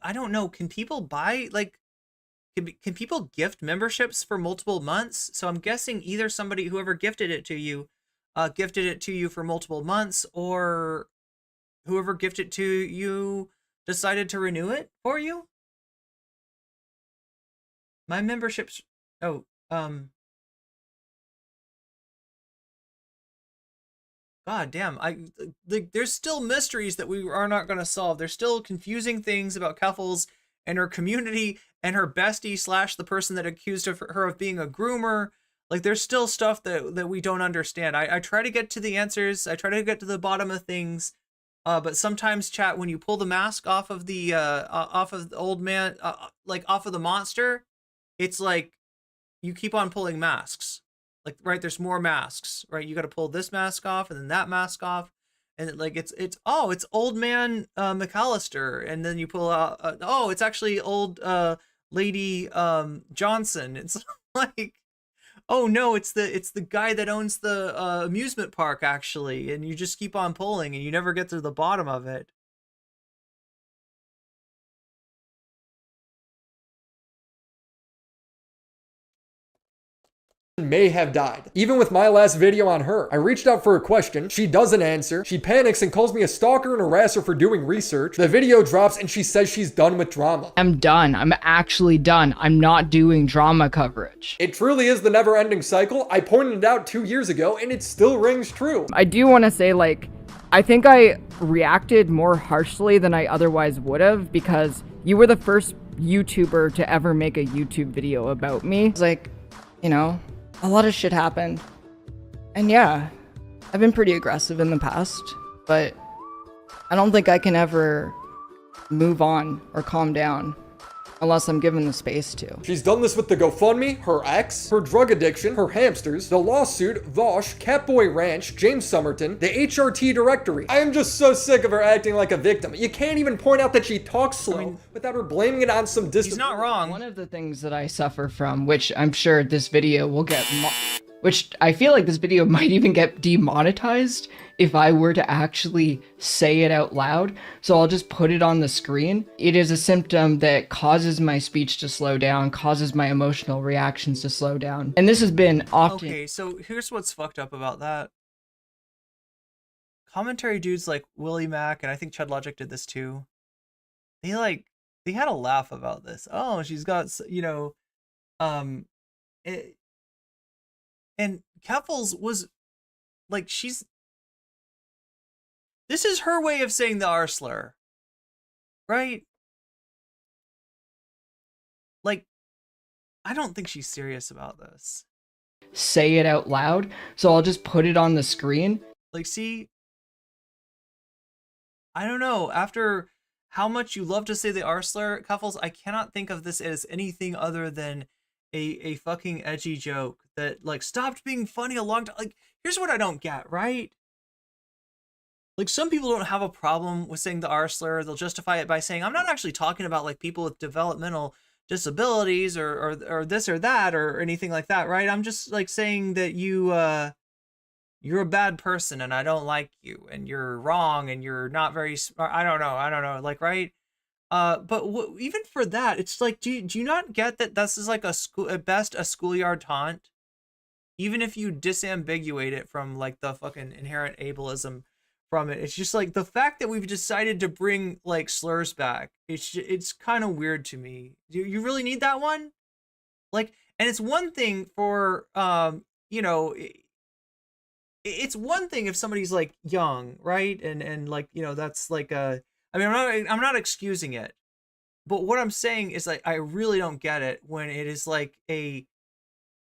I don't know, can people buy, like, can people gift memberships for multiple months? So I'm guessing either whoever gifted it to you for multiple months, or whoever gifted it to you decided to renew it for you. My memberships, God damn, there's still mysteries that we are not going to solve. There's still confusing things about Keffals and her community and her bestie / the person that accused her of being a groomer. Like, there's still stuff that we don't understand. I try to get to the answers. I try to get to the bottom of things. But sometimes, chat, when you pull the mask off of the old man, like off of the monster, it's like you keep on pulling masks. Like, right, there's more masks, right? You got to pull this mask off and then that mask off, and like it's old man McAllister, and then you pull out it's actually old lady Johnson. It's like, oh no, it's the guy that owns the amusement park actually, and you just keep on pulling and you never get to the bottom of it. May have died. Even with my last video on her, I reached out for a question, she doesn't answer, she panics and calls me a stalker and harasser for doing research. The video drops and she says she's done with drama. I'm done. I'm actually done. I'm not doing drama coverage. It truly is the never-ending cycle. I pointed it out 2 years ago and it still rings true. I do want to say, like, I think I reacted more harshly than I otherwise would have, because you were the first YouTuber to ever make a YouTube video about me. It's like, you know, a lot of shit happened. And yeah, I've been pretty aggressive in the past, but I don't think I can ever move on or calm down unless I'm given the space to. She's done this with the GoFundMe, her ex, her drug addiction, her hamsters, the lawsuit, Vosh, Catboy Ranch, James Somerton, the HRT directory. I am just so sick of her acting like a victim. You can't even point out that she talks slow without her blaming it on some distant... He's not wrong. One of the things that I suffer from, which I'm sure this video will get which I feel like this video might even get demonetized if I were to actually say it out loud. So I'll just put it on the screen. It is a symptom that causes my speech to slow down, causes my emotional reactions to slow down. And this has been often... Okay, so here's what's fucked up about that. Commentary dudes like Willie Mac, and I think Chud Logic did this too. They had a laugh about this. Oh, she's got, you know, and Keffals was like, this is her way of saying the R slur, right? Like, I don't think she's serious about this. Say it out loud, so I'll just put it on the screen. Like, see, I don't know, after how much you love to say the R slur, Keffals, I cannot think of this as anything other than a fucking edgy joke that, like, stopped being funny a long time. Like, here's what I don't get, right? Like, some people don't have a problem with saying the R slur. They'll justify it by saying, I'm not actually talking about, like, people with developmental disabilities or this or that or anything like that, right? I'm just, like, saying that you're a bad person and I don't like you and you're wrong and you're not very smart. I don't know, like, right? But even for that, it's like, do you not get that this is like at best a schoolyard taunt? Even if you disambiguate it from, like, the fucking inherent ableism from it, it's just like the fact that we've decided to bring, like, slurs back. It's kind of weird to me. Do you really need that one? Like, and it's one thing for you know, it's one thing if somebody's, like, young, right? And like, you know, that's like a, I mean, I'm not excusing it, but what I'm saying is, like, I really don't get it when it is like a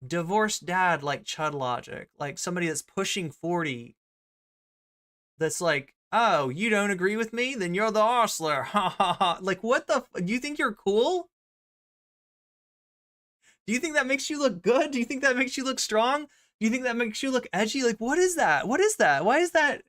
divorced dad like Chud Logic, like somebody that's pushing 40, that's like, oh, you don't agree with me? Then you're the arslur. Ha ha ha. Like, what the do you think you're cool? Do you think that makes you look good? Do you think that makes you look strong? Do you think that makes you look edgy? Like, what is that? What is that? Why is that?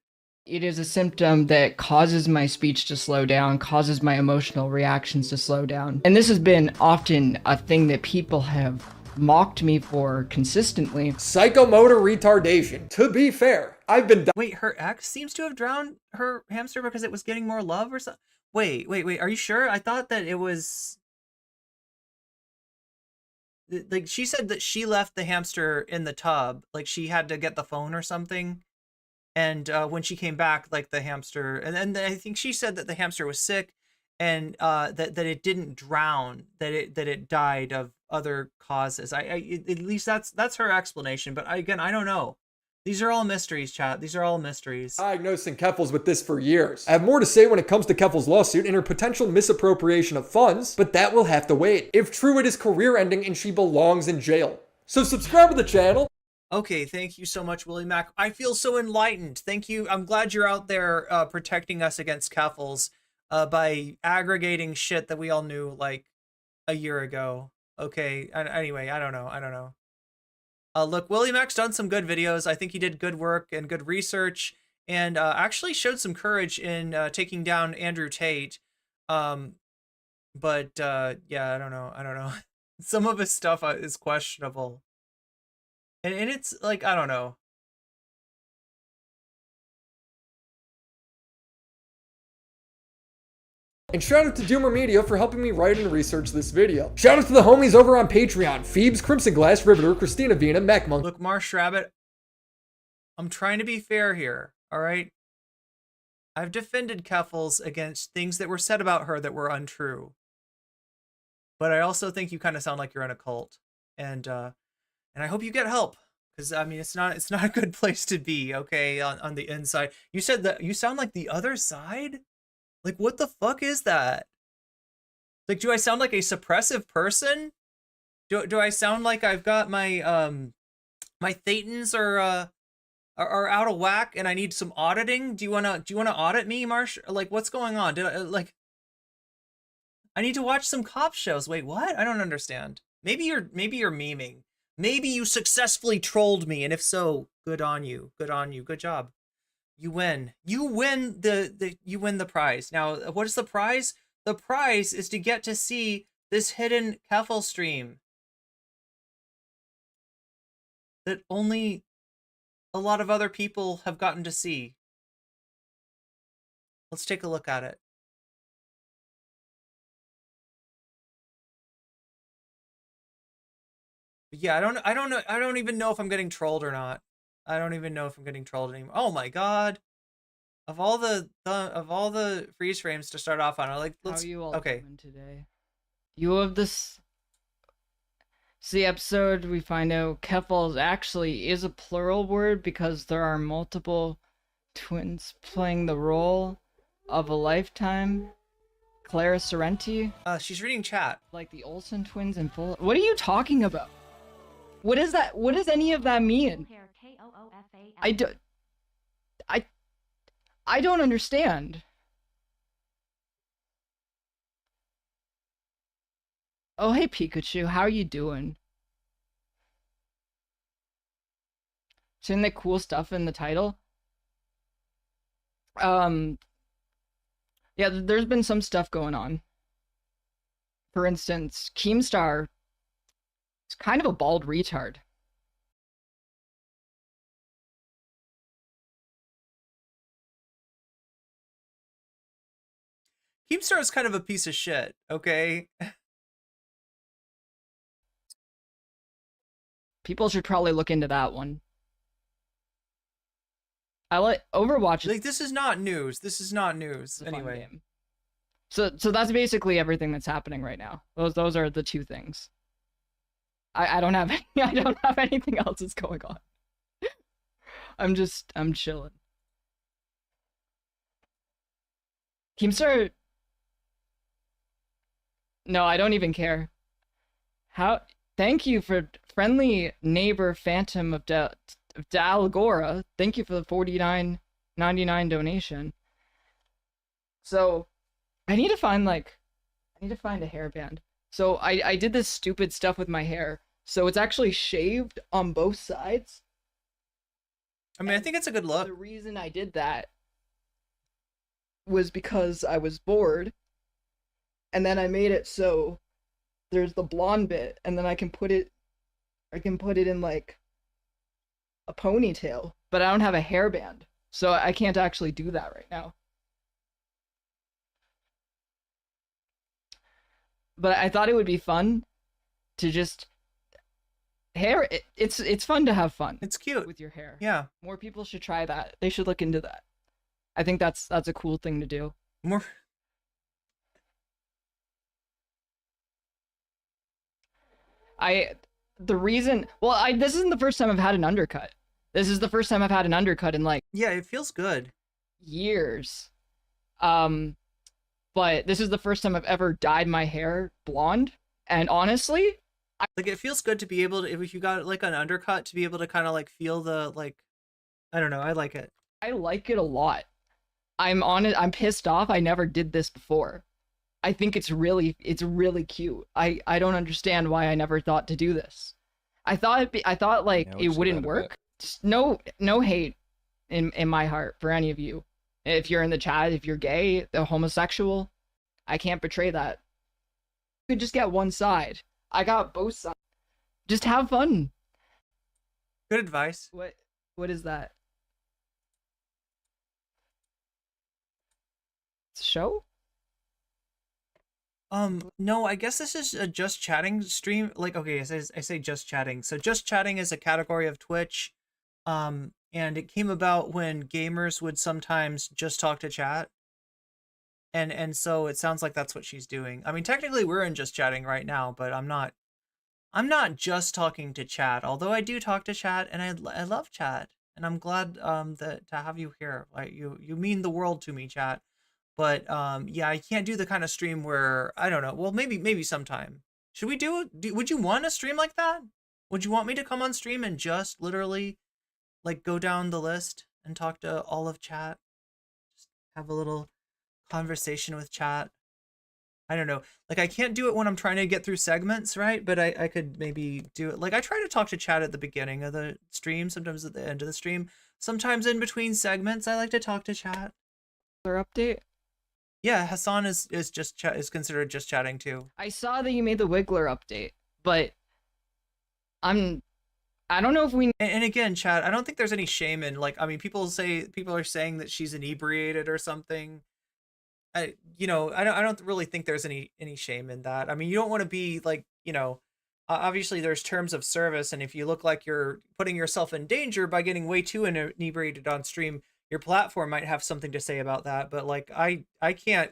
It is a symptom that causes my speech to slow down, causes my emotional reactions to slow down. And this has been often a thing that people have mocked me for consistently. Psychomotor retardation. To be fair, I've been... Wait, her ex seems to have drowned her hamster because it was getting more love or something? Wait, are you sure? I thought that it was... Like, she said that she left the hamster in the tub. Like, she had to get the phone or something. And when she came back, like, the hamster... And I think she said that the hamster was sick and that it didn't drown, that it died of other causes. At least that's her explanation. But again, I don't know. These are all mysteries, chat. These are all mysteries. Diagnosing Keffals with this for years. I have more to say when it comes to Keffals' lawsuit and her potential misappropriation of funds, but that will have to wait. If true, it is career-ending and she belongs in jail. So subscribe to the channel. Okay, thank you so much, Willie Mac. I feel so enlightened. Thank you. I'm glad you're out there protecting us against Keffals by aggregating shit that we all knew like a year ago. Okay, anyway, I don't know. Look, Willie Mac's done some good videos. I think he did good work and good research, and actually showed some courage in taking down Andrew Tate. But yeah, I don't know. Some of his stuff is questionable, and it's like, I don't know. And shout out to Doomer Media for helping me write and research this video. Shout out to the homies over on Patreon: Phoebes, Crimson Glass, Riveter, Christina Vina, Macmonk. Look, Marsh Rabbit, I'm trying to be fair here, all right? I've defended Keffals against things that were said about her that were untrue. But I also think you kind of sound like you're in a cult. And I hope you get help. Because, I mean, it's not a good place to be, okay, on the inside. You said that you sound like the other side? Like, what the fuck is that? Like, do I sound like a suppressive person? Do I sound like I've got my my thetans are out of whack and I need some auditing? Do you wanna audit me, Marsh? Like, what's going on? I need to watch some cop shows. Wait, what? I don't understand. Maybe you're memeing. Maybe you successfully trolled me, and if so, good on you. Good job. You win. You win the prize. Now, what is the prize? The prize is to get to see this hidden Keffal stream that only a lot of other people have gotten to see. Let's take a look at it. Yeah, I don't even know if I'm getting trolled or not. I don't even know if I'm getting trolled anymore. Oh my god. Of all the freeze frames to start off on, let's How are you all okay. doing today? You have this. See, episode we find out Keffals actually is a plural word because there are multiple twins playing the role of a lifetime. Clara Sorrenti. She's reading chat. Like the Olsen twins in full. What are you talking about? What is that? What does any of that mean? I don't understand. Oh, hey Pikachu, how are you doing? Isn't that cool stuff in the title? Yeah, there's been some stuff going on. For instance, Keemstar is kind of a bald retard. Keemstar is kind of a piece of shit, okay? People should probably look into that one. I like Overwatch. Like, this is not news. This is not news. Anyway. So that's basically everything that's happening right now. Those are the two things. I don't have anything else that's going on. I'm chilling. Keemstar. No, I don't even care. Thank you for friendly neighbor Phantom of Dalgora. Thank you for the $49.99 donation. So, I need to find a hairband. So I did this stupid stuff with my hair So it's actually shaved on both sides. I mean, I think it's a good look. The reason I did that was because I was bored, and then I made it so there's the blonde bit, and then I can put it in like a ponytail, but I don't have a hairband, so I can't actually do that right now. But I thought it would be fun to just it's fun to have fun. It's cute with your hair. Yeah. More people should try that. They should look into that. I think that's a cool thing to do. More. This isn't the first time I've had an undercut. This is the first time I've had an undercut in like Yeah, it feels good. Years. But this is the first time I've ever dyed my hair blonde, and honestly, like it feels good to be able to, if you got like an undercut, to be able to kind of like feel the like, I don't know, I like it. I like it a lot. I'm pissed off I never did this before. I think it's really cute. I don't understand why I never thought to do this. I thought like it wouldn't work. Just no hate in my heart for any of you. If you're in the chat, if you're gay, the homosexual, I can't betray that. You could just get one side. I got both sides. Just have fun. Good advice. What is that? It's a show? No, I guess this is a just chatting stream. Like, okay, I say just chatting. So just chatting is a category of Twitch. And it came about when gamers would sometimes just talk to chat. And so it sounds like that's what she's doing. I mean, technically we're in just chatting right now, but I'm not just talking to chat, although I do talk to chat and I love chat. And I'm glad that to have you here. Like you mean the world to me, chat. But yeah, I can't do the kind of stream where, I don't know, well, maybe sometime. Should we would you want a stream like that? Would you want me to come on stream and just literally like go down the list and talk to all of chat? Just have a little conversation with chat. I don't know. Like I can't do it when I'm trying to get through segments, right? But I could maybe do it. Like I try to talk to chat at the beginning of the stream, sometimes at the end of the stream, sometimes in between segments. I like to talk to chat. Their update? Yeah, Hassan is considered just chatting too. I saw that you made the Wiggler update, but I don't know if we. And again, chat, I don't think there's any shame in, like, I mean, people are saying that she's inebriated or something. I don't really think there's any shame in that. I mean, you don't want to be like, obviously there's terms of service, and if you look like you're putting yourself in danger by getting way too inebriated on stream, your platform might have something to say about that. But like, I can't,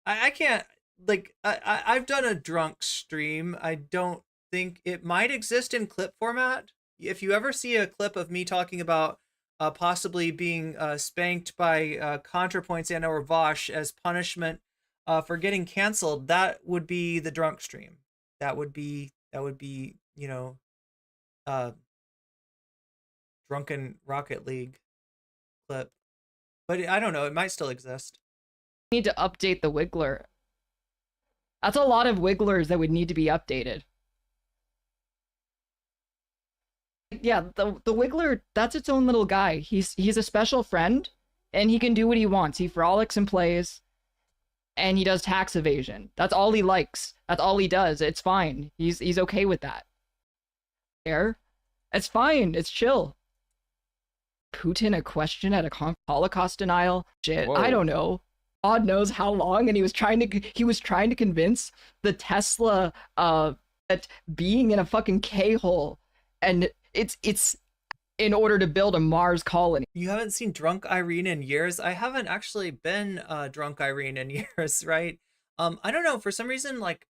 I can't, like, I've done a drunk stream. I don't think it might exist in clip format. If you ever see a clip of me talking about possibly being spanked by ContraPoints and or Vosh as punishment for getting canceled, that would be the drunk stream. That would be Drunken Rocket League clip. But I don't know, it might still exist. Need to update the Wiggler. That's a lot of Wigglers that would need to be updated. Yeah, the Wiggler, that's its own little guy. He's a special friend, and he can do what he wants. He frolics and plays, and he does tax evasion. That's all he likes. That's all he does. It's fine. He's okay with that. It's fine. It's chill. Putin a question at a Holocaust denial? Shit, Whoa. I don't know. God knows how long, and he was trying to convince the Tesla that being in a fucking K-hole, and it's in order to build a Mars colony. You haven't seen Drunk Irene in years? I haven't actually been Drunk Irene in years, right? I don't know, for some reason, like,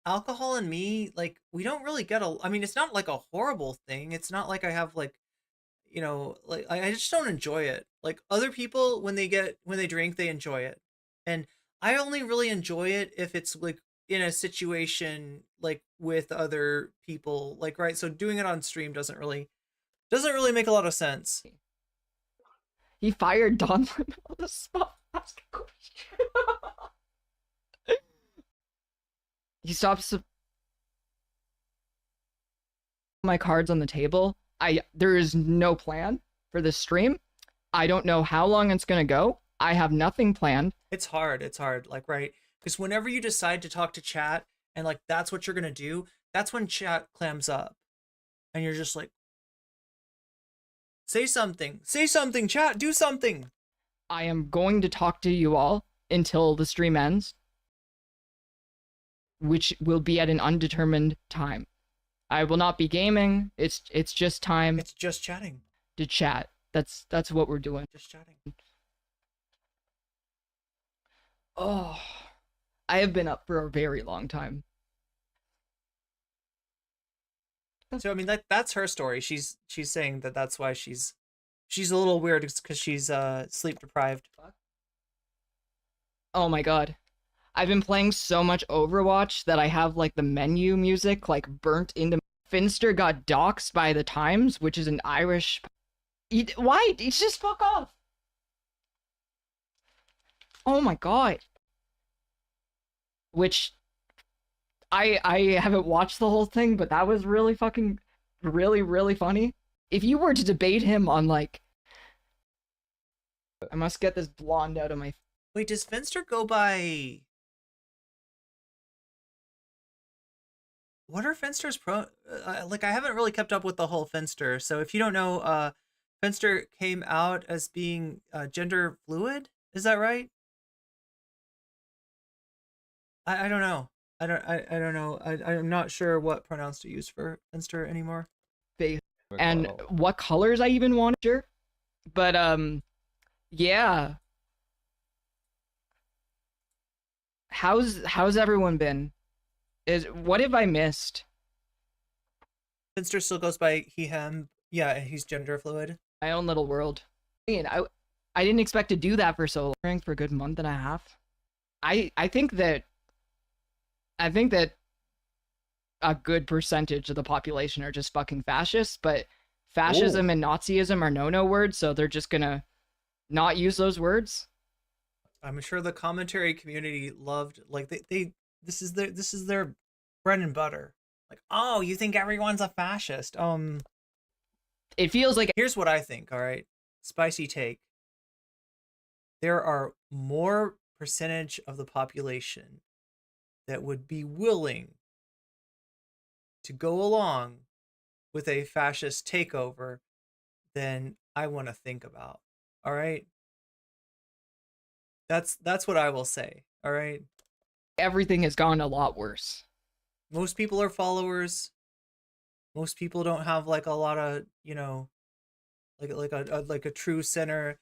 alcohol and me, like, we don't really get I mean, it's not like a horrible thing. It's not like I have like, like I just don't enjoy it. Like other people, when they drink, they enjoy it. And I only really enjoy it if it's like in a situation like with other people, like, right? So doing it on stream doesn't really make a lot of sense. He fired Don Lemon on the spot. Ask a question. He stops. my cards on the table. There is no plan for this stream. I don't know how long it's gonna go. I have nothing planned. It's hard. Like, right? Because whenever you decide to talk to chat and like that's what you're gonna do, that's when chat clams up, and you're just like, say something, chat, do something. I am going to talk to you all until the stream ends, which will be at an undetermined time. I will not be gaming. It's just time. It's just chatting. To chat. That's what we're doing. Just chatting. Oh, I have been up for a very long time. So I mean that's her story. She's saying that's why she's a little weird because she's sleep deprived. Oh my god. I've been playing so much Overwatch that I have like the menu music like burnt into. Finster got doxxed by the Times, which is an Irish. Why? It's just fuck off. Oh my god. Which I haven't watched the whole thing, but that was really fucking really funny. If you were to debate him on like, I must get this blonde out of my. Wait, does Finster go by? What are Finster's like, I haven't really kept up with the whole Finster. So if you don't know, Finster came out as being gender fluid. Is that right? I don't know. I don't know. I'm not sure what pronouns to use for Finster anymore. And what colors I even want, sure. But yeah. How's everyone been? What have I missed? Finster still goes by he, him. Yeah, he's gender fluid. My own little world. I didn't expect to do that for so long, for a good month and a half. I think that a good percentage of the population are just fucking fascists, but fascism and Nazism are no words, so they're just gonna not use those words. I'm sure the commentary community loved, like, this is their bread and butter. Like, oh, you think everyone's a fascist? It feels like. Here's what I think. All right, spicy take. There are more percentage of the population that would be willing to go along with a fascist takeover than I want to think about. All right. That's what I will say. All right. Everything has gone a lot worse. Most people are followers. Most people don't have like a lot of, you know, like a true center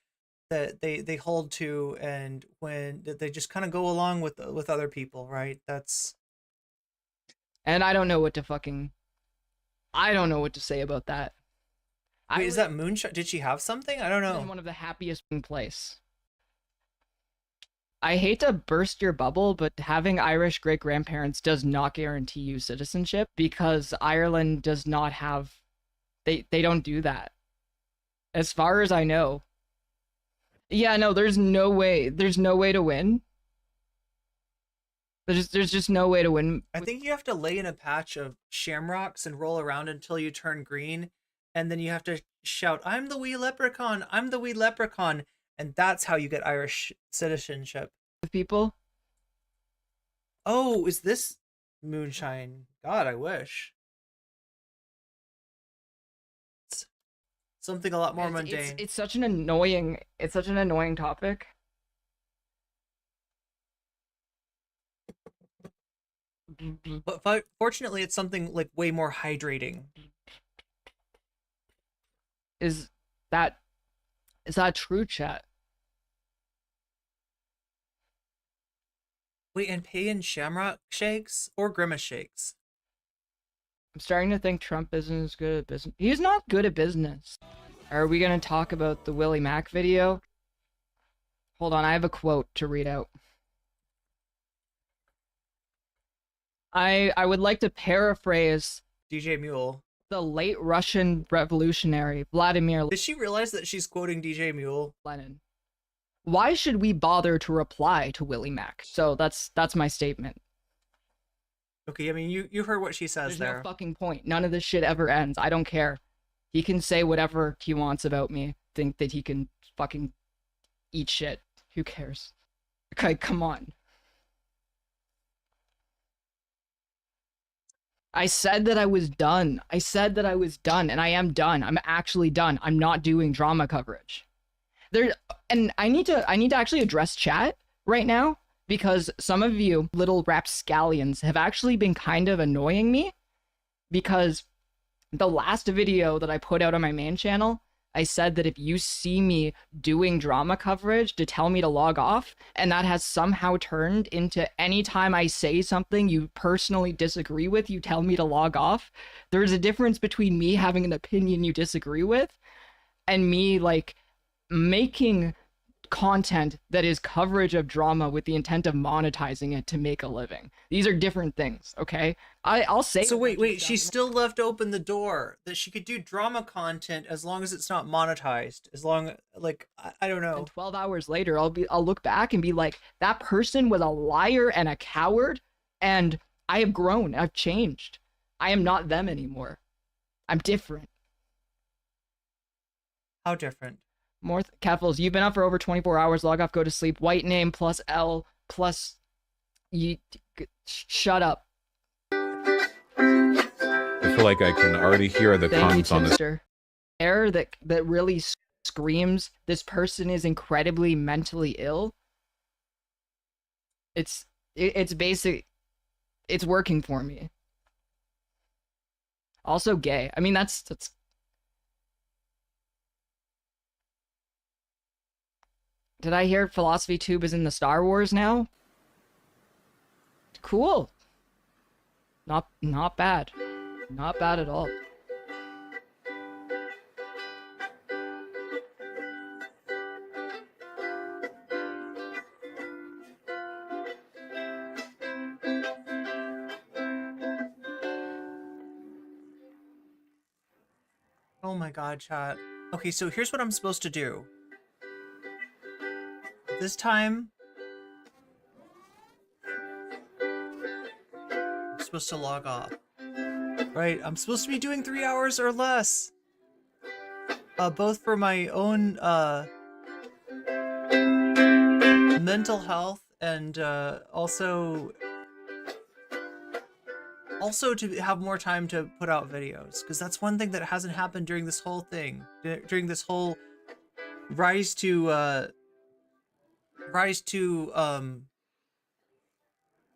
that they hold to, and when they just kind of go along with other people, right? That's. And I don't know what to say about that. Wait, is that Moonshot? Did she have something? I don't know. In one of the happiest in place. I hate to burst your bubble, but having Irish great-grandparents does not guarantee you citizenship, because Ireland does not have. They don't do that. As far as I know. Yeah, no, there's no way to win. There's just no way to win. I think you have to lay in a patch of shamrocks and roll around until you turn green, and then you have to shout, "I'm the wee leprechaun! I'm the wee leprechaun!" And that's how you get Irish citizenship. People? Oh, is this moonshine? God, I wish. It's something a lot more mundane. It's such an annoying topic. But fortunately, it's something like way more hydrating. Is that true, chat? Wait, and pay in shamrock shakes or grimace shakes? I'm starting to think Trump isn't as good at business. He's not good at business. Are we gonna talk about the Willie Mac video? Hold on, I have a quote to read out. I would like to paraphrase DJ Mule. The late Russian revolutionary Vladimir. Did she realize that she's quoting DJ Mule? Lennin. Why should we bother to reply to Willie Mac? So that's my statement. Okay, I mean, you heard what she says There's there. no fucking point. None of this shit ever ends. I don't care. He can say whatever he wants about me. Think that he can fucking eat shit. Who cares? Okay, come on. I said that I was done. I said that I was done, and I am done. I'm actually done. I'm not doing drama coverage. And I need to actually address chat right now, because some of you little rapscallions have actually been kind of annoying me, because the last video that I put out on my main channel, I said that if you see me doing drama coverage to tell me to log off, and that has somehow turned into any time I say something you personally disagree with, you tell me to log off. There's a difference between me having an opinion you disagree with and me like making content that is coverage of drama with the intent of monetizing it to make a living. These are different things, okay? I'll say. So wait, she still left open the door that she could do drama content as long as it's not monetized. As long, like, I don't know. And 12 hours later, I'll look back and be like, that person was a liar and a coward, and I have grown, I've changed. I am not them anymore. I'm different. How different? More Keffals, you've been up for over 24 hours. Log off, go to sleep. White name plus L plus you. Shut up. I feel like I can already hear the comments on this. Error that really screams this person is incredibly mentally ill. It's basic. It's working for me. Also gay. I mean, that's. Did I hear Philosophy Tube is in the Star Wars now? Cool. Not bad. Not bad at all. Oh my god, chat. Okay, so here's what I'm supposed to do. This time, I'm supposed to log off. Right? I'm supposed to be doing 3 hours or less. Both for my own mental health and also to have more time to put out videos, because that's one thing that hasn't happened during this whole thing, during this whole rise to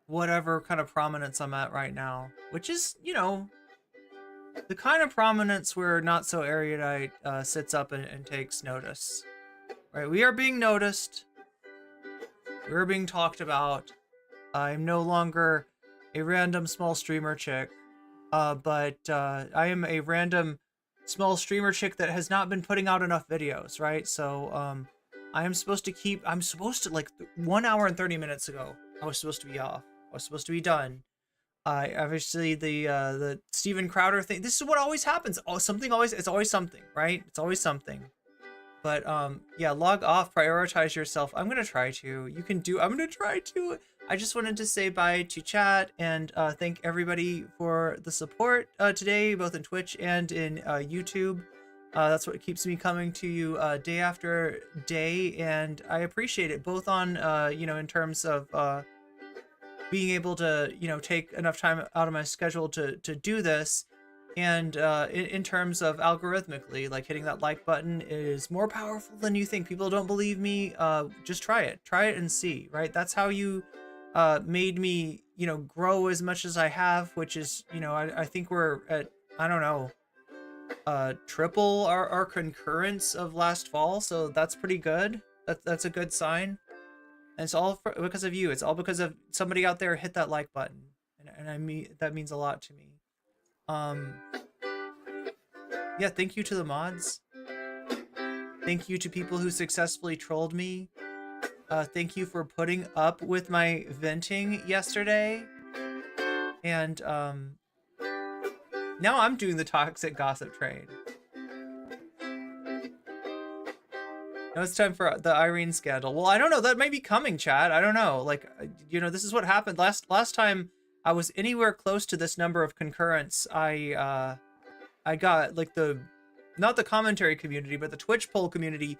whatever kind of prominence I'm at right now, which is, you know, the kind of prominence where Not So Erudite sits up and takes notice. Right? We are being noticed. We're being talked about. I'm no longer a random small streamer chick, but I am a random small streamer chick that has not been putting out enough videos, right? So I'm supposed to, like, 1 hour and 30 minutes ago, I was supposed to be off. I was supposed to be done. Obviously the Steven Crowder thing, this is what always happens. It's always something, right? It's always something. But yeah, log off, prioritize yourself. I'm gonna try to. I'm gonna try to. I just wanted to say bye to chat and thank everybody for the support today, both in Twitch and in YouTube. That's what keeps me coming to you day after day, and I appreciate it, both on you know, in terms of being able to, you know, take enough time out of my schedule to do this, and in terms of algorithmically, like, hitting that like button is more powerful than you think. People don't believe me. Just try it and see, right? That's how you made me, you know, grow as much as I have, which is, you know, I think we're at, I don't know, triple our concurrence of last fall, so that's pretty good. That's a good sign, and it's all because of you. It's all because of somebody out there hit that like button, and I mean, that means a lot to me. Yeah, thank you to the mods. Thank you to people who successfully trolled me. Thank you for putting up with my venting yesterday, and now I'm doing the toxic gossip train. Now it's time for the Irene scandal. Well, I don't know. That might be coming, Chad. I don't know. Like, you know, this is what happened last time. I was anywhere close to this number of concurrents, I got like not the commentary community, but the Twitch poll community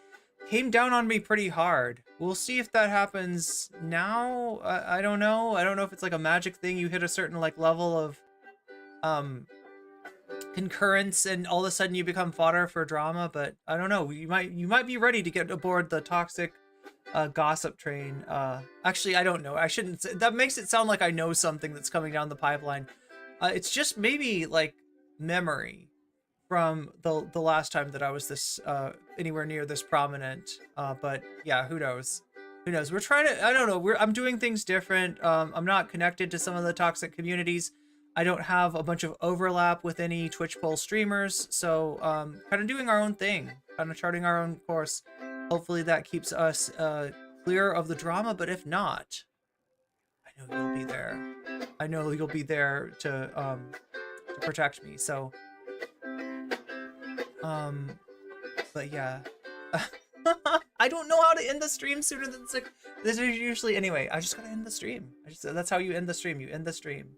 came down on me pretty hard. We'll see if that happens now. I don't know. I don't know if it's like a magic thing. You hit a certain like level of concurrence and all of a sudden you become fodder for drama, but I don't know. You might be ready to get aboard the toxic gossip train. Actually, I don't know. I shouldn't say, that makes it sound like I know something that's coming down the pipeline. It's just maybe like memory from the last time that I was this anywhere near this prominent. But yeah, who knows? Who knows? We're trying to, I don't know. I'm doing things different. I'm not connected to some of the toxic communities. I don't have a bunch of overlap with any Twitch poll streamers. So kind of doing our own thing, kind of charting our own course. Hopefully that keeps us clear of the drama. But if not, I know you'll be there. I know you'll be there to protect me. So, but yeah. I don't know how to end the stream sooner than 6. This is usually, anyway, I just gotta end the stream. That's how you end the stream. You end the stream.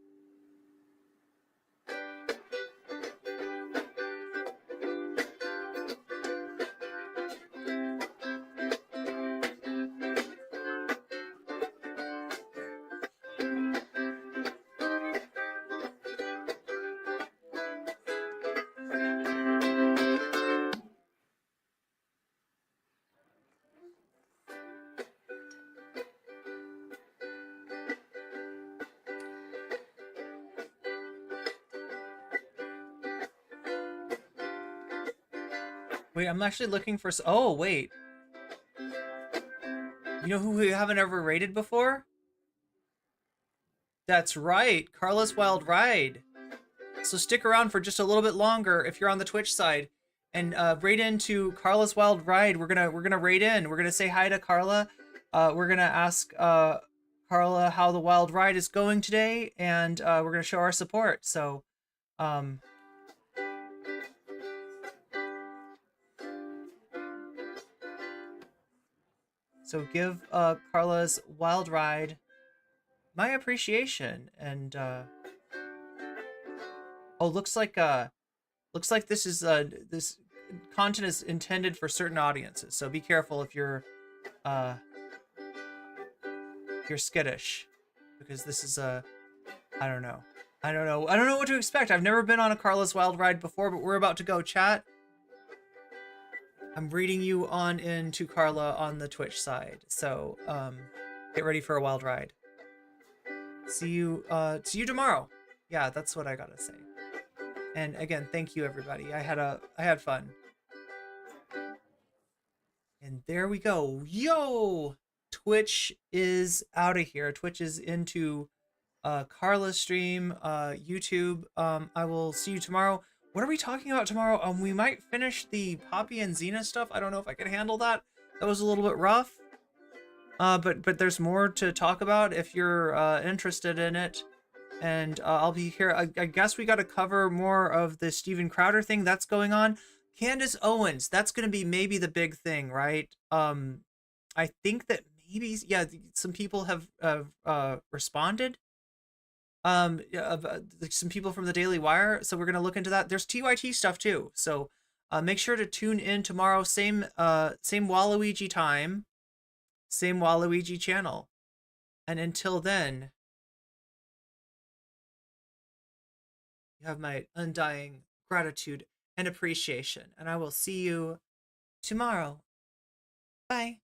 Wait, I'm actually looking for... Oh, wait. You know who we haven't ever rated before? That's right, Carla's Wild Ride. So stick around for just a little bit longer if you're on the Twitch side, and raid into Carla's Wild Ride. We're gonna raid in. We're gonna say hi to Carla. We're gonna ask Carla how the Wild Ride is going today, and we're gonna show our support. So, So give Carla's Wild Ride my appreciation, and oh, looks like this is this content is intended for certain audiences. So be careful if you're skittish, because this is I don't know what to expect. I've never been on a Carla's Wild Ride before, but we're about to go, chat. I'm reading you on into Carla on the Twitch side, so get ready for a wild ride. See you tomorrow. Yeah, that's what I gotta say. And again, thank you everybody. I had fun. And there we go. Yo, Twitch is out of here. Twitch is into Carla's stream, YouTube. I will see you tomorrow. What are we talking about tomorrow? We might finish the Poppy and Xena stuff. I don't know if I can handle that. That was a little bit rough. But there's more to talk about if you're interested in it. And I'll be here. I guess we got to cover more of the Steven Crowder thing that's going on. Candace Owens, that's going to be maybe the big thing, right? I think that maybe, yeah, some people have responded. Some people from the Daily Wire, so we're gonna look into that. There's TYT stuff too, so make sure to tune in tomorrow. Same Waluigi time, same Waluigi channel, and until then, you have my undying gratitude and appreciation, and I will see you tomorrow. Bye.